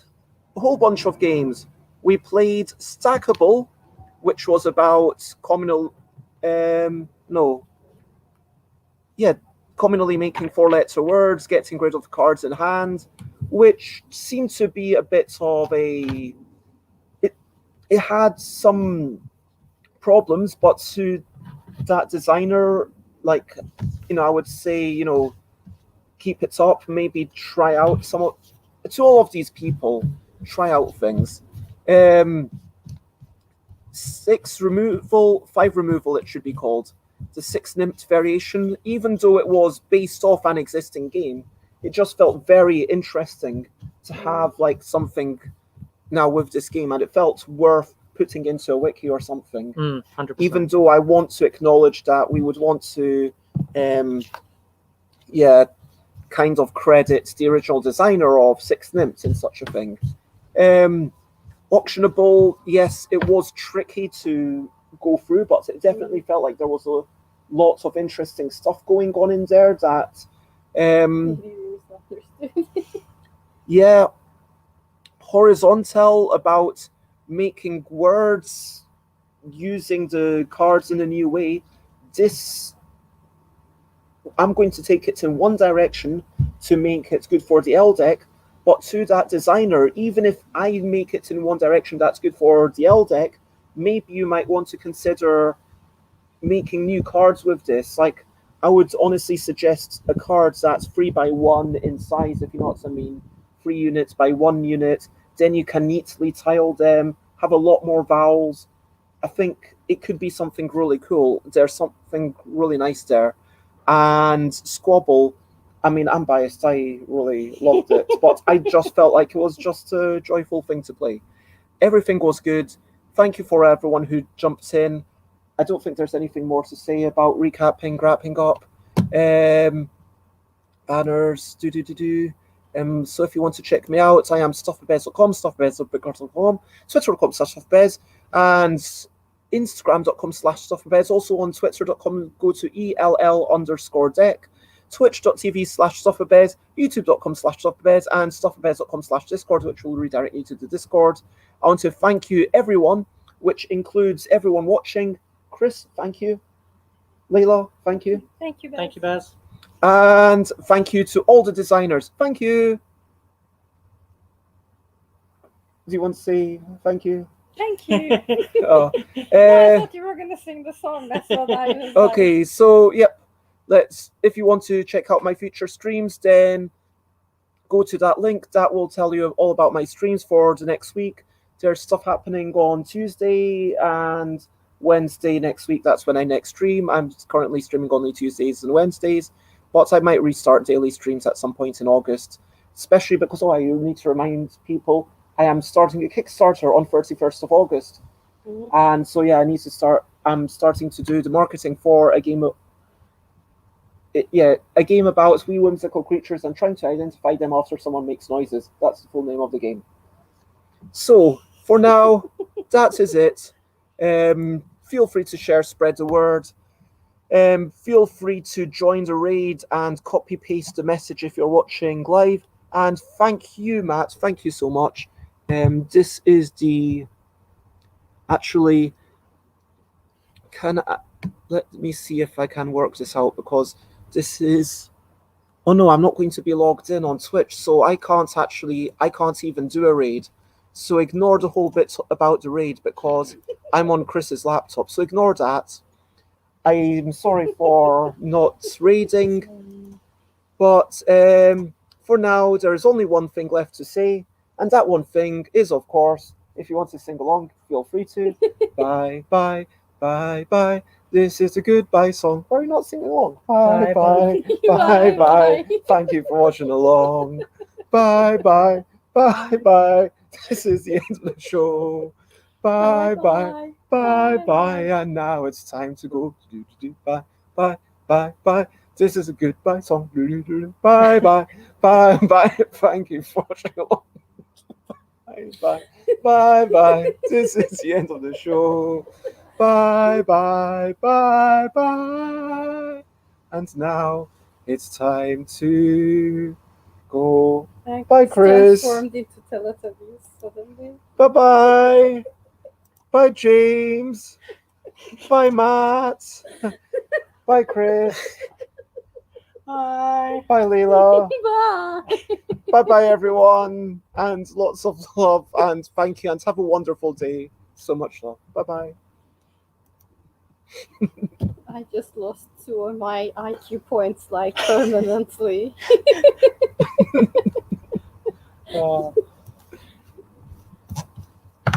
A: a whole bunch of games. We played Stackable, which was about no, yeah, commonly making four-letter words, getting rid of the cards in hand, which seemed to be a bit of a. It had some problems, but to that designer, like, I would say, keep it up, maybe try out some of, to all of these people, try out things. Um, five removal, it should be called. The six nymph variation, even though it was based off an existing game, it just felt very interesting to have like something now with this game, and it felt worth putting into a wiki or something.
B: 100%.
A: Even though I want to acknowledge that we would want to, yeah, kind of credit the original designer of Six Nymphs in such a thing. Auctionable, yes, it was tricky to go through, but it definitely felt like there was lots of interesting stuff going on in there that, yeah, horizontal about making words using the cards in a new way. This, I'm going to take it in one direction to make it good for the L deck, but to that designer, even if I make it in one direction that's good for the L deck, maybe you might want to consider making new cards with this. Like, I would honestly suggest a card that's 3x1 in size, if you know what I mean. 3 units by 1 unit. Then you can neatly tile them, have a lot more vowels. I think it could be something really cool. There's something really nice there. And Squabble, I mean, I'm biased. I really loved it, but I just felt like it was just a joyful thing to play. Everything was good. Thank you for everyone who jumped in. I don't think there's anything more to say about wrapping up. Banners, so if you want to check me out, I am stuffabez.com, stuffabez.bookcard.com, twitter.com/stuffabez, and instagram.com/stuffabez. Also on twitter.com, go to ELL_deck, twitch.tv/stuffabez, youtube.com/stuffabez, and stuffabez.com/discord, which will redirect you to the Discord. I want to thank you, everyone, which includes everyone watching. Krys, thank you. Leila, thank you.
C: Thank you, Beth.
B: Thank you, Baz.
A: And thank you to all the designers. Thank you. Do you want to say thank you?
C: Thank you.
A: Oh,
C: I thought you were gonna sing the song. That's what I was.
A: Okay, so yep. If you want to check out my future streams, then go to that link. That will tell you all about my streams for the next week. There's stuff happening on Tuesday and Wednesday next week. That's when I next stream. I'm currently streaming only Tuesdays and Wednesdays, but I might restart daily streams at some point in August, especially because, I need to remind people, I am starting a Kickstarter on 31st of August.
C: Mm-hmm.
A: And so, yeah, I'm starting to do the marketing for a game a game about wee whimsical creatures and trying to identify them after someone makes noises. That's the full name of the game. So, for now, that is it. Feel free to share, spread the word. Feel free to join the raid and copy paste the message if you're watching live. And thank you, Matt. Thank you so much. This is the actually. Let me see if I can work this out, because this is. Oh no, I'm not going to be logged in on Twitch, so I can't even do a raid. So ignore the whole bit about the raid, because I'm on Krys's laptop. So ignore that. I'm sorry for not raiding, but for now, there is only one thing left to say, and that one thing is, of course, if you want to sing along, feel free to. Bye, bye, bye, bye. This is a goodbye song. Why are you not singing along? Bye,
B: Bye,
A: bye, bye,
C: Bye,
A: bye.
C: bye.
A: Thank you for watching along. Bye, bye, bye, bye. This is the end of the show. Bye, bye, bye, bye. And now it's time to go. Bye, bye, bye, bye. This is a goodbye song. Bye, bye, bye, bye. Thank you for watching along. Bye, bye, bye, bye. This is the end of the show. Bye, bye, bye, bye. And now it's time to go.
C: And
A: Bye,
C: Krys
A: Krys.
C: transformed into Teletubbies suddenly.
A: Bye, bye. Bye, James. Bye, Matt. Bye, Krys.
B: Bye.
A: Bye, Leila.
C: Bye.
A: Bye, bye, everyone. And lots of love. And thank you. And have a wonderful day. So much love. Bye, bye.
C: I just lost 2 of my IQ points like permanently.
A: Oh.